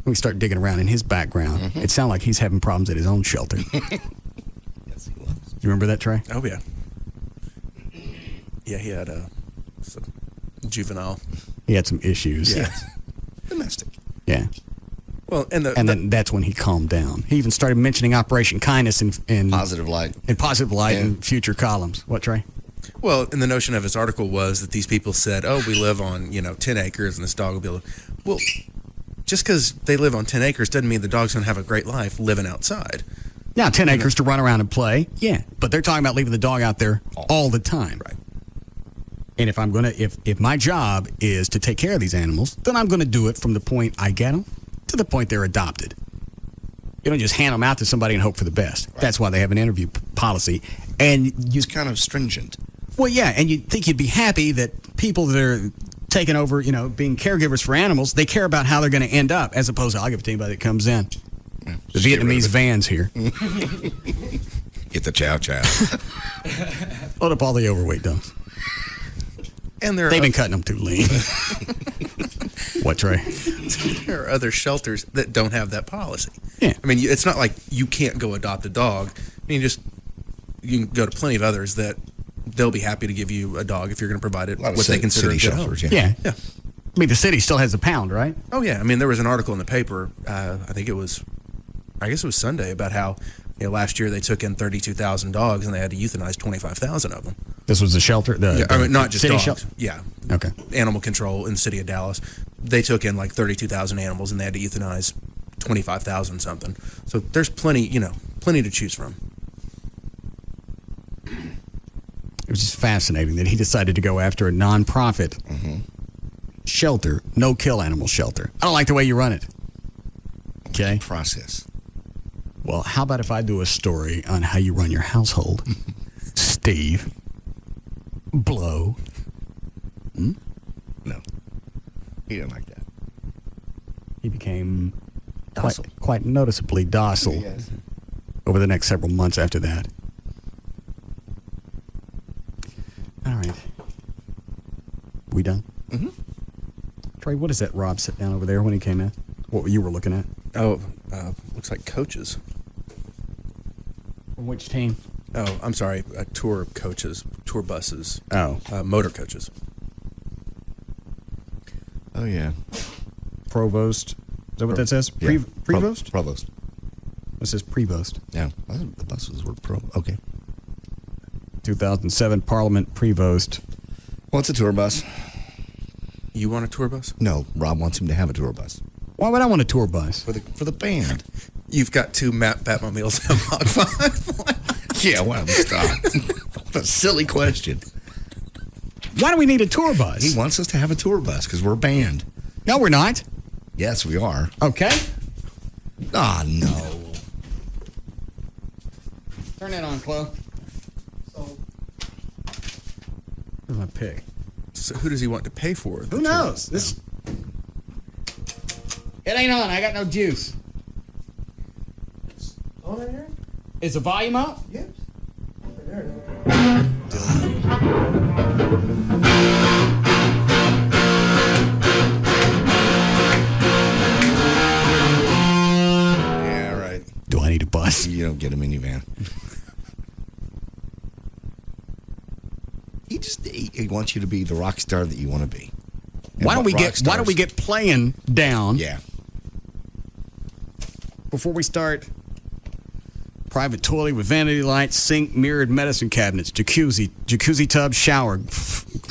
We start digging around in his background. It sounded like he's having problems at his own shelter. Yes, he was. You remember that, Trey? Oh, yeah. Yeah, he had some juvenile. He had some issues. Yeah. Domestic. Yeah. Well, and then that's when he calmed down. He even started mentioning Operation Kindness in positive light. In positive light in future columns. What, Trey? Well, and the notion of his article was that these people said, "Oh, we live on 10 acres, and this dog will be able to." Well, just because they live on 10 acres doesn't mean the dog's going to have a great life living outside. Yeah, 10 acres to run around and play. Yeah, but they're talking about leaving the dog out there all the time. Right. And if my job is to take care of these animals, then I'm going to do it from the point I get them to the point they're adopted. You don't just hand them out to somebody and hope for the best. Right. That's why they have an interview policy. And it's kind of stringent. Well, yeah, and you'd think you'd be happy that people that are taking over, being caregivers for animals, they care about how they're going to end up, as opposed to I'll give it to anybody that comes in. Yeah, the Vietnamese vans here. Get the chow chow. Load up all the overweight dogs. And they've been cutting them too lean. What, Trey? There are other shelters that don't have that policy. Yeah. I mean, it's not like you can't go adopt a dog. I mean, you can go to plenty of others that they'll be happy to give you a dog if you're going to provide it what they consider a good home. Yeah. I mean, the city still has a pound, right? Oh, yeah. I mean, there was an article in the paper, I guess it was Sunday, about how last year they took in 32,000 dogs and they had to euthanize 25,000 of them. This was the shelter? Not just city dogs. Shelter? Yeah. Okay. Animal control in the city of Dallas. They took in like 32,000 animals and they had to euthanize 25,000 something. So there's plenty to choose from. It was just fascinating that he decided to go after a nonprofit shelter, no-kill animal shelter. I don't like the way you run it. Okay? Process. Well, how about if I do a story on how you run your household? Steve Blow. No. He didn't like that. He became quite noticeably docile over the next several months after that. All right. We done? Mm-hmm. Trey, what is that Rob set down over there when he came in? What you were looking at? Oh, looks like coaches. From which team? Oh, I'm sorry. Tour coaches, tour buses. Oh. Motor coaches. Oh, yeah. Provost. Is that what that says? Yeah. Prevost? Provost. It says Prevost. Yeah. I think the buses were Okay. 2007 Parliament Prevost. What's a tour bus? You want a tour bus? No, Rob wants him to have a tour bus. Why would I want a tour bus? For the band. You've got two Batmobiles at Mach 5. Yeah, one of them stopped. A silly question. Why do we need a tour bus? He wants us to have a tour bus because we're a band. No, we're not. Yes, we are. Okay. Ah, no. Turn that on, Chloe. Where's my pig? So who does he want to pay for? Who knows? This. It ain't on. I got no juice. It's on right here? Is the volume up? Yes. There it is. Yeah, right. Do I need a bus? You don't get a minivan. He wants you to be the rock star that you want to be. And Why don't we get playing down? Yeah. Before we start, private toilet with vanity lights, sink, mirrored medicine cabinets, jacuzzi tub, shower,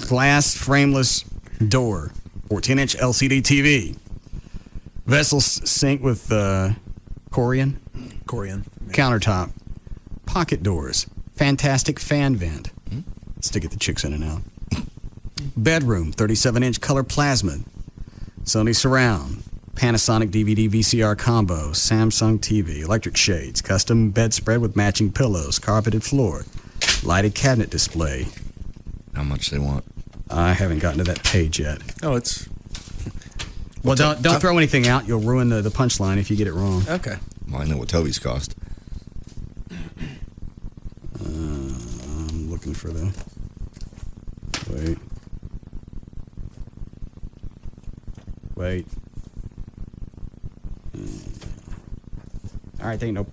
glass frameless door, 14-inch LCD TV, vessel sink with Corian countertop, pocket doors, fantastic fan vent. It's to get the chicks in and out. Bedroom, 37-inch color plasma, Sony surround, Panasonic DVD VCR combo, Samsung TV, electric shades, custom bedspread with matching pillows, carpeted floor, lighted cabinet display. How much they want? I haven't gotten to that page yet. Oh, it's... Well, don't throw anything out. You'll ruin the punchline if you get it wrong. Okay. Well, I know what Toby's cost. I'm looking for the... Wait. All right, ain't no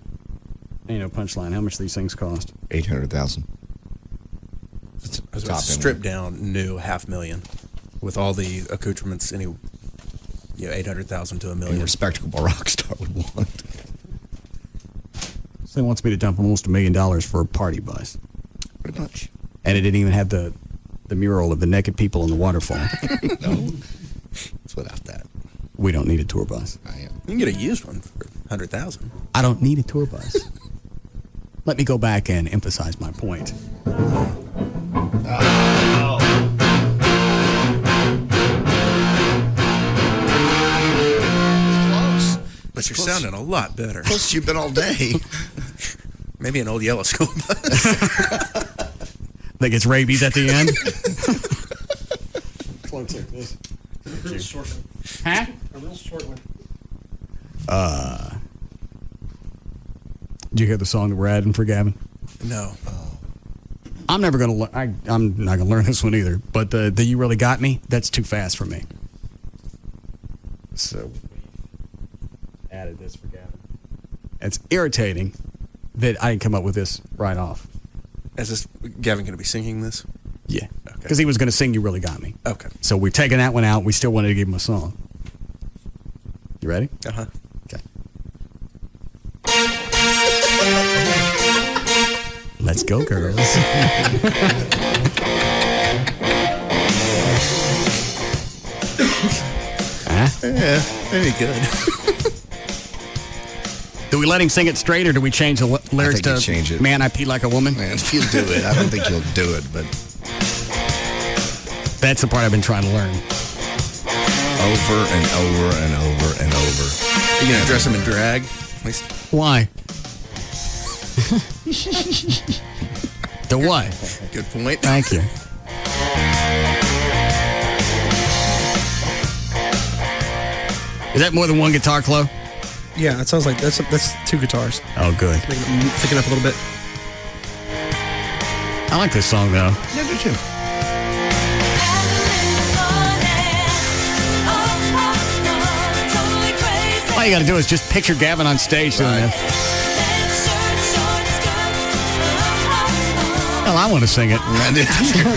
punchline. How much do these things cost? $800,000. I was about to strip down new $500,000 with all the accoutrements. $800,000 to $1 million. A respectable rock star would want. So he wants me to dump almost $1 million for a party bus. Pretty much. And it didn't even have the mural of the naked people in the waterfall. No. It's without that. We don't need a tour bus. You can get a used one for $100,000. I don't need a tour bus. Let me go back and emphasize my point. Close. But you're sounding a lot better. Plus, you've been all day. Maybe an old yellow school bus. That gets rabies at the end. Close like this. A real short one. Huh? A real short one. Did you hear the song that we're adding for Gavin? No. I'm never going to learn. I'm not going to learn this one either. But the You Really Got Me, that's too fast for me. So, added this for Gavin. It's irritating that I didn't come up with this right off. Is this Gavin going to be singing this? Yeah. Because he was going to sing You Really Got Me. Okay. So we're taking that one out. We still wanted to give him a song. You ready? Uh-huh. Okay. Let's go, girls. Yeah, very good. Do we let him sing it straight, or do we change the lyrics I think to change it. Man, I Pee Like a Woman? Man, if you'll do it. I don't think you'll do it, but... That's the part I've been trying to learn. Over and over and over and over. Are you going to dress him in drag? Why? The what? Good point. Thank you. Is that more than one guitar, Chloe? Yeah, it sounds like that's two guitars. Oh, good. Thicken up a little bit. I like this song, though. Yeah, I do too. All you got to do is just picture Gavin on stage doing that. Hell, I want to sing it. I did too.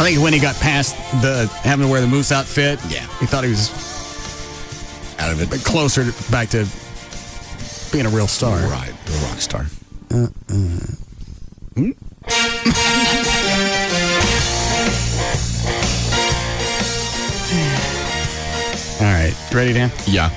I think when he got past the having to wear the moose outfit, yeah, he thought he was out of it, closer back to being a real star. Right, a rock star. All right, ready, Dan? Yeah.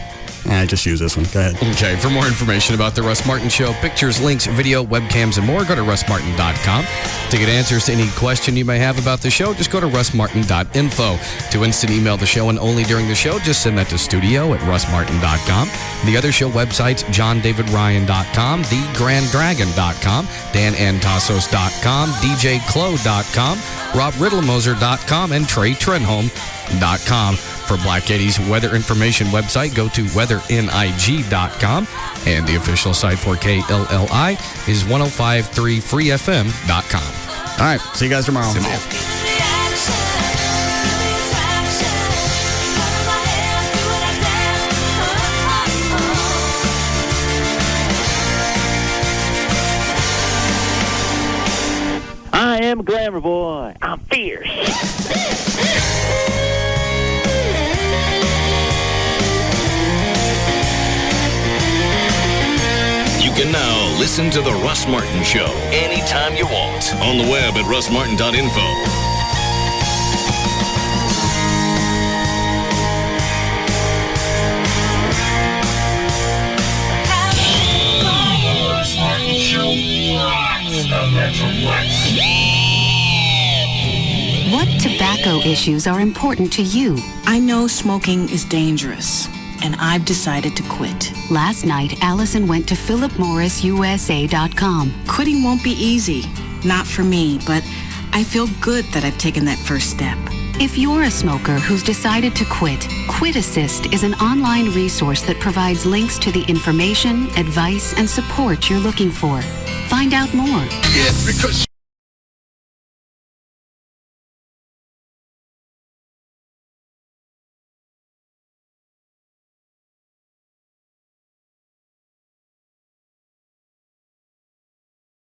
Just use this one. Go ahead. Okay, for more information about The Russ Martin Show, pictures, links, video, webcams, and more, go to russmartin.com. To get answers to any question you may have about the show, just go to russmartin.info. To instant email the show and only during the show, just send that to studio@russmartin.com. The other show websites, johndavidryan.com, thegranddragon.com, danantasos.com, djclo.com, robriddlemoser.com, and treytrenholm.com. For Black Eddie's weather information website, go to weathering.ig.com. And the official site for KLLI is 1053freefm.com. All right. See you guys tomorrow. I am a glamour boy. I'm fierce. You can now listen to The Russ Martin Show anytime you want on the web at russmartin.info. What tobacco issues are important to you? I know smoking is dangerous, and I've decided to quit. Last night, Allison went to philipmorrisusa.com. Quitting won't be easy. Not for me, but I feel good that I've taken that first step. If you're a smoker who's decided to quit, Quit Assist is an online resource that provides links to the information, advice, and support you're looking for. Find out more. Yes, because